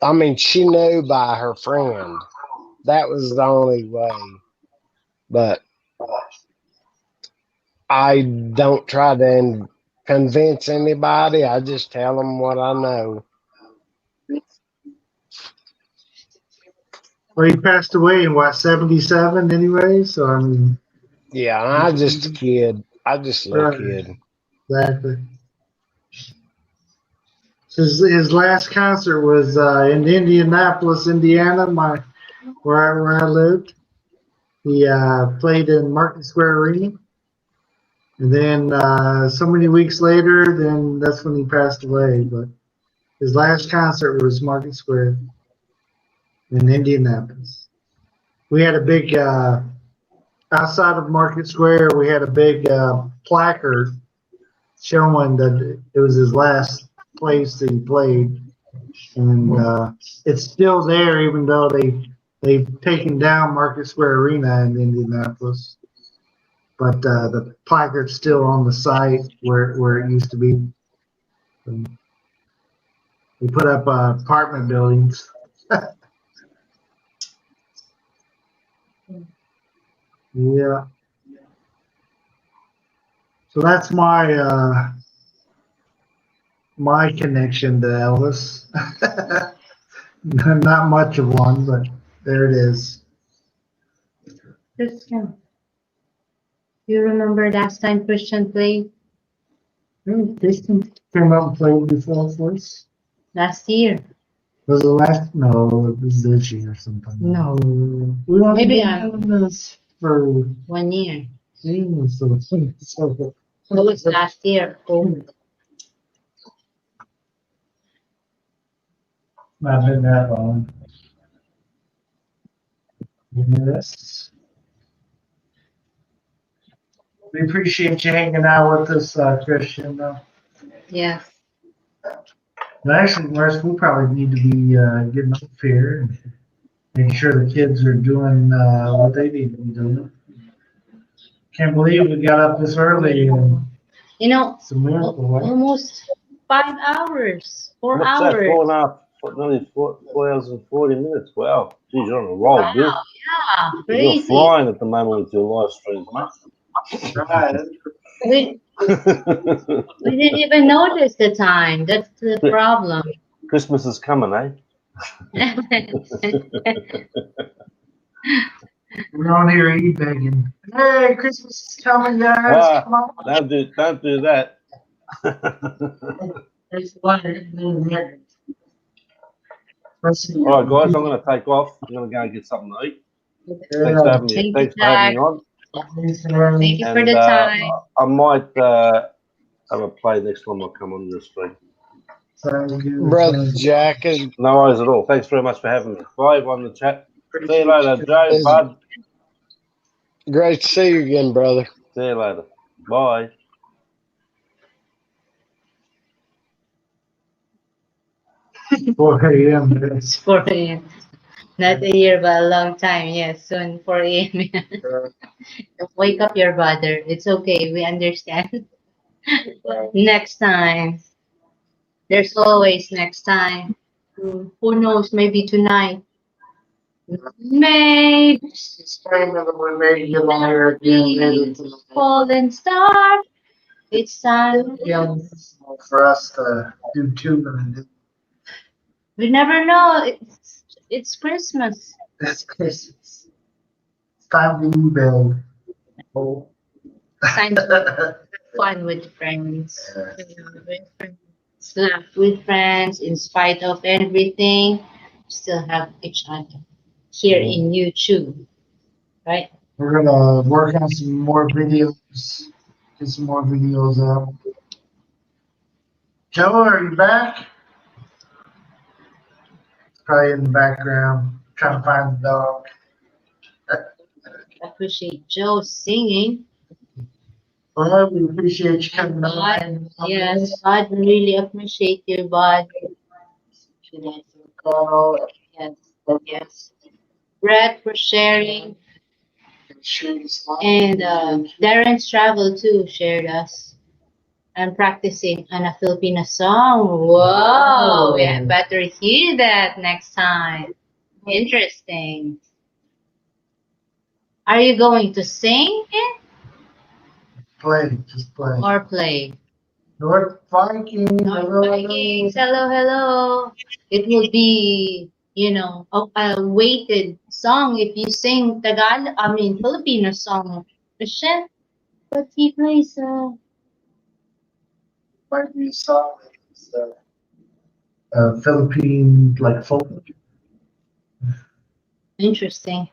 F: I mean, she knew by her friend. That was the only way. But I don't try to convince anybody. I just tell them what I know.
B: Well, he passed away in what, 77 anyway? So, I mean.
F: Yeah, I'm just a kid. I'm just a little kid.
B: Exactly. His last concert was in Indianapolis, Indiana, where I lived. He played in Market Square Arena. And then so many weeks later, then that's when he passed away. But his last concert was Market Square in Indianapolis. We had a big, outside of Market Square, we had a big placard showing that it was his last place that he played, and it's still there, even though they've taken down Market Square Arena in Indianapolis. But the placard's still on the site where it used to be. And they put up apartment buildings. Yeah. So that's my my connection to Elvis. Not much of one, but there it is.
A: Christian, you remember last time Christian played?
B: Kristen came out and played before for us.
A: Last year.
B: Was it last? No, it was this year or something.
A: No.
B: We only
A: Maybe
B: been doing this for
A: 1 year.
B: years. So
A: It was last year. Oh.
B: not been that long. Yes. We appreciate you hanging out with us, Christian.
A: Yes.
B: Actually, Wes, we probably need to be getting up here and making sure the kids are doing what they need to be doing. Can't believe we got up this early and
A: You know,
B: it's a miracle, right?
A: almost 5 hours, 4
J: What's
A: hours.
J: that? 4.5, nearly 4 hours and 40 minutes. Wow. Geez, you're on a roll,
A: Wow,
J: Bill.
A: yeah,
J: You're
A: crazy.
J: flying at the moment with your live streams,
B: Right.
A: We didn't even notice the time. That's the problem.
J: Christmas is coming, eh?
B: We're on here e-begging. Hey, Christmas is coming, guys. Come on.
J: Don't do that. All right, guys, I'm going to take off. I'm going to go and get something to eat. Thanks for having me.
A: Thank
J: Thanks
A: you,
J: for having me
A: Jack.
J: on.
A: Thank you for
J: And
A: the time.
J: I might have a play next time I come on the stream.
F: Brother Jack, is
J: No worries at all. Thanks very much for having me. Bye, everyone in the chat. See you later, Joe,
F: Is-
J: Bud.
F: great to see you again, brother.
J: See you later. Bye.
B: 4 a.m.
A: It's 4 a.m. Not a year, but a long time. Yes, soon 4 a.m. Wake up your brother. It's okay. We understand. Next time. There's always next time. Who knows? Maybe tonight. Maybe.
B: It's time that we may get on here again later tonight.
A: Fallen star. It's time.
B: For us to do tubing.
A: We never know. It's Christmas.
B: It's Christmas. It's time to e-beg.
A: Time to fun with friends. Laugh with friends in spite of everything. Still have each other here in YouTube, right?
B: We're gonna work on some more videos. Get some more videos out. Joe, are you back? Probably in the background, trying to find the dog.
A: I appreciate Joe singing.
B: Well, we appreciate you coming
A: Bud,
B: on.
A: yes, Bud, really appreciate you, Bud. Yes, yes. Brett for sharing. And Darren's travel too shared us. I'm practicing on a Filipino song. Whoa, we better hear that next time. Interesting. Are you going to sing it
B: Play, just play.
A: or play?
B: North Vikings.
A: North Vikings, hello, hello. It will be, a weighted song if you sing Filipino song. Christian, but he plays
B: Might be a song. Philippine, like folk.
A: interesting.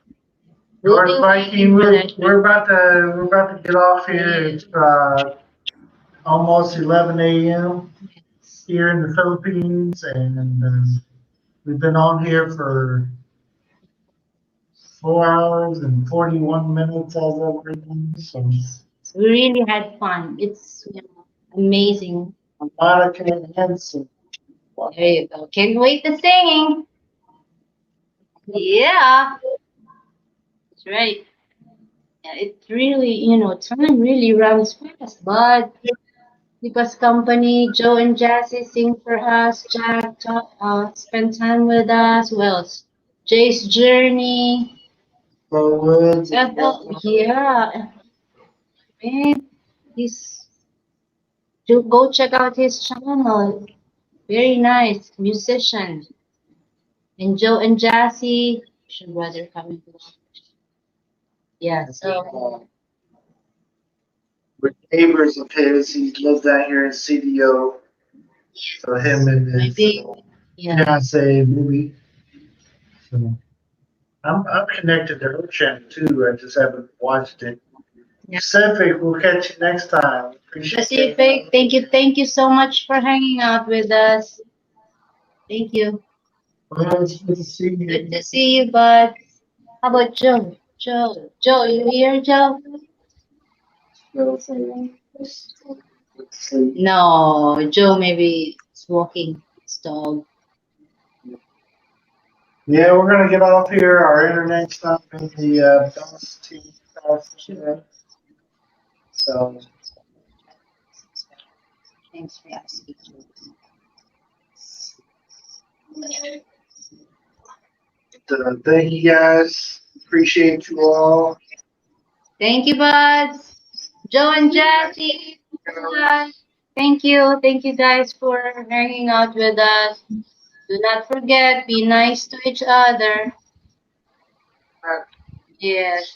B: North Viking, we're about to get off here. It's almost 11 a.m. here in the Philippines, and we've been on here for 4 hours and 41 minutes as of right now. So
A: We really had fun. It's Amazing.
B: Monica and Henson.
A: There you go. Can't wait to sing. Yeah, that's right. Yeah, it really, time really runs fast. But because company, Joe and Jassy sing for us. Jack spend time with us. Who else? Jay's Journey.
B: Woods.
A: Yeah, man, he's go check out his channel. Very nice musician. And Joe and Jassy, your brother coming. Yeah, so
B: With neighbors of his, he lives out here in CDO. So him and his
A: yeah.
B: fiance, movie. So I'm connected to her channel too. I just haven't watched it.
A: Yeah.
B: Pacific, we'll catch you next time. Appreciate
A: Pacific, thank you so much for hanging out with us. Thank you.
B: Well, it's good to see you.
A: Good to see you, bud. How about Joe? Joe, you here, Joe? No, Joe maybe is walking his dog.
B: Yeah, we're gonna get off here. Our internet stuff in the DOS team stuff. So
A: Thanks for asking.
B: thank you guys. Appreciate you all.
A: Thank you, buds. Joe and Jackie. Thank you guys for hanging out with us. Do not forget, be nice to each other. Yes.